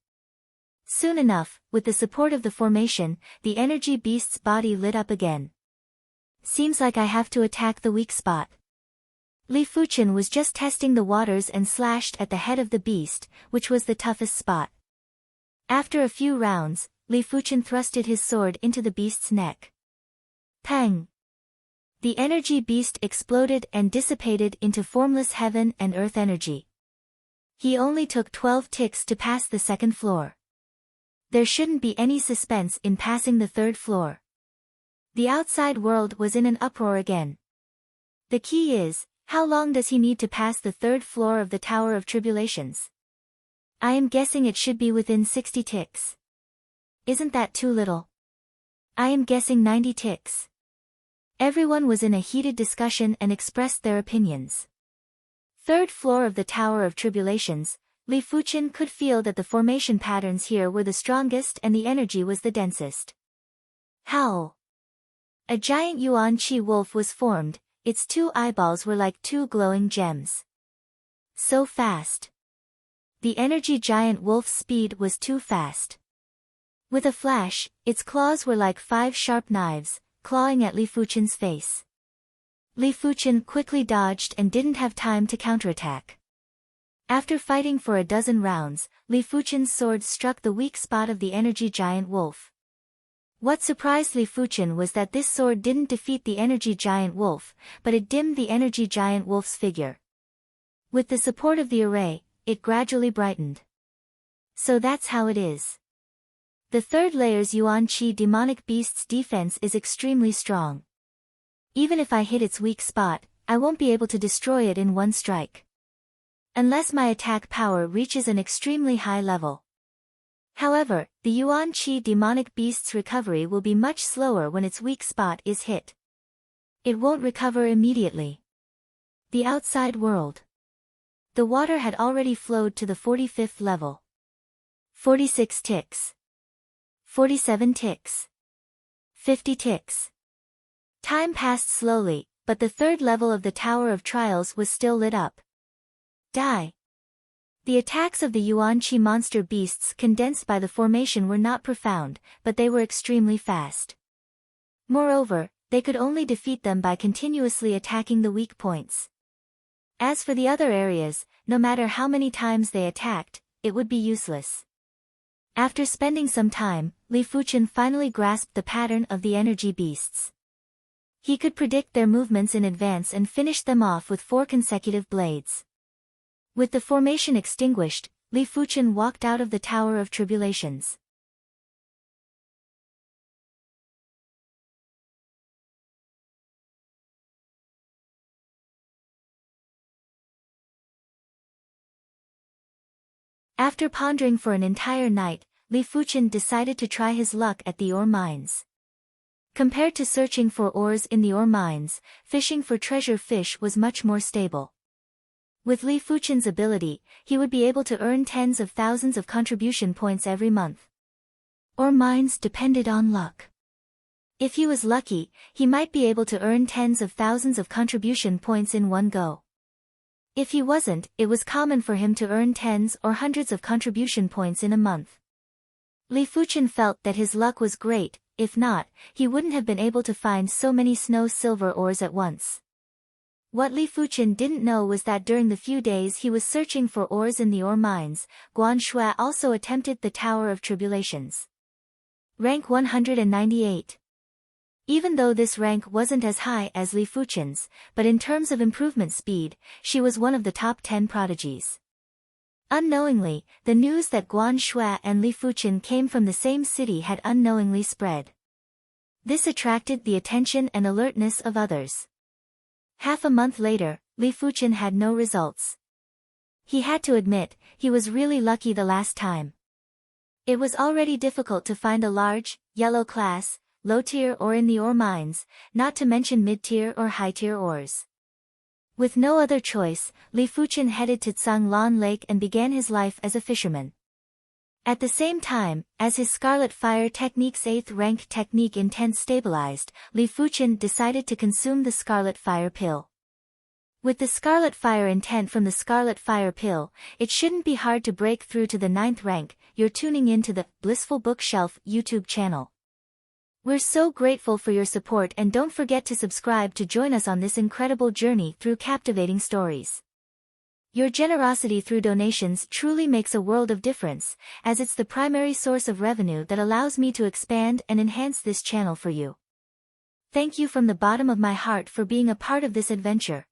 Soon enough, with the support of the formation, the energy beast's body lit up again. Seems like I have to attack the weak spot. Li Fuchen was just testing the waters and slashed at the head of the beast, which was the toughest spot. After a few rounds, Li Fuchen thrusted his sword into the beast's neck. Pang! The energy beast exploded and dissipated into formless heaven and earth energy. He only took 12 ticks to pass the second floor. There shouldn't be any suspense in passing the third floor. The outside world was in an uproar again. The key is, how long does he need to pass the third floor of the Tower of Tribulations? I am guessing it should be within 60 ticks. Isn't that too little? I am guessing 90 ticks. Everyone was in a heated discussion and expressed their opinions. Third floor of the Tower of Tribulations, Li Fuchen could feel that the formation patterns here were the strongest and the energy was the densest. Howl! A giant Yuan Qi wolf was formed, its two eyeballs were like two glowing gems. So fast. The energy giant wolf's speed was too fast. With a flash, its claws were like 5 sharp knives, clawing at Li Fuchen's face. Li Fuchen quickly dodged and didn't have time to counterattack. After fighting for a dozen rounds, Li Fuchen's sword struck the weak spot of the energy giant wolf. What surprised Li Fuchen was that this sword didn't defeat the energy giant wolf, but it dimmed the energy giant wolf's figure. With the support of the array, it gradually brightened. So that's how it is. The third layer's Yuan Qi demonic beast's defense is extremely strong. Even if I hit its weak spot, I won't be able to destroy it in one strike. Unless my attack power reaches an extremely high level. However, the Yuan Qi demonic beast's recovery will be much slower when its weak spot is hit. It won't recover immediately. The outside world. The water had already flowed to the 45th level. 46 ticks. 47 ticks. 50 ticks. Time passed slowly, but the third level of the Tower of Trials was still lit up. Die. The attacks of the Yuan Qi monster beasts condensed by the formation were not profound, but they were extremely fast. Moreover, they could only defeat them by continuously attacking the weak points. As for the other areas, no matter how many times they attacked, it would be useless. After spending some time, Li Fuchen finally grasped the pattern of the energy beasts. He could predict their movements in advance and finished them off with 4 consecutive blades. With the formation extinguished, Li Fuchen walked out of the Tower of Tribulations. After pondering for an entire night, Li Fuchen decided to try his luck at the ore mines. Compared to searching for ores in the ore mines, fishing for treasure fish was much more stable. With Li Fuchen's ability, he would be able to earn tens of thousands of contribution points every month. Ore mines depended on luck. If he was lucky, he might be able to earn tens of thousands of contribution points in one go. If he wasn't, it was common for him to earn tens or hundreds of contribution points in a month. Li Fuchen felt that his luck was great, if not, he wouldn't have been able to find so many snow silver ores at once. What Li Fuchen didn't know was that during the few days he was searching for ores in the ore mines, Guan Shui also attempted the Tower of Tribulations. Rank 198. Even though this rank wasn't as high as Li Fuchen's, but in terms of improvement speed, she was one of the top 10 prodigies. Unknowingly, the news that Guan Shui and Li Fuchen came from the same city had unknowingly spread. This attracted the attention and alertness of others. Half a month later, Li Fuchen had no results. He had to admit, he was really lucky the last time. It was already difficult to find a large, yellow class, low-tier ore in the ore mines, not to mention mid-tier or high-tier ores. With no other choice, Li Fuchen headed to Tsanglan Lake and began his life as a fisherman. At the same time, as his Scarlet Fire Technique's 8th rank technique intent stabilized, Li Fuchen decided to consume the Scarlet Fire Pill. With the Scarlet Fire intent from the Scarlet Fire Pill, it shouldn't be hard to break through to the 9th rank. You're tuning in to the Blissful Bookshelf YouTube channel. We're so grateful for your support, and don't forget to subscribe to join us on this incredible journey through captivating stories. Your generosity through donations truly makes a world of difference, as it's the primary source of revenue that allows me to expand and enhance this channel for you. Thank you from the bottom of my heart for being a part of this adventure.